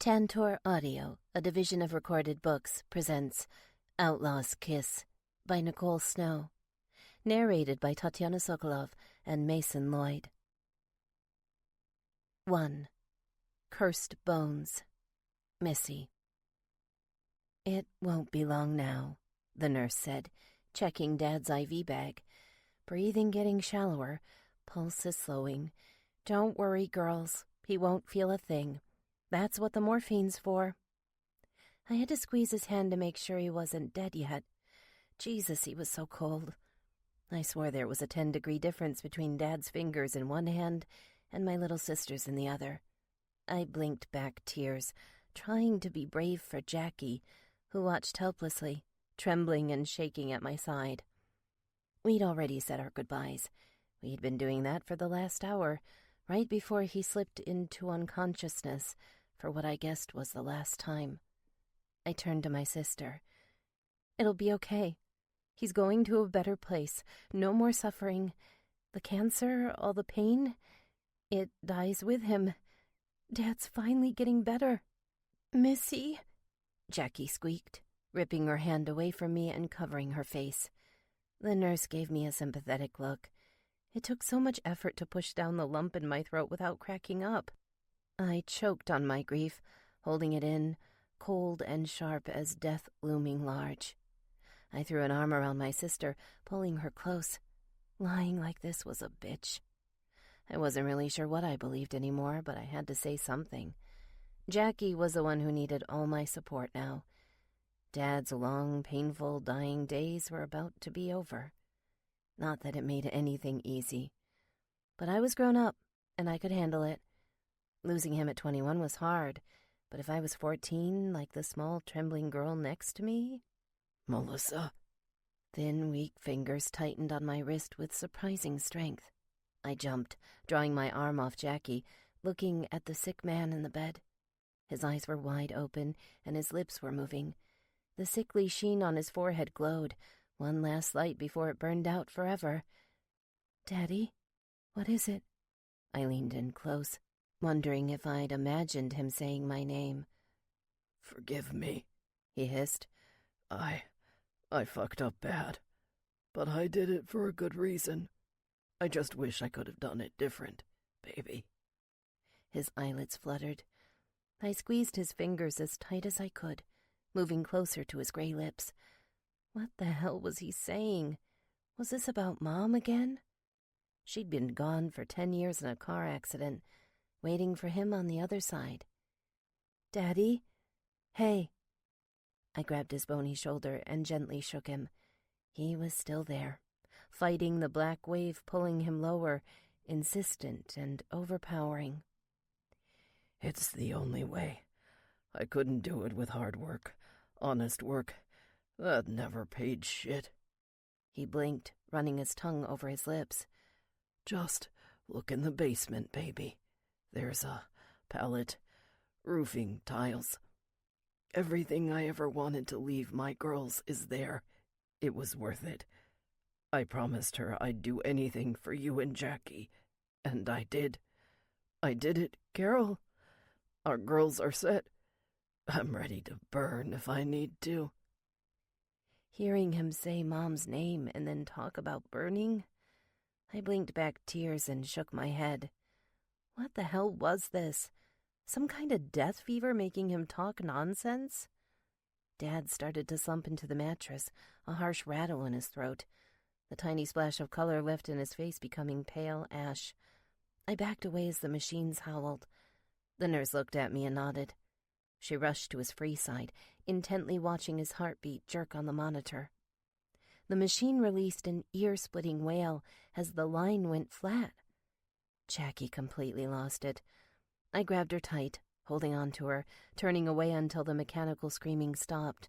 Tantor Audio, a division of Recorded Books, presents Outlaw's Kiss by Nicole Snow, narrated by Tatiana Sokolov and Mason Lloyd. 1. Cursed Bones. Missy. "It won't be long now," the nurse said, checking Dad's IV bag. Breathing getting shallower, pulse is slowing. "Don't worry, girls. He won't feel a thing. That's what the morphine's for." I had to squeeze his hand to make sure he wasn't dead yet. Jesus, he was so cold. I swore there was a 10-degree difference between Dad's fingers in one hand and my little sister's in the other. I blinked back tears, trying to be brave for Jackie, who watched helplessly, trembling and shaking at my side. We'd already said our goodbyes. We'd been doing that for the last hour, right before he slipped into unconsciousness for what I guessed was the last time. I turned to my sister. "It'll be okay. He's going to a better place. No more suffering. The cancer, all the pain, it dies with him. Dad's finally getting better." "Missy," Jackie squeaked, ripping her hand away from me and covering her face. The nurse gave me a sympathetic look. It took so much effort to push down the lump in my throat without cracking up. I choked on my grief, holding it in, cold and sharp as death looming large. I threw an arm around my sister, pulling her close. Lying like this was a bitch. I wasn't really sure what I believed anymore, but I had to say something. Jackie was the one who needed all my support now. Dad's long, painful, dying days were about to be over. Not that it made anything easy. But I was grown up, and I could handle it. Losing him at 21 was hard, but if I was 14, like the small, trembling girl next to me... "Melissa." Thin, weak fingers tightened on my wrist with surprising strength. I jumped, drawing my arm off Jackie, looking at the sick man in the bed. His eyes were wide open, and his lips were moving. The sickly sheen on his forehead glowed, one last light before it burned out forever. "Daddy, what is it?" I leaned in close, wondering if I'd imagined him saying my name. "Forgive me," he hissed. I fucked up bad, but I did it for a good reason. I just wish I could have done it different, baby." His eyelids fluttered. I squeezed his fingers as tight as I could, moving closer to his gray lips. What the hell was he saying? Was this about Mom again? She'd been gone for 10 years in a car accident, waiting for him on the other side. "Daddy? Hey." I grabbed his bony shoulder and gently shook him. He was still there, fighting the black wave pulling him lower, insistent and overpowering. "It's the only way. I couldn't do it with hard work, honest work. That never paid shit." He blinked, running his tongue over his lips. "Just look in the basement, baby. There's a pallet, roofing, tiles. Everything I ever wanted to leave my girls is there. It was worth it. I promised her I'd do anything for you and Jackie, and I did. I did it, Carol. Our girls are set. I'm ready to burn if I need to." Hearing him say Mom's name and then talk about burning, I blinked back tears and shook my head. What the hell was this? Some kind of death fever making him talk nonsense? Dad started to slump into the mattress, a harsh rattle in his throat. The tiny splash of color left in his face becoming pale ash. I backed away as the machines howled. The nurse looked at me and nodded. She rushed to his free side, intently watching his heartbeat jerk on the monitor. The machine released an ear-splitting wail as the line went flat. Jackie completely lost it. I grabbed her tight, holding on to her, turning away until the mechanical screaming stopped.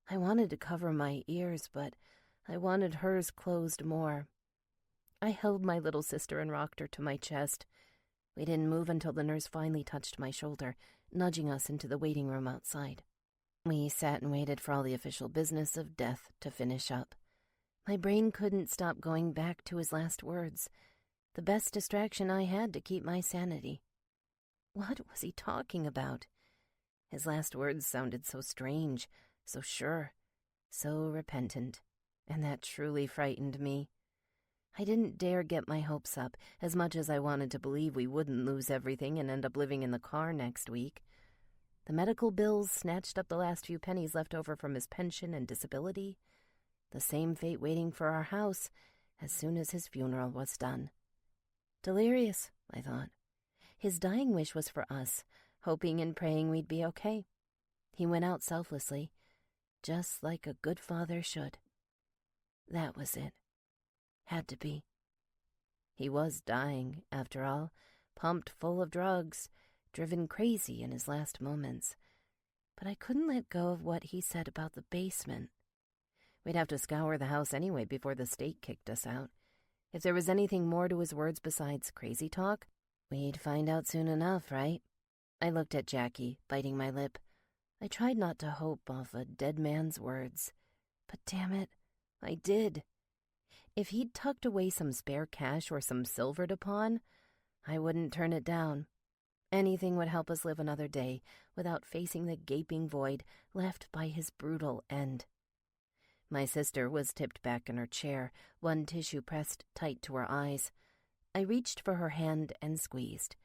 I wanted to cover my ears, but I wanted hers closed more. I held my little sister and rocked her to my chest. We didn't move until the nurse finally touched my shoulder, nudging us into the waiting room outside. We sat and waited for all the official business of death to finish up. My brain couldn't stop going back to his last words, the best distraction I had to keep my sanity. What was he talking about? His last words sounded so strange, so sure, so repentant, and that truly frightened me. I didn't dare get my hopes up, as much as I wanted to believe we wouldn't lose everything and end up living in the car next week. The medical bills snatched up the last few pennies left over from his pension and disability. The same fate waiting for our house as soon as his funeral was done. Delirious, I thought. His dying wish was for us, hoping and praying we'd be okay. He went out selflessly, just like a good father should. That was it. Had to be. He was dying, after all, pumped full of drugs, driven crazy in his last moments. But I couldn't let go of what he said about the basement. We'd have to scour the house anyway before the state kicked us out. If there was anything more to his words besides crazy talk, we'd find out soon enough, right? I looked at Jackie, biting my lip. I tried not to hope off a dead man's words. But damn it, I did. If he'd tucked away some spare cash or some silver to pawn, I wouldn't turn it down. Anything would help us live another day without facing the gaping void left by his brutal end. My sister was tipped back in her chair, one tissue pressed tight to her eyes. I reached for her hand and squeezed,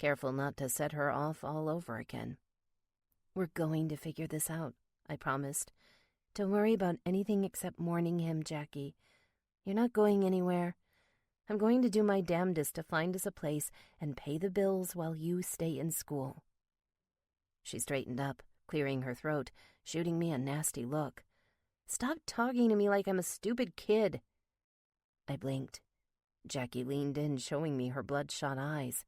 careful not to set her off all over again. We're going to figure this out, I promised. Don't worry about anything except mourning him, Jackie. You're not going anywhere. I'm going to do my damnedest to find us a place and pay the bills while you stay in school. She straightened up, clearing her throat, shooting me a nasty look. Stop talking to me like I'm a stupid kid. I blinked. Jackie leaned in, showing me her bloodshot eyes.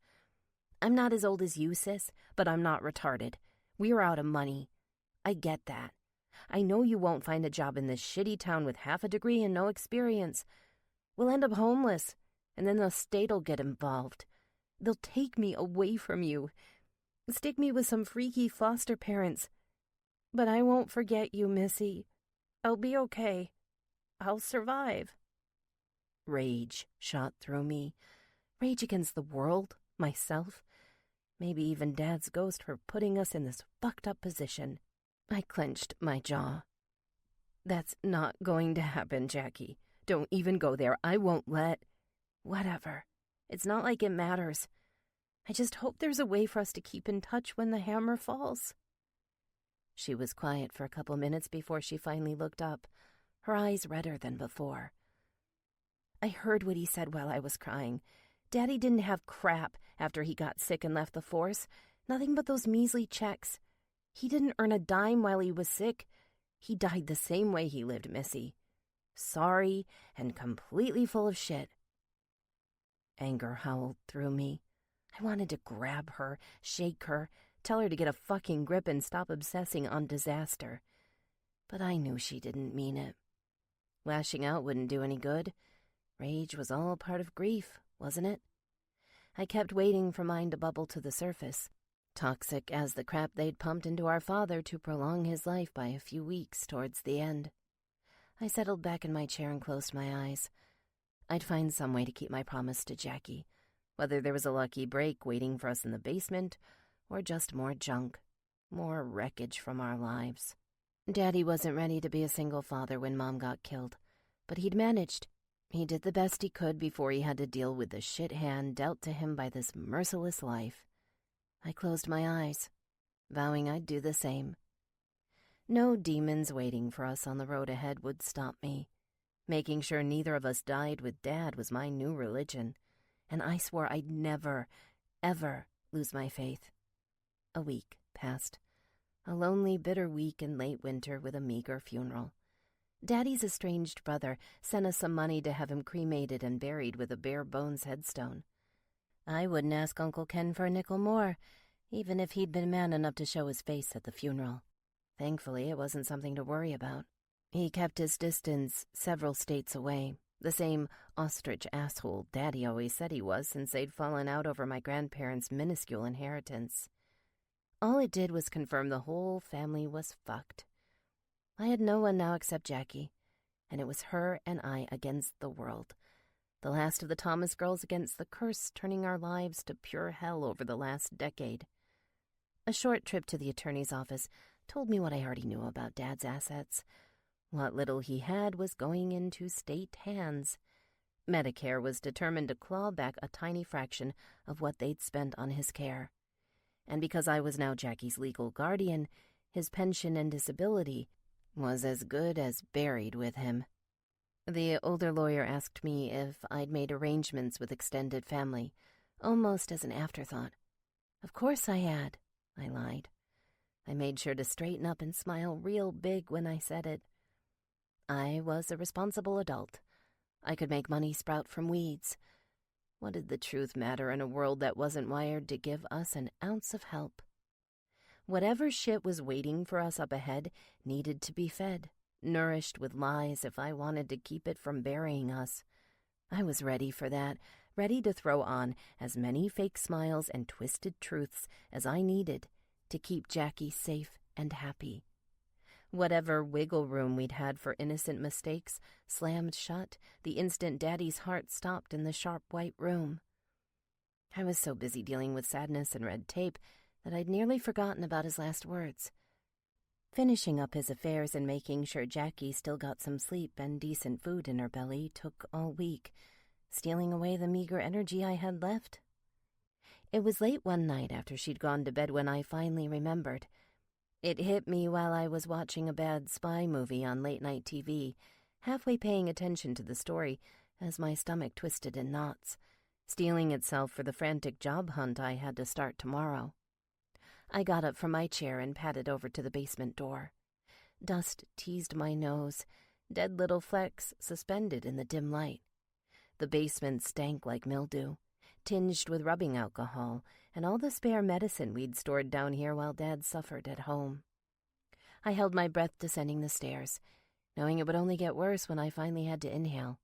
I'm not as old as you, sis, but I'm not retarded. We're out of money. I get that. I know you won't find a job in this shitty town with half a degree and no experience. We'll end up homeless, and then the state'll get involved. They'll take me away from you. Stick me with some freaky foster parents. But I won't forget you, Missy. I'll be okay. I'll survive. Rage shot through me. Rage against the world, myself, maybe even Dad's ghost for putting us in this fucked up position. I clenched my jaw. That's not going to happen, Jackie. Don't even go there. I won't let... Whatever. It's not like it matters. I just hope there's a way for us to keep in touch when the hammer falls. She was quiet for a couple minutes before she finally looked up, her eyes redder than before. I heard what he said while I was crying. Daddy didn't have crap after he got sick and left the force. Nothing but those measly checks. He didn't earn a dime while he was sick. He died the same way he lived, Missy. Sorry and completely full of shit. Anger howled through me. I wanted to grab her, shake her, tell her to get a fucking grip and stop obsessing on disaster. But I knew she didn't mean it. Lashing out wouldn't do any good. Rage was all part of grief, wasn't it? I kept waiting for mine to bubble to the surface, toxic as the crap they'd pumped into our father to prolong his life by a few weeks towards the end. I settled back in my chair and closed my eyes. I'd find some way to keep my promise to Jackie, whether there was a lucky break waiting for us in the basement or just more junk, more wreckage from our lives. Daddy wasn't ready to be a single father when Mom got killed, but he'd managed. He did the best he could before he had to deal with the shit hand dealt to him by this merciless life. I closed my eyes, vowing I'd do the same. No demons waiting for us on the road ahead would stop me. Making sure neither of us died with Dad was my new religion, and I swore I'd never, ever lose my faith. A week passed. A lonely, bitter week in late winter with a meager funeral. Daddy's estranged brother sent us some money to have him cremated and buried with a bare-bones headstone. I wouldn't ask Uncle Ken for a nickel more, even if he'd been man enough to show his face at the funeral. Thankfully, it wasn't something to worry about. He kept his distance several states away, the same ostrich asshole Daddy always said he was since they'd fallen out over my grandparents' minuscule inheritance. All it did was confirm the whole family was fucked. I had no one now except Jackie, and it was her and I against the world. The last of the Thomas girls against the curse turning our lives to pure hell over the last decade. A short trip to the attorney's office told me what I already knew about Dad's assets. What little he had was going into state hands. Medicare was determined to claw back a tiny fraction of what they'd spent on his care. And because I was now Jackie's legal guardian, his pension and disability was as good as buried with him. The older lawyer asked me if I'd made arrangements with extended family, almost as an afterthought. Of course I had, I lied. I made sure to straighten up and smile real big when I said it. I was a responsible adult. I could make money sprout from weeds. What did the truth matter in a world that wasn't wired to give us an ounce of help? Whatever shit was waiting for us up ahead needed to be fed, nourished with lies if I wanted to keep it from burying us. I was ready for that, ready to throw on as many fake smiles and twisted truths as I needed to keep Jackie safe and happy. Whatever wiggle room we'd had for innocent mistakes slammed shut the instant Daddy's heart stopped in the sharp white room. I was so busy dealing with sadness and red tape that I'd nearly forgotten about his last words. Finishing up his affairs and making sure Jackie still got some sleep and decent food in her belly took all week, stealing away the meager energy I had left. It was late one night after she'd gone to bed when I finally remembered. It hit me while I was watching a bad spy movie on late-night TV, halfway paying attention to the story as my stomach twisted in knots, steeling itself for the frantic job hunt I had to start tomorrow. I got up from my chair and padded over to the basement door. Dust teased my nose, dead little flecks suspended in the dim light. The basement stank like mildew, tinged with rubbing alcohol and all the spare medicine we'd stored down here while Dad suffered at home. I held my breath descending the stairs, knowing it would only get worse when I finally had to inhale.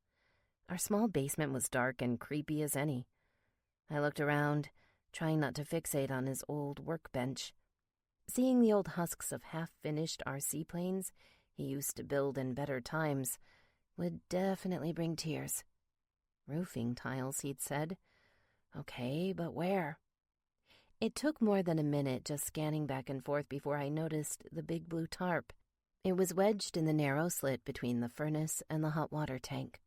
Our small basement was dark and creepy as any. I looked around, trying not to fixate on his old workbench. Seeing the old husks of half-finished RC planes he used to build in better times would definitely bring tears. Roofing tiles, he'd said. Okay, but where? It took more than a minute just scanning back and forth before I noticed the big blue tarp. It was wedged in the narrow slit between the furnace and the hot water tank.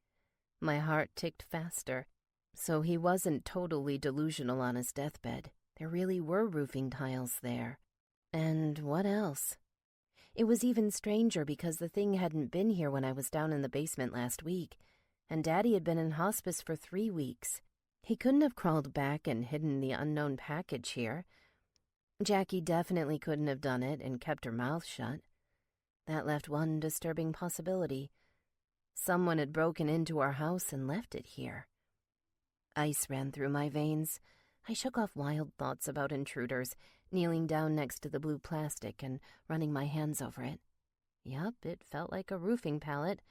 My heart ticked faster, so he wasn't totally delusional on his deathbed. There really were roofing tiles there. And what else? It was even stranger because the thing hadn't been here when I was down in the basement last week, and Daddy had been in hospice for 3 weeks. He couldn't have crawled back and hidden the unknown package here. Jackie definitely couldn't have done it and kept her mouth shut. That left one disturbing possibility. Someone had broken into our house and left it here. Ice ran through my veins. I shook off wild thoughts about intruders, kneeling down next to the blue plastic and running my hands over it. Yup, it felt like a roofing pallet.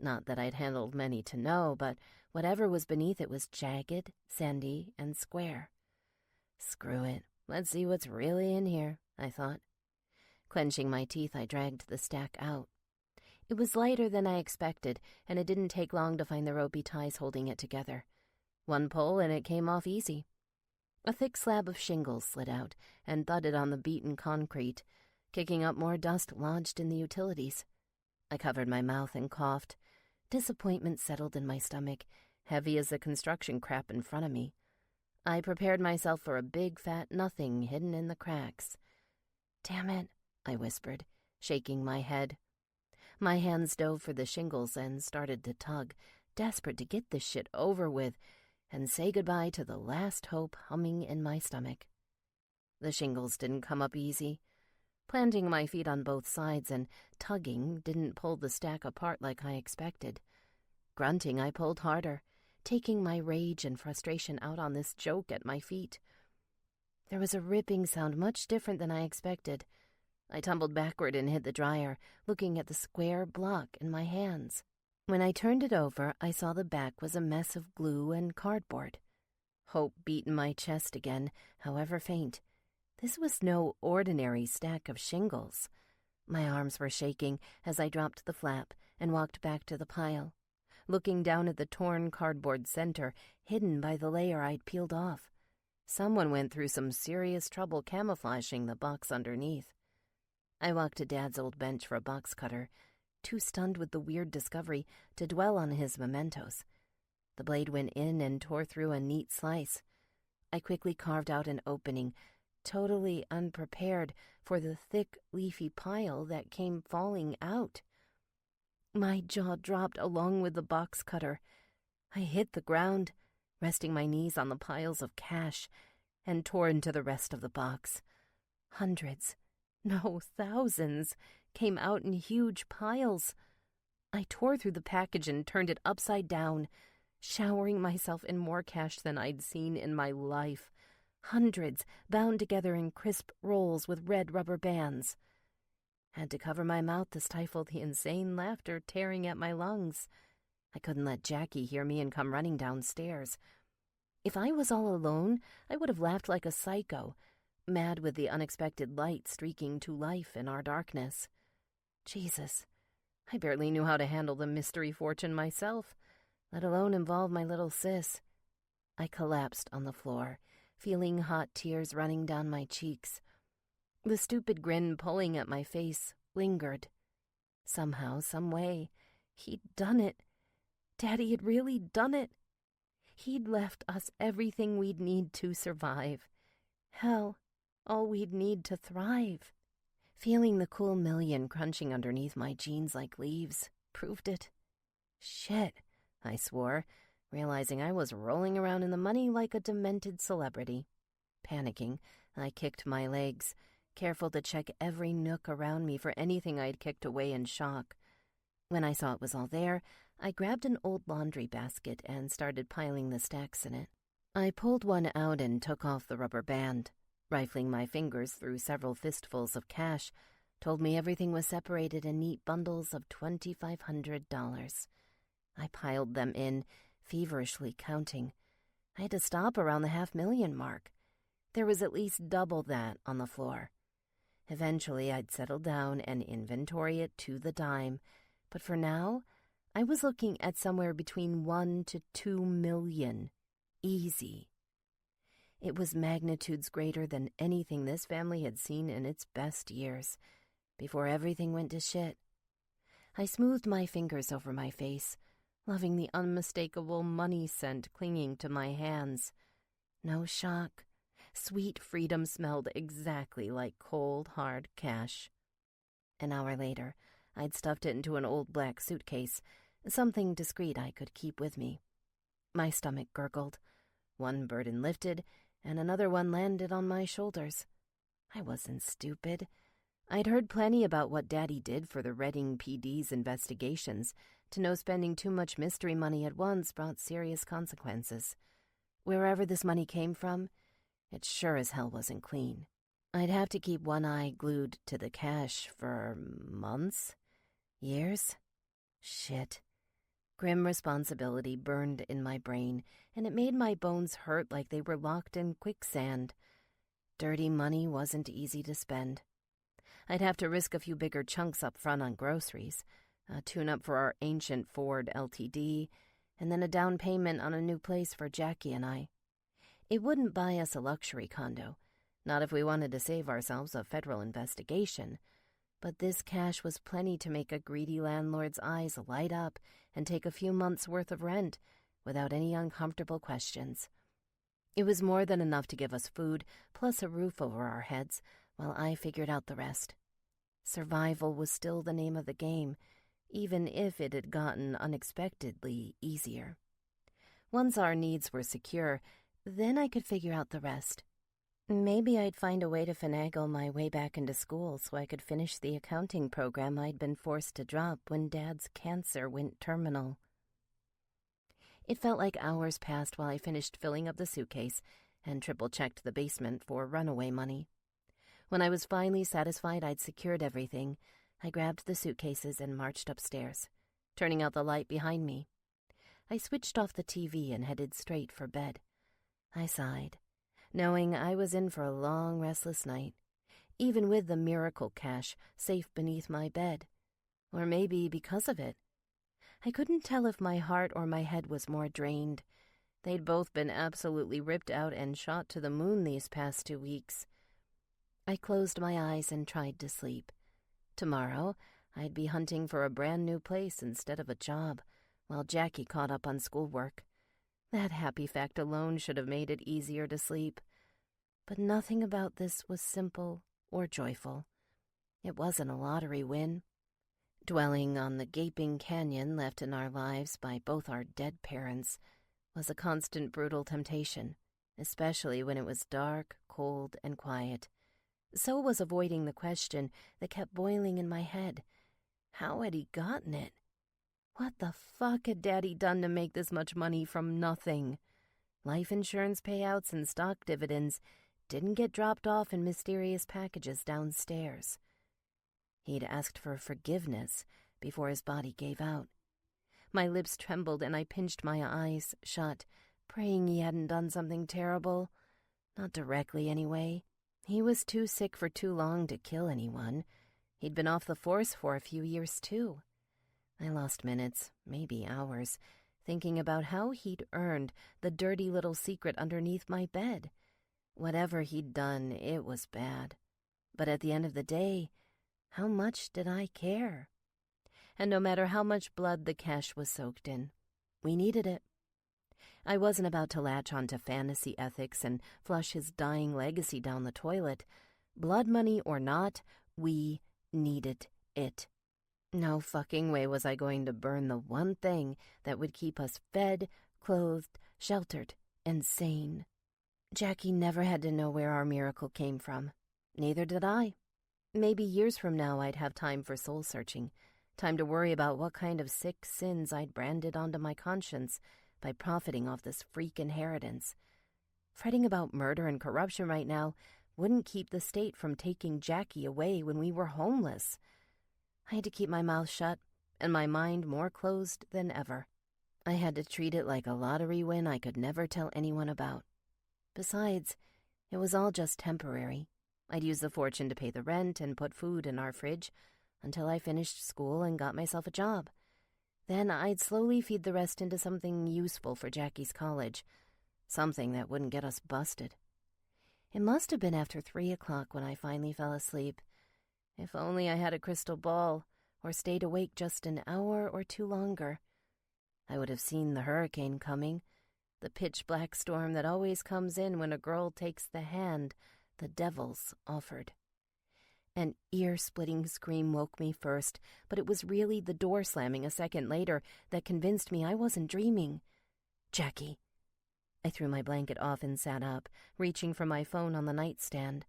Not that I'd handled many to know, but whatever was beneath it was jagged, sandy, and square. Screw it. Let's see what's really in here, I thought. Clenching my teeth, I dragged the stack out. It was lighter than I expected, and it didn't take long to find the ropey ties holding it together. One pull and it came off easy. A thick slab of shingles slid out and thudded on the beaten concrete, kicking up more dust lodged in the utilities. I covered my mouth and coughed. Disappointment settled in my stomach, heavy as the construction crap in front of me. I prepared myself for a big fat nothing hidden in the cracks. Damn it, I whispered, shaking my head. My hands dove for the shingles and started to tug, desperate to get this shit over with and say goodbye to the last hope humming in my stomach. The shingles didn't come up easy. Planting my feet on both sides and tugging didn't pull the stack apart like I expected. Grunting, I pulled harder, taking my rage and frustration out on this joke at my feet. There was a ripping sound much different than I expected. I tumbled backward and hit the dryer, looking at the square block in my hands. When I turned it over, I saw the back was a mess of glue and cardboard. Hope beat in my chest again, however faint. This was no ordinary stack of shingles. My arms were shaking as I dropped the flap and walked back to the pile, looking down at the torn cardboard center hidden by the layer I'd peeled off. Someone went through some serious trouble camouflaging the box underneath. I walked to Dad's old bench for a box cutter, too stunned with the weird discovery to dwell on his mementos. The blade went in and tore through a neat slice. I quickly carved out an opening, totally unprepared for the thick, leafy pile that came falling out. My jaw dropped along with the box cutter. I hit the ground, resting my knees on the piles of cash, and tore into the rest of the box. Hundreds, no, thousands, came out in huge piles. I tore through the package and turned it upside down, showering myself in more cash than I'd seen in my life. Hundreds bound together in crisp rolls with red rubber bands. Had to cover my mouth to stifle the insane laughter tearing at my lungs. I couldn't let Jackie hear me and come running downstairs. If I was all alone, I would have laughed like a psycho, mad with the unexpected light streaking to life in our darkness. Jesus, I barely knew how to handle the mystery fortune myself, let alone involve my little sis. I collapsed on the floor, feeling hot tears running down my cheeks. The stupid grin pulling at my face lingered. Somehow, some way, he'd done it. Daddy had really done it. He'd left us everything we'd need to survive. Hell, all we'd need to thrive. Feeling the cool million crunching underneath my jeans like leaves proved it. Shit, I swore, realizing I was rolling around in the money like a demented celebrity. Panicking, I kicked my legs, careful to check every nook around me for anything I'd kicked away in shock. When I saw it was all there, I grabbed an old laundry basket and started piling the stacks in it. I pulled one out and took off the rubber band. Rifling my fingers through several fistfuls of cash, told me everything was separated in neat bundles of $2,500. I piled them in, feverishly counting. I had to stop around the $500,000 mark. There was at least double that on the floor. Eventually, I'd settle down and inventory it to the dime, but for now, I was looking at somewhere between $1 to $2 million. Easy. It was magnitudes greater than anything this family had seen in its best years, before everything went to shit. I smoothed my fingers over my face, loving the unmistakable money scent clinging to my hands. No shock. Sweet freedom smelled exactly like cold, hard cash. An hour later, I'd stuffed it into an old black suitcase, something discreet I could keep with me. My stomach gurgled. One burden lifted, and another one landed on my shoulders. I wasn't stupid. I'd heard plenty about what Daddy did for the Reading PD's investigations, to know spending too much mystery money at once brought serious consequences. Wherever this money came from, it sure as hell wasn't clean. I'd have to keep one eye glued to the cash for months? Years? Shit. Grim responsibility burned in my brain, and it made my bones hurt like they were locked in quicksand. Dirty money wasn't easy to spend. I'd have to risk a few bigger chunks up front on groceries, a tune-up for our ancient Ford LTD, and then a down payment on a new place for Jackie and I. It wouldn't buy us a luxury condo, not if we wanted to save ourselves a federal investigation, but this cash was plenty to make a greedy landlord's eyes light up and take a few months' worth of rent without any uncomfortable questions. It was more than enough to give us food, plus a roof over our heads, while I figured out the rest. Survival was still the name of the game, even if it had gotten unexpectedly easier. Once our needs were secure, then I could figure out the rest. Maybe I'd find a way to finagle my way back into school so I could finish the accounting program I'd been forced to drop when Dad's cancer went terminal. It felt like hours passed while I finished filling up the suitcase and triple-checked the basement for runaway money. When I was finally satisfied I'd secured everything, I grabbed the suitcases and marched upstairs, turning out the light behind me. I switched off the TV and headed straight for bed. I sighed, knowing I was in for a long, restless night, even with the miracle cash safe beneath my bed. Or maybe because of it. I couldn't tell if my heart or my head was more drained, They'd both been absolutely ripped out and shot to the moon these past 2 weeks. I closed my eyes and tried to sleep. Tomorrow, I'd be hunting for a brand new place instead of a job, while Jackie caught up on schoolwork. That happy fact alone should have made it easier to sleep. But nothing about this was simple or joyful. It wasn't a lottery win. Dwelling on the gaping canyon left in our lives by both our dead parents was a constant brutal temptation, especially when it was dark, cold, and quiet. So was avoiding the question that kept boiling in my head. How had he gotten it? What the fuck had Daddy done to make this much money from nothing? Life insurance payouts and stock dividends didn't get dropped off in mysterious packages downstairs. He'd asked for forgiveness before his body gave out. My lips trembled and I pinched my eyes shut, praying he hadn't done something terrible. Not directly, anyway. He was too sick for too long to kill anyone. He'd been off the force for a few years, too. I lost minutes, maybe hours, thinking about how he'd earned the dirty little secret underneath my bed. Whatever he'd done, it was bad. But at the end of the day, how much did I care? And no matter how much blood the cash was soaked in, we needed it. I wasn't about to latch onto fantasy ethics and flush his dying legacy down the toilet. Blood money or not, we needed it. No fucking way was I going to burn the one thing that would keep us fed, clothed, sheltered, and sane. Jackie never had to know where our miracle came from. Neither did I. Maybe years from now I'd have time for soul-searching, time to worry about what kind of sick sins I'd branded onto my conscience by profiting off this freak inheritance. Fretting about murder and corruption right now wouldn't keep the state from taking Jackie away when we were homeless. I had to keep my mouth shut and my mind more closed than ever. I had to treat it like a lottery win I could never tell anyone about. Besides, it was all just temporary. I'd use the fortune to pay the rent and put food in our fridge until I finished school and got myself a job. Then I'd slowly feed the rest into something useful for Jackie's college, something that wouldn't get us busted. It must have been after 3 o'clock when I finally fell asleep. If only I had a crystal ball or stayed awake just an hour or two longer. I would have seen the hurricane coming, the pitch-black storm that always comes in when a girl takes the hand the devil's offered. An ear-splitting scream woke me first, but it was really the door slamming a second later that convinced me I wasn't dreaming. Jackie. I threw my blanket off and sat up, reaching for my phone on the nightstand.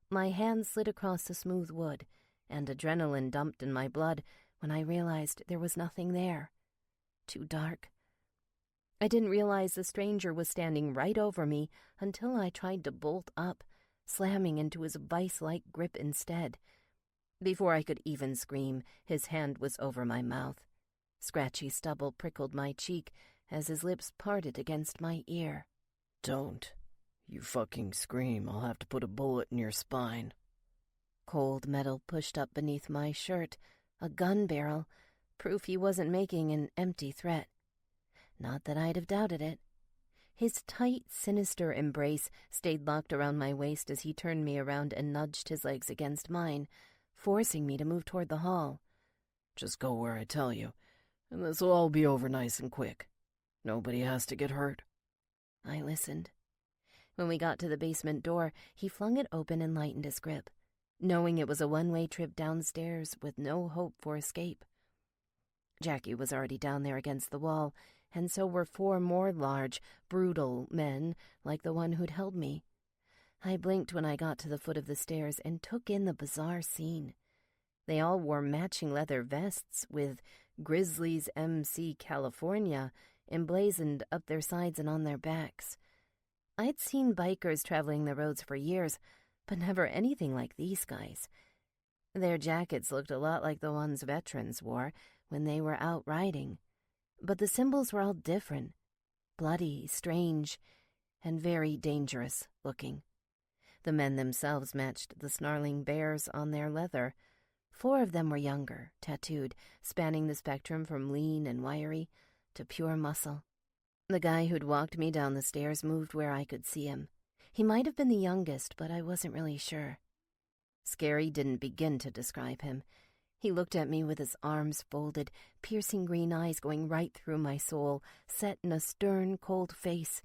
My hand slid across the smooth wood, and adrenaline dumped in my blood when I realized there was nothing there. Too dark. I didn't realize the stranger was standing right over me until I tried to bolt up, slamming into his vice-like grip instead. Before I could even scream, his hand was over my mouth. Scratchy stubble prickled my cheek as his lips parted against my ear. Don't. You fucking scream, I'll have to put a bullet in your spine. Cold metal pushed up beneath my shirt, a gun barrel, proof he wasn't making an empty threat. Not that I'd have doubted it. His tight, sinister embrace stayed locked around my waist as he turned me around and nudged his legs against mine, forcing me to move toward the hall. Just go where I tell you, and this'll all be over nice and quick. Nobody has to get hurt. I listened. When we got to the basement door, he flung it open and lightened his grip, knowing it was a one-way trip downstairs with no hope for escape. Jackie was already down there against the wall, and so were 4 more large, brutal men like the one who'd held me. I blinked when I got to the foot of the stairs and took in the bizarre scene. They all wore matching leather vests with Grizzlies MC California emblazoned up their sides and on their backs. I'd seen bikers traveling the roads for years, but never anything like these guys. Their jackets looked a lot like the ones veterans wore when they were out riding. But the symbols were all different, bloody, strange, and very dangerous looking. The men themselves matched the snarling bears on their leather. 4 of them were younger, tattooed, spanning the spectrum from lean and wiry to pure muscle. The guy who'd walked me down the stairs moved where I could see him. He might have been the youngest, but I wasn't really sure. Scary didn't begin to describe him. He looked at me with his arms folded, piercing green eyes going right through my soul, set in a stern, cold face.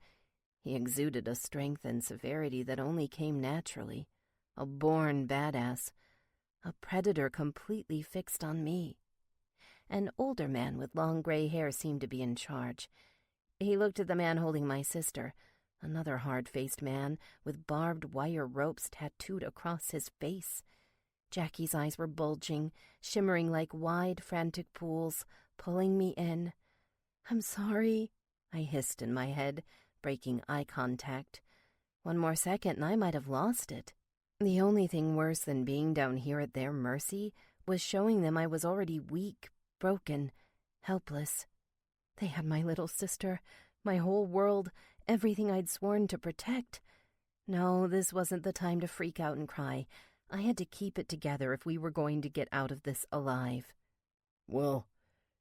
He exuded a strength and severity that only came naturally. A born badass. A predator completely fixed on me. An older man with long gray hair seemed to be in charge. He looked at the man holding my sister, another hard-faced man with barbed wire ropes tattooed across his face. Jackie's eyes were bulging, shimmering like wide, frantic pools, pulling me in. "I'm sorry," I hissed in my head, breaking eye contact. One more second and I might have lost it. The only thing worse than being down here at their mercy was showing them I was already weak, broken, helpless. They had my little sister, my whole world, everything I'd sworn to protect. No, this wasn't the time to freak out and cry. I had to keep it together if we were going to get out of this alive. "Well,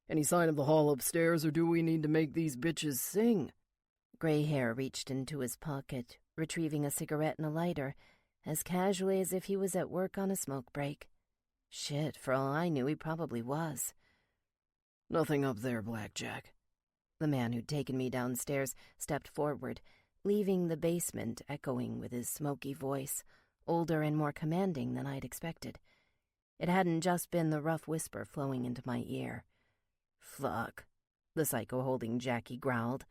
any sign of the hall upstairs, or do we need to make these bitches sing?" Gray hair reached into his pocket, retrieving a cigarette and a lighter, as casually as if he was at work on a smoke break. Shit, for all I knew, he probably was. "Nothing up there, Blackjack." The man who'd taken me downstairs stepped forward, leaving the basement echoing with his smoky voice, older and more commanding than I'd expected. It hadn't just been the rough whisper flowing into my ear. "Fuck," the psycho holding Jackie growled.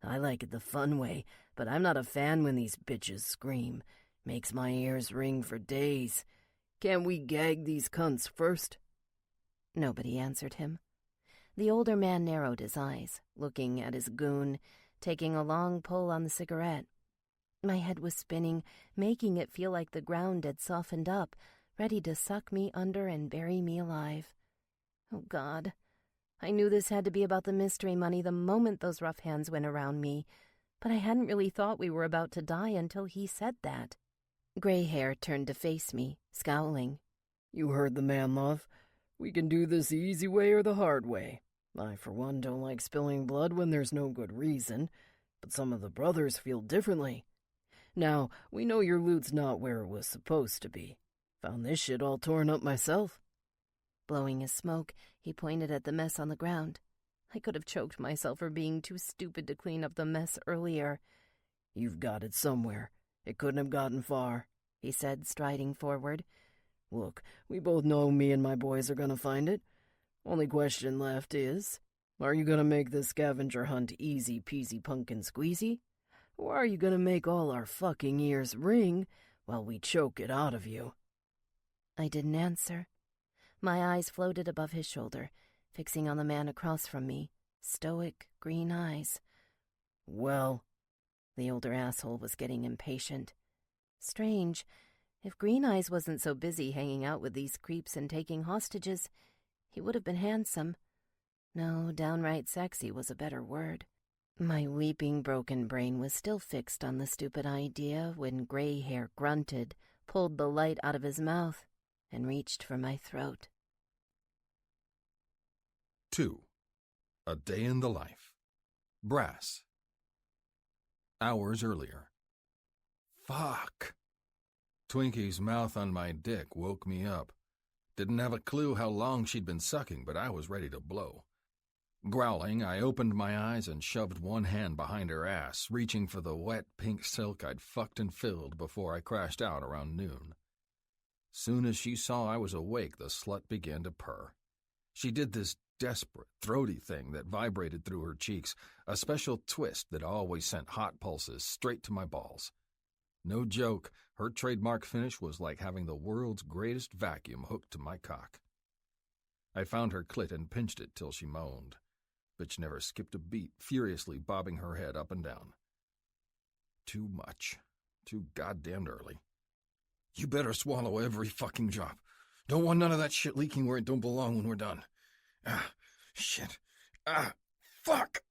"I like it the fun way, but I'm not a fan when these bitches scream. Makes my ears ring for days. Can't we gag these cunts first?" Nobody answered him. The older man narrowed his eyes, looking at his goon, taking a long pull on the cigarette. My head was spinning, making it feel like the ground had softened up, ready to suck me under and bury me alive. Oh, God. I knew this had to be about the mystery money the moment those rough hands went around me, but I hadn't really thought we were about to die until he said that. Gray hair turned to face me, scowling. "You heard the man, love. We can do this the easy way or the hard way. I, for one, don't like spilling blood when there's no good reason, but some of the brothers feel differently. Now, we know your loot's not where it was supposed to be. Found this shit all torn up myself." Blowing his smoke, he pointed at the mess on the ground. I could have choked myself for being too stupid to clean up the mess earlier. "You've got it somewhere. It couldn't have gotten far," he said, striding forward. "Look, we both know me and my boys are gonna find it. Only question left is, are you gonna make the scavenger hunt easy peasy pumpkin squeezy? Or are you gonna make all our fucking ears ring while we choke it out of you?" I didn't answer. My eyes floated above his shoulder, fixing on the man across from me, stoic, green eyes. "Well," the older asshole was getting impatient. Strange. If Green Eyes wasn't so busy hanging out with these creeps and taking hostages, he would have been handsome. No, downright sexy was a better word. My weeping, broken brain was still fixed on the stupid idea when Gray Hair grunted, pulled the light out of his mouth, and reached for my throat. 2. A Day in the Life. Brass. Hours earlier. Fuck. Twinkie's mouth on my dick woke me up. Didn't have a clue how long she'd been sucking, but I was ready to blow. Growling, I opened my eyes and shoved one hand behind her ass, reaching for the wet pink silk I'd fucked and filled before I crashed out around noon. Soon as she saw I was awake, the slut began to purr. She did this desperate, throaty thing that vibrated through her cheeks, a special twist that always sent hot pulses straight to my balls. No joke, her trademark finish was like having the world's greatest vacuum hooked to my cock. I found her clit and pinched it till she moaned. Bitch never skipped a beat, furiously bobbing her head up and down. Too much. Too goddamned early. You better swallow every fucking drop. Don't want none of that shit leaking where it don't belong when we're done. Shit. Fuck!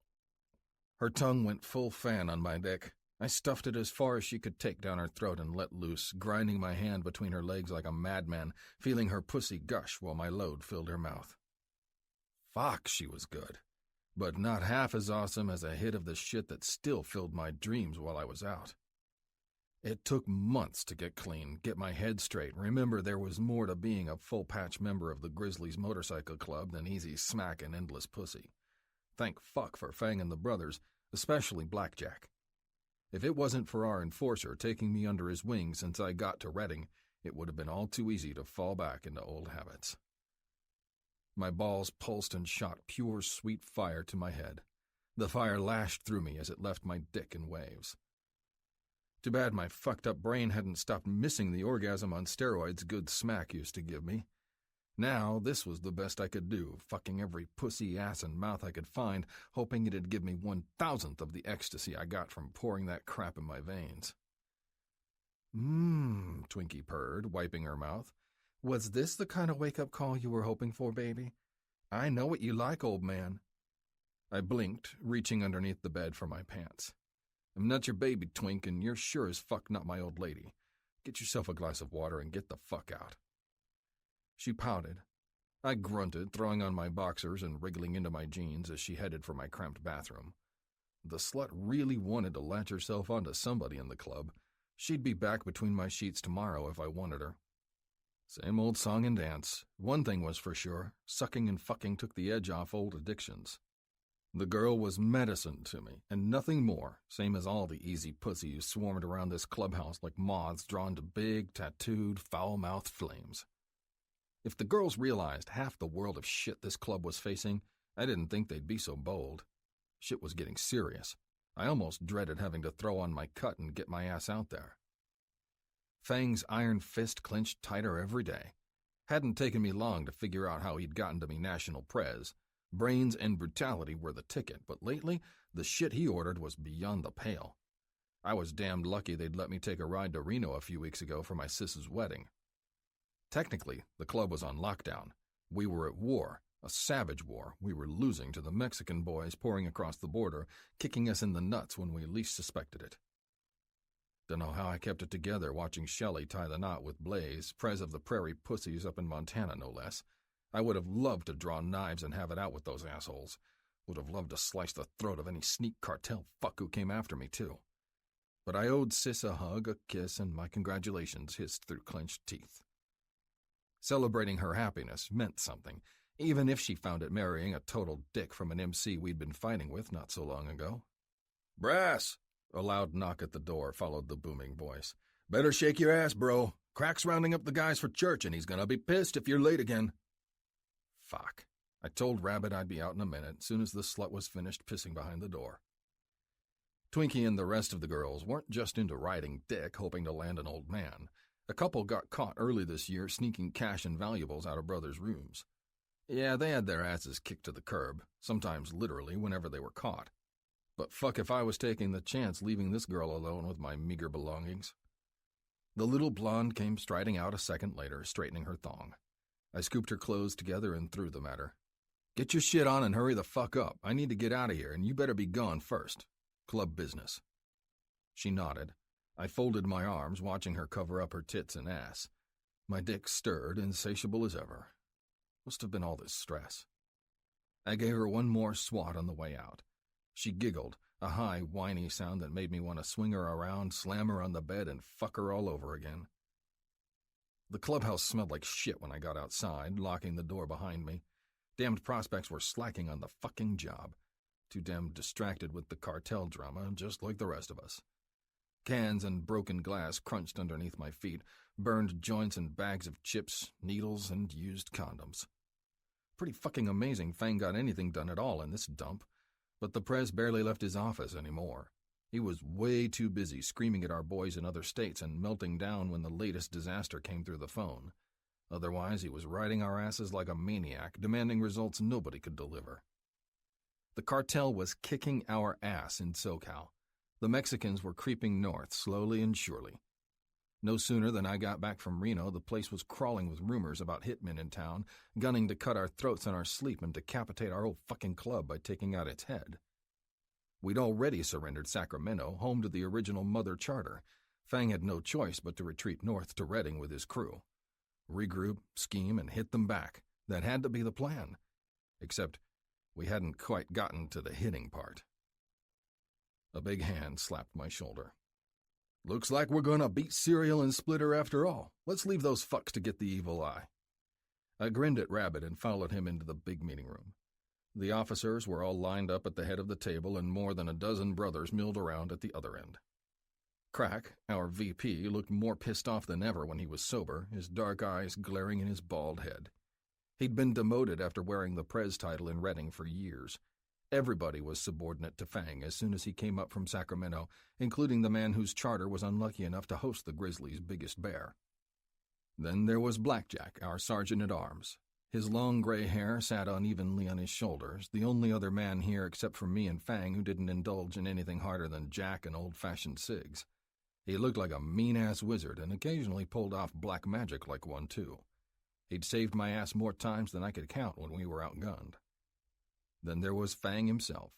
Her tongue went full fan on my dick. I stuffed it as far as she could take down her throat and let loose, grinding my hand between her legs like a madman, feeling her pussy gush while my load filled her mouth. Fuck, she was good. but not half as awesome as a hit of the shit that still filled my dreams while I was out. It took months to get clean, get my head straight, remember there was more to being a full-patch member of the Grizzlies Motorcycle Club than easy smack and endless pussy. Thank fuck for Fang and the brothers, especially Blackjack. If it wasn't for our enforcer taking me under his wing since I got to Redding, it would have been all too easy to fall back into old habits. My balls pulsed and shot pure, sweet fire to my head. The fire lashed through me as it left my dick in waves. Too bad my fucked-up brain hadn't stopped missing the orgasm on steroids good smack used to give me. Now, this was the best I could do, fucking every pussy, ass, and mouth I could find, hoping it'd give me 1,000th of the ecstasy I got from pouring that crap in my veins. Twinkie purred, wiping her mouth. Was this the kind of wake-up call you were hoping for, baby? I know what you like, old man. I blinked, reaching underneath the bed for my pants. I'm not your baby, Twink, and you're sure as fuck not my old lady. Get yourself a glass of water and get the fuck out. She pouted. I grunted, throwing on my boxers and wriggling into my jeans as she headed for my cramped bathroom. The slut really wanted to latch herself onto somebody in the club. She'd be back between my sheets tomorrow if I wanted her. Same old song and dance. One thing was for sure, sucking and fucking took the edge off old addictions. The girl was medicine to me, and nothing more, same as all the easy pussy who swarmed around this clubhouse like moths drawn to big, tattooed, foul-mouthed flames. If the girls realized half the world of shit this club was facing, I didn't think they'd be so bold. Shit was getting serious. I almost dreaded having to throw on my cut and get my ass out there. Fang's iron fist clenched tighter every day. Hadn't taken me long to figure out how he'd gotten to be national prez. Brains and brutality were the ticket, but lately, the shit he ordered was beyond the pale. I was damned lucky they'd let me take a ride to Reno a few weeks ago for my sis's wedding. Technically, the club was on lockdown. We were at war, a savage war. We were losing to the Mexican boys pouring across the border, kicking us in the nuts when we least suspected it. Dunno how I kept it together watching Shelley tie the knot with Blaze, prez of the prairie pussies up in Montana no less. I would have loved to draw knives and have it out with those assholes. Would have loved to slice the throat of any sneak cartel fuck who came after me, too. But I owed Sis a hug, a kiss, and my congratulations hissed through clenched teeth. Celebrating her happiness meant something, even if she found it marrying a total dick from an MC we'd been fighting with not so long ago. "Brass!" A loud knock at the door followed the booming voice. "Better shake your ass, bro. Crack's rounding up the guys for church, and he's gonna be pissed if you're late again." Fuck. I told Rabbit I'd be out in a minute, soon as the slut was finished pissing behind the door. Twinkie and the rest of the girls weren't just into riding dick, hoping to land an old man. A couple got caught early this year sneaking cash and valuables out of brothers' rooms. Yeah, they had their asses kicked to the curb, sometimes literally whenever they were caught. But fuck if I was taking the chance leaving this girl alone with my meager belongings. The little blonde came striding out a second later, straightening her thong. I scooped her clothes together and threw them at her. "Get your shit on and hurry the fuck up. I need to get out of here, and you better be gone first. Club business." She nodded. I folded my arms, watching her cover up her tits and ass. My dick stirred, insatiable as ever. Must have been all this stress. I gave her one more swat on the way out. She giggled, a high, whiny sound that made me want to swing her around, slam her on the bed, and fuck her all over again. The clubhouse smelled like shit when I got outside, locking the door behind me. Damned prospects were slacking on the fucking job. Too damn distracted with the cartel drama, just like the rest of us. Cans and broken glass crunched underneath my feet, burned joints and bags of chips, needles, and used condoms. Pretty fucking amazing Fang got anything done at all in this dump, but the prez barely left his office anymore. He was way too busy screaming at our boys in other states and melting down when the latest disaster came through the phone. Otherwise, he was riding our asses like a maniac, demanding results nobody could deliver. The cartel was kicking our ass in SoCal. The Mexicans were creeping north, slowly and surely. No sooner than I got back from Reno, the place was crawling with rumors about hitmen in town, gunning to cut our throats in our sleep and decapitate our whole fucking club by taking out its head. We'd already surrendered Sacramento, home to the original Mother Charter. Fang had no choice but to retreat north to Redding with his crew. Regroup, scheme, and hit them back. That had to be the plan. Except We hadn't quite gotten to the hitting part. A big hand slapped my shoulder. Looks like we're gonna beat Serial and Splitter after all. Let's leave those fucks to get the evil eye. I grinned at Rabbit and followed him into the big meeting room. The officers were all lined up at the head of the table, and more than a dozen brothers milled around at the other end. Crack, our VP, looked more pissed off than ever when he was sober, his dark eyes glaring in his bald head. He'd been demoted after wearing the Prez title in Reading for years. Everybody was subordinate to Fang as soon as he came up from Sacramento, including the man whose charter was unlucky enough to host the Grizzlies' biggest bear. Then there was Blackjack, our sergeant-at-arms. His long gray hair sat unevenly on his shoulders, the only other man here except for me and Fang who didn't indulge in anything harder than Jack and old-fashioned cigs. He looked like a mean-ass wizard and occasionally pulled off black magic like one, too. He'd saved my ass more times than I could count when we were outgunned. Then there was Fang himself,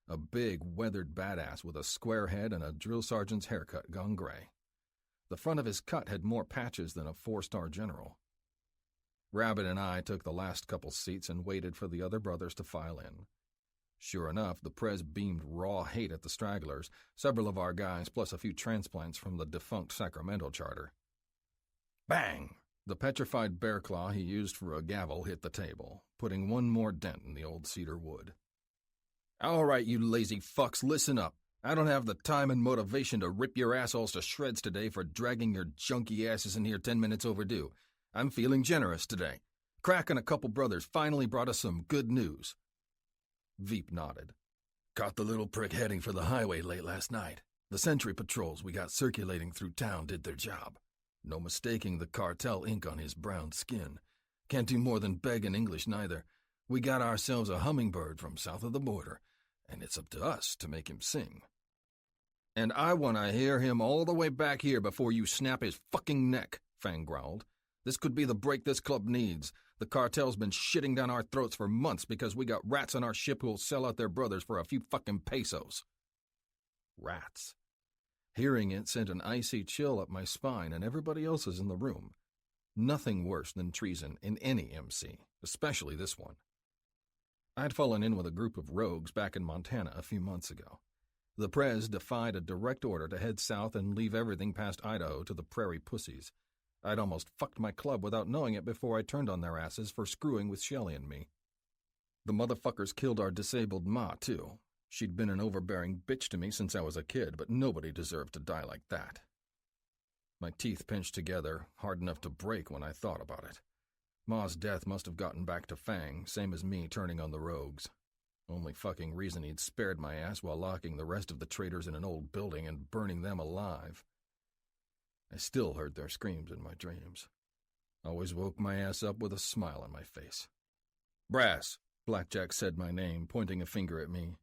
a big, weathered badass with a square head and a drill sergeant's haircut gone gray. The front of his cut had more patches than a 4-star general. Rabbit and I took the last couple seats and waited for the other brothers to file in. Sure enough, the Prez beamed raw hate at the stragglers, several of our guys plus a few transplants from the defunct Sacramento charter. Bang! The petrified bear claw he used for a gavel hit the table, putting one more dent in the old cedar wood. All right, you lazy fucks, listen up. I don't have the time and motivation to rip your assholes to shreds today for dragging your junky asses in here 10 minutes overdue. I'm feeling generous today. Crack and a couple brothers finally brought us some good news. Veep nodded. Caught the little prick heading for the highway late last night. The sentry patrols we got circulating through town did their job. No mistaking the cartel ink on his brown skin. Can't do more than beg in English neither. We got ourselves a hummingbird from south of the border, and it's up to us to make him sing. And I want to hear him all the way back here before you snap his fucking neck, Fang growled. This could be the break this club needs. The cartel's been shitting down our throats for months because we got rats on our ship who'll sell out their brothers for a few fucking pesos. Rats. Hearing it sent an icy chill up my spine and everybody else's in the room. Nothing worse than treason in any MC, especially this one. I'd fallen in with a group of rogues back in Montana a few months ago. The Prez defied a direct order to head south and leave everything past Idaho to the prairie pussies. I'd almost fucked my club without knowing it before I turned on their asses for screwing with Shelley and me. The motherfuckers killed our disabled ma, too. She'd been an overbearing bitch to me since I was a kid, but nobody deserved to die like that. My teeth pinched together, hard enough to break when I thought about it. Ma's death must have gotten back to Fang, same as me turning on the rogues. Only fucking reason he'd spared my ass while locking the rest of the traitors in an old building and burning them alive. I still heard their screams in my dreams. Always woke my ass up with a smile on my face. Brass, Blackjack said my name, pointing a finger at me.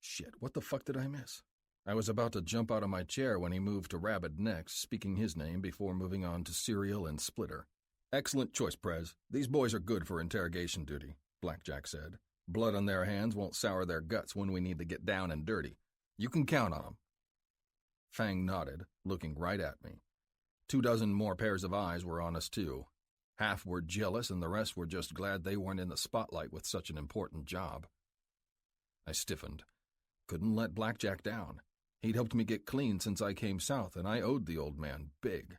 Shit, what the fuck did I miss? I was about to jump out of my chair when he moved to Rabbit next, speaking his name before moving on to Serial and Splitter. Excellent choice, Prez. These boys are good for interrogation duty, Blackjack said. Blood on their hands won't sour their guts when we need to get down and dirty. You can count on them. Fang nodded, looking right at me. 24 more pairs of eyes were on us, too. Half were jealous and the rest were just glad they weren't in the spotlight with such an important job. I stiffened. Couldn't let Blackjack down. He'd helped me get clean since I came south, and I owed the old man big.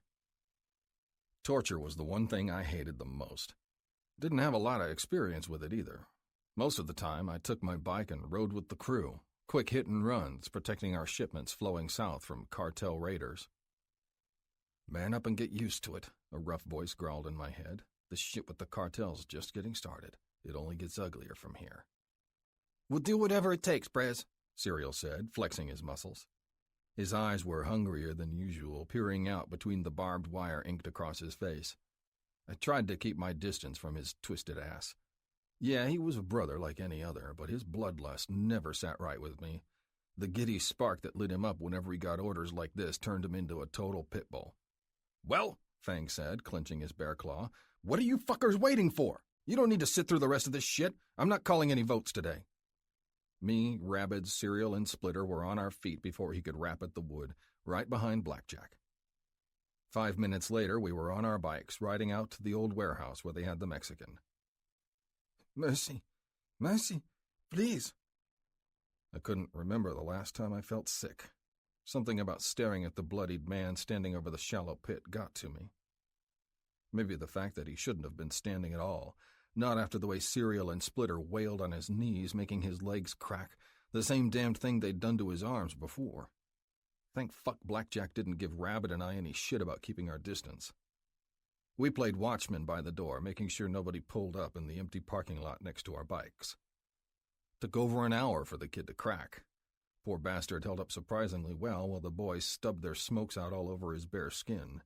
Torture was the one thing I hated the most. Didn't have a lot of experience with it either. Most of the time, I took my bike and rode with the crew, quick hit and runs, protecting our shipments flowing south from cartel raiders. Man up and get used to it, a rough voice growled in my head. This shit with the cartel's just getting started. It only gets uglier from here. We'll do whatever it takes, Prez, Serial said, flexing his muscles. His eyes were hungrier than usual, peering out between the barbed wire inked across his face. I tried to keep my distance from his twisted ass. Yeah, he was a brother like any other, but his bloodlust never sat right with me. The giddy spark that lit him up whenever he got orders like this turned him into a total pit bull. Well, Fang said, clenching his bear claw, what are you fuckers waiting for? You don't need to sit through the rest of this shit. I'm not calling any votes today. Me, Rabbit, Serial, and Splitter were on our feet before he could rap at the wood, right behind Blackjack. 5 minutes later, we were on our bikes, riding out to the old warehouse where they had the Mexican. Mercy, please. I couldn't remember the last time I felt sick. Something about staring at the bloodied man standing over the shallow pit got to me. Maybe the fact that he shouldn't have been standing at all, not after the way Serial and Splitter wailed on his knees, making his legs crack, the same damned thing they'd done to his arms before. Thank fuck Blackjack didn't give Rabbit and I any shit about keeping our distance. We played watchman by the door, making sure nobody pulled up in the empty parking lot next to our bikes. Took over an hour for the kid to crack. Poor bastard held up surprisingly well while the boys stubbed their smokes out all over his bare skin.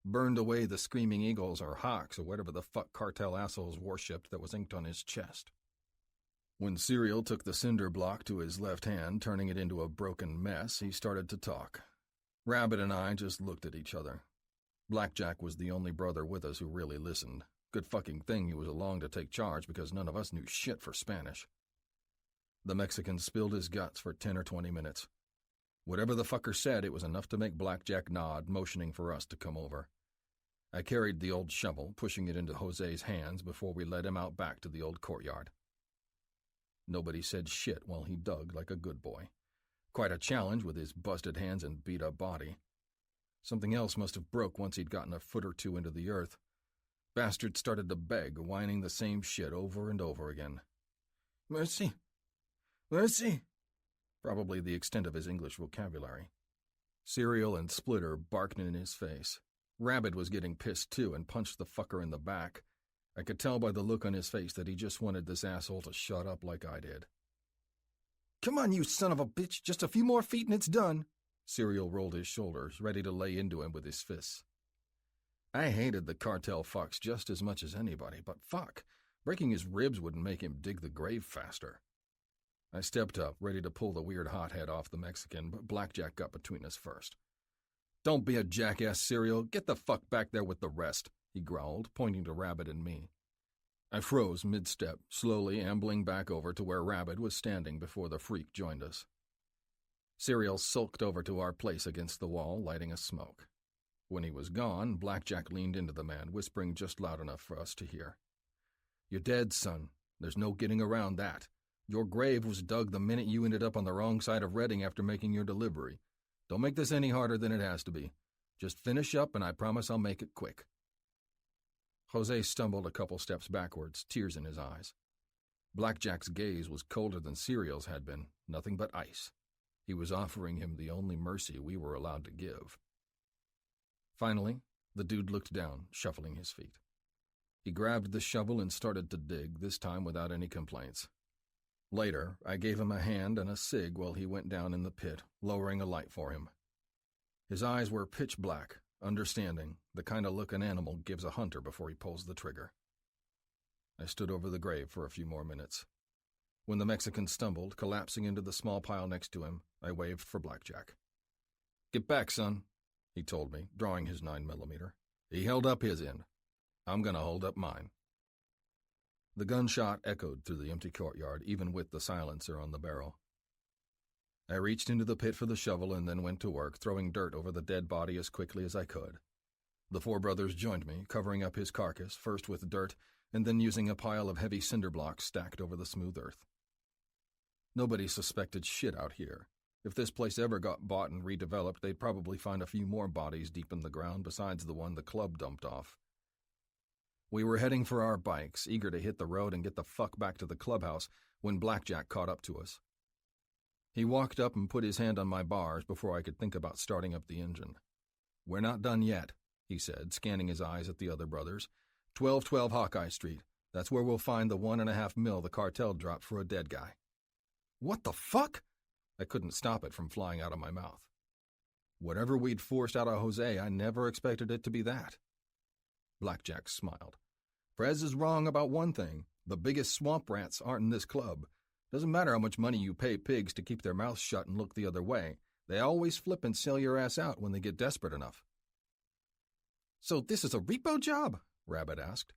Burned away the screaming eagles or hawks or whatever the fuck cartel assholes worshipped that was inked on his chest. When Serial took the cinder block to his left hand, turning it into a broken mess, he started to talk. Rabbit and I just looked at each other. Blackjack was the only brother with us who really listened. Good fucking thing he was along to take charge because none of us knew shit for Spanish. The Mexican spilled his guts for 10 or 20 minutes. Whatever the fucker said, it was enough to make Blackjack nod, motioning for us to come over. I carried the old shovel, pushing it into Jose's hands before we led him out back to the old courtyard. Nobody said shit while he dug like a good boy. Quite a challenge with his busted hands and beat-up body. Something else must have broke once he'd gotten a foot or two into the earth. Bastard started to beg, whining the same shit over and over again. Mercy! Mercy! Probably the extent of his English vocabulary. Serial and Splitter barked in his face. Rabbit was getting pissed too and punched the fucker in the back. I could tell by the look on his face that he just wanted this asshole to shut up like I did. Come on, you son of a bitch, just a few more feet and it's done. Serial rolled his shoulders, ready to lay into him with his fists. I hated the cartel fucks just as much as anybody, but fuck, breaking his ribs wouldn't make him dig the grave faster. I stepped up, ready to pull the weird hothead off the Mexican, but Blackjack got between us first. Don't be a jackass, Serial. Get the fuck back there with the rest, he growled, pointing to Rabbit and me. I froze mid-step, slowly ambling back over to where Rabbit was standing before the freak joined us. Serial sulked over to our place against the wall, lighting a smoke. When he was gone, Blackjack leaned into the man, whispering just loud enough for us to hear. You're dead, son. There's no getting around that. Your grave was dug the minute you ended up on the wrong side of Redding after making your delivery. Don't make this any harder than it has to be. Just finish up and I promise I'll make it quick. Jose stumbled a couple steps backwards, tears in his eyes. Blackjack's gaze was colder than Serial's had been, nothing but ice. He was offering him the only mercy we were allowed to give. Finally, the dude looked down, shuffling his feet. He grabbed the shovel and started to dig, this time without any complaints. Later, I gave him a hand and a cig while he went down in the pit, lowering a light for him. His eyes were pitch black, understanding, the kind of look an animal gives a hunter before he pulls the trigger. I stood over the grave for a few more minutes. When the Mexican stumbled, collapsing into the small pile next to him, I waved for Blackjack. Get back, son, he told me, drawing his 9mm. He held up his end. I'm gonna hold up mine. The gunshot echoed through the empty courtyard, even with the silencer on the barrel. I reached into the pit for the shovel and then went to work, throwing dirt over the dead body as quickly as I could. The four brothers joined me, covering up his carcass, first with dirt, and then using a pile of heavy cinder blocks stacked over the smooth earth. Nobody suspected shit out here. If this place ever got bought and redeveloped, they'd probably find a few more bodies deep in the ground besides the one the club dumped off. We were heading for our bikes, eager to hit the road and get the fuck back to the clubhouse, when Blackjack caught up to us. He walked up and put his hand on my bars before I could think about starting up the engine. We're not done yet, he said, scanning his eyes at the other brothers. 1212 Hawkeye Street. That's where we'll find the 1.5 mil the cartel dropped for a dead guy. What the fuck? I couldn't stop it from flying out of my mouth. Whatever we'd forced out of Jose, I never expected it to be that. Blackjack smiled. Prez is wrong about one thing. The biggest swamp rats aren't in this club. Doesn't matter how much money you pay pigs to keep their mouths shut and look the other way. They always flip and sell your ass out when they get desperate enough. So this is a repo job? Rabbit asked.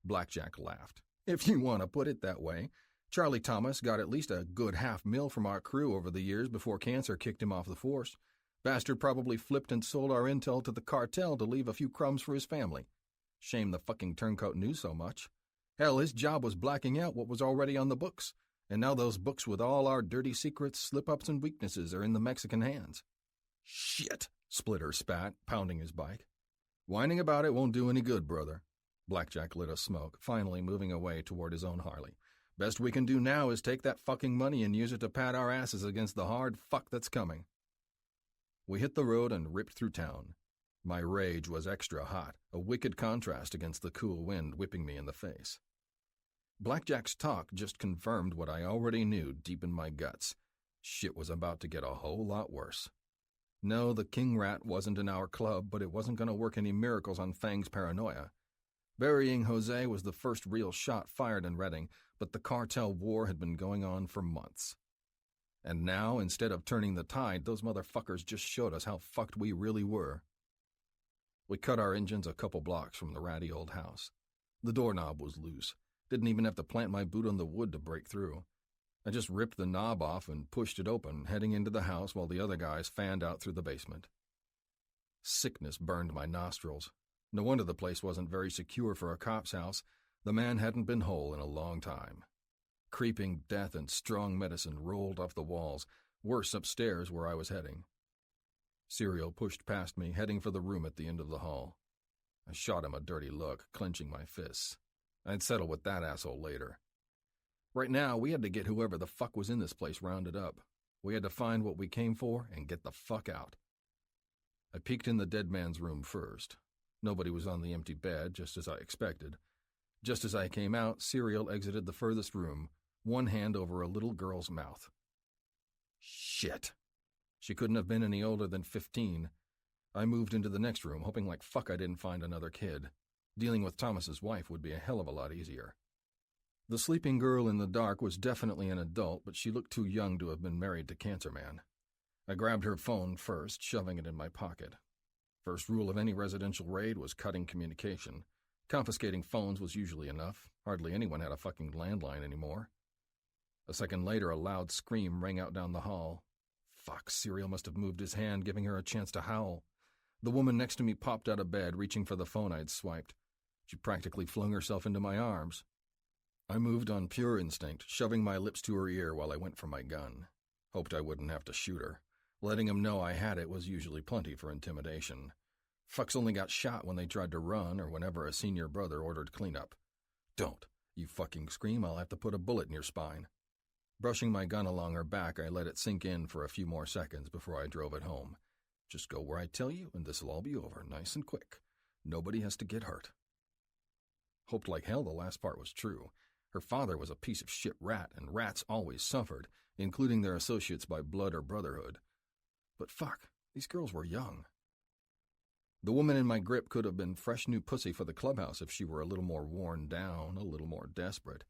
Blackjack laughed. If you want to put it that way. Charlie Thomas got at least a good $500,000 from our crew over the years before cancer kicked him off the force. Bastard probably flipped and sold our intel to the cartel to leave a few crumbs for his family. Shame the fucking turncoat knew so much. Hell, his job was blacking out what was already on the books. And now those books with all our dirty secrets, slip-ups, and weaknesses are in the Mexican hands. Shit, Splitter spat, pounding his bike. Whining about it won't do any good, brother. Blackjack lit a smoke, finally moving away toward his own Harley. Best we can do now is take that fucking money and use it to pat our asses against the hard fuck that's coming. We hit the road and ripped through town. My rage was extra hot, a wicked contrast against the cool wind whipping me in the face. Blackjack's talk just confirmed what I already knew deep in my guts. Shit was about to get a whole lot worse. No, the king rat wasn't in our club, but it wasn't going to work any miracles on Fang's paranoia. Burying Jose was the first real shot fired in Redding, but the cartel war had been going on for months. And now, instead of turning the tide, those motherfuckers just showed us how fucked we really were. We cut our engines a couple blocks from the ratty old house. The doorknob was loose. Didn't even have to plant my boot on the wood to break through. I just ripped the knob off and pushed it open, heading into the house while the other guys fanned out through the basement. Sickness burned my nostrils. No wonder the place wasn't very secure for a cop's house. The man hadn't been whole in a long time. Creeping death and strong medicine rolled off the walls, worse upstairs where I was heading. Serial pushed past me, heading for the room at the end of the hall. I shot him a dirty look, clenching my fists. I'd settle with that asshole later. Right now, we had to get whoever the fuck was in this place rounded up. We had to find what we came for and get the fuck out. I peeked in the dead man's room first. Nobody was on the empty bed, just as I expected. Just as I came out, Serial exited the furthest room, one hand over a little girl's mouth. Shit. She couldn't have been any older than 15. I moved into the next room, hoping like fuck I didn't find another kid. Dealing with Thomas's wife would be a hell of a lot easier. The sleeping girl in the dark was definitely an adult, but she looked too young to have been married to Cancer Man. I grabbed her phone first, shoving it in my pocket. First rule of any residential raid was cutting communication. Confiscating phones was usually enough. Hardly anyone had a fucking landline anymore. A second later, a loud scream rang out down the hall. Fuck, Serial must have moved his hand, giving her a chance to howl. The woman next to me popped out of bed, reaching for the phone I'd swiped. She practically flung herself into my arms. I moved on pure instinct, shoving my lips to her ear while I went for my gun. Hoped I wouldn't have to shoot her. Letting him know I had it was usually plenty for intimidation. Fucks only got shot when they tried to run or whenever a senior brother ordered cleanup. Don't. You fucking scream, I'll have to put a bullet in your spine. Brushing my gun along her back, I let it sink in for a few more seconds before I drove it home. Just go where I tell you, and this'll all be over, nice and quick. Nobody has to get hurt. Hoped like hell the last part was true. Her father was a piece of shit rat, and rats always suffered, including their associates by blood or brotherhood. But fuck, these girls were young. The woman in my grip could have been fresh new pussy for the clubhouse if she were a little more worn down, a little more desperate.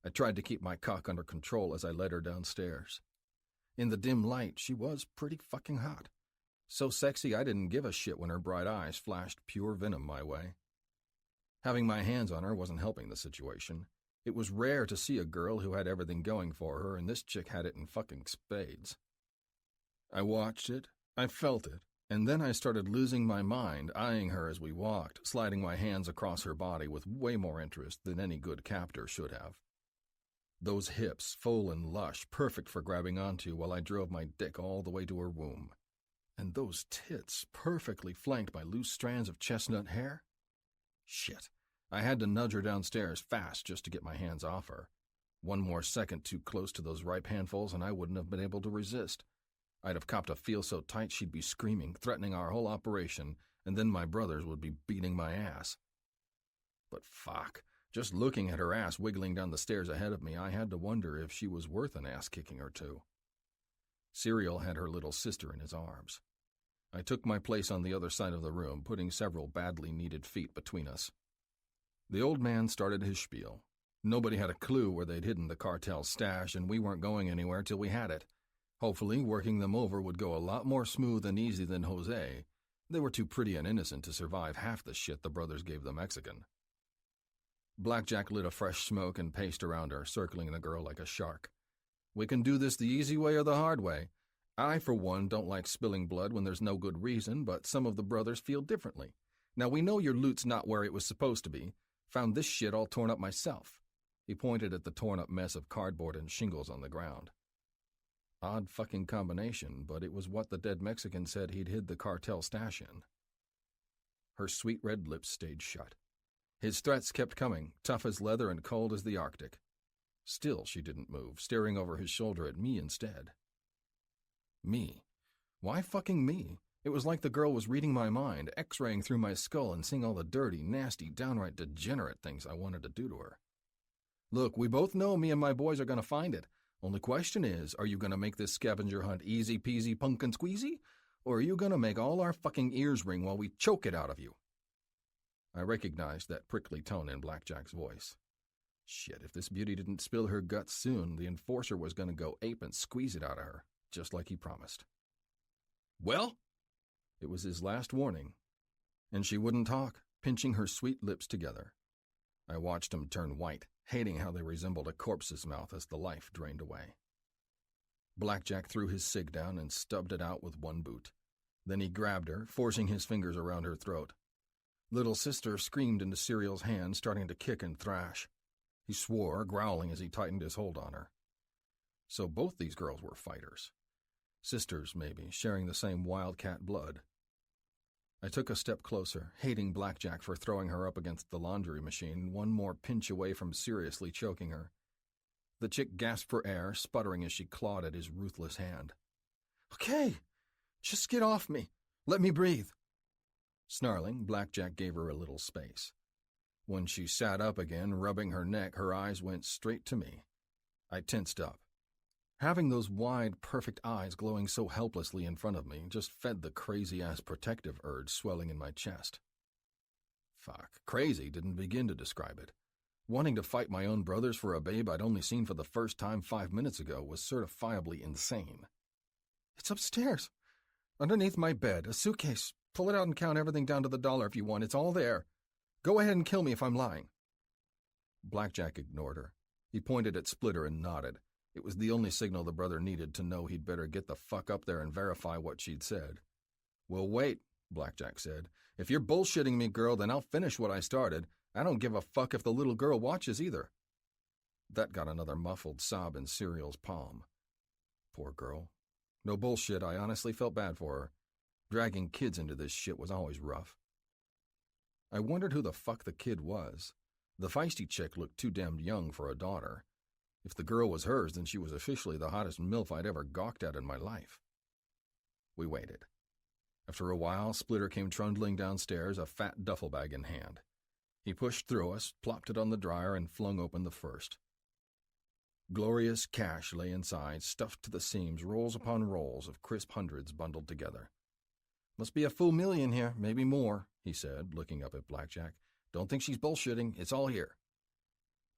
I tried to keep my cock under control as I led her downstairs. In the dim light, she was pretty fucking hot. So sexy I didn't give a shit when her bright eyes flashed pure venom my way. Having my hands on her wasn't helping the situation. It was rare to see a girl who had everything going for her, and this chick had it in fucking spades. I watched it, I felt it, and then I started losing my mind, eyeing her as we walked, sliding my hands across her body with way more interest than any good captor should have. Those hips, full and lush, perfect for grabbing onto while I drove my dick all the way to her womb. And those tits, perfectly flanked by loose strands of chestnut hair. Shit. I had to nudge her downstairs fast just to get my hands off her. One more second too close to those ripe handfuls and I wouldn't have been able to resist. I'd have copped a feel so tight she'd be screaming, threatening our whole operation, and then my brothers would be beating my ass. But fuck, just looking at her ass wiggling down the stairs ahead of me, I had to wonder if she was worth an ass-kicking or two. Serial had her little sister in his arms. I took my place on the other side of the room, putting several badly needed feet between us. The old man started his spiel. Nobody had a clue where they'd hidden the cartel's stash, and we weren't going anywhere till we had it. Hopefully, working them over would go a lot more smooth and easy than Jose. They were too pretty and innocent to survive half the shit the brothers gave the Mexican. Blackjack lit a fresh smoke and paced around her, circling the girl like a shark. We can do this the easy way or the hard way. I, for one, don't like spilling blood when there's no good reason, but some of the brothers feel differently. Now, we know your loot's not where it was supposed to be. Found this shit all torn up myself. He pointed at the torn-up mess of cardboard and shingles on the ground. Odd fucking combination, but it was what the dead Mexican said he'd hid the cartel stash in. Her sweet red lips stayed shut. His threats kept coming, tough as leather and cold as the Arctic. Still she didn't move, staring over his shoulder at me instead. Me? Why fucking me? It was like the girl was reading my mind, x-raying through my skull and seeing all the dirty, nasty, downright degenerate things I wanted to do to her. Look, we both know me and my boys are going to find it. Only question is, are you going to make this scavenger hunt easy-peasy pumpkin squeezy? Or are you going to make all our fucking ears ring while we choke it out of you? I recognized that prickly tone in Blackjack's voice. Shit, if this beauty didn't spill her guts soon, the enforcer was going to go ape and squeeze it out of her, just like he promised. Well? It was his last warning, and she wouldn't talk, pinching her sweet lips together. I watched him turn white, hating how they resembled a corpse's mouth as the life drained away. Blackjack threw his cig down and stubbed it out with one boot. Then he grabbed her, forcing his fingers around her throat. Little sister screamed into Serial's hand, starting to kick and thrash. He swore, growling as he tightened his hold on her. So both these girls were fighters. Sisters, maybe, sharing the same wildcat blood. I took a step closer, hating Blackjack for throwing her up against the laundry machine, one more pinch away from seriously choking her. The chick gasped for air, sputtering as she clawed at his ruthless hand. Okay, just get off me. Let me breathe. Snarling, Blackjack gave her a little space. When she sat up again, rubbing her neck, her eyes went straight to me. I tensed up. Having those wide, perfect eyes glowing so helplessly in front of me just fed the crazy-ass protective urge swelling in my chest. Fuck, crazy didn't begin to describe it. Wanting to fight my own brothers for a babe I'd only seen for the first time 5 minutes ago was certifiably insane. It's upstairs. Underneath my bed, a suitcase. Pull it out and count everything down to the dollar if you want. It's all there. Go ahead and kill me if I'm lying. Blackjack ignored her. He pointed at Splitter and nodded. It was the only signal the brother needed to know he'd better get the fuck up there and verify what she'd said. Well, wait, Blackjack said. If you're bullshitting me, girl, then I'll finish what I started. I don't give a fuck if the little girl watches either. That got another muffled sob in Serial's palm. Poor girl. No bullshit, I honestly felt bad for her. Dragging kids into this shit was always rough. I wondered who the fuck the kid was. The feisty chick looked too damned young for a daughter. If the girl was hers, then she was officially the hottest MILF I'd ever gawked at in my life. We waited. After a while, Splitter came trundling downstairs, a fat duffel bag in hand. He pushed through us, plopped it on the dryer, and flung open the first. Glorious cash lay inside, stuffed to the seams, rolls upon rolls of crisp hundreds bundled together. Must be a full $1,000,000 here, maybe more, he said, looking up at Blackjack. Don't think she's bullshitting, it's all here.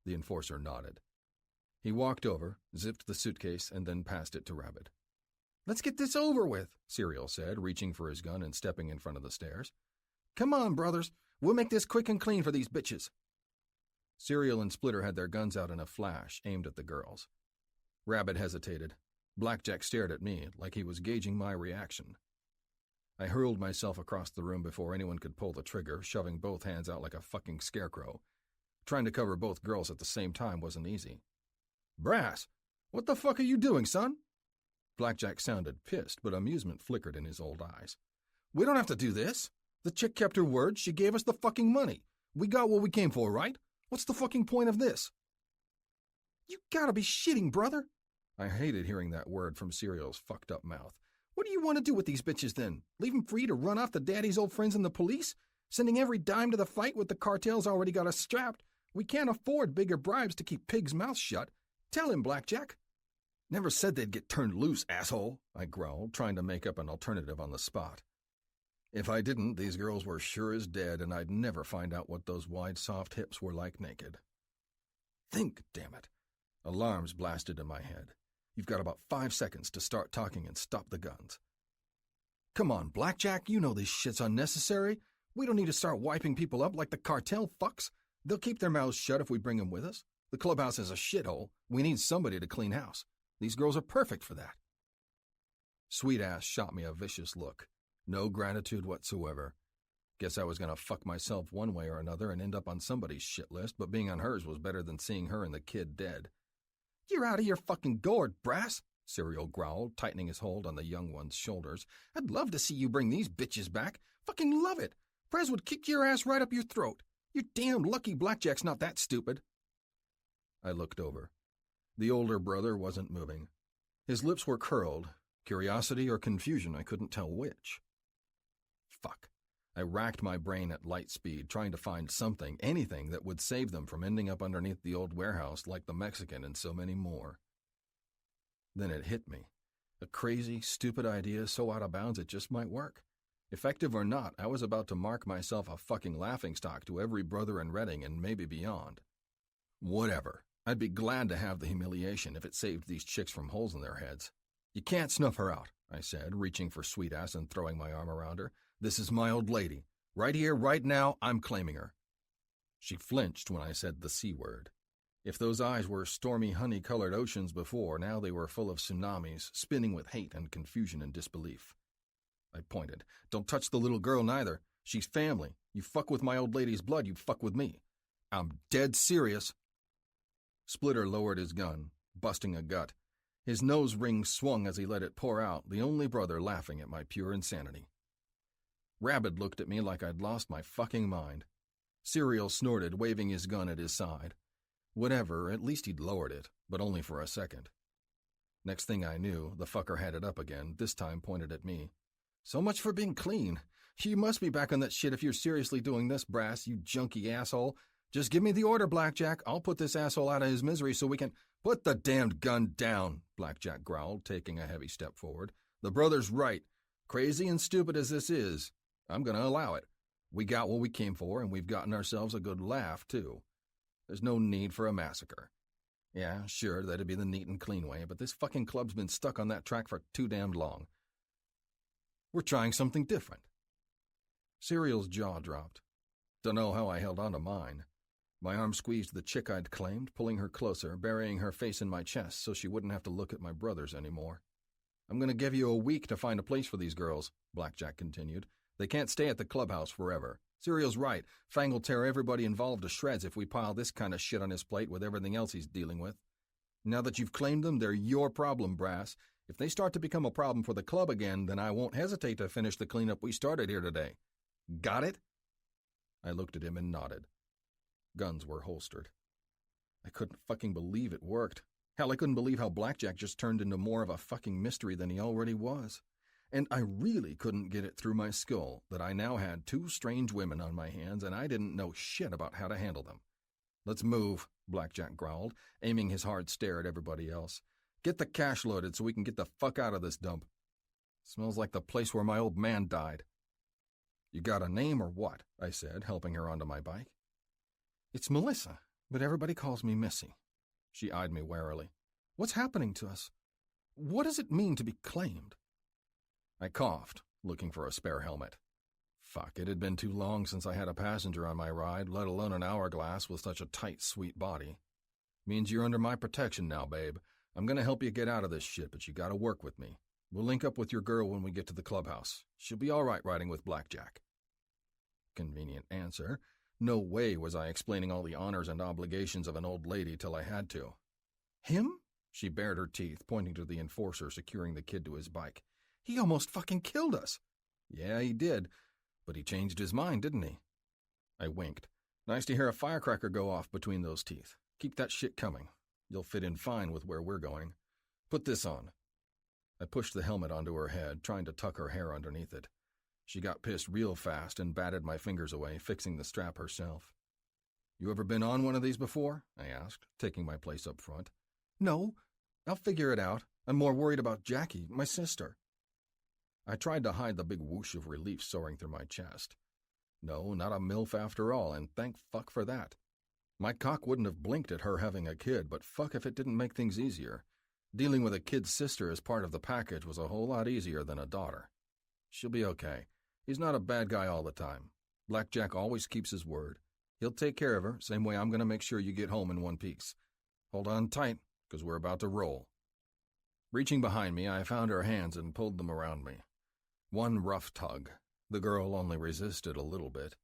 The enforcer nodded. He walked over, zipped the suitcase, and then passed it to Rabbit. Let's get this over with, Serial said, reaching for his gun and stepping in front of the stairs. Come on, brothers, we'll make this quick and clean for these bitches. Serial and Splitter had their guns out in a flash, aimed at the girls. Rabbit hesitated. Blackjack stared at me, like he was gauging my reaction. I hurled myself across the room before anyone could pull the trigger, shoving both hands out like a fucking scarecrow. Trying to cover both girls at the same time wasn't easy. Brass, what the fuck are you doing, son? Blackjack sounded pissed, but amusement flickered in his old eyes. We don't have to do this. The chick kept her word. She gave us the fucking money. We got what we came for, right? What's the fucking point of this? You gotta be shitting, brother. I hated hearing that word from Serial's fucked up mouth. What do you want to do with these bitches then? Leave them free to run off to Daddy's old friends in the police? Sending every dime to the fight with the cartel's already got us strapped? We can't afford bigger bribes to keep pigs' mouths shut. Tell him, Blackjack. Never said they'd get turned loose, asshole, I growled, trying to make up an alternative on the spot. If I didn't, these girls were sure as dead, and I'd never find out what those wide, soft hips were like naked. Think, damn it. Alarms blasted in my head. You've got about 5 seconds to start talking and stop the guns. Come on, Blackjack, you know this shit's unnecessary. We don't need to start wiping people up like the cartel fucks. They'll keep their mouths shut if we bring them with us. The clubhouse is a shithole. We need somebody to clean house. These girls are perfect for that. Sweet Ass shot me a vicious look. No gratitude whatsoever. Guess I was going to fuck myself one way or another and end up on somebody's shit list, but being on hers was better than seeing her and the kid dead. "You're out of your fucking gourd, Brass," Serial growled, tightening his hold on the young one's shoulders. "I'd love to see you bring these bitches back. Fucking love it. Prez would kick your ass right up your throat. You're damn lucky Blackjack's not that stupid." I looked over. The older brother wasn't moving. His lips were curled. Curiosity or confusion, I couldn't tell which. Fuck. I racked my brain at light speed, trying to find something, anything that would save them from ending up underneath the old warehouse like the Mexican and so many more. Then it hit me. A crazy, stupid idea so out of bounds it just might work. Effective or not, I was about to mark myself a fucking laughingstock to every brother in Reading and maybe beyond. Whatever. I'd be glad to have the humiliation if it saved these chicks from holes in their heads. "You can't snuff her out," I said, reaching for Sweetass and throwing my arm around her. "This is my old lady. Right here, right now, I'm claiming her." She flinched when I said the C word. If those eyes were stormy, honey-colored oceans before, now they were full of tsunamis, spinning with hate and confusion and disbelief. I pointed. "Don't touch the little girl, neither. She's family. You fuck with my old lady's blood, you fuck with me. I'm dead serious." Splitter lowered his gun, busting a gut. His nose ring swung as he let it pour out, the only brother laughing at my pure insanity. Rabbit looked at me like I'd lost my fucking mind. Serial snorted, waving his gun at his side. Whatever, at least he'd lowered it, but only for a second. Next thing I knew, the fucker had it up again, this time pointed at me. "So much for being clean. You must be back on that shit if you're seriously doing this, Brass, you junky asshole. Just give me the order, Blackjack. I'll put this asshole out of his misery so we can—" "Put the damned gun down," Blackjack growled, taking a heavy step forward. "The brother's right. Crazy and stupid as this is, I'm going to allow it. We got what we came for, and we've gotten ourselves a good laugh, too. There's no need for a massacre. Yeah, sure, that'd be the neat and clean way, but this fucking club's been stuck on that track for too damned long. We're trying something different." Serial's jaw dropped. Dunno how I held on to mine. My arm squeezed the chick I'd claimed, pulling her closer, burying her face in my chest so she wouldn't have to look at my brothers anymore. "I'm going to give you a week to find a place for these girls," Blackjack continued. "They can't stay at the clubhouse forever. Serial's right. Fang'll tear everybody involved to shreds if we pile this kind of shit on his plate with everything else he's dealing with. Now that you've claimed them, they're your problem, Brass. If they start to become a problem for the club again, then I won't hesitate to finish the cleanup we started here today. Got it?" I looked at him and nodded. Guns were holstered. I couldn't fucking believe it worked. Hell, I couldn't believe how Blackjack just turned into more of a fucking mystery than he already was. And I really couldn't get it through my skull that I now had two strange women on my hands and I didn't know shit about how to handle them. "Let's move," Blackjack growled, aiming his hard stare at everybody else. "Get the cash loaded so we can get the fuck out of this dump. Smells like the place where my old man died." "You got a name or what?" I said, helping her onto my bike. "It's Melissa, but everybody calls me Missy." She eyed me warily. "What's happening to us? What does it mean to be claimed?" I coughed, looking for a spare helmet. Fuck, it had been too long since I had a passenger on my ride, let alone an hourglass with such a tight, sweet body. "Means you're under my protection now, babe. I'm going to help you get out of this shit, but you got to work with me. We'll link up with your girl when we get to the clubhouse. She'll be all right riding with Blackjack." Convenient answer. No way was I explaining all the honors and obligations of an old lady till I had to. "Him?" She bared her teeth, pointing to the enforcer securing the kid to his bike. "He almost fucking killed us." "Yeah, he did. But he changed his mind, didn't he?" I winked. "Nice to hear a firecracker go off between those teeth. Keep that shit coming. You'll fit in fine with where we're going. Put this on." I pushed the helmet onto her head, trying to tuck her hair underneath it. She got pissed real fast and batted my fingers away, fixing the strap herself. "You ever been on one of these before?" I asked, taking my place up front. "No. I'll figure it out. I'm more worried about Jackie, my sister." I tried to hide the big whoosh of relief soaring through my chest. No, not a MILF after all, and thank fuck for that. My cock wouldn't have blinked at her having a kid, but fuck if it didn't make things easier. Dealing with a kid's sister as part of the package was a whole lot easier than a daughter. She'll be okay. He's not a bad guy all the time. Blackjack always keeps his word. He'll take care of her, same way I'm going to make sure you get home in one piece. Hold on tight, because we're about to roll. Reaching behind me, I found her hands and pulled them around me. One rough tug. The girl only resisted a little bit.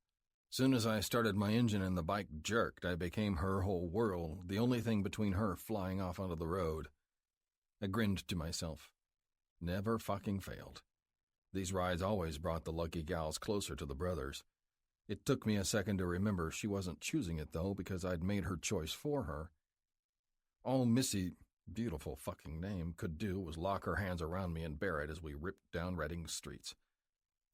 Soon as I started my engine and the bike jerked, I became her whole world, the only thing between her flying off onto the road. I grinned to myself. Never fucking failed. These rides always brought the lucky gals closer to the brothers. It took me a second to remember she wasn't choosing it, though, because I'd made her choice for her. All Missy, beautiful fucking name, could do was lock her hands around me and bear it as we ripped down Reading streets.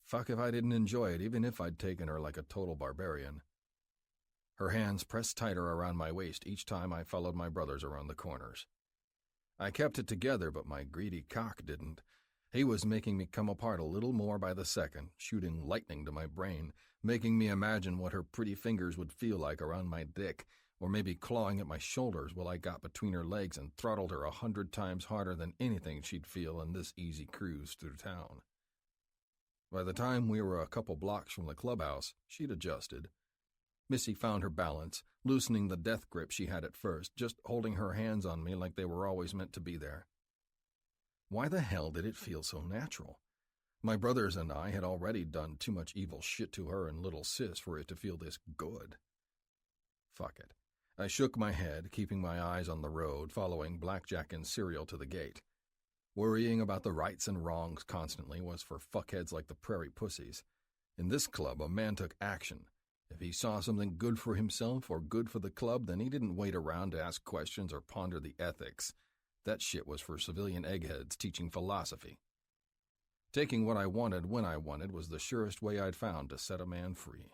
Fuck if I didn't enjoy it, even if I'd taken her like a total barbarian. Her hands pressed tighter around my waist each time I followed my brothers around the corners. I kept it together, but my greedy cock didn't. He was making me come apart a little more by the second, shooting lightning to my brain, making me imagine what her pretty fingers would feel like around my dick, or maybe clawing at my shoulders while I got between her legs and throttled her 100 times harder than anything she'd feel in this easy cruise through town. By the time we were a couple blocks from the clubhouse, she'd adjusted. Missy found her balance, loosening the death grip she had at first, just holding her hands on me like they were always meant to be there. Why the hell did it feel so natural? My brothers and I had already done too much evil shit to her and little sis for it to feel this good. Fuck it. I shook my head, keeping my eyes on the road, following Blackjack and Serial to the gate. Worrying about the rights and wrongs constantly was for fuckheads like the Prairie Pussies. In this club, a man took action. If he saw something good for himself or good for the club, then he didn't wait around to ask questions or ponder the ethics. That shit was for civilian eggheads teaching philosophy. Taking what I wanted when I wanted was the surest way I'd found to set a man free.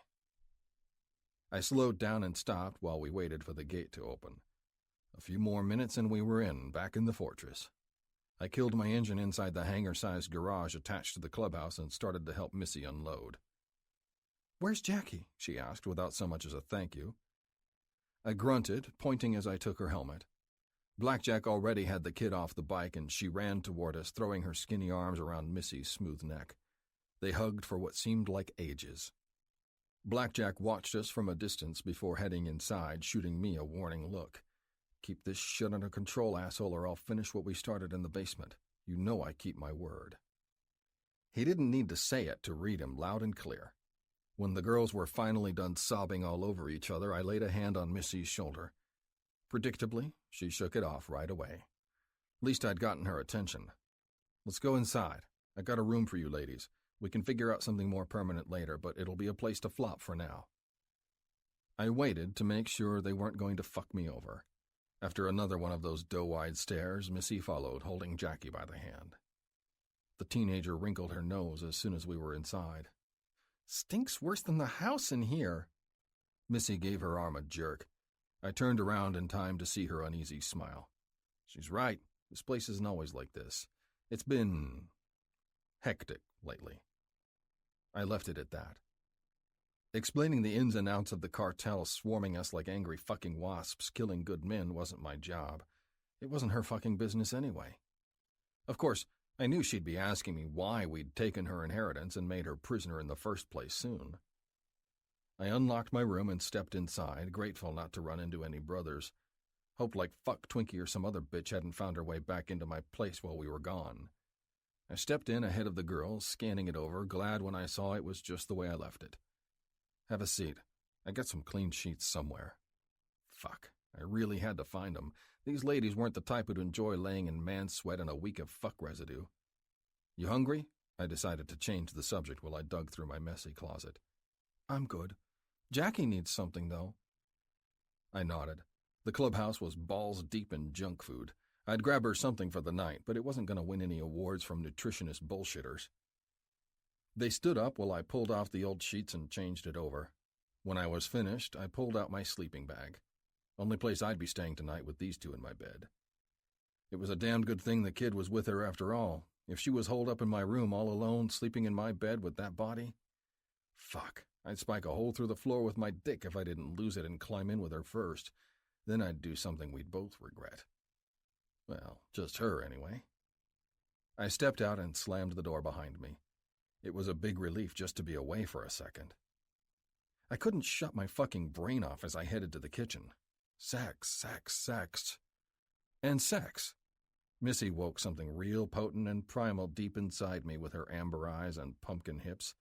I slowed down and stopped while we waited for the gate to open. A few more minutes and we were back in the fortress. I killed my engine inside the hangar-sized garage attached to the clubhouse and started to help Missy unload. "Where's Jackie?" she asked without so much as a thank you. I grunted, pointing as I took her helmet. Blackjack already had the kid off the bike and she ran toward us, throwing her skinny arms around Missy's smooth neck. They hugged for what seemed like ages. Blackjack watched us from a distance before heading inside, shooting me a warning look. "Keep this shit under control, asshole, or I'll finish what we started in the basement. You know I keep my word." He didn't need to say it to read him loud and clear. When the girls were finally done sobbing all over each other, I laid a hand on Missy's shoulder. Predictably, she shook it off right away. At least I'd gotten her attention. "Let's go inside. I got a room for you ladies. We can figure out something more permanent later, but it'll be a place to flop for now." I waited to make sure they weren't going to fuck me over. After another one of those doe-eyed stares, Missy followed, holding Jackie by the hand. The teenager wrinkled her nose as soon as we were inside. "Stinks worse than the house in here." Missy gave her arm a jerk. I turned around in time to see her uneasy smile. She's right. This place isn't always like this. It's been hectic lately. I left it at that. Explaining the ins and outs of the cartel swarming us like angry fucking wasps killing good men wasn't my job. It wasn't her fucking business anyway. Of course, I knew she'd be asking me why we'd taken her inheritance and made her prisoner in the first place soon. I unlocked my room and stepped inside, grateful not to run into any brothers. Hoped like fuck Twinkie or some other bitch hadn't found her way back into my place while we were gone. I stepped in ahead of the girls, scanning it over, glad when I saw it was just the way I left it. "Have a seat. I got some clean sheets somewhere." Fuck, I really had to find them. These ladies weren't the type who'd enjoy laying in man sweat and a week of fuck residue. "You hungry?" I decided to change the subject while I dug through my messy closet. "I'm good. Jackie needs something, though." I nodded. The clubhouse was balls deep in junk food. I'd grab her something for the night, but it wasn't going to win any awards from nutritionist bullshitters. They stood up while I pulled off the old sheets and changed it over. When I was finished, I pulled out my sleeping bag. Only place I'd be staying tonight with these two in my bed. It was a damned good thing the kid was with her after all. If she was holed up in my room all alone, sleeping in my bed with that body, fuck, I'd spike a hole through the floor with my dick if I didn't lose it and climb in with her first. Then I'd do something we'd both regret. Well, just her anyway. I stepped out and slammed the door behind me. It was a big relief just to be away for a second. I couldn't shut my fucking brain off as I headed to the kitchen. Sex, sex, sex. And sex. Missy woke something real potent and primal deep inside me with her amber eyes and pumpkin hips.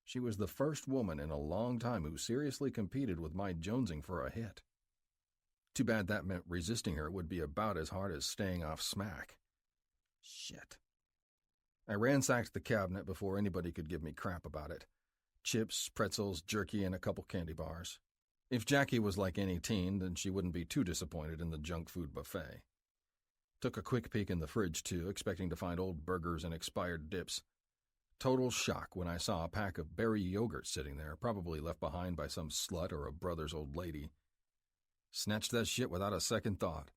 She was the first woman in a long time who seriously competed with my jonesing for a hit. Too bad that meant resisting her would be about as hard as staying off smack. Shit. I ransacked the cabinet before anybody could give me crap about it. Chips, pretzels, jerky, and a couple candy bars. If Jackie was like any teen, then she wouldn't be too disappointed in the junk food buffet. Took a quick peek in the fridge, too, expecting to find old burgers and expired dips. Total shock when I saw a pack of berry yogurt sitting there, probably left behind by some slut or a brother's old lady. Snatched that shit without a second thought.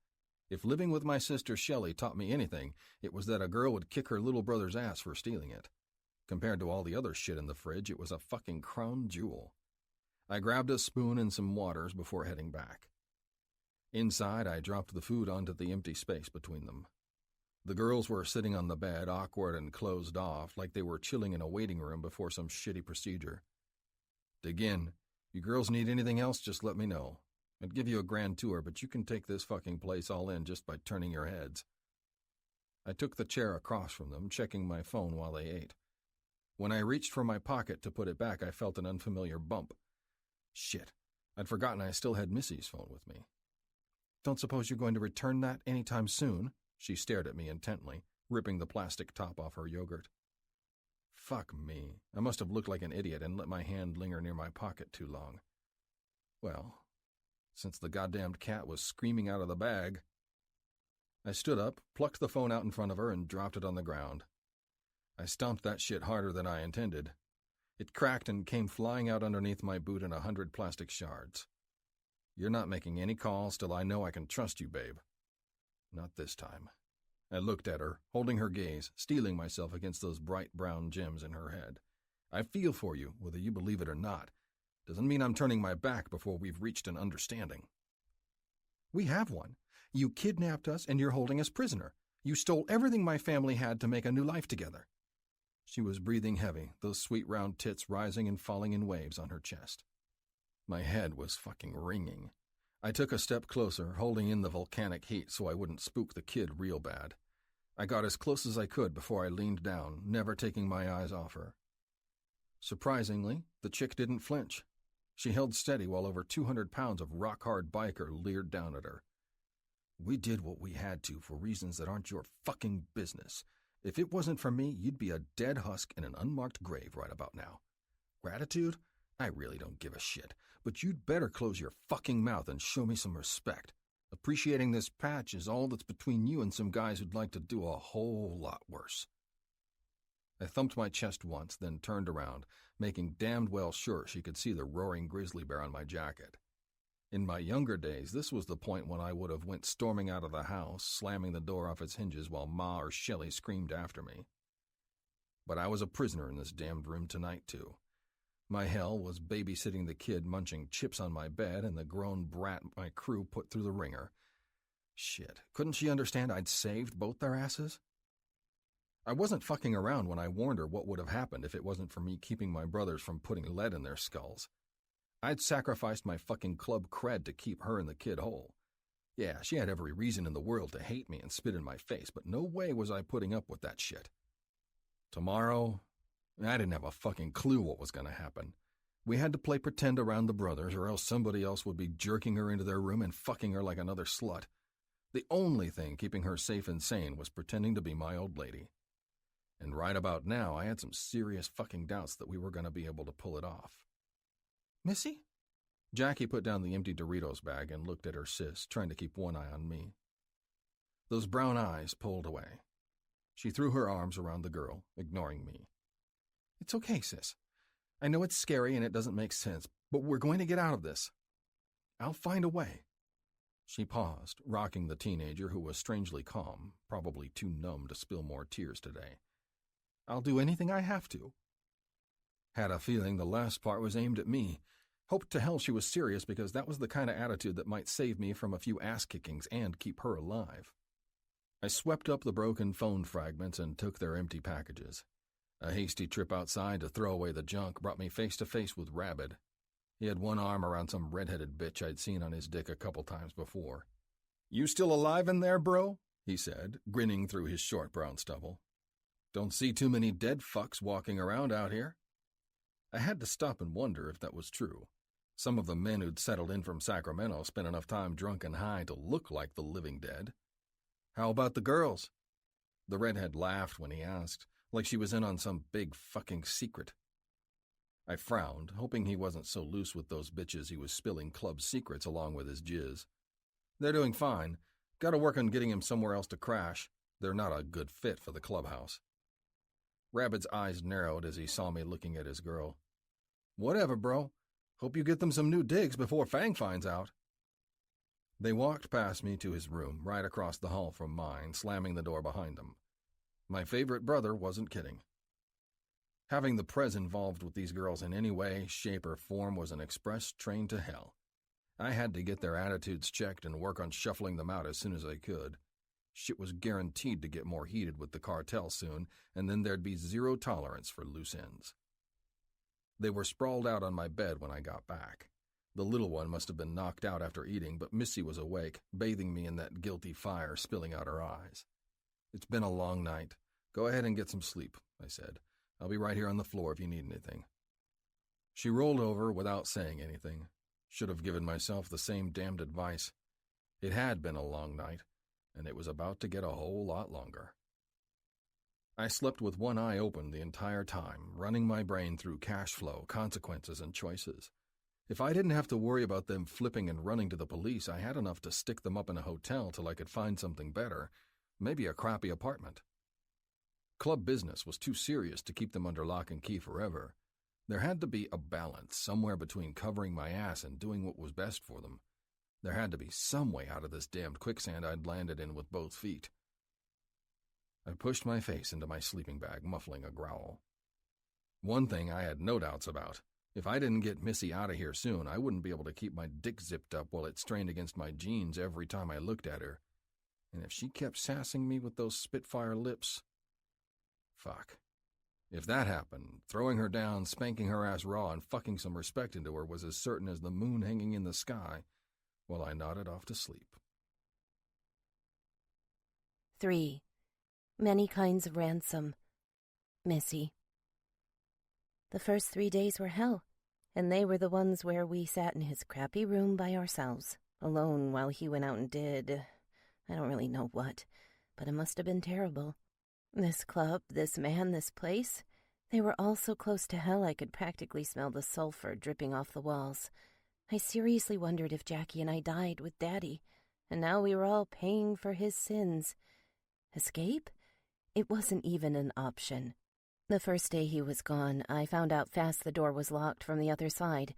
If living with my sister Shelley taught me anything, it was that a girl would kick her little brother's ass for stealing it. Compared to all the other shit in the fridge, it was a fucking crown jewel. I grabbed a spoon and some waters before heading back. Inside, I dropped the food onto the empty space between them. The girls were sitting on the bed, awkward and closed off, like they were chilling in a waiting room before some shitty procedure. Dig in. You girls need anything else, just let me know. I'd give you a grand tour, but you can take this fucking place all in just by turning your heads. I took the chair across from them, checking my phone while they ate. When I reached for my pocket to put it back, I felt an unfamiliar bump. Shit, I'd forgotten I still had Missy's phone with me. Don't suppose you're going to return that anytime soon? She stared at me intently, ripping the plastic top off her yogurt. Fuck me. I must have looked like an idiot and let my hand linger near my pocket too long. Well, since the goddamned cat was screaming out of the bag. I stood up, plucked the phone out in front of her, and dropped it on the ground. I stomped that shit harder than I intended. It cracked and came flying out underneath my boot in 100 plastic shards. You're not making any calls till I know I can trust you, babe. Not this time. I looked at her, holding her gaze, steeling myself against those bright brown gems in her head. I feel for you, whether you believe it or not. Doesn't mean I'm turning my back before we've reached an understanding. We have one. You kidnapped us and you're holding us prisoner. You stole everything my family had to make a new life together. She was breathing heavy, those sweet round tits rising and falling in waves on her chest. My head was fucking ringing. I took a step closer, holding in the volcanic heat so I wouldn't spook the kid real bad. I got as close as I could before I leaned down, never taking my eyes off her. Surprisingly, the chick didn't flinch. She held steady while over 200 pounds of rock-hard biker leered down at her. We did what we had to for reasons that aren't your fucking business. If it wasn't for me, you'd be a dead husk in an unmarked grave right about now. Gratitude? I really don't give a shit, but you'd better close your fucking mouth and show me some respect. Appreciating this patch is all that's between you and some guys who'd like to do a whole lot worse. I thumped my chest once, then turned around, making damned well sure she could see the roaring grizzly bear on my jacket. In my younger days, this was the point when I would have went storming out of the house, slamming the door off its hinges while Ma or Shelley screamed after me. But I was a prisoner in this damned room tonight, too. My hell was babysitting the kid munching chips on my bed and the grown brat my crew put through the ringer. Shit, couldn't she understand I'd saved both their asses? I wasn't fucking around when I warned her what would have happened if it wasn't for me keeping my brothers from putting lead in their skulls. I'd sacrificed my fucking club cred to keep her and the kid whole. Yeah, she had every reason in the world to hate me and spit in my face, but no way was I putting up with that shit. Tomorrow, I didn't have a fucking clue what was going to happen. We had to play pretend around the brothers, or else somebody else would be jerking her into their room and fucking her like another slut. The only thing keeping her safe and sane was pretending to be my old lady. And right about now, I had some serious fucking doubts that we were going to be able to pull it off. Missy? Jackie put down the empty Doritos bag and looked at her sis, trying to keep one eye on me. Those brown eyes pulled away. She threw her arms around the girl, ignoring me. It's okay, sis. I know it's scary and it doesn't make sense, but we're going to get out of this. I'll find a way. She paused, rocking the teenager who was strangely calm, probably too numb to spill more tears today. I'll do anything I have to. Had a feeling the last part was aimed at me. Hoped to hell she was serious because that was the kind of attitude that might save me from a few ass-kickings and keep her alive. I swept up the broken phone fragments and took their empty packages. A hasty trip outside to throw away the junk brought me face to face with Rabid. He had one arm around some red-headed bitch I'd seen on his dick a couple times before. You still alive in there, bro? He said, grinning through his short brown stubble. Don't see too many dead fucks walking around out here. I had to stop and wonder if that was true. Some of the men who'd settled in from Sacramento spent enough time drunk and high to look like the living dead. How about the girls? The redhead laughed when he asked, like she was in on some big fucking secret. I frowned, hoping he wasn't so loose with those bitches he was spilling club secrets along with his jizz. They're doing fine. Gotta work on getting him somewhere else to crash. They're not a good fit for the clubhouse. Rabbit's eyes narrowed as he saw me looking at his girl. Whatever, bro. Hope you get them some new digs before Fang finds out. They walked past me to his room, right across the hall from mine, slamming the door behind them. My favorite brother wasn't kidding. Having the Prez involved with these girls in any way, shape, or form was an express train to hell. I had to get their attitudes checked and work on shuffling them out as soon as I could. Shit was guaranteed to get more heated with the cartel soon, and then there'd be zero tolerance for loose ends. They were sprawled out on my bed when I got back. The little one must have been knocked out after eating, but Missy was awake, bathing me in that guilty fire spilling out her eyes. It's been a long night. Go ahead and get some sleep, I said. I'll be right here on the floor if you need anything. She rolled over without saying anything. Should have given myself the same damned advice. It had been a long night, and it was about to get a whole lot longer. I slept with one eye open the entire time, running my brain through cash flow, consequences, and choices. If I didn't have to worry about them flipping and running to the police, I had enough to stick them up in a hotel till I could find something better, maybe a crappy apartment. Club business was too serious to keep them under lock and key forever. There had to be a balance somewhere between covering my ass and doing what was best for them. There had to be some way out of this damned quicksand I'd landed in with both feet. I pushed my face into my sleeping bag, muffling a growl. One thing I had no doubts about. If I didn't get Missy out of here soon, I wouldn't be able to keep my dick zipped up while it strained against my jeans every time I looked at her. And if she kept sassing me with those Spitfire lips... Fuck. If that happened, throwing her down, spanking her ass raw, and fucking some respect into her was as certain as the moon hanging in the sky, while I nodded off to sleep. 3. Many kinds of ransom. Missy. The first 3 days were hell, and they were the ones where we sat in his crappy room by ourselves, alone while he went out and did... I don't really know what, but it must have been terrible. This club, this man, this place, they were all so close to hell I could practically smell the sulfur dripping off the walls. I seriously wondered if Jackie and I died with Daddy, and now we were all paying for his sins. Escape? It wasn't even an option. The first day he was gone, I found out fast the door was locked from the other side.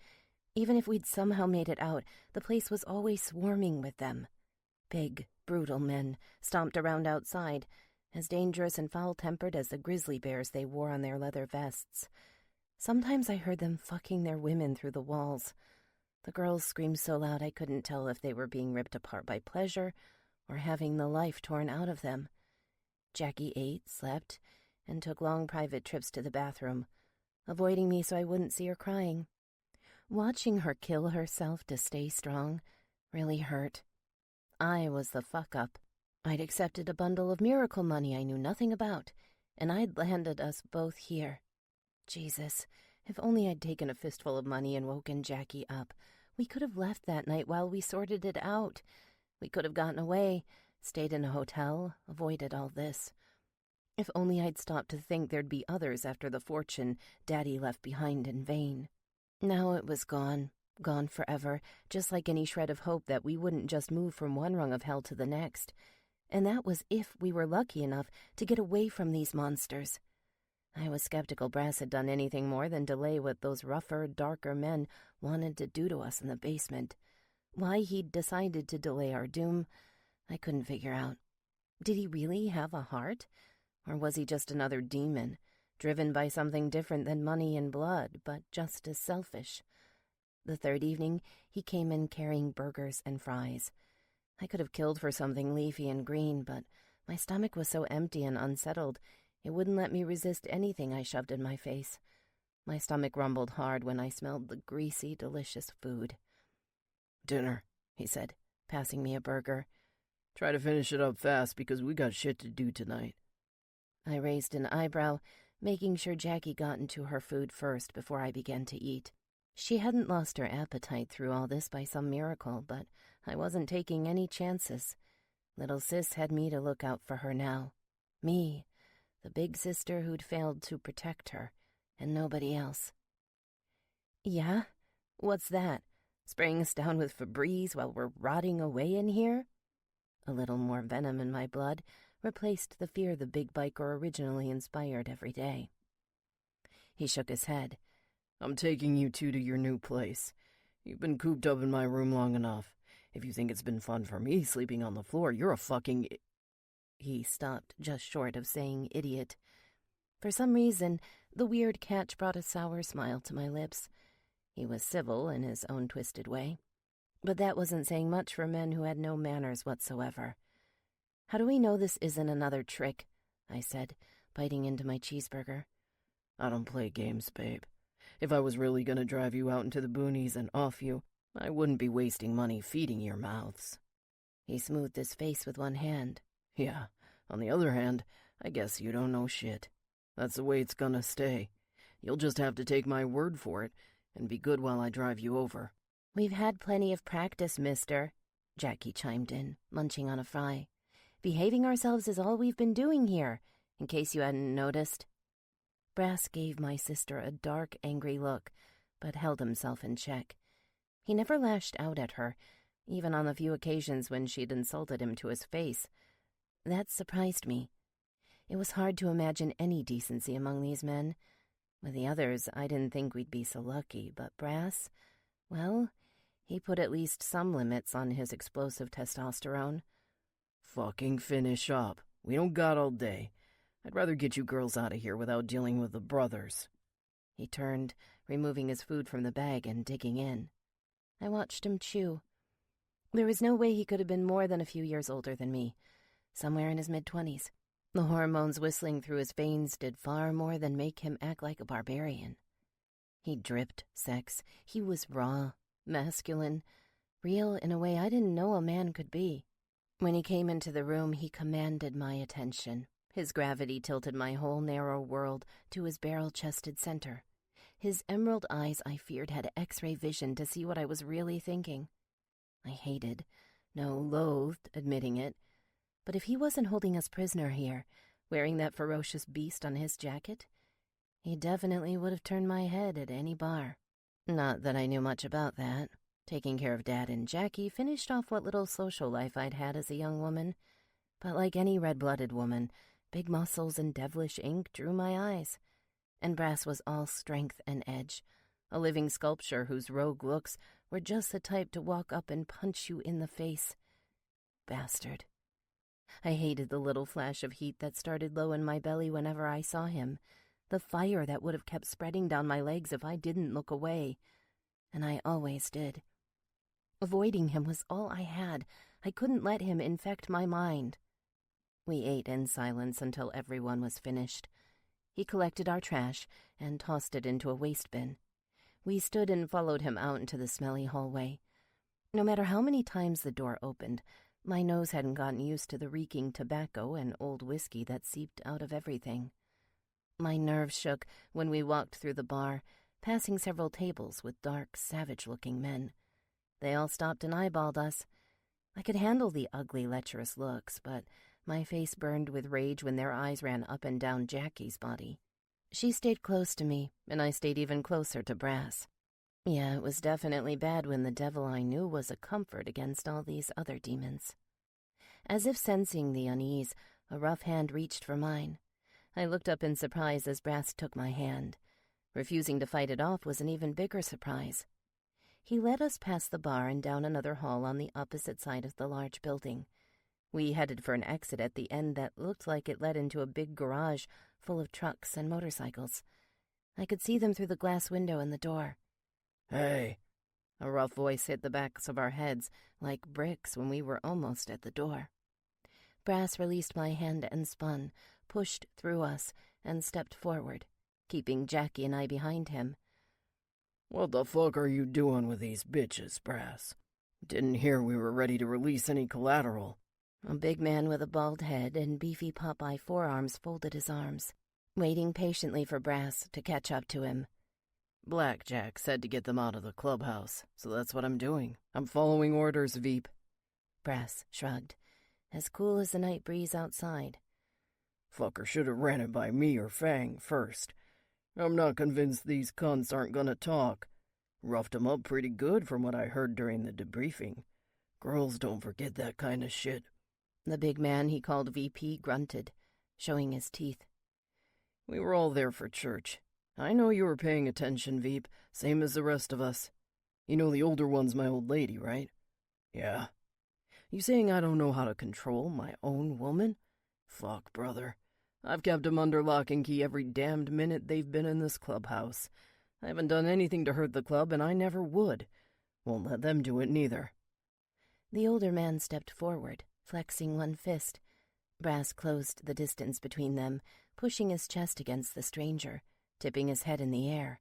Even if we'd somehow made it out, the place was always swarming with them. Big, brutal men stomped around outside, as dangerous and foul-tempered as the grizzly bears they wore on their leather vests. Sometimes I heard them fucking their women through the walls. The girls screamed so loud I couldn't tell if they were being ripped apart by pleasure or having the life torn out of them. Jackie ate, slept, and took long private trips to the bathroom, avoiding me so I wouldn't see her crying. Watching her kill herself to stay strong really hurt. I was the fuck-up. I'd accepted a bundle of miracle money I knew nothing about, and I'd landed us both here. Jesus, if only I'd taken a fistful of money and woken Jackie up. We could have left that night while we sorted it out. We could have gotten away, stayed in a hotel, avoided all this. If only I'd stopped to think there'd be others after the fortune Daddy left behind in vain. Now it was gone forever, just like any shred of hope that we wouldn't just move from one rung of hell to the next. And that was if we were lucky enough to get away from these monsters. I was skeptical Brass had done anything more than delay what those rougher, darker men wanted to do to us in the basement. Why he'd decided to delay our doom, I couldn't figure out. Did he really have a heart? Or was he just another demon, driven by something different than money and blood, but just as selfish? The third evening, he came in carrying burgers and fries. I could have killed for something leafy and green, but my stomach was so empty and unsettled, it wouldn't let me resist anything I shoved in my face. My stomach rumbled hard when I smelled the greasy, delicious food. "Dinner," he said, passing me a burger. "Try to finish it up fast because we got shit to do tonight." I raised an eyebrow, making sure Jackie got into her food first before I began to eat. She hadn't lost her appetite through all this by some miracle, but I wasn't taking any chances. Little sis had me to look out for her now. Me, the big sister who'd failed to protect her, and nobody else. Yeah? What's that? Spraying us down with Febreze while we're rotting away in here? A little more venom in my blood replaced the fear the big biker originally inspired every day. He shook his head. I'm taking you two to your new place. You've been cooped up in my room long enough. If you think it's been fun for me sleeping on the floor, you're a fucking... He stopped just short of saying idiot. For some reason, the weird catch brought a sour smile to my lips. He was civil in his own twisted way, but that wasn't saying much for men who had no manners whatsoever. How do we know this isn't another trick? I said, biting into my cheeseburger. I don't play games, babe. If I was really gonna drive you out into the boonies and off you, I wouldn't be wasting money feeding your mouths. He smoothed his face with one hand. Yeah, on the other hand, I guess you don't know shit. That's the way it's gonna stay. You'll just have to take my word for it and be good while I drive you over. We've had plenty of practice, mister, Jackie chimed in, munching on a fry. Behaving ourselves is all we've been doing here, in case you hadn't noticed. Brass gave my sister a dark, angry look, but held himself in check. He never lashed out at her, even on the few occasions when she'd insulted him to his face. That surprised me. It was hard to imagine any decency among these men. With the others, I didn't think we'd be so lucky, but Brass, well, he put at least some limits on his explosive testosterone. Fucking finish up. We don't got all day. I'd rather get you girls out of here without dealing with the brothers. He turned, removing his food from the bag and digging in. I watched him chew. There was no way he could have been more than a few years older than me, somewhere in his mid-20s. The hormones whistling through his veins did far more than make him act like a barbarian. He dripped sex. He was raw, masculine, real in a way I didn't know a man could be. When he came into the room, he commanded my attention. His gravity tilted my whole narrow world to his barrel-chested center. His emerald eyes, I feared, had X-ray vision to see what I was really thinking. I hated, no, loathed admitting it. But if he wasn't holding us prisoner here, wearing that ferocious beast on his jacket, he definitely would have turned my head at any bar. Not that I knew much about that. Taking care of Dad and Jackie finished off what little social life I'd had as a young woman. But like any red-blooded woman, big muscles and devilish ink drew my eyes. And Brass was all strength and edge, a living sculpture whose rogue looks were just the type to walk up and punch you in the face. Bastard. I hated the little flash of heat that started low in my belly whenever I saw him, the fire that would have kept spreading down my legs if I didn't look away. And I always did. Avoiding him was all I had. I couldn't let him infect my mind. We ate in silence until everyone was finished. He collected our trash and tossed it into a waste bin. We stood and followed him out into the smelly hallway. No matter how many times the door opened, my nose hadn't gotten used to the reeking tobacco and old whiskey that seeped out of everything. My nerves shook when we walked through the bar, passing several tables with dark, savage-looking men. They all stopped and eyeballed us. I could handle the ugly, lecherous looks, but my face burned with rage when their eyes ran up and down Jackie's body. She stayed close to me, and I stayed even closer to Brass. Yeah, it was definitely bad when the devil I knew was a comfort against all these other demons. As if sensing the unease, a rough hand reached for mine. I looked up in surprise as Brass took my hand. Refusing to fight it off was an even bigger surprise. He led us past the bar and down another hall on the opposite side of the large building. We headed for an exit at the end that looked like it led into a big garage full of trucks and motorcycles. I could see them through the glass window in the door. Hey! A rough voice hit the backs of our heads like bricks when we were almost at the door. Brass released my hand and spun, pushed through us, and stepped forward, keeping Jackie and I behind him. What the fuck are you doing with these bitches, Brass? Didn't hear we were ready to release any collateral. A big man with a bald head and beefy Popeye forearms folded his arms. waiting patiently for Brass to catch up to him. Blackjack said to get them out of the clubhouse, so that's what I'm doing. I'm following orders, Veep. Brass shrugged, as cool as the night breeze outside. Fucker should have ran it by me or Fang first. I'm not convinced these cunts aren't gonna talk. Roughed 'em up pretty good from what I heard during the debriefing. Girls don't forget that kind of shit. The big man he called VP grunted, showing his teeth. We were all there for church. I know you were paying attention, Veep, same as the rest of us. You know the older one's my old lady, right? Yeah. You saying I don't know how to control my own woman? Fuck, brother. I've kept 'em under lock and key every damned minute they've been in this clubhouse. I haven't done anything to hurt the club, and I never would. Won't let them do it neither. The older man stepped forward, flexing one fist. Brass closed the distance between them, pushing his chest against the stranger, tipping his head in the air.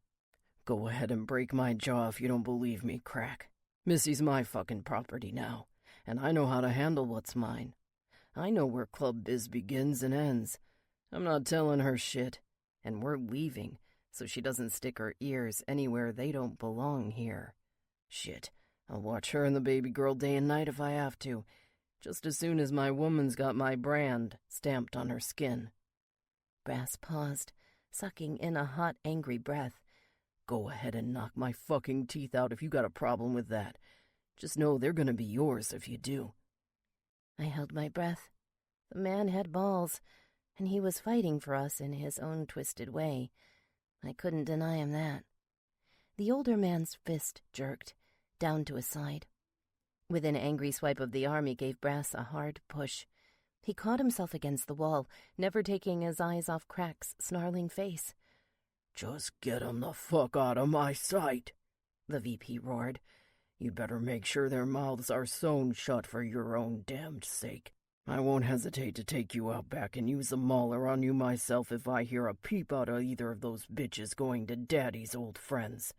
Go ahead and break my jaw if you don't believe me, Crack. Missy's my fucking property now, and I know how to handle what's mine. I know where club biz begins and ends. I'm not telling her shit, and we're leaving, so she doesn't stick her ears anywhere they don't belong here. Shit, I'll watch her and the baby girl day and night if I have to, just as soon as my woman's got my brand stamped on her skin. Brass paused, sucking in a hot, angry breath. Go ahead and knock my fucking teeth out if you got a problem with that. Just know they're gonna be yours if you do. I held my breath. The man had balls, and he was fighting for us in his own twisted way. I couldn't deny him that. The older man's fist jerked, down to his side. With an angry swipe of the arm, he gave Brass a hard push. He caught himself against the wall, never taking his eyes off Crack's snarling face. Just get 'em the fuck out of my sight, the VP roared. You'd better make sure their mouths are sewn shut for your own damned sake. I won't hesitate to take you out back and use the mauler on you myself if I hear a peep out of either of those bitches going to Daddy's old friends.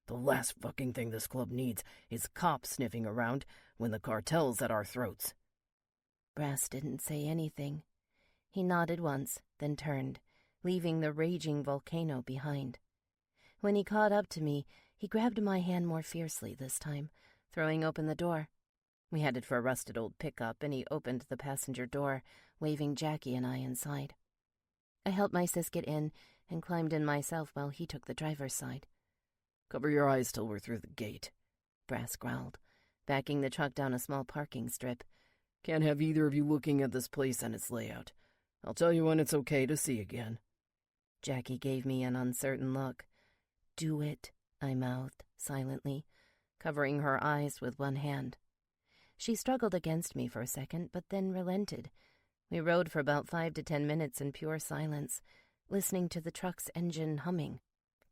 The last fucking thing this club needs is cops sniffing around when the cartel's at our throats. Brass didn't say anything. He nodded once, then turned, leaving the raging volcano behind. When he caught up to me, he grabbed my hand more fiercely this time, throwing open the door. We headed for a rusted old pickup, and he opened the passenger door, waving Jackie and I inside. I helped my sis get in and climbed in myself while he took the driver's side. Cover your eyes till we're through the gate, Brass growled, backing the truck down a small parking strip. Can't have either of you looking at this place and its layout. I'll tell you when it's okay to see again. Jackie gave me an uncertain look. Do it, I mouthed silently, covering her eyes with one hand. She struggled against me for a second, but then relented. We rode for about 5 to 10 minutes in pure silence, listening to the truck's engine humming.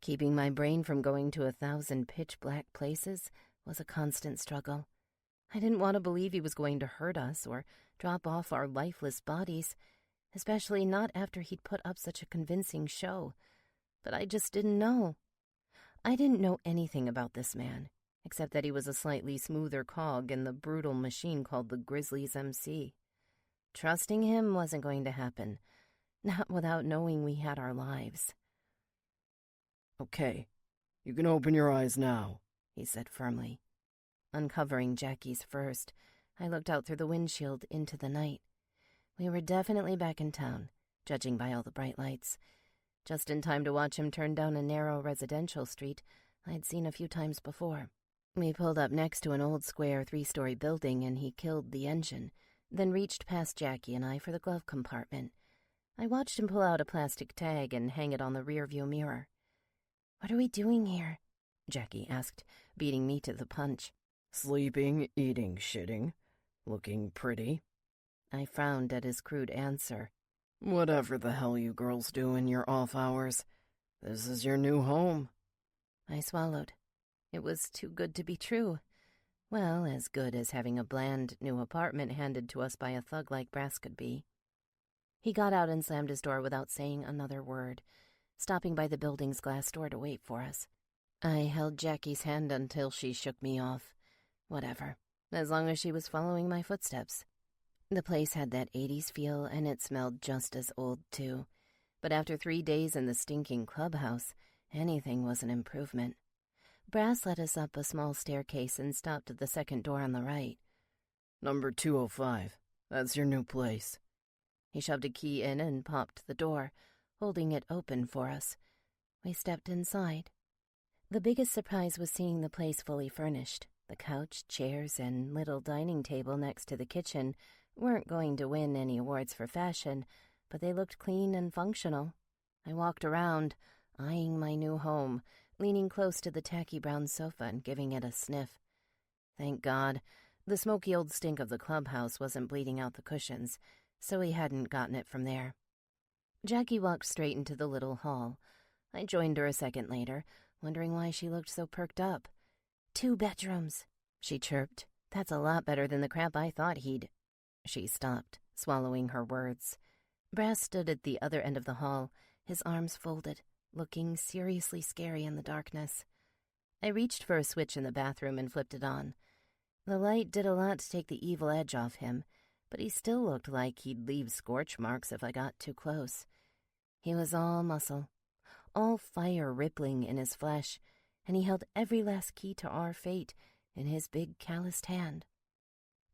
Keeping my brain from going to 1,000 pitch-black places was a constant struggle. I didn't want to believe he was going to hurt us or drop off our lifeless bodies, especially not after he'd put up such a convincing show. But I just didn't know. I didn't know anything about this man, except that he was a slightly smoother cog in the brutal machine called the Grizzlies MC. Trusting him wasn't going to happen, not without knowing we had our lives. Okay, you can open your eyes now, he said firmly. Uncovering Jackie's first, I looked out through the windshield into the night. We were definitely back in town, judging by all the bright lights. Just in time to watch him turn down a narrow residential street I'd seen a few times before. We pulled up next to an old square 3-story building, and he killed the engine, then reached past Jackie and I for the glove compartment. I watched him pull out a plastic tag and hang it on the rearview mirror. "What are we doing here?" Jackie asked, beating me to the punch. Sleeping, eating, shitting, looking pretty. I frowned at his crude answer. Whatever the hell you girls do in your off hours, this is your new home. I swallowed. It was too good to be true. Well, as good as having a bland new apartment handed to us by a thug like Brass could be. He got out and slammed his door without saying another word, stopping by the building's glass door to wait for us. I held Jackie's hand until she shook me off. Whatever, as long as she was following my footsteps. The place had that 80s feel, and it smelled just as old, too. But after 3 days in the stinking clubhouse, anything was an improvement. Brass led us up a small staircase and stopped at the second door on the right. Number 205. That's your new place. He shoved a key in and popped the door, holding it open for us. We stepped inside. The biggest surprise was seeing the place fully furnished. The couch, chairs, and little dining table next to the kitchen weren't going to win any awards for fashion, but they looked clean and functional. I walked around, eyeing my new home, leaning close to the tacky brown sofa and giving it a sniff. Thank God, the smoky old stink of the clubhouse wasn't bleeding out the cushions, so he hadn't gotten it from there. Jackie walked straight into the little hall. I joined her a second later, wondering why she looked so perked up. 2 bedrooms, she chirped. That's a lot better than the crap I thought he'd... She stopped, swallowing her words. Brass stood at the other end of the hall, his arms folded, looking seriously scary in the darkness. I reached for a switch in the bathroom and flipped it on. The light did a lot to take the evil edge off him, but he still looked like he'd leave scorch marks if I got too close. He was all muscle, all fire rippling in his flesh, and he held every last key to our fate in his big calloused hand.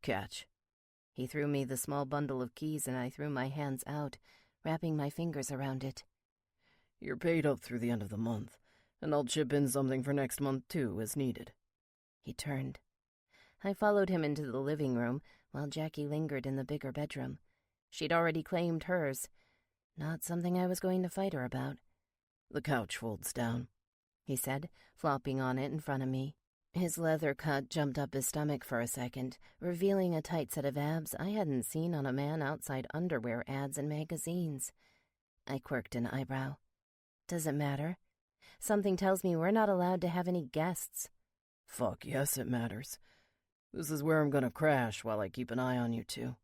Catch. He threw me the small bundle of keys and I threw my hands out, wrapping my fingers around it. You're paid up through the end of the month, and I'll chip in something for next month too, as needed. He turned. I followed him into the living room while Jackie lingered in the bigger bedroom. She'd already claimed hers. Not something I was going to fight her about. The couch folds down, he said, flopping on it in front of me. His leather cut jumped up his stomach for a second, revealing a tight set of abs I hadn't seen on a man outside underwear ads and magazines. I quirked an eyebrow. Does it matter? Something tells me we're not allowed to have any guests. Fuck yes, it matters. This is where I'm gonna crash while I keep an eye on you two.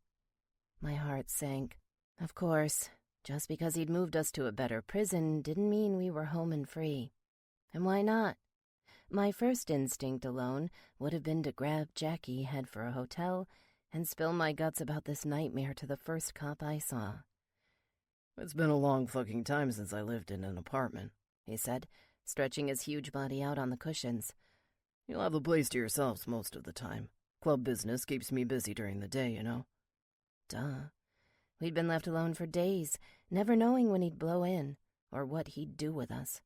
My heart sank. Of course, just because he'd moved us to a better prison didn't mean we were home and free. And why not? My first instinct alone would have been to grab Jackie, head for a hotel, and spill my guts about this nightmare to the first cop I saw. It's been a long fucking time since I lived in an apartment, he said, stretching his huge body out on the cushions. You'll have the place to yourselves most of the time. Club business keeps me busy during the day, you know. Duh. We'd been left alone for days, never knowing when he'd blow in, or what he'd do with us.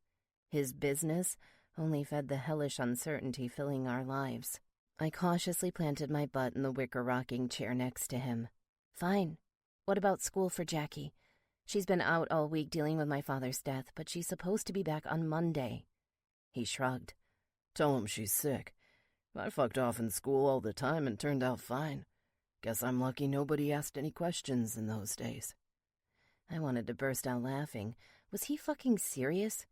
His business only fed the hellish uncertainty filling our lives. I cautiously planted my butt in the wicker rocking chair next to him. Fine. What about school for Jackie? She's been out all week dealing with my father's death, but she's supposed to be back on Monday. He shrugged. Tell him she's sick. I fucked off in school all the time and turned out fine. Guess I'm lucky nobody asked any questions in those days. I wanted to burst out laughing. Was he fucking serious?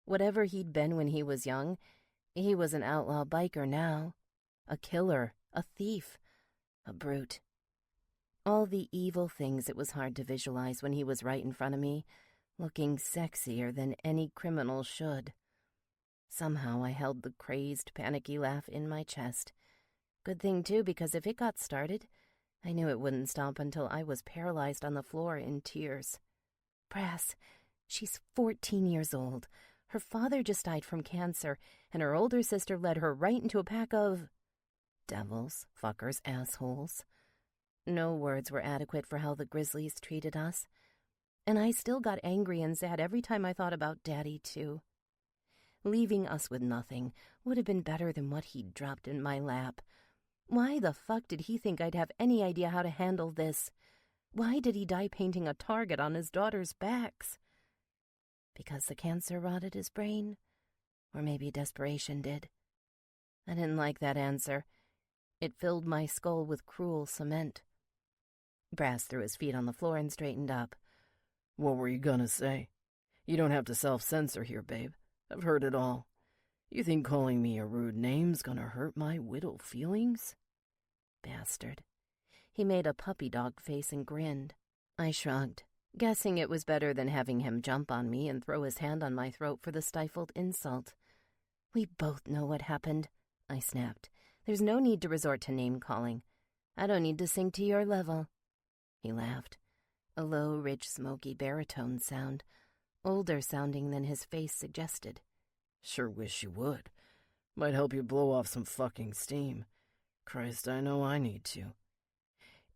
Whatever he'd been when he was young, he was an outlaw biker now. A killer, a thief, a brute. All the evil things it was hard to visualize when he was right in front of me, looking sexier than any criminal should. Somehow I held the crazed, panicky laugh in my chest. Good thing, too, because if it got started, I knew it wouldn't stop until I was paralyzed on the floor in tears. Brass, she's 14 years old. Her father just died from cancer, and her older sister led her right into a pack of... devils, fuckers, assholes. No words were adequate for how the Grizzlies treated us. And I still got angry and sad every time I thought about Daddy, too. Leaving us with nothing would have been better than what he'd dropped in my lap. Why the fuck did he think I'd have any idea how to handle this? Why did he die painting a target on his daughters' backs? Because the cancer rotted his brain? Or maybe desperation did. I didn't like that answer. It filled my skull with cruel cement. Brass threw his feet on the floor and straightened up. What were you gonna say? You don't have to self-censor here, babe. I've heard it all. You think calling me a rude name's gonna hurt my whittled feelings? Bastard. He made a puppy dog face and grinned. I shrugged, guessing it was better than having him jump on me and throw his hand on my throat for the stifled insult. We both know what happened, I snapped. There's no need to resort to name-calling. I don't need to sink to your level. He laughed, a low, rich, smoky baritone sound, older sounding than his face suggested. Sure wish you would. Might help you blow off some fucking steam. Christ, I know I need to.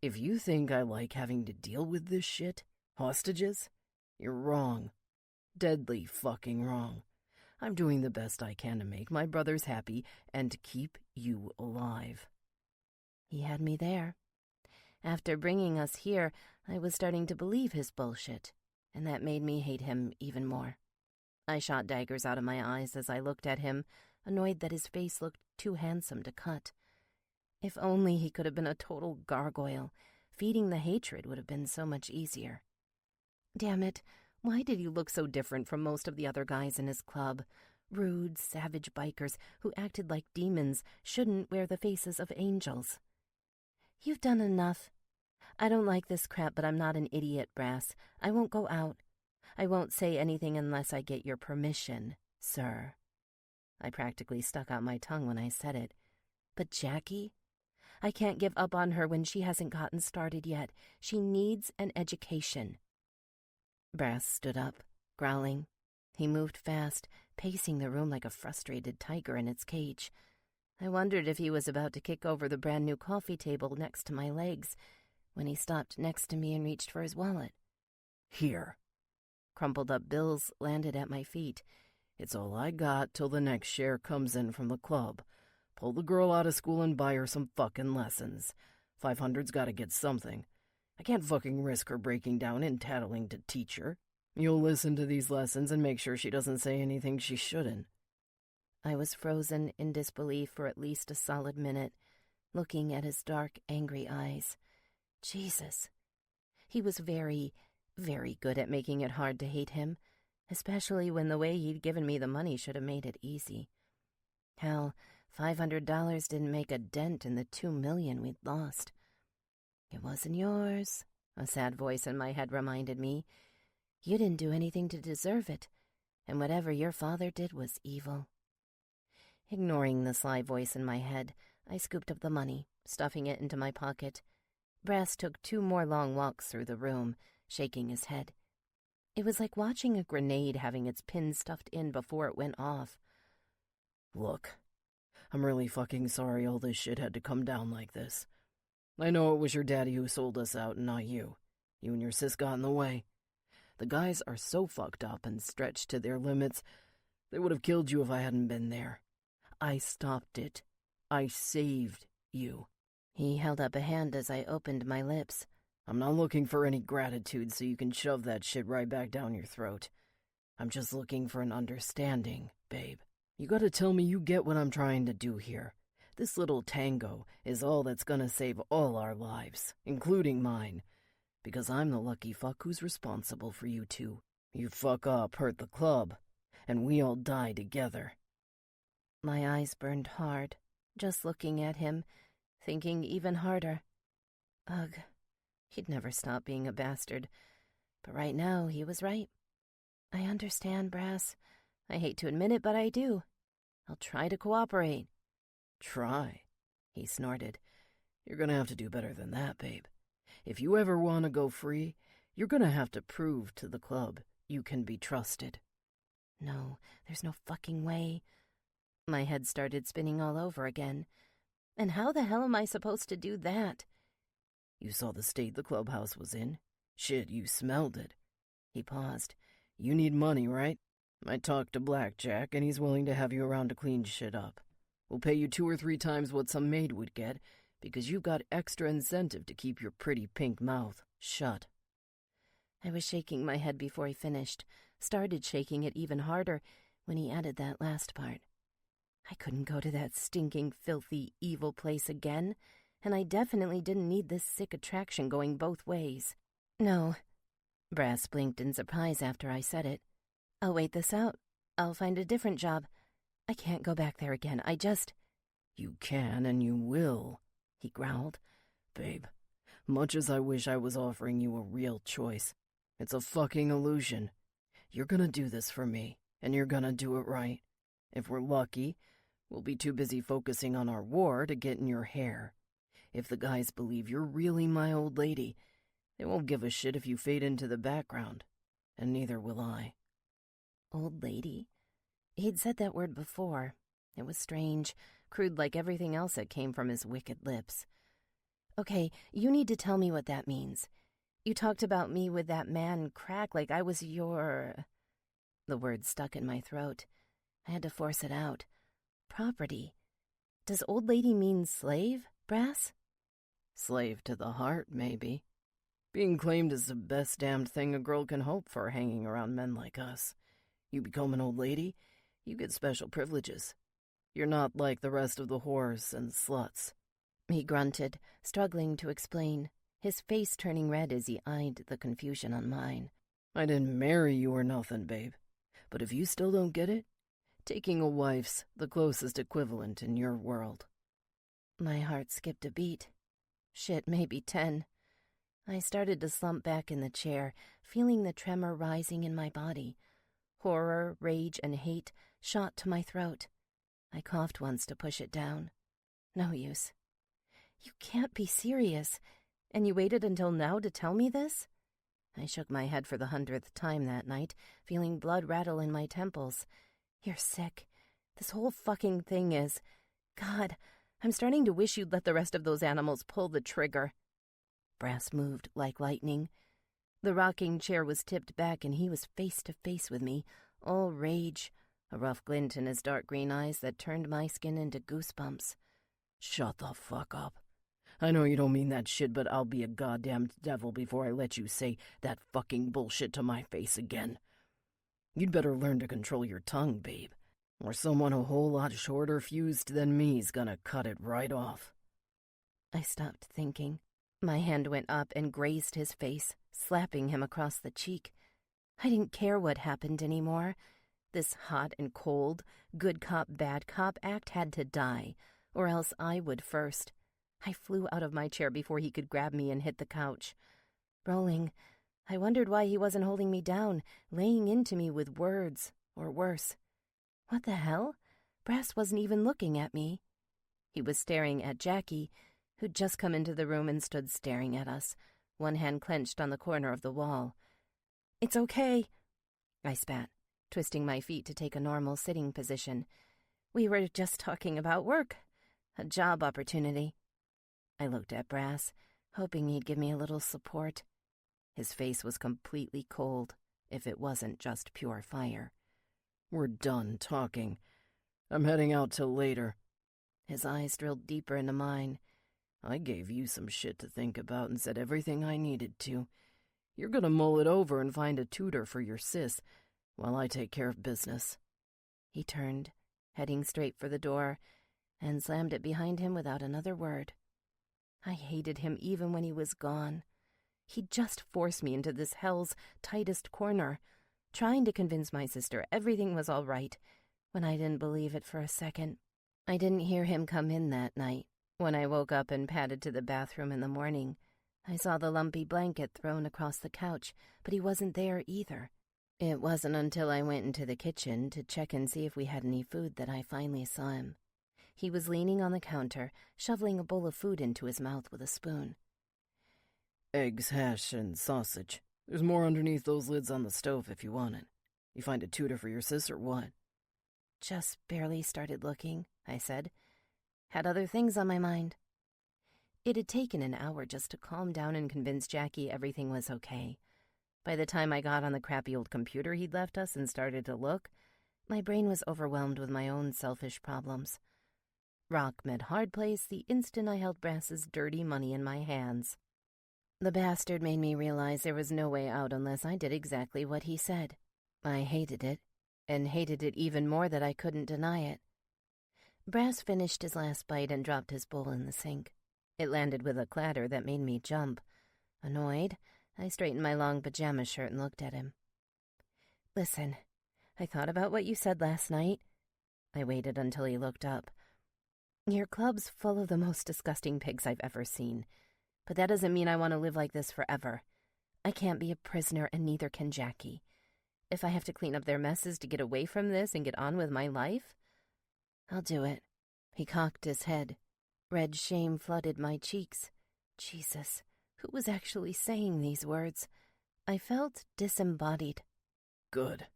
If you think I like having to deal with this shit, hostages, you're wrong. Deadly fucking wrong. I'm doing the best I can to make my brothers happy and to keep you alive. He had me there. After bringing us here, I was starting to believe his bullshit, and that made me hate him even more. I shot daggers out of my eyes as I looked at him, annoyed that his face looked too handsome to cut. If only he could have been a total gargoyle. Feeding the hatred would have been so much easier. Damn it, why did he look so different from most of the other guys in his club? Rude, savage bikers who acted like demons shouldn't wear the faces of angels. You've done enough. I don't like this crap, but I'm not an idiot, Brass. I won't go out. I won't say anything unless I get your permission, sir. I practically stuck out my tongue when I said it. But Jackie? I can't give up on her when she hasn't gotten started yet. She needs an education. Brass stood up, growling. He moved fast, pacing the room like a frustrated tiger in its cage. I wondered if he was about to kick over the brand-new coffee table next to my legs when he stopped next to me and reached for his wallet. Here. Crumpled up bills landed at my feet. It's all I got till the next share comes in from the club. Pull the girl out of school and buy her some fucking lessons. 500's gotta get something. I can't fucking risk her breaking down and tattling to teacher. You'll listen to these lessons and make sure she doesn't say anything she shouldn't. I was frozen in disbelief for at least a solid minute, looking at his dark, angry eyes. Jesus. He was very, very good at making it hard to hate him, especially when the way he'd given me the money should have made it easy. Hell, $500 didn't make a dent in the $2 million we'd lost. It wasn't yours, a sad voice in my head reminded me. You didn't do anything to deserve it, and whatever your father did was evil. Ignoring the sly voice in my head, I scooped up the money, stuffing it into my pocket. Brass took 2 more long walks through the room, shaking his head. It was like watching a grenade having its pin stuffed in before it went off. Look, I'm really fucking sorry all this shit had to come down like this. I know it was your daddy who sold us out and not you. You and your sis got in the way. The guys are so fucked up and stretched to their limits, they would have killed you if I hadn't been there. I stopped it. I saved you. He held up a hand as I opened my lips. I'm not looking for any gratitude so you can shove that shit right back down your throat. I'm just looking for an understanding, babe. You gotta tell me you get what I'm trying to do here. This little tango is all that's gonna save all our lives, including mine. Because I'm the lucky fuck who's responsible for you two. You fuck up, hurt the club, and we all die together. My eyes burned hard, just looking at him, thinking even harder. Ugh, he'd never stop being a bastard. But right now, he was right. I understand, Brass. I hate to admit it, but I do. I'll try to cooperate. Try? He snorted. You're gonna have to do better than that, babe. If you ever want to go free, you're gonna have to prove to the club you can be trusted. No, there's no fucking way. My head started spinning all over again. And how the hell am I supposed to do that? You saw the state the clubhouse was in. Shit, you smelled it. He paused. You need money, right? I talked to Blackjack, and he's willing to have you around to clean shit up. We'll pay you 2 or 3 times what some maid would get, because you've got extra incentive to keep your pretty pink mouth shut. I was shaking my head before he finished, started shaking it even harder when he added that last part. I couldn't go to that stinking, filthy, evil place again, and I definitely didn't need this sick attraction going both ways. No. Brass blinked in surprise after I said it. I'll wait this out. I'll find a different job. I can't go back there again. You can and you will, he growled. Babe, much as I wish I was offering you a real choice, it's a fucking illusion. You're gonna do this for me, and you're gonna do it right. If we're lucky, we'll be too busy focusing on our war to get in your hair. If the guys believe you're really my old lady, they won't give a shit if you fade into the background, and neither will I. Old lady? He'd said that word before. It was strange, crude like everything else that came from his wicked lips. Okay, you need to tell me what that means. You talked about me with that man Crack like I was your... The word stuck in my throat. I had to force it out. Property. Does old lady mean slave, Brass? Slave to the heart, maybe. Being claimed is the best damned thing a girl can hope for hanging around men like us. You become an old lady, you get special privileges. You're not like the rest of the whores and sluts. He grunted, struggling to explain, his face turning red as he eyed the confusion on mine. I didn't marry you or nothing, babe. But if you still don't get it, taking a wife's the closest equivalent in your world. My heart skipped a beat. Shit, maybe 10. I started to slump back in the chair, feeling the tremor rising in my body. Horror, rage, and hate shot to my throat. I coughed once to push it down. No use. You can't be serious. And you waited until now to tell me this? I shook my head for the 100th time that night, feeling blood rattle in my temples. You're sick. This whole fucking thing is... God, I'm starting to wish you'd let the rest of those animals pull the trigger. Brass moved like lightning. The rocking chair was tipped back and he was face to face with me, all rage, a rough glint in his dark green eyes that turned my skin into goosebumps. Shut the fuck up. I know you don't mean that shit, but I'll be a goddamn devil before I let you say that fucking bullshit to my face again. You'd better learn to control your tongue, babe, or someone a whole lot shorter fused than me's gonna cut it right off. I stopped thinking. My hand went up and grazed his face, slapping him across the cheek. I didn't care what happened anymore. This hot and cold, good cop, bad cop act had to die, or else I would first. I flew out of my chair before he could grab me and hit the couch. Rolling, I wondered why he wasn't holding me down, laying into me with words, or worse. What the hell? Brass wasn't even looking at me. He was staring at Jackie, who'd just come into the room and stood staring at us, one hand clenched on the corner of the wall. It's okay, I spat, twisting my feet to take a normal sitting position. We were just talking about work, a job opportunity. I looked at Brass, hoping he'd give me a little support. His face was completely cold, if it wasn't just pure fire. We're done talking. I'm heading out till later. His eyes drilled deeper into mine. I gave you some shit to think about and said everything I needed to. You're gonna mull it over and find a tutor for your sis while I take care of business. He turned, heading straight for the door, and slammed it behind him without another word. I hated him even when he was gone. He'd just forced me into this hell's tightest corner, trying to convince my sister everything was all right, when I didn't believe it for a second. I didn't hear him come in that night. When I woke up and padded to the bathroom in the morning, I saw the lumpy blanket thrown across the couch, but he wasn't there either. It wasn't until I went into the kitchen to check and see if we had any food that I finally saw him. He was leaning on the counter, shoveling a bowl of food into his mouth with a spoon. Eggs, hash, and sausage. There's more underneath those lids on the stove if you want it. You find a tutor for your sis or what? Just barely started looking, I said. Had other things on my mind. It had taken an hour just to calm down and convince Jackie everything was okay. By the time I got on the crappy old computer he'd left us and started to look, my brain was overwhelmed with my own selfish problems. Rock met hard place the instant I held Brass's dirty money in my hands. The bastard made me realize there was no way out unless I did exactly what he said. I hated it, and hated it even more that I couldn't deny it. Brass finished his last bite and dropped his bowl in the sink. It landed with a clatter that made me jump. Annoyed, I straightened my long pajama shirt and looked at him. Listen, I thought about what you said last night. I waited until he looked up. Your club's full of the most disgusting pigs I've ever seen. But that doesn't mean I want to live like this forever. I can't be a prisoner, and neither can Jackie. If I have to clean up their messes to get away from this and get on with my life, I'll do it. He cocked his head. Red shame flooded my cheeks. Jesus, who was actually saying these words? I felt disembodied. Good.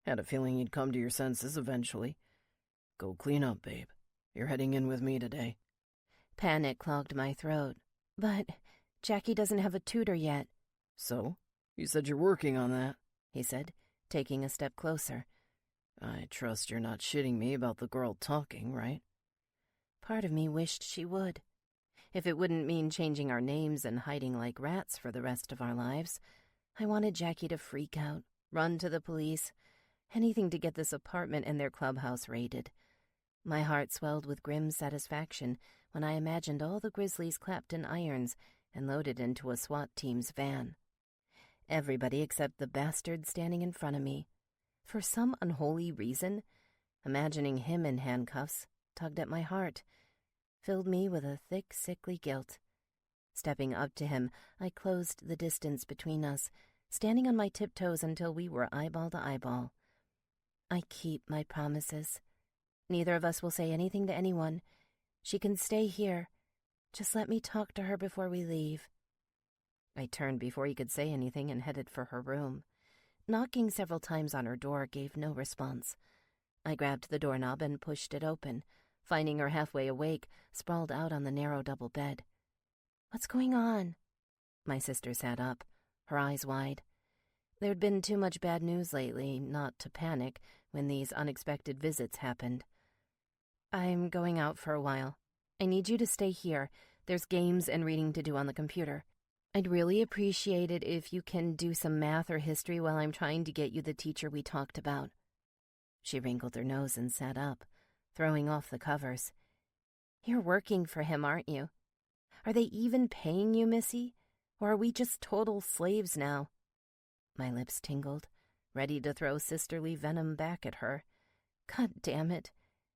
Had a feeling you'd come to your senses eventually. Go clean up, babe. You're heading in with me today. Panic clogged my throat. But Jackie doesn't have a tutor yet. So? You said you're working on that, he said, taking a step closer. I trust you're not shitting me about the girl talking, right? Part of me wished she would. If it wouldn't mean changing our names and hiding like rats for the rest of our lives, I wanted Jackie to freak out, run to the police, anything to get this apartment and their clubhouse raided. My heart swelled with grim satisfaction when I imagined all the grizzlies clapped in irons and loaded into a SWAT team's van. Everybody except the bastard standing in front of me. For some unholy reason, imagining him in handcuffs tugged at my heart, filled me with a thick, sickly guilt. Stepping up to him, I closed the distance between us, standing on my tiptoes until we were eyeball to eyeball. I keep my promises. Neither of us will say anything to anyone. She can stay here. Just let me talk to her before we leave. I turned before he could say anything and headed for her room. Knocking several times on her door gave no response. I grabbed the doorknob and pushed it open, finding her halfway awake, sprawled out on the narrow double bed. "What's going on?" My sister sat up, her eyes wide. There'd been too much bad news lately not to panic when these unexpected visits happened. "I'm going out for a while. I need you to stay here. There's games and reading to do on the computer. I'd really appreciate it if you can do some math or history while I'm trying to get you the teacher we talked about." She wrinkled her nose and sat up, throwing off the covers. "You're working for him, aren't you? Are they even paying you, Missy? Or are we just total slaves now?" My lips tingled, ready to throw sisterly venom back at her. God damn it.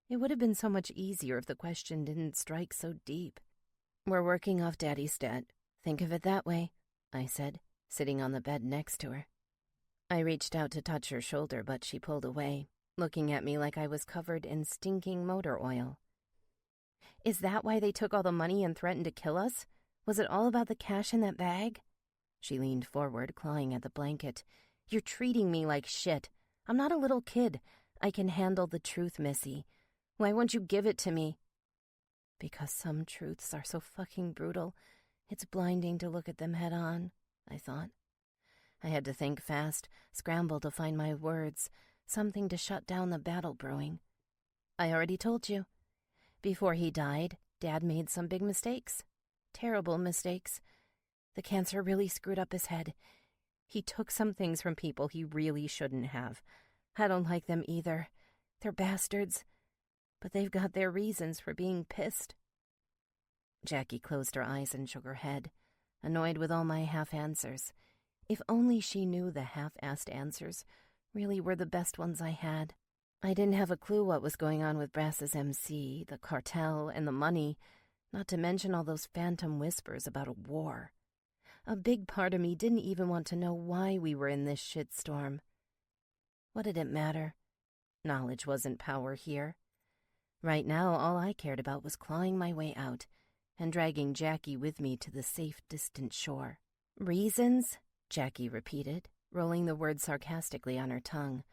It would have been so much easier if the question didn't strike so deep. "We're working off Daddy's debt. Think of it that way," I said, sitting on the bed next to her. I reached out to touch her shoulder, but she pulled away, looking at me like I was covered in stinking motor oil. "Is that why they took all the money and threatened to kill us? Was it all about the cash in that bag?" She leaned forward, clawing at the blanket. "You're treating me like shit. I'm not a little kid. I can handle the truth, Missy. Why won't you give it to me?" Because some truths are so fucking brutal, it's blinding to look at them head on, I thought. I had to think fast, scramble to find my words, something to shut down the battle brewing. "I already told you. Before he died, Dad made some big mistakes. Terrible mistakes. The cancer really screwed up his head. He took some things from people he really shouldn't have. I don't like them either. They're bastards. But they've got their reasons for being pissed." Jackie closed her eyes and shook her head, annoyed with all my half-answers. If only she knew the half-assed answers really were the best ones I had. I didn't have a clue what was going on with Brass's MC, the cartel, and the money, not to mention all those phantom whispers about a war. A big part of me didn't even want to know why we were in this shitstorm. What did it matter? Knowledge wasn't power here. Right now, all I cared about was clawing my way out and dragging Jackie with me to the safe, distant shore. "Reasons?" Jackie repeated, rolling the word sarcastically on her tongue.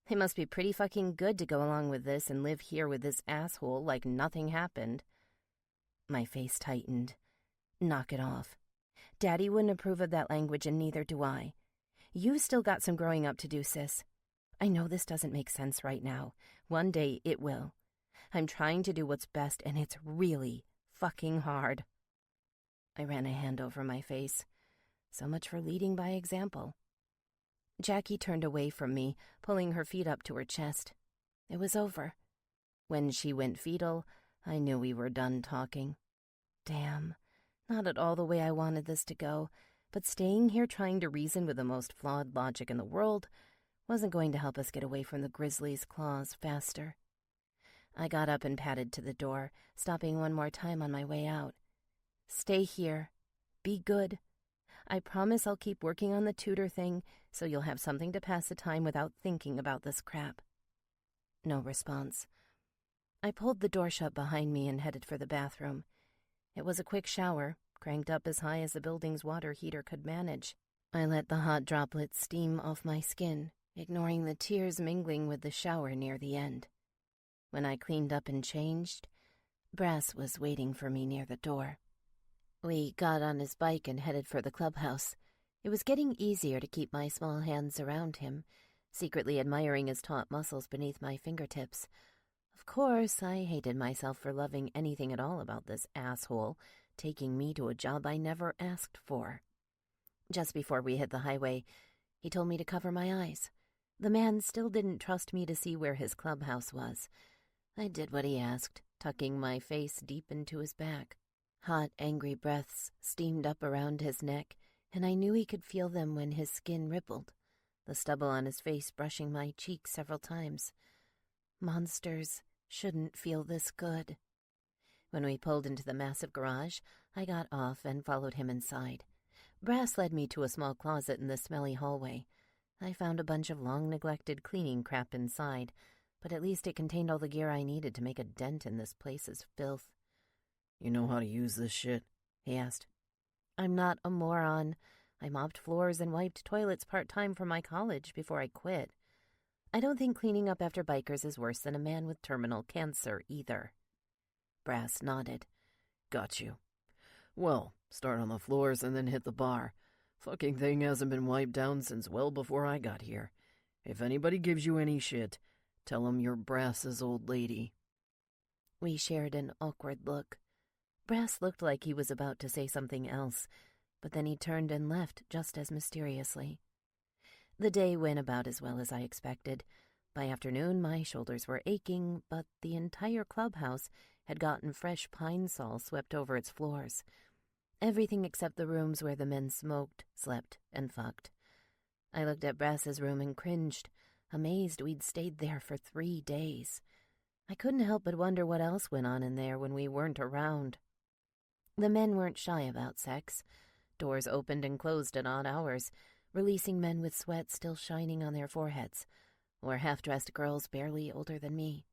"They must be pretty fucking good to go along with this and live here with this asshole like nothing happened." My face tightened. Knock it off. Daddy wouldn't approve of that language, and neither do I. You've still got some growing up to do, sis. I know this doesn't make sense right now. One day it will. I'm trying to do what's best, and it's really fucking hard. I ran a hand over my face. So much for leading by example. Jackie turned away from me, pulling her feet up to her chest. It was over. When she went fetal, I knew we were done talking. Damn, not at all the way I wanted this to go, but staying here trying to reason with the most flawed logic in the world wasn't going to help us get away from the grizzly's claws faster. I got up and padded to the door, stopping one more time on my way out. "Stay here. Be good. I promise I'll keep working on the tutor thing so you'll have something to pass the time without thinking about this crap." No response. I pulled the door shut behind me and headed for the bathroom. It was a quick shower, cranked up as high as the building's water heater could manage. I let the hot droplets steam off my skin, ignoring the tears mingling with the shower near the end. When I cleaned up and changed, Brass was waiting for me near the door. We got on his bike and headed for the clubhouse. It was getting easier to keep my small hands around him, secretly admiring his taut muscles beneath my fingertips. Of course, I hated myself for loving anything at all about this asshole taking me to a job I never asked for. Just before we hit the highway, he told me to cover my eyes. The man still didn't trust me to see where his clubhouse was. I did what he asked, tucking my face deep into his back. Hot, angry breaths steamed up around his neck, and I knew he could feel them when his skin rippled, the stubble on his face brushing my cheek several times. Monsters shouldn't feel this good. When we pulled into the massive garage, I got off and followed him inside. Brass led me to a small closet in the smelly hallway. I found a bunch of long-neglected cleaning crap inside, but at least it contained all the gear I needed to make a dent in this place's filth. "You know how to use this shit?" he asked. I'm not a moron. I mopped floors and wiped toilets part-time for my college before I quit. I don't think cleaning up after bikers is worse than a man with terminal cancer, either. Brass nodded. "Got you. Well, start on the floors and then hit the bar. Fucking thing hasn't been wiped down since well before I got here. If anybody gives you any shit, tell 'em you're Brass's old lady." We shared an awkward look. Brass looked like he was about to say something else, but then he turned and left just as mysteriously. The day went about as well as I expected. By afternoon, my shoulders were aching, but the entire clubhouse had gotten fresh pine sol swept over its floors. Everything except the rooms where the men smoked, slept, and fucked. I looked at Brass's room and cringed, amazed we'd stayed there for 3 days. I couldn't help but wonder what else went on in there when we weren't around. The men weren't shy about sex. Doors opened and closed at odd hours, releasing men with sweat still shining on their foreheads, or half-dressed girls barely older than me.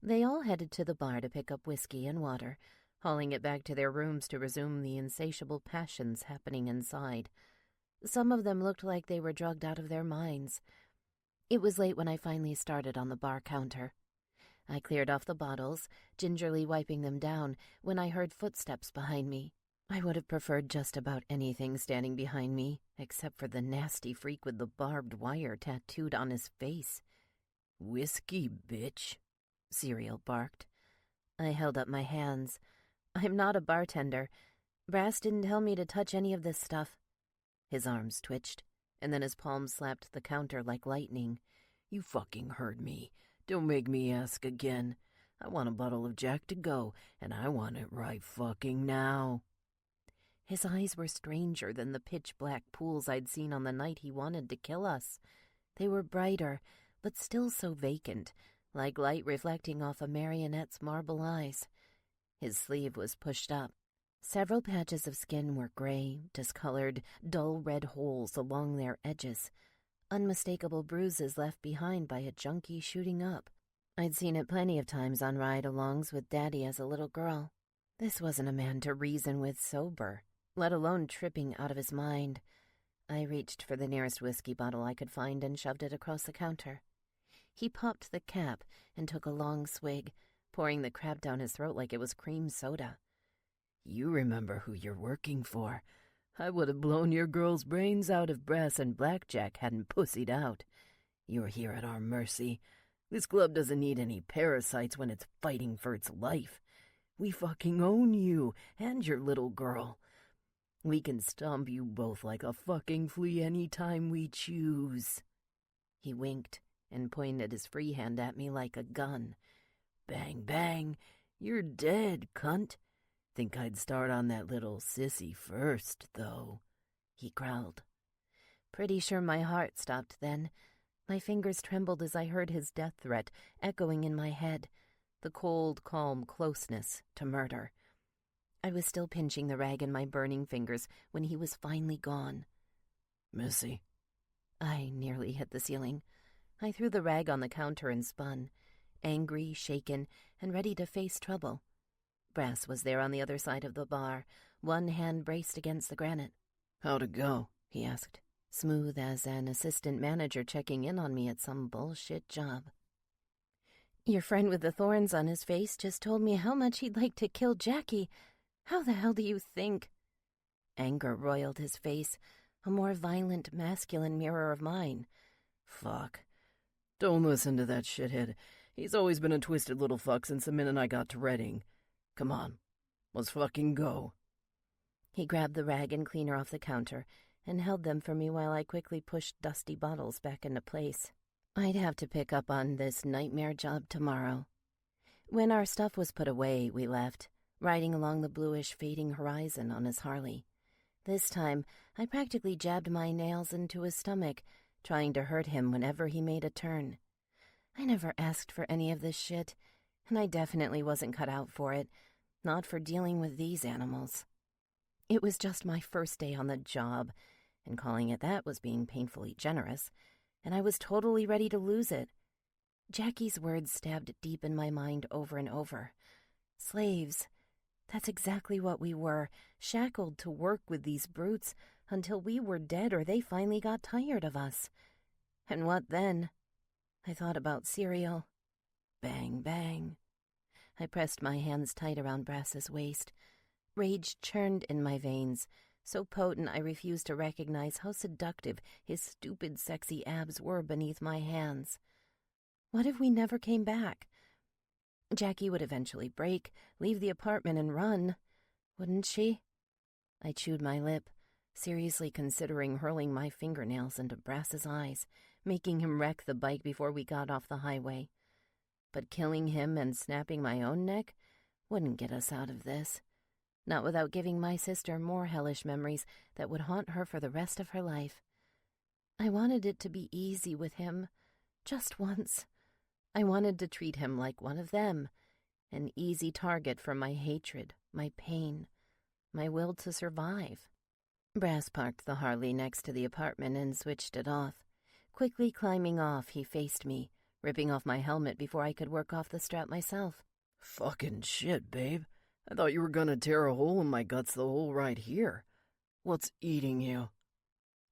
They all headed to the bar to pick up whiskey and water, hauling it back to their rooms to resume the insatiable passions happening inside. Some of them looked like they were drugged out of their minds. It was late when I finally started on the bar counter. I cleared off the bottles, gingerly wiping them down, when I heard footsteps behind me. I would have preferred just about anything standing behind me, except for the nasty freak with the barbed wire tattooed on his face. "Whiskey, bitch," Serial barked. I held up my hands. I'm not a bartender. Brass didn't tell me to touch any of this stuff. His arms twitched, and then his palms slapped the counter like lightning. "You fucking heard me. Don't make me ask again. I want a bottle of Jack to go, and I want it right fucking now." His eyes were stranger than the pitch-black pools I'd seen on the night he wanted to kill us. They were brighter, but still so vacant, like light reflecting off a marionette's marble eyes. His sleeve was pushed up. Several patches of skin were gray, discolored, dull red holes along their edges. Unmistakable bruises left behind by a junkie shooting up. I'd seen it plenty of times on ride-alongs with Daddy as a little girl. This wasn't a man to reason with sober, let alone tripping out of his mind. I reached for the nearest whiskey bottle I could find and shoved it across the counter. He popped the cap and took a long swig, pouring the crap down his throat like it was cream soda. "You remember who you're working for. I would have blown your girl's brains out if Brass and Blackjack hadn't pussied out. You're here at our mercy. This club doesn't need any parasites when it's fighting for its life. We fucking own you and your little girl. We can stomp you both like a fucking flea any time we choose." He winked and pointed his free hand at me like a gun. "Bang, bang. You're dead, cunt. Think I'd start on that little sissy first, though," he growled. Pretty sure my heart stopped then. My fingers trembled as I heard his death threat echoing in my head, the cold, calm closeness to murder. I was still pinching the rag in my burning fingers when he was finally gone. "Missy." I nearly hit the ceiling. I threw the rag on the counter and spun, angry, shaken, and ready to face trouble. Brass was there on the other side of the bar, one hand braced against the granite. "How'd it go?" he asked. smooth as an assistant manager checking in on me at some bullshit job. Your friend with the thorns on his face just told me how much he'd like to kill Jackie. How the hell do you think? Anger roiled his face, a more violent, masculine mirror of mine. Fuck. Don't listen to that shithead. He's always been a twisted little fuck since the minute I got to Reading. Come on, let's fucking go. He grabbed the rag and cleaner off the counter and held them for me while I quickly pushed dusty bottles back into place. I'd have to pick up on this nightmare job tomorrow. When our stuff was put away, we left, riding along the bluish fading horizon on his Harley. This time, I practically jabbed my nails into his stomach, trying to hurt him whenever he made a turn. I never asked for any of this shit, and I definitely wasn't cut out for it, not for dealing with these animals. It was just my first day on the job, and calling it that was being painfully generous, and I was totally ready to lose it. Jackie's words stabbed deep in my mind over and over. Slaves. That's exactly what we were, shackled to work with these brutes until we were dead or they finally got tired of us. And what then? I thought about cereal. Bang, bang. I pressed my hands tight around Brass's waist. Rage churned in my veins, so potent I refused to recognize how seductive his stupid, sexy abs were beneath my hands. What if we never came back? Jackie would eventually break, leave the apartment and run, wouldn't she? I chewed my lip, seriously considering hurling my fingernails into Brass's eyes, making him wreck the bike before we got off the highway. But killing him and snapping my own neck wouldn't get us out of this. Not without giving my sister more hellish memories that would haunt her for the rest of her life. I wanted it to be easy with him, just once. I wanted to treat him like one of them, an easy target for my hatred, my pain, my will to survive. Brass parked the Harley next to the apartment and switched it off. Quickly climbing off, he faced me, ripping off my helmet before I could work off the strap myself. Fucking shit, babe. I thought you were gonna tear a hole in my guts the whole ride here. What's eating you?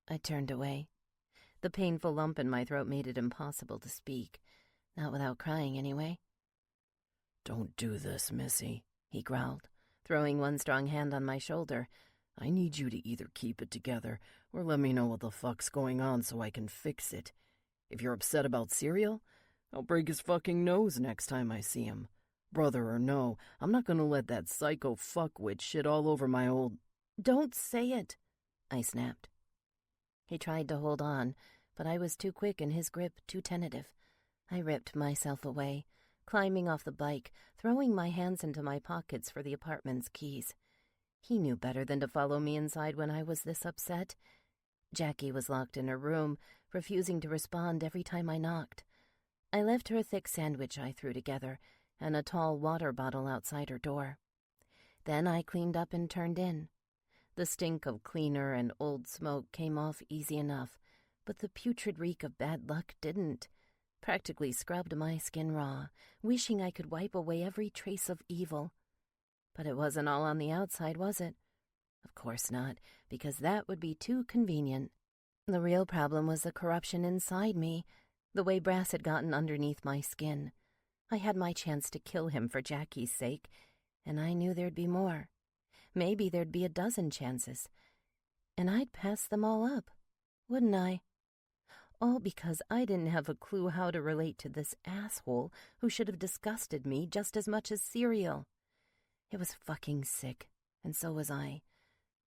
I turned away. The painful lump in my throat made it impossible to speak. Not without crying, anyway. Don't do this, Missy, he growled, throwing one strong hand on my shoulder. I need you to either keep it together or let me know what the fuck's going on so I can fix it. If you're upset about cereal, I'll break his fucking nose next time I see him. Brother or no, I'm not gonna let that psycho fuckwit shit all over my old... Don't say it, I snapped. He tried to hold on, but I was too quick and his grip too tentative. I ripped myself away, climbing off the bike, throwing my hands into my pockets for the apartment's keys. He knew better than to follow me inside when I was this upset. Jackie was locked in her room, refusing to respond every time I knocked. I left her a thick sandwich I threw together and a tall water bottle outside her door. Then I cleaned up and turned in. The stink of cleaner and old smoke came off easy enough, but the putrid reek of bad luck didn't. Practically scrubbed my skin raw, wishing I could wipe away every trace of evil. But it wasn't all on the outside, was it? Of course not, because that would be too convenient. The real problem was the corruption inside me, the way Brass had gotten underneath my skin. I had my chance to kill him for Jackie's sake, and I knew there'd be more. Maybe there'd be a dozen chances. And I'd pass them all up, wouldn't I? All because I didn't have a clue how to relate to this asshole who should have disgusted me just as much as cereal. It was fucking sick, and so was I.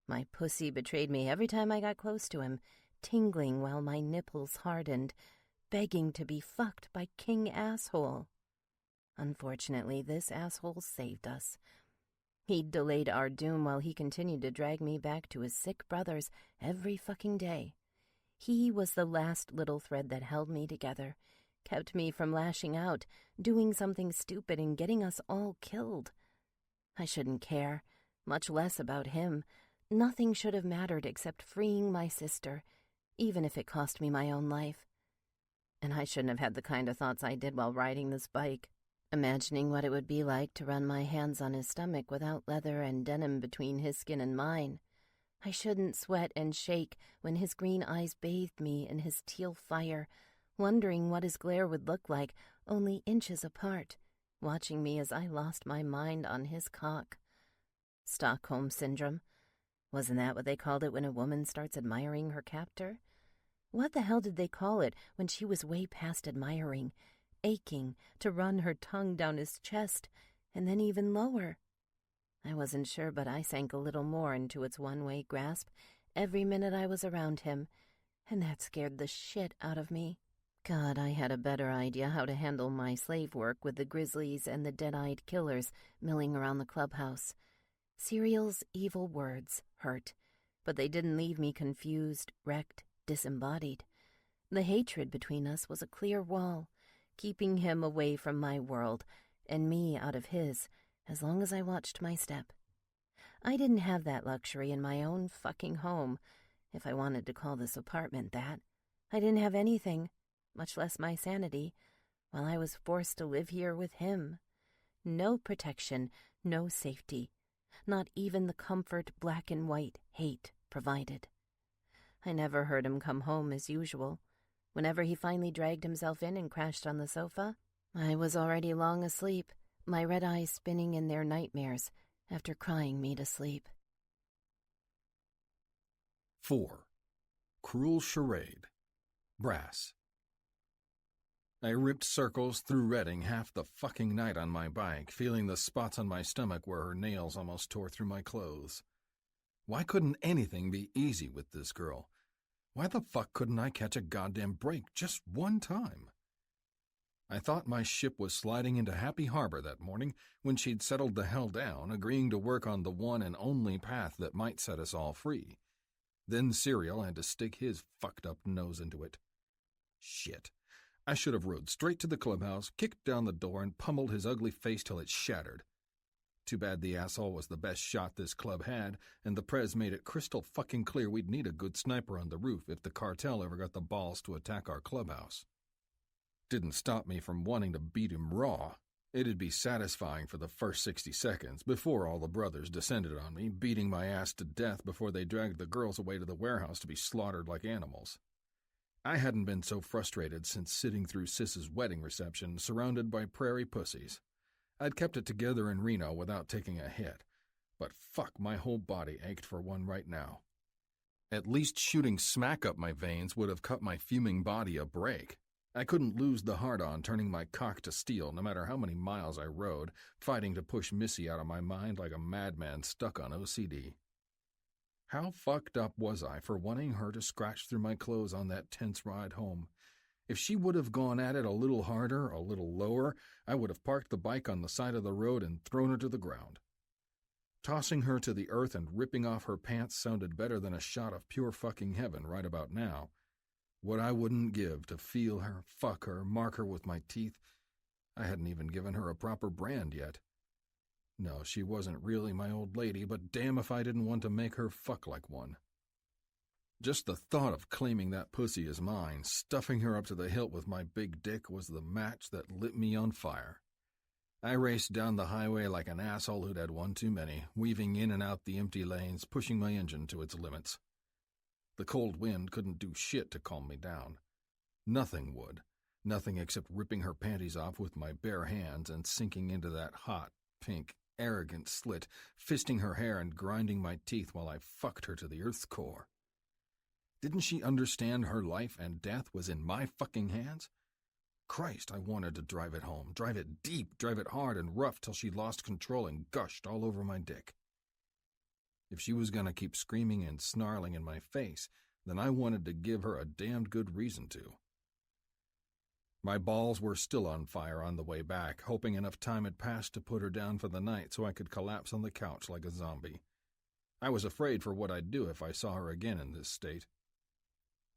My pussy betrayed me every time I got close to him, tingling while my nipples hardened, begging to be fucked by King Asshole. Unfortunately, this asshole saved us. He'd delayed our doom while he continued to drag me back to his sick brothers every fucking day. He was the last little thread that held me together, kept me from lashing out, doing something stupid and getting us all killed. I shouldn't care, much less about him. Nothing should have mattered except freeing my sister, even if it cost me my own life. And I shouldn't have had the kind of thoughts I did while riding this bike, imagining what it would be like to run my hands on his stomach without leather and denim between his skin and mine. I shouldn't sweat and shake when his green eyes bathed me in his teal fire, wondering what his glare would look like only inches apart, watching me as I lost my mind on his cock. Stockholm Syndrome. Wasn't that what they called it when a woman starts admiring her captor? What the hell did they call it when she was way past admiring, aching to run her tongue down his chest, and then even lower? I wasn't sure, but I sank a little more into its one-way grasp every minute I was around him, and that scared the shit out of me. God, I had a better idea how to handle my slave work with the grizzlies and the dead-eyed killers milling around the clubhouse. Serial's evil words hurt, but they didn't leave me confused, wrecked, disembodied. The hatred between us was a clear wall, keeping him away from my world and me out of his, as long as I watched my step. I didn't have that luxury in my own fucking home, if I wanted to call this apartment that. I didn't have anything, much less my sanity, while I was forced to live here with him. No protection, no safety, not even the comfort black and white hate provided. I never heard him come home as usual. Whenever he finally dragged himself in and crashed on the sofa, I was already long asleep, my red eyes spinning in their nightmares after crying me to sleep. 4. Cruel Charade. Brass. I ripped circles through Redding half the fucking night on my bike, feeling the spots on my stomach where her nails almost tore through my clothes. Why couldn't anything be easy with this girl? Why the fuck couldn't I catch a goddamn break just one time? I thought my ship was sliding into Happy Harbor that morning when she'd settled the hell down, agreeing to work on the one and only path that might set us all free. Then Serial had to stick his fucked-up nose into it. Shit. I should have rode straight to the clubhouse, kicked down the door, and pummeled his ugly face till it shattered. Too bad the asshole was the best shot this club had, and the prez made it crystal fucking clear we'd need a good sniper on the roof if the cartel ever got the balls to attack our clubhouse. Didn't stop me from wanting to beat him raw. It'd be satisfying for the first 60 seconds before all the brothers descended on me, beating my ass to death before they dragged the girls away to the warehouse to be slaughtered like animals. I hadn't been so frustrated since sitting through Sis's wedding reception surrounded by prairie pussies. I'd kept it together in Reno without taking a hit, but fuck, my whole body ached for one right now. At least shooting smack up my veins would have cut my fuming body a break. I couldn't lose the hard-on turning my cock to steel no matter how many miles I rode, fighting to push Missy out of my mind like a madman stuck on OCD. How fucked up was I for wanting her to scratch through my clothes on that tense ride home? If she would have gone at it a little harder, a little lower, I would have parked the bike on the side of the road and thrown her to the ground. Tossing her to the earth and ripping off her pants sounded better than a shot of pure fucking heaven right about now. What I wouldn't give to feel her, fuck her, mark her with my teeth. I hadn't even given her a proper brand yet. No, she wasn't really my old lady, but damn if I didn't want to make her fuck like one. Just the thought of claiming that pussy as mine, stuffing her up to the hilt with my big dick, was the match that lit me on fire. I raced down the highway like an asshole who'd had one too many, weaving in and out the empty lanes, pushing my engine to its limits. The cold wind couldn't do shit to calm me down. Nothing would. Nothing except ripping her panties off with my bare hands and sinking into that hot, pink, arrogant slit, fisting her hair and grinding my teeth while I fucked her to the earth's core. Didn't she understand her life and death was in my fucking hands? Christ, I wanted to drive it home, drive it deep, drive it hard and rough till she lost control and gushed all over my dick. If she was going to keep screaming and snarling in my face, then I wanted to give her a damned good reason to. My balls were still on fire on the way back, hoping enough time had passed to put her down for the night so I could collapse on the couch like a zombie. I was afraid for what I'd do if I saw her again in this state.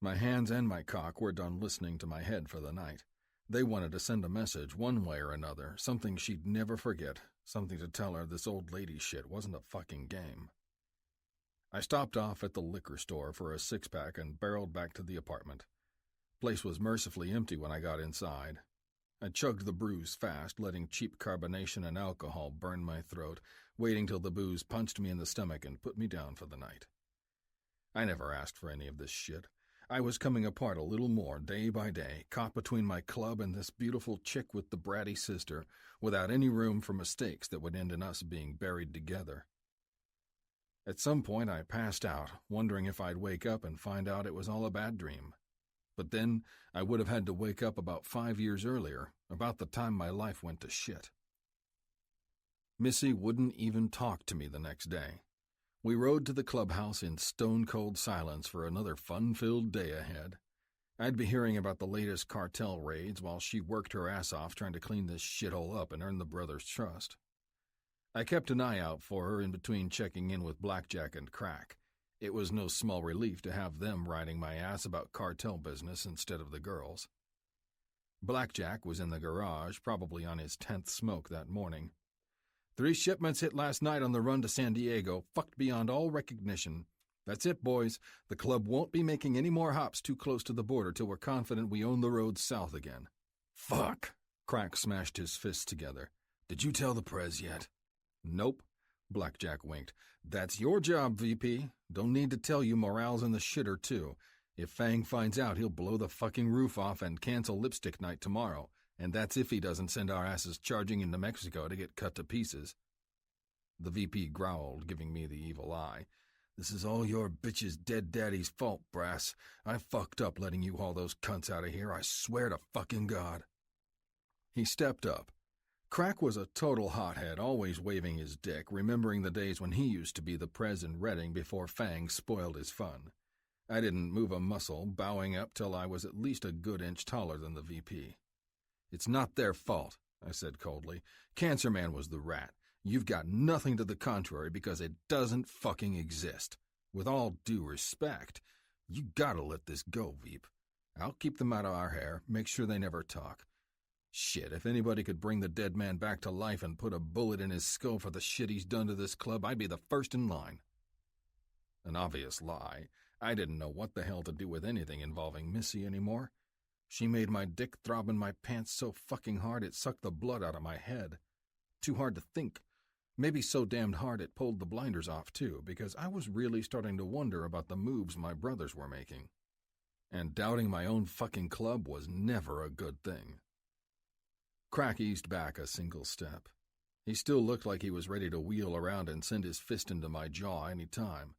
My hands and my cock were done listening to my head for the night. They wanted to send a message one way or another, something she'd never forget, something to tell her this old lady shit wasn't a fucking game. I stopped off at the liquor store for a six-pack and barreled back to the apartment. Place was mercifully empty when I got inside. I chugged the brews fast, letting cheap carbonation and alcohol burn my throat, waiting till the booze punched me in the stomach and put me down for the night. I never asked for any of this shit. I was coming apart a little more day by day, caught between my club and this beautiful chick with the bratty sister, without any room for mistakes that would end in us being buried together. At some point I passed out, wondering if I'd wake up and find out it was all a bad dream. But then I would have had to wake up about 5 years earlier, about the time my life went to shit. Missy wouldn't even talk to me the next day. We rode to the clubhouse in stone-cold silence for another fun-filled day ahead. I'd be hearing about the latest cartel raids while she worked her ass off trying to clean this shithole up and earn the brothers' trust. I kept an eye out for her in between checking in with Blackjack and Crack. It was no small relief to have them riding my ass about cartel business instead of the girls. Blackjack was in the garage, probably on his 10th smoke that morning. 3 shipments hit last night on the run to San Diego, fucked beyond all recognition. That's it, boys. The club won't be making any more hops too close to the border till we're confident we own the road south again. Fuck! Crack smashed his fists together. Did you tell the Prez yet? Nope. Blackjack winked. That's your job, VP. Don't need to tell you morale's in the shitter, too. If Fang finds out, he'll blow the fucking roof off and cancel lipstick night tomorrow. And that's if he doesn't send our asses charging into Mexico to get cut to pieces. The VP growled, giving me the evil eye. This is all your bitch's dead daddy's fault, Brass. I fucked up letting you haul those cunts out of here, I swear to fucking God. He stepped up. Crack was a total hothead, always waving his dick, remembering the days when he used to be the Prez in Redding before Fang spoiled his fun. I didn't move a muscle, bowing up till I was at least a good inch taller than the VP. It's not their fault, I said coldly. Cancer Man was the rat. You've got nothing to the contrary because it doesn't fucking exist. With all due respect, you gotta let this go, Veep. I'll keep them out of our hair, make sure they never talk. Shit, if anybody could bring the dead man back to life and put a bullet in his skull for the shit he's done to this club, I'd be the first in line. An obvious lie. I didn't know what the hell to do with anything involving Missy anymore. She made my dick throb in my pants so fucking hard it sucked the blood out of my head. Too hard to think. Maybe so damned hard it pulled the blinders off, too, because I was really starting to wonder about the moves my brothers were making. And doubting my own fucking club was never a good thing. Crack eased back a single step. He still looked like he was ready to wheel around and send his fist into my jaw any time.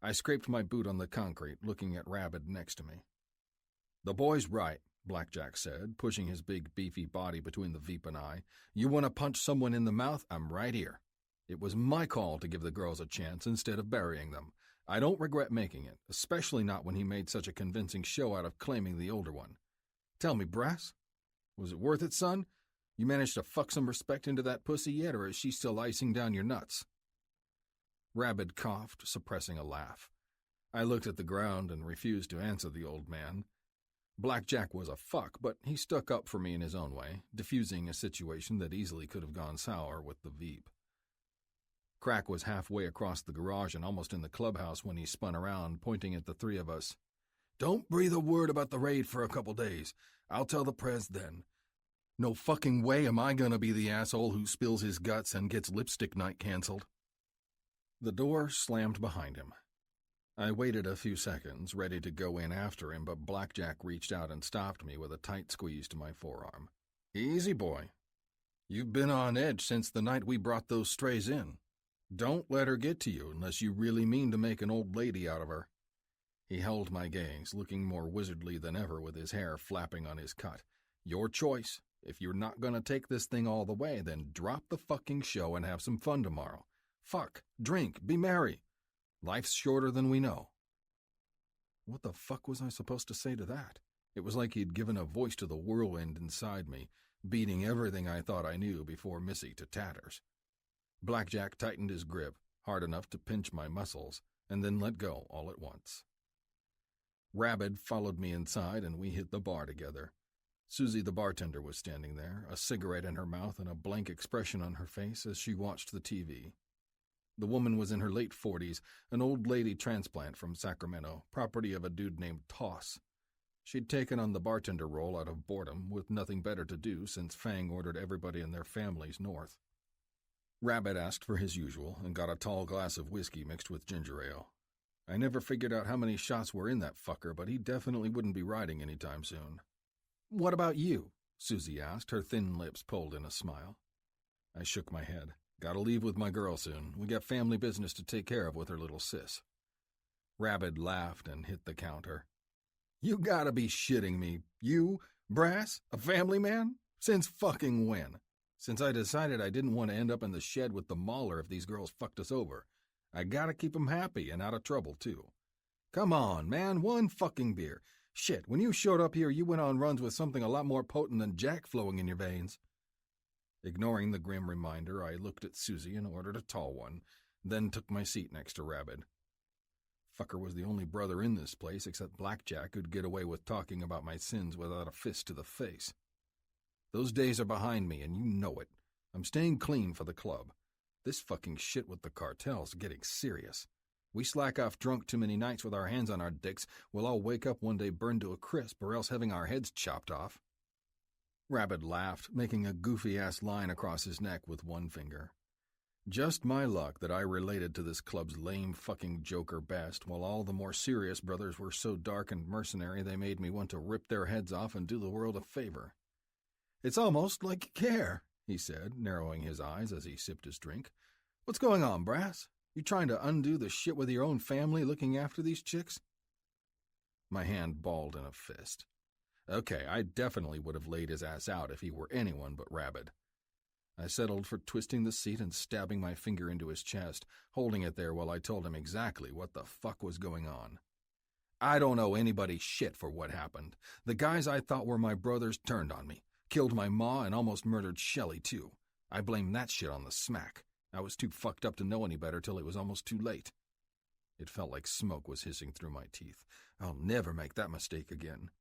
I scraped my boot on the concrete, looking at Rabbit next to me. The boy's right, Blackjack said, pushing his big beefy body between the Veep and I. You want to punch someone in the mouth? I'm right here. It was my call to give the girls a chance instead of burying them. I don't regret making it, especially not when he made such a convincing show out of claiming the older one. Tell me, Brass, was it worth it, son? You managed to fuck some respect into that pussy yet, or is she still icing down your nuts? Rabbit coughed, suppressing a laugh. I looked at the ground and refused to answer the old man. Blackjack was a fuck, but he stuck up for me in his own way, diffusing a situation that easily could have gone sour with the Veep. Crack was halfway across the garage and almost in the clubhouse when he spun around, pointing at the 3 of us. Don't breathe a word about the raid for a couple days. I'll tell the Prez then. No fucking way am I gonna be the asshole who spills his guts and gets lipstick night canceled. The door slammed behind him. I waited a few seconds, ready to go in after him, but Blackjack reached out and stopped me with a tight squeeze to my forearm. Easy, boy. You've been on edge since the night we brought those strays in. Don't let her get to you unless you really mean to make an old lady out of her. He held my gaze, looking more wizardly than ever with his hair flapping on his cut. Your choice. If you're not gonna take this thing all the way, then drop the fucking show and have some fun tomorrow. Fuck, drink, be merry. Life's shorter than we know. What the fuck was I supposed to say to that? It was like he'd given a voice to the whirlwind inside me, beating everything I thought I knew before Missy to tatters. Blackjack tightened his grip, hard enough to pinch my muscles, and then let go all at once. Rabbit followed me inside and we hit the bar together. Susie the bartender was standing there, a cigarette in her mouth and a blank expression on her face as she watched the TV. The woman was in her late 40s, an old lady transplant from Sacramento, property of a dude named Toss. She'd taken on the bartender role out of boredom, with nothing better to do since Fang ordered everybody and their families north. Rabbit asked for his usual and got a tall glass of whiskey mixed with ginger ale. I never figured out how many shots were in that fucker, but he definitely wouldn't be riding anytime soon. What about you? Susie asked, her thin lips pulled in a smile. I shook my head. Gotta leave with my girl soon. We got family business to take care of with her little sis. Rabbit laughed and hit the counter. You gotta be shitting me. You, Brass, a family man? Since fucking when? Since I decided I didn't want to end up in the shed with the mauler if these girls fucked us over. I gotta keep 'em happy and out of trouble, too. Come on, man, one fucking beer. Shit, when you showed up here, you went on runs with something a lot more potent than Jack flowing in your veins. Ignoring the grim reminder, I looked at Susie and ordered a tall one, then took my seat next to Rabbit. Fucker was the only brother in this place except Blackjack who'd get away with talking about my sins without a fist to the face. Those days are behind me, and you know it. I'm staying clean for the club. This fucking shit with the cartel's getting serious. We slack off drunk too many nights with our hands on our dicks, we'll all wake up one day burned to a crisp or else having our heads chopped off. Rabbit laughed, making a goofy-ass line across his neck with one finger. Just my luck that I related to this club's lame fucking joker best, while all the more serious brothers were so dark and mercenary they made me want to rip their heads off and do the world a favor. It's almost like you care, he said, narrowing his eyes as he sipped his drink. What's going on, Brass? You trying to undo the shit with your own family looking after these chicks? My hand balled in a fist. Okay, I definitely would have laid his ass out if he were anyone but Rabbit. I settled for twisting the seat and stabbing my finger into his chest, holding it there while I told him exactly what the fuck was going on. I don't owe anybody shit for what happened. The guys I thought were my brothers turned on me, killed my ma, and almost murdered Shelley, too. I blame that shit on the smack. I was too fucked up to know any better till it was almost too late. It felt like smoke was hissing through my teeth. I'll never make that mistake again.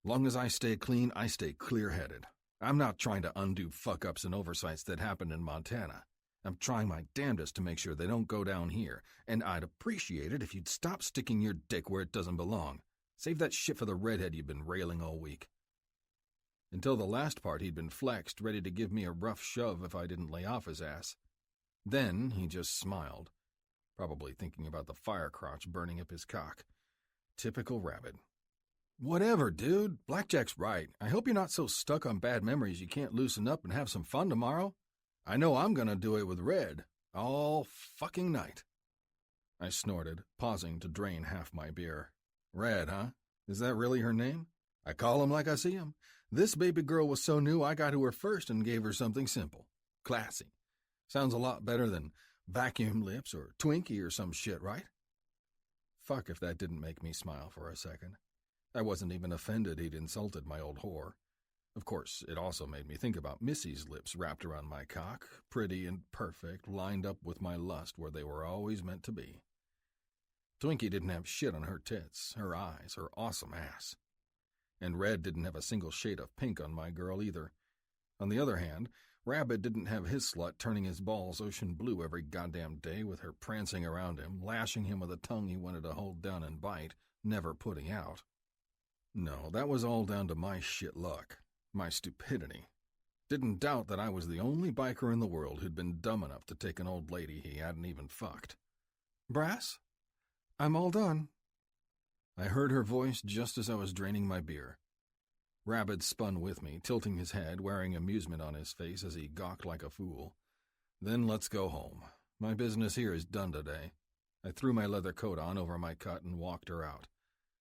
Long as I stay clean, I stay clear-headed. I'm not trying to undo fuck-ups and oversights that happened in Montana. I'm trying my damnedest to make sure they don't go down here, and I'd appreciate it if you'd stop sticking your dick where it doesn't belong. Save that shit for the redhead you've been railing all week. Until the last part, he'd been flexed, ready to give me a rough shove if I didn't lay off his ass. Then he just smiled, probably thinking about the fire crotch burning up his cock. Typical Rabbit. Whatever, dude. Blackjack's right. I hope you're not so stuck on bad memories you can't loosen up and have some fun tomorrow. I know I'm gonna do it with Red. All fucking night. I snorted, pausing to drain half my beer. Red, huh? Is that really her name? I call him like I see him. This baby girl was so new I got to her first and gave her something simple. Classy. Sounds a lot better than vacuum lips or Twinkie or some shit, right? Fuck if that didn't make me smile for a second. I wasn't even offended he'd insulted my old whore. Of course, it also made me think about Missy's lips wrapped around my cock, pretty and perfect, lined up with my lust where they were always meant to be. Twinkie didn't have shit on her tits, her eyes, her awesome ass. And Red didn't have a single shade of pink on my girl either. On the other hand, Rabbit didn't have his slut turning his balls ocean blue every goddamn day with her prancing around him, lashing him with a tongue he wanted to hold down and bite, never putting out. No, that was all down to my shit luck, my stupidity. Didn't doubt that I was the only biker in the world who'd been dumb enough to take an old lady he hadn't even fucked. Brass? I'm all done. I heard her voice just as I was draining my beer. Rabbit spun with me, tilting his head, wearing amusement on his face as he gawked like a fool. Then let's go home. My business here is done today. I threw my leather coat on over my cut and walked her out.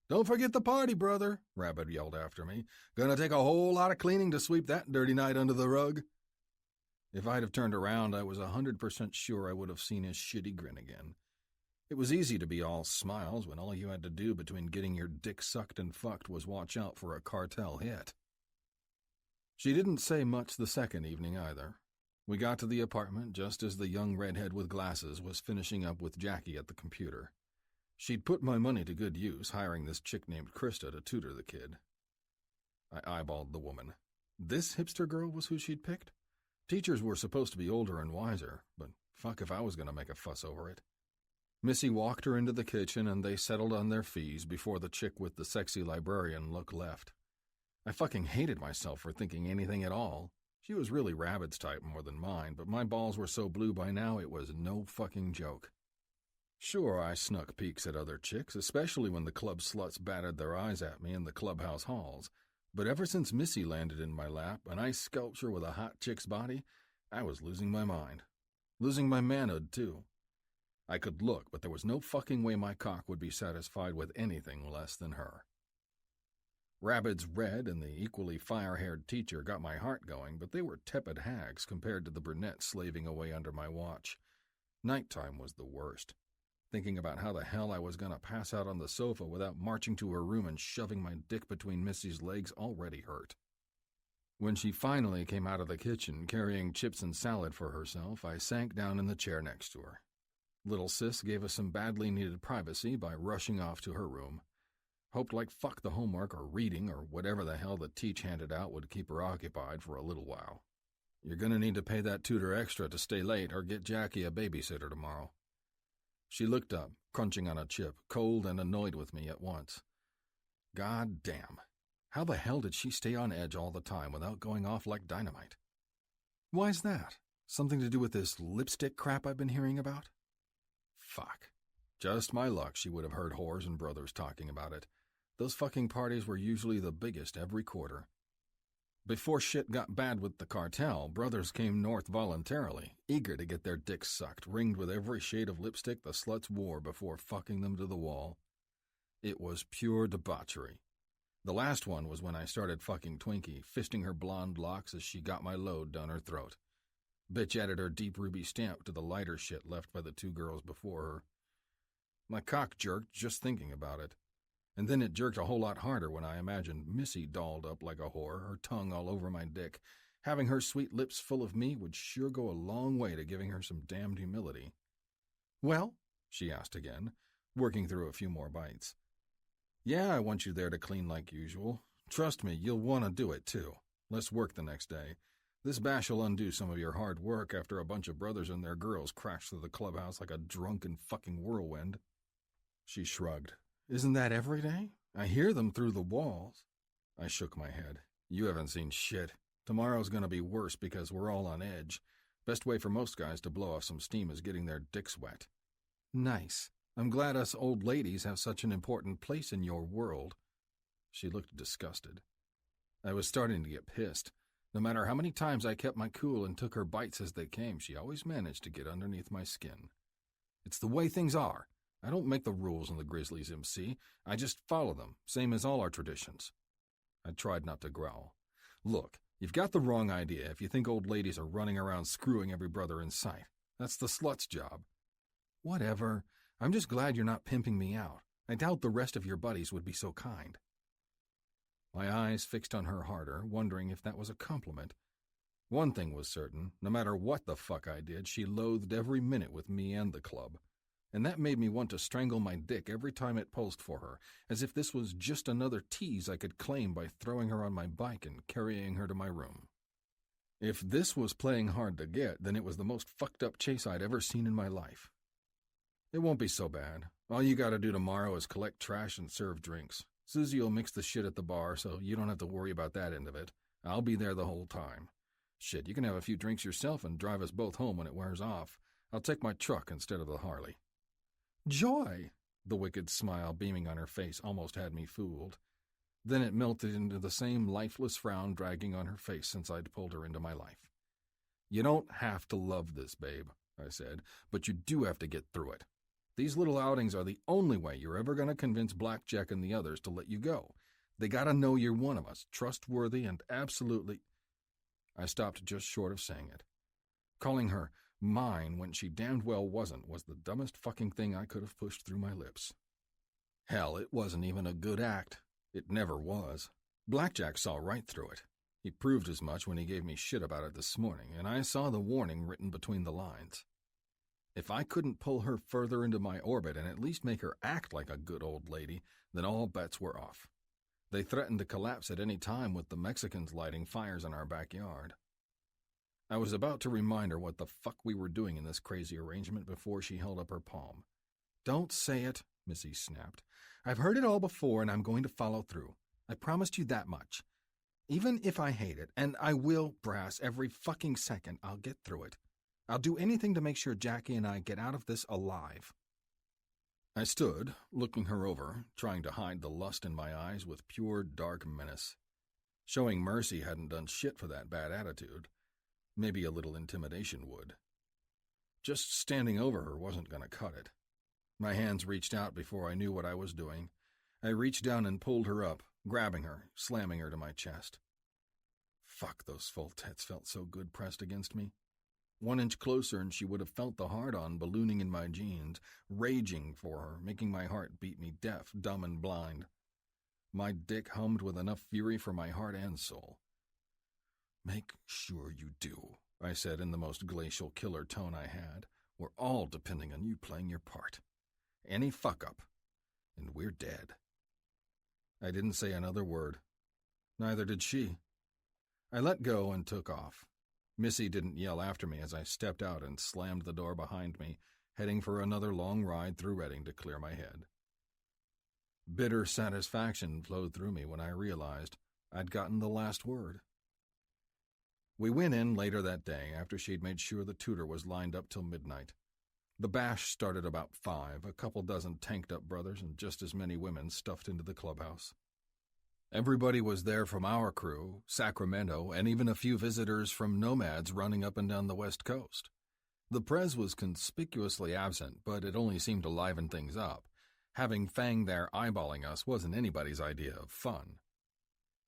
Don't forget the party, brother, Rabbit yelled after me. Gonna take a whole lot of cleaning to sweep that dirty night under the rug. If I'd have turned around, I was 100% sure I would have seen his shitty grin again. It was easy to be all smiles when all you had to do between getting your dick sucked and fucked was watch out for a cartel hit. She didn't say much the second evening either. We got to the apartment just as the young redhead with glasses was finishing up with Jackie at the computer. She'd put my money to good use, hiring this chick named Krista to tutor the kid. I eyeballed the woman. This hipster girl was who she'd picked? Teachers were supposed to be older and wiser, but fuck if I was going to make a fuss over it. Missy walked her into the kitchen and they settled on their fees before the chick with the sexy librarian look left. I fucking hated myself for thinking anything at all. She was really Rabbit's type more than mine, but my balls were so blue by now it was no fucking joke. Sure, I snuck peeks at other chicks, especially when the club sluts batted their eyes at me in the clubhouse halls. But ever since Missy landed in my lap, an ice sculpture with a hot chick's body, I was losing my mind. Losing my manhood, too. I could look, but there was no fucking way my cock would be satisfied with anything less than her. Rabbit's Red and the equally fire-haired teacher got my heart going, but they were tepid hags compared to the brunette slaving away under my watch. Nighttime was the worst. Thinking about how the hell I was going to pass out on the sofa without marching to her room and shoving my dick between Missy's legs already hurt. When she finally came out of the kitchen carrying chips and salad for herself, I sank down in the chair next to her. Little sis gave us some badly needed privacy by rushing off to her room. Hoped like fuck the homework or reading or whatever the hell the teach handed out would keep her occupied for a little while. You're going to need to pay that tutor extra to stay late or get Jackie a babysitter tomorrow. She looked up, crunching on a chip, cold and annoyed with me at once. God damn. How the hell did she stay on edge all the time without going off like dynamite? Why's that? Something to do with this lipstick crap I've been hearing about? Fuck. Just my luck she would have heard whores and brothers talking about it. Those fucking parties were usually the biggest every quarter. Before shit got bad with the cartel, brothers came north voluntarily, eager to get their dicks sucked, ringed with every shade of lipstick the sluts wore before fucking them to the wall. It was pure debauchery. The last one was when I started fucking Twinkie, fisting her blonde locks as she got my load down her throat. Bitch added her deep ruby stamp to the lighter shit left by the two girls before her. My cock jerked just thinking about it. And then it jerked a whole lot harder when I imagined Missy dolled up like a whore, her tongue all over my dick. Having her sweet lips full of me would sure go a long way to giving her some damned humility. Well? She asked again, working through a few more bites. Yeah, I want you there to clean like usual. Trust me, you'll want to do it, too. Less work the next day. This bash will undo some of your hard work after a bunch of brothers and their girls crash through the clubhouse like a drunken fucking whirlwind. She shrugged. Isn't that every day? I hear them through the walls. I shook my head. You haven't seen shit. Tomorrow's gonna be worse because we're all on edge. Best way for most guys to blow off some steam is getting their dicks wet. Nice. I'm glad us old ladies have such an important place in your world. She looked disgusted. I was starting to get pissed. No matter how many times I kept my cool and took her bites as they came, she always managed to get underneath my skin. It's the way things are. I don't make the rules in the Grizzlies, MC. I just follow them, same as all our traditions. I tried not to growl. Look, you've got the wrong idea if you think old ladies are running around screwing every brother in sight. That's the slut's job. Whatever. I'm just glad you're not pimping me out. I doubt the rest of your buddies would be so kind. My eyes fixed on her harder, wondering if that was a compliment. One thing was certain, no matter what the fuck I did, she loathed every minute with me and the club. And that made me want to strangle my dick every time it pulsed for her, as if this was just another tease I could claim by throwing her on my bike and carrying her to my room. If this was playing hard to get, then it was the most fucked up chase I'd ever seen in my life. It won't be so bad. All you gotta do tomorrow is collect trash and serve drinks. Susie will mix the shit at the bar, so you don't have to worry about that end of it. I'll be there the whole time. Shit, you can have a few drinks yourself and drive us both home when it wears off. I'll take my truck instead of the Harley. Joy! The wicked smile beaming on her face almost had me fooled. Then it melted into the same lifeless frown dragging on her face since I'd pulled her into my life. You don't have to love this, babe, I said, but you do have to get through it. These little outings are the only way you're ever going to convince Blackjack and the others to let you go. They gotta know you're one of us, trustworthy and absolutely... I stopped just short of saying it. Calling her mine when she damned well wasn't was the dumbest fucking thing I could have pushed through my lips. Hell, it wasn't even a good act. It never was. Blackjack saw right through it. He proved as much when he gave me shit about it this morning, and I saw the warning written between the lines. If I couldn't pull her further into my orbit and at least make her act like a good old lady, then all bets were off. They threatened to collapse at any time with the Mexicans lighting fires in our backyard. I was about to remind her what the fuck we were doing in this crazy arrangement before she held up her palm. Don't say it, Missy snapped. I've heard it all before and I'm going to follow through. I promised you that much. Even if I hate it, and I will, Brass, every fucking second, I'll get through it. I'll do anything to make sure Jackie and I get out of this alive. I stood, looking her over, trying to hide the lust in my eyes with pure dark menace. Showing mercy hadn't done shit for that bad attitude. Maybe a little intimidation would. Just standing over her wasn't going to cut it. My hands reached out before I knew what I was doing. I reached down and pulled her up, grabbing her, slamming her to my chest. Fuck, those full tits felt so good pressed against me. 1 inch closer and she would have felt the hard-on ballooning in my jeans, raging for her, making my heart beat me deaf, dumb, and blind. My dick hummed with enough fury for my heart and soul. "Make sure you do," I said in the most glacial killer tone I had. "We're all depending on you playing your part. Any fuck-up, and we're dead." I didn't say another word. Neither did she. I let go and took off. Missy didn't yell after me as I stepped out and slammed the door behind me, heading for another long ride through Reading to clear my head. Bitter satisfaction flowed through me when I realized I'd gotten the last word. We went in later that day after she'd made sure the tutor was lined up till midnight. The bash started about 5, a couple dozen tanked-up brothers and just as many women stuffed into the clubhouse. Everybody was there from our crew, Sacramento, and even a few visitors from nomads running up and down the West Coast. The prez was conspicuously absent, but it only seemed to liven things up. Having Fang there eyeballing us wasn't anybody's idea of fun.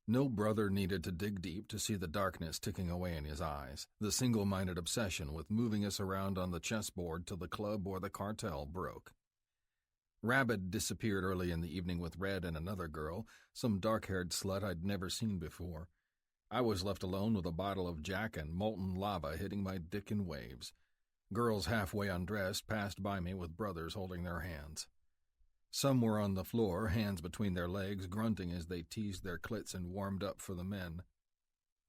No brother needed to dig deep to see the darkness ticking away in his eyes, the single-minded obsession with moving us around on the chessboard till the club or the cartel broke. Rabbit disappeared early in the evening with Red and another girl, some dark-haired slut I'd never seen before. I was left alone with a bottle of Jack and molten lava hitting my dick in waves. Girls halfway undressed passed by me with brothers holding their hands. Some were on the floor, hands between their legs, grunting as they teased their clits and warmed up for the men.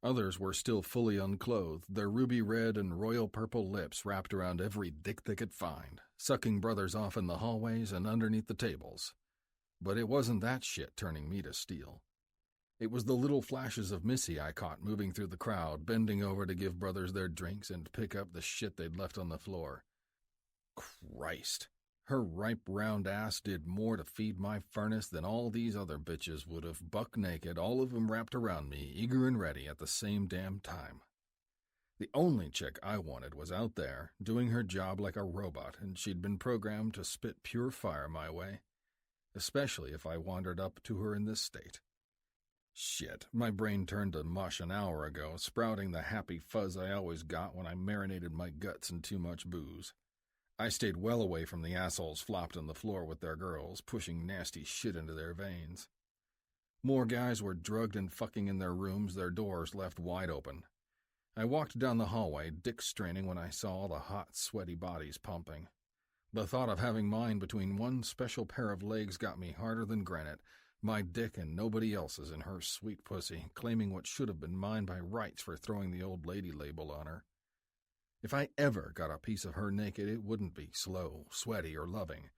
Others were still fully unclothed, their ruby red and royal purple lips wrapped around every dick they could find, sucking brothers off in the hallways and underneath the tables. But it wasn't that shit turning me to steel. It was the little flashes of Missy I caught moving through the crowd, bending over to give brothers their drinks and pick up the shit they'd left on the floor. Christ. Her ripe round ass did more to feed my furnace than all these other bitches would have, buck naked, all of them wrapped around me, eager and ready at the same damn time. The only chick I wanted was out there, doing her job like a robot, and she'd been programmed to spit pure fire my way, especially if I wandered up to her in this state. Shit, my brain turned to mush an hour ago, sprouting the happy fuzz I always got when I marinated my guts in too much booze. I stayed well away from the assholes flopped on the floor with their girls, pushing nasty shit into their veins. More guys were drugged and fucking in their rooms, their doors left wide open. I walked down the hallway, dick straining when I saw all the hot, sweaty bodies pumping. The thought of having mine between one special pair of legs got me harder than granite, my dick and nobody else's in her sweet pussy, claiming what should have been mine by rights for throwing the old lady label on her. If I ever got a piece of her naked, it wouldn't be slow, sweaty, or loving.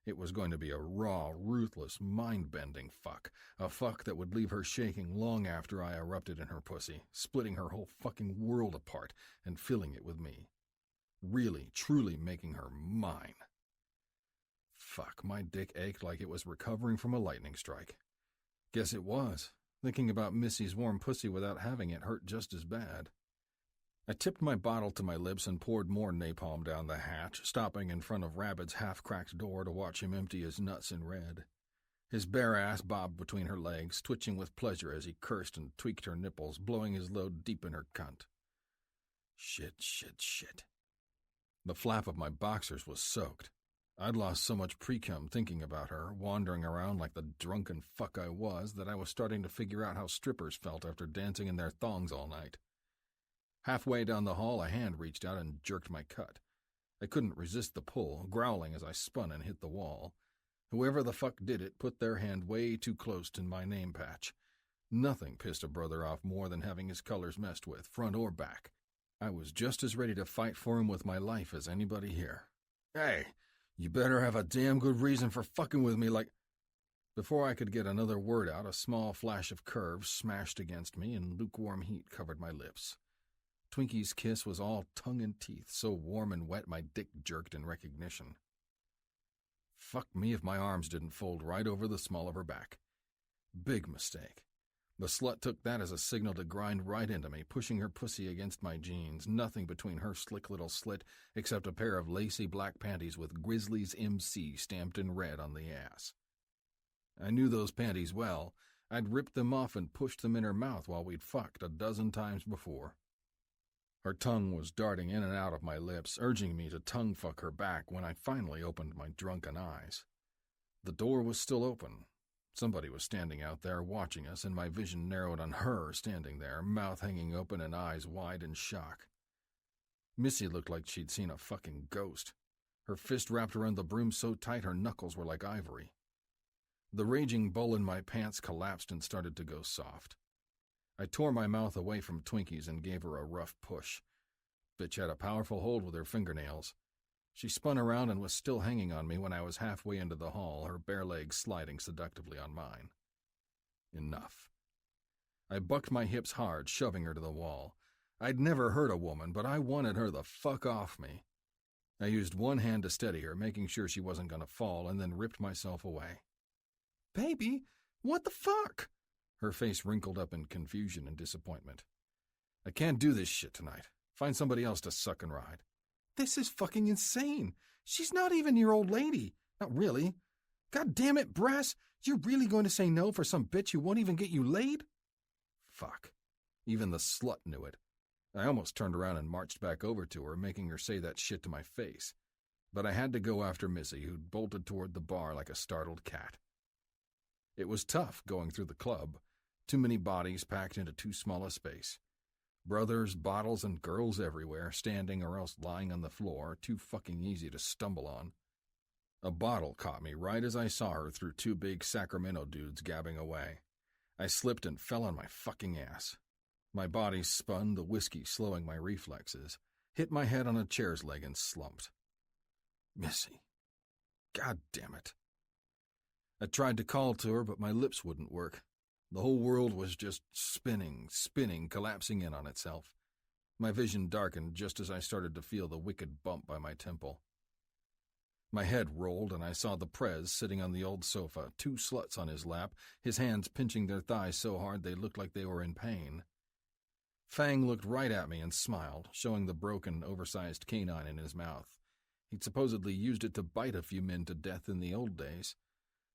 It was going to be a raw, ruthless, mind-bending fuck. A fuck that would leave her shaking long after I erupted in her pussy, splitting her whole fucking world apart and filling it with me. Really, truly making her mine. Fuck, my dick ached like it was recovering from a lightning strike. Guess it was. Thinking about Missy's warm pussy without having it hurt just as bad. I tipped my bottle to my lips and poured more napalm down the hatch, stopping in front of Rabbit's half-cracked door to watch him empty his nuts in red. His bare ass bobbed between her legs, twitching with pleasure as he cursed and tweaked her nipples, blowing his load deep in her cunt. Shit. The flap of my boxers was soaked. I'd lost so much pre-cum thinking about her, wandering around like the drunken fuck I was, that I was starting to figure out how strippers felt after dancing in their thongs all night. Halfway down the hall, a hand reached out and jerked my cut. I couldn't resist the pull, growling as I spun and hit the wall. Whoever the fuck did it put their hand way too close to my name patch. Nothing pissed a brother off more than having his colors messed with, front or back. I was just as ready to fight for him with my life as anybody here. Hey, you better have a damn good reason for fucking with me like... Before I could get another word out, a small flash of curves smashed against me and lukewarm heat covered my lips. Twinkie's kiss was all tongue and teeth, so warm and wet my dick jerked in recognition. fuck me if my arms didn't fold right over the small of her back. Big mistake. The slut took that as a signal to grind right into me, pushing her pussy against my jeans, nothing between her slick little slit except a pair of lacy black panties with Grizzlies MC stamped in red on the ass. I knew those panties well. I'd ripped them off and pushed them in her mouth while we'd fucked a dozen times before. Her tongue was darting in and out of my lips, urging me to tongue fuck her back when I finally opened my drunken eyes. The door was still open. Somebody was standing out there watching us, and my vision narrowed on her standing there, mouth hanging open and eyes wide in shock. Missy looked like she'd seen a fucking ghost. Her fist wrapped around the broom so tight her knuckles were like ivory. The raging bull in my pants collapsed and started to go soft. I tore my mouth away from Twinkies and gave her a rough push. Bitch had a powerful hold with her fingernails. She spun around and was still hanging on me when I was halfway into the hall, her bare legs sliding seductively on mine. Enough. I bucked my hips hard, shoving her to the wall. I'd never hurt a woman, but I wanted her the fuck off me. I used one hand to steady her, making sure she wasn't going to fall, and then ripped myself away. "Baby, what the fuck?" Her face wrinkled up in confusion and disappointment. "I can't do this shit tonight. Find somebody else to suck and ride." "This is fucking insane. She's not even your old lady. Not really. God damn it, Brass. You're really going to say no for some bitch who won't even get you laid?" Fuck. Even the slut knew it. I almost turned around and marched back over to her, making her say that shit to my face. But I had to go after Missy, who'd bolted toward the bar like a startled cat. It was tough going through the club. Too many bodies packed into too small a space. Brothers, bottles, and girls everywhere, standing or else lying on the floor, too fucking easy to stumble on. A bottle caught me right as I saw her through two big Sacramento dudes gabbing away. I slipped and fell on my fucking ass. My body spun, the whiskey slowing my reflexes, hit my head on a chair's leg and slumped. Missy. God damn it. I tried to call to her, but my lips wouldn't work. The whole world was just spinning, collapsing in on itself. My vision darkened just as I started to feel the wicked bump by my temple. My head rolled, and I saw the Prez sitting on the old sofa, two sluts on his lap, his hands pinching their thighs so hard they looked like they were in pain. Fang looked right at me and smiled, showing the broken, oversized canine in his mouth. He'd supposedly used it to bite a few men to death in the old days.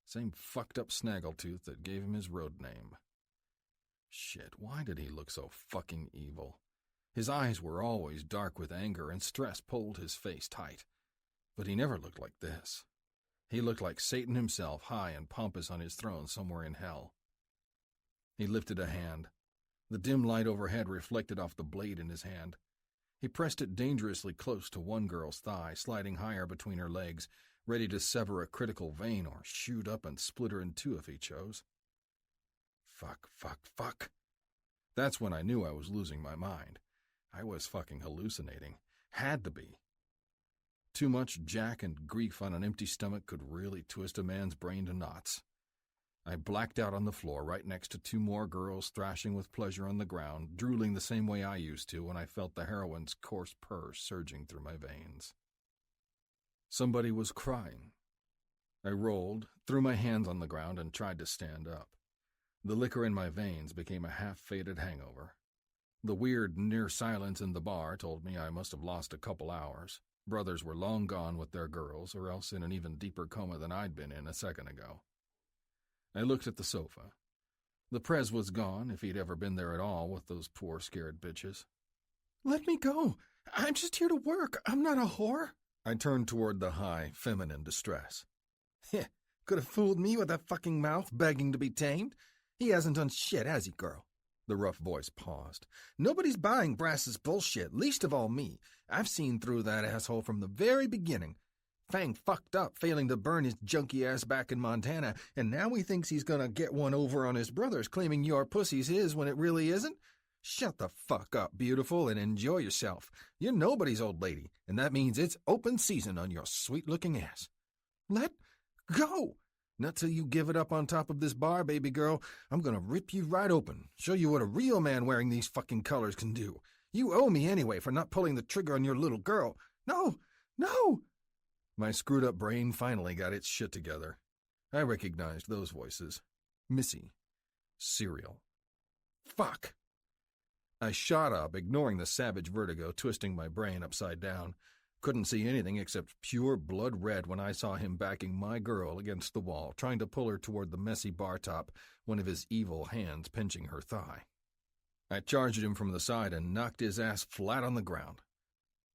Same fucked-up snaggletooth that gave him his road name. Shit, why did he look so fucking evil? His eyes were always dark with anger, and stress pulled his face tight. But he never looked like this. He looked like Satan himself, high and pompous on his throne somewhere in hell. He lifted a hand. The dim light overhead reflected off the blade in his hand. He pressed it dangerously close to one girl's thigh, sliding higher between her legs, ready to sever a critical vein or shoot up and split her in two if he chose. Fuck. That's when I knew I was losing my mind. I was fucking hallucinating. Had to be. Too much jack and grief on an empty stomach could really twist a man's brain to knots. I blacked out on the floor right next to two more girls thrashing with pleasure on the ground, drooling the same way I used to when I felt the heroine's coarse purr surging through my veins. Somebody was crying. I rolled, threw my hands on the ground, and tried to stand up. The liquor in my veins became a half-faded hangover. The weird, near silence in the bar told me I must have lost a couple hours. Brothers were long gone with their girls, or else in an even deeper coma than I'd been in a second ago. I looked at the sofa. The Prez was gone, if he'd ever been there at all with those poor, scared bitches. "Let me go. I'm just here to work. I'm not a whore." I turned toward the high, feminine distress. "Heh, could have fooled me with that fucking mouth begging to be tamed. He hasn't done shit, has he, girl?" The rough voice paused. "Nobody's buying Brass's bullshit, least of all me. I've seen through that asshole from the very beginning. Fang fucked up, failing to burn his junky ass back in Montana, and now he thinks he's gonna get one over on his brothers, claiming your pussy's his when it really isn't? Shut the fuck up, beautiful, and enjoy yourself. You're nobody's old lady, and that means it's open season on your sweet-looking ass. Let go! Not till you give it up on top of this bar, baby girl. I'm gonna rip you right open, show you what a real man wearing these fucking colors can do. You owe me anyway for not pulling the trigger on your little girl. No! My screwed-up brain finally got its shit together. I recognized those voices. Missy. Serial. Fuck! I shot up, ignoring the savage vertigo twisting my brain upside down. Couldn't see anything except pure blood red when I saw him backing my girl against the wall, trying to pull her toward the messy bar top, one of his evil hands pinching her thigh. I charged him from the side and knocked his ass flat on the ground.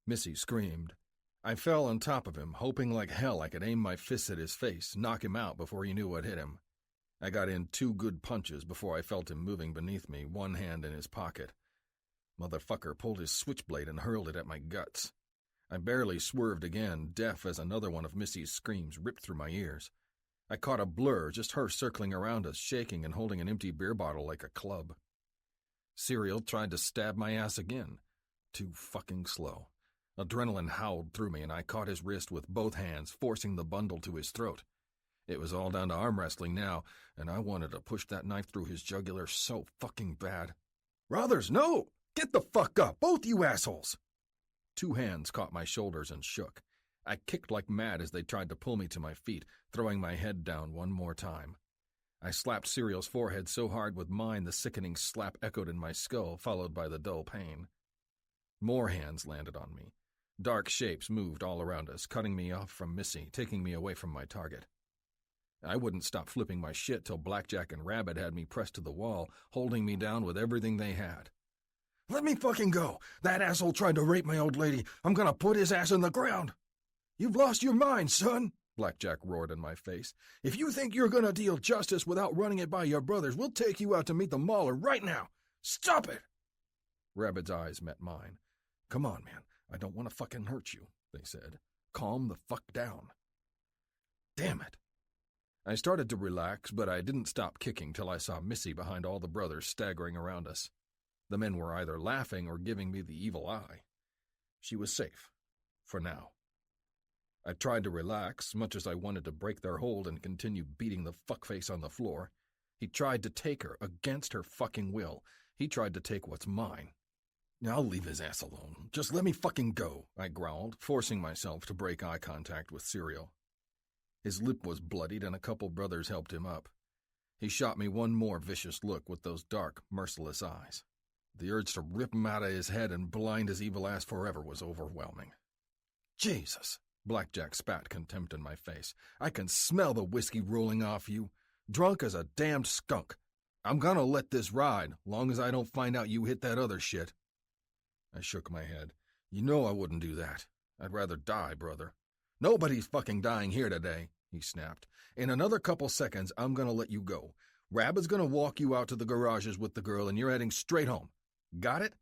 Missy screamed. I fell on top of him, hoping like hell I could aim my fists at his face, knock him out before he knew what hit him. I got in 2 good punches before I felt him moving beneath me, one hand in his pocket. Motherfucker pulled his switchblade and hurled it at my guts. I barely swerved again, deaf as another one of Missy's screams ripped through my ears. I caught a blur, just her circling around us, shaking and holding an empty beer bottle like a club. Serial tried to stab my ass again. Too fucking slow. Adrenaline howled through me, and I caught his wrist with both hands, forcing the bundle to his throat. It was all down to arm wrestling now, and I wanted to push that knife through his jugular so fucking bad. Rothers, no! Get the fuck up, both you assholes! 2 hands caught my shoulders and shook. I kicked like mad as they tried to pull me to my feet, throwing my head down one more time. I slapped Serial's forehead so hard with mine the sickening slap echoed in my skull, followed by the dull pain. More hands landed on me. Dark shapes moved all around us, cutting me off from Missy, taking me away from my target. I wouldn't stop flipping my shit till Blackjack and Rabbit had me pressed to the wall, holding me down with everything they had. Let me fucking go! That asshole tried to rape my old lady. I'm gonna put his ass in the ground! You've lost your mind, son! Blackjack roared in my face. If you think you're gonna deal justice without running it by your brothers, we'll take you out to meet the mauler right now! Stop it! Rabbit's eyes met mine. Come on, man. I don't want to fucking hurt you, they said. Calm the fuck down. Damn it. I started to relax, but I didn't stop kicking till I saw Missy behind all the brothers staggering around us. The men were either laughing or giving me the evil eye. She was safe. For now. I tried to relax, much as I wanted to break their hold and continue beating the fuckface on the floor. He tried to take her, against her fucking will. He tried to take what's mine. I'll leave his ass alone. Just let me fucking go, I growled, forcing myself to break eye contact with Serial. His lip was bloodied and a couple brothers helped him up. He shot me one more vicious look with those dark, merciless eyes. The urge to rip him out of his head and blind his evil ass forever was overwhelming. Jesus! Blackjack spat contempt in my face. I can smell the whiskey rolling off you. Drunk as a damned skunk. I'm gonna let this ride, long as I don't find out you hit that other shit. I shook my head. You know I wouldn't do that. I'd rather die, brother. Nobody's fucking dying here today, he snapped. In another couple seconds, I'm gonna let you go. Rabbit's gonna walk you out to the garages with the girl and you're heading straight home. Got it?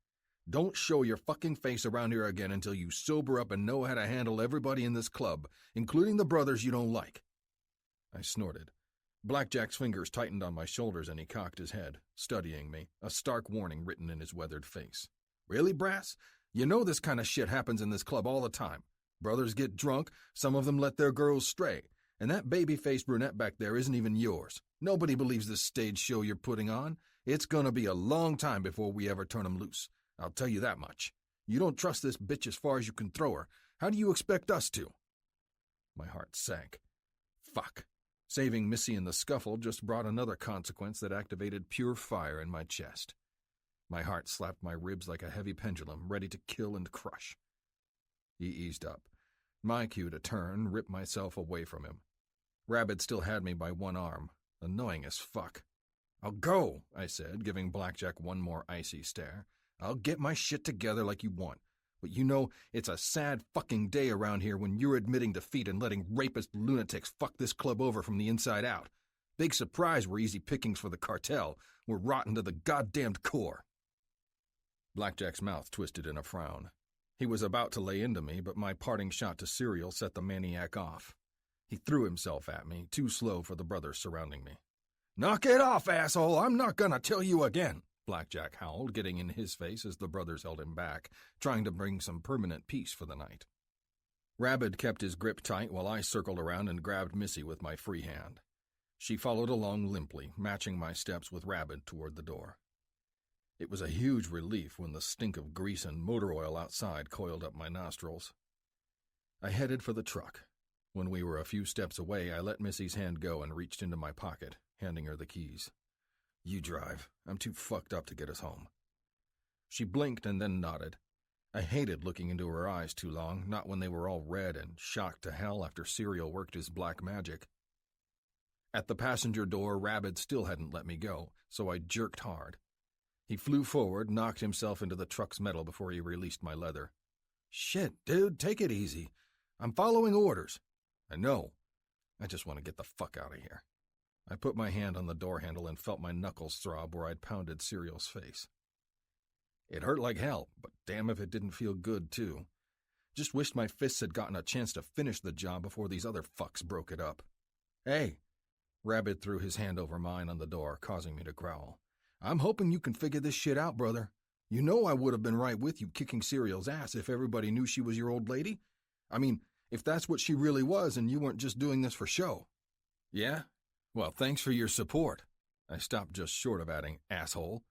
Don't show your fucking face around here again until you sober up and know how to handle everybody in this club, including the brothers you don't like. I snorted. Blackjack's fingers tightened on my shoulders and he cocked his head, studying me, a stark warning written in his weathered face. Really, Brass? You know this kind of shit happens in this club all the time. Brothers get drunk, some of them let their girls stray, and that baby-faced brunette back there isn't even yours. Nobody believes this stage show you're putting on. It's gonna be a long time before we ever turn 'em loose. I'll tell you that much. You don't trust this bitch as far as you can throw her. How do you expect us to? My heart sank. Fuck. Saving Missy in the scuffle just brought another consequence that activated pure fire in my chest. My heart slapped my ribs like a heavy pendulum, ready to kill and crush. He eased up. My cue to turn, rip myself away from him. Rabbit still had me by one arm. Annoying as fuck. I'll go, I said, giving Blackjack one more icy stare. I'll get my shit together like you want. But you know, it's a sad fucking day around here when you're admitting defeat and letting rapist lunatics fuck this club over from the inside out. Big surprise we're easy pickings for the cartel. We're rotten to the goddamned core. Blackjack's mouth twisted in a frown. He was about to lay into me, but my parting shot to Serial set the maniac off. He threw himself at me, too slow for the brothers surrounding me. Knock it off, asshole! I'm not gonna tell you again! Blackjack howled, getting in his face as the brothers held him back, trying to bring some permanent peace for the night. Rabbit kept his grip tight while I circled around and grabbed Missy with my free hand. She followed along limply, matching my steps with Rabbit toward the door. It was a huge relief when the stink of grease and motor oil outside coiled up my nostrils. I headed for the truck. When we were a few steps away, I let Missy's hand go and reached into my pocket, handing her the keys. "You drive. I'm too fucked up to get us home." She blinked and then nodded. I hated looking into her eyes too long, not when they were all red and shocked to hell after Serial worked his black magic. At the passenger door, Rabbit still hadn't let me go, so I jerked hard. He flew forward, knocked himself into the truck's metal before he released my leather. "Shit, dude, take it easy. I'm following orders." "I know. I just want to get the fuck out of here." I put my hand on the door handle and felt my knuckles throb where I'd pounded Serial's face. It hurt like hell, but damn if it didn't feel good, too. Just wished my fists had gotten a chance to finish the job before these other fucks broke it up. "Hey!" Rabbit threw his hand over mine on the door, causing me to growl. "I'm hoping you can figure this shit out, brother. You know I would have been right with you kicking Serial's ass if everybody knew she was your old lady. I mean, if that's what she really was and you weren't just doing this for show." "Yeah? Well, thanks for your support." I stopped just short of adding asshole.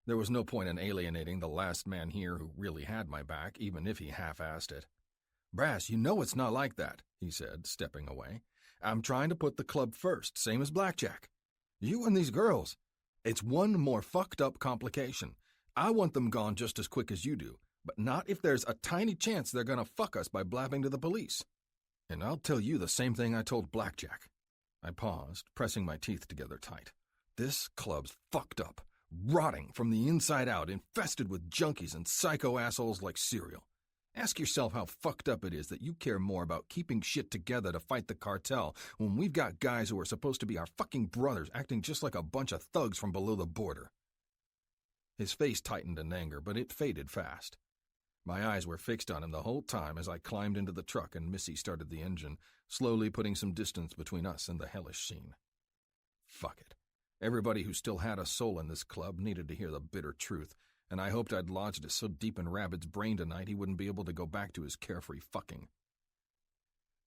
There was no point in alienating the last man here who really had my back, even if he half-assed it. "Brass, you know it's not like that," he said, stepping away. "I'm trying to put the club first, same as blackjack. You and these girls, it's one more fucked-up complication. I want them gone just as quick as you do, but not if there's a tiny chance they're going to fuck us by blabbing to the police. And I'll tell you the same thing I told Blackjack." I paused, pressing my teeth together tight. "This club's fucked up, rotting from the inside out, infested with junkies and psycho assholes like Serial. Ask yourself how fucked up it is that you care more about keeping shit together to fight the cartel when we've got guys who are supposed to be our fucking brothers acting just like a bunch of thugs from below the border." His face tightened in anger, but it faded fast. My eyes were fixed on him the whole time as I climbed into the truck and Missy started the engine, slowly putting some distance between us and the hellish scene. Fuck it. Everybody who still had a soul in this club needed to hear the bitter truth, and I hoped I'd lodged it so deep in Rabbit's brain tonight he wouldn't be able to go back to his carefree fucking.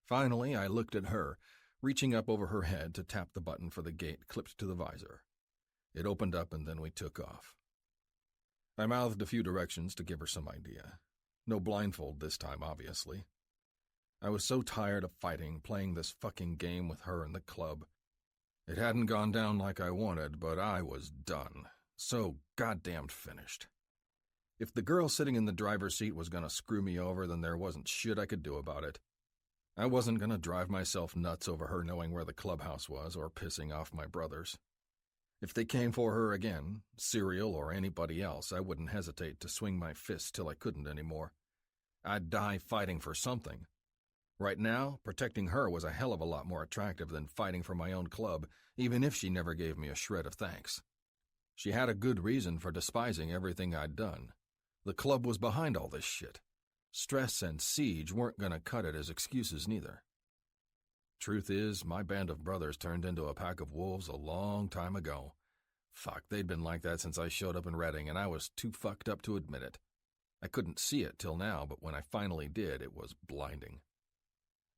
Finally, I looked at her, reaching up over her head to tap the button for the gate clipped to the visor. It opened up and then we took off. I mouthed a few directions to give her some idea. No blindfold this time, obviously. I was so tired of fighting, playing this fucking game with her in the club. It hadn't gone down like I wanted, but I was done. So goddamn finished. If the girl sitting in the driver's seat was going to screw me over, then there wasn't shit I could do about it. I wasn't going to drive myself nuts over her knowing where the clubhouse was or pissing off my brothers. If they came for her again, Serial or anybody else, I wouldn't hesitate to swing my fists till I couldn't anymore. I'd die fighting for something. Right now, protecting her was a hell of a lot more attractive than fighting for my own club, even if she never gave me a shred of thanks. She had a good reason for despising everything I'd done. The club was behind all this shit. Stress and siege weren't going to cut it as excuses neither. Truth is, my band of brothers turned into a pack of wolves a long time ago. Fuck, they'd been like that since I showed up in Redding, and I was too fucked up to admit it. I couldn't see it till now, but when I finally did, it was blinding.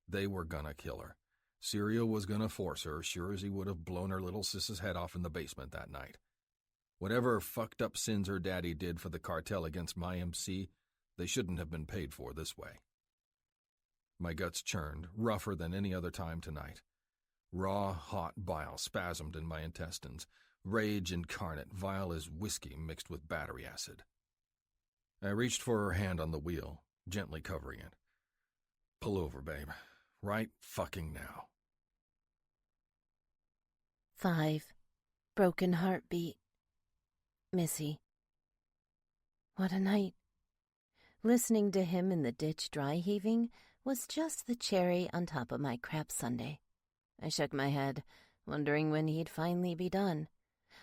They were gonna kill her. Serial was gonna force her, sure as he would have blown her little sis's head off in the basement that night. Whatever fucked up sins her daddy did for the cartel against my MC, they shouldn't have been paid for this way. My guts churned, rougher than any other time tonight. Raw, hot bile spasmed in my intestines, rage incarnate, vile as whiskey mixed with battery acid. I reached for her hand on the wheel, gently covering it. "Pull over, babe. Right fucking now." 5. Broken heartbeat. Missy. What a night. Listening to him in the ditch dry heaving was just the cherry on top of my crap sundae. I shook my head, wondering when he'd finally be done.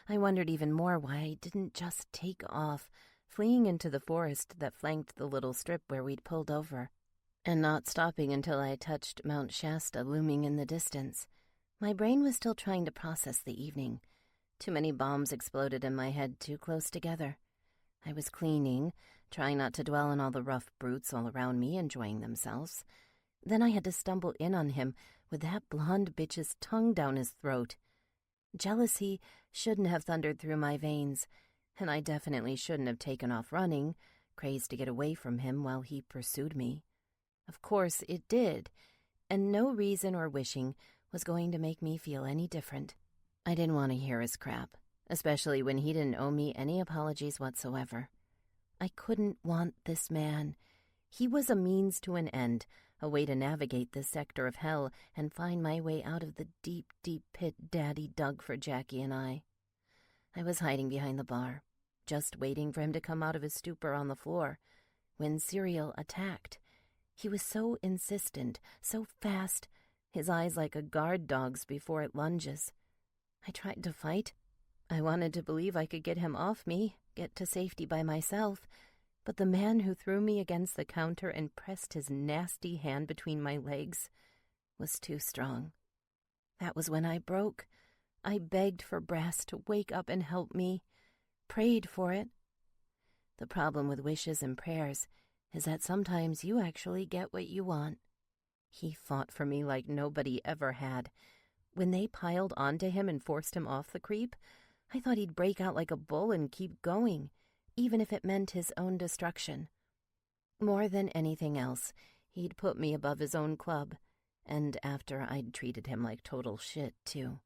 I wondered even more why I didn't just take off, fleeing into the forest that flanked the little strip where we'd pulled over, and not stopping until I touched Mount Shasta looming in the distance. My brain was still trying to process the evening. Too many bombs exploded in my head too close together. I was cleaning, trying not to dwell on all the rough brutes all around me enjoying themselves. Then I had to stumble in on him with that blonde bitch's tongue down his throat. Jealousy shouldn't have thundered through my veins, and I definitely shouldn't have taken off running, crazed to get away from him while he pursued me. Of course it did, and no reason or wishing was going to make me feel any different. I didn't want to hear his crap, especially when he didn't owe me any apologies whatsoever. I couldn't want this man. He was a means to an end, a way to navigate this sector of hell and find my way out of the deep, deep pit Daddy dug for Jackie and I. I was hiding behind the bar, just waiting for him to come out of his stupor on the floor, when Serial attacked. He was so insistent, so fast, his eyes like a guard dog's before it lunges. I tried to fight. I wanted to believe I could get him off me, get to safety by myself, but the man who threw me against the counter and pressed his nasty hand between my legs was too strong. That was when I broke. I begged for Brass to wake up and help me, prayed for it. The problem with wishes and prayers is that sometimes you actually get what you want. He fought for me like nobody ever had. When they piled onto him and forced him off the creep, I thought he'd break out like a bull and keep going, even if it meant his own destruction. More than anything else, he'd put me above his own club, and after I'd treated him like total shit, too.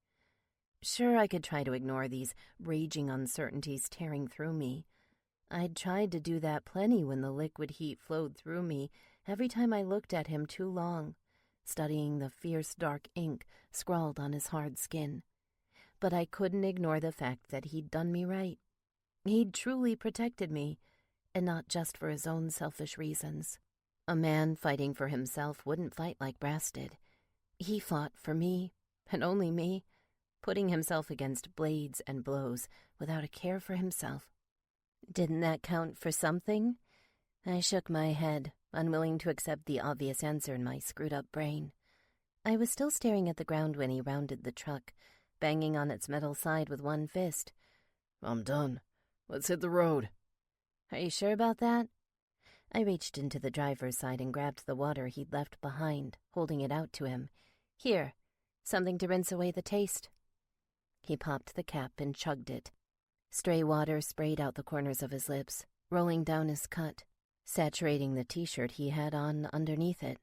Sure, I could try to ignore these raging uncertainties tearing through me. I'd tried to do that plenty when the liquid heat flowed through me every time I looked at him too long, studying the fierce dark ink scrawled on his hard skin. But I couldn't ignore the fact that he'd done me right. He'd truly protected me, and not just for his own selfish reasons. A man fighting for himself wouldn't fight like Brass did. He fought for me, and only me, putting himself against blades and blows without a care for himself. Didn't that count for something? I shook my head, unwilling to accept the obvious answer in my screwed-up brain. I was still staring at the ground when he rounded the truck, banging on its metal side with one fist. I'm done. Let's hit the road. Are you sure about that? I reached into the driver's side and grabbed the water he'd left behind, holding it out to him. Here, something to rinse away the taste. He popped the cap and chugged it. Stray water sprayed out the corners of his lips, rolling down his cut, saturating the t-shirt he had on underneath it.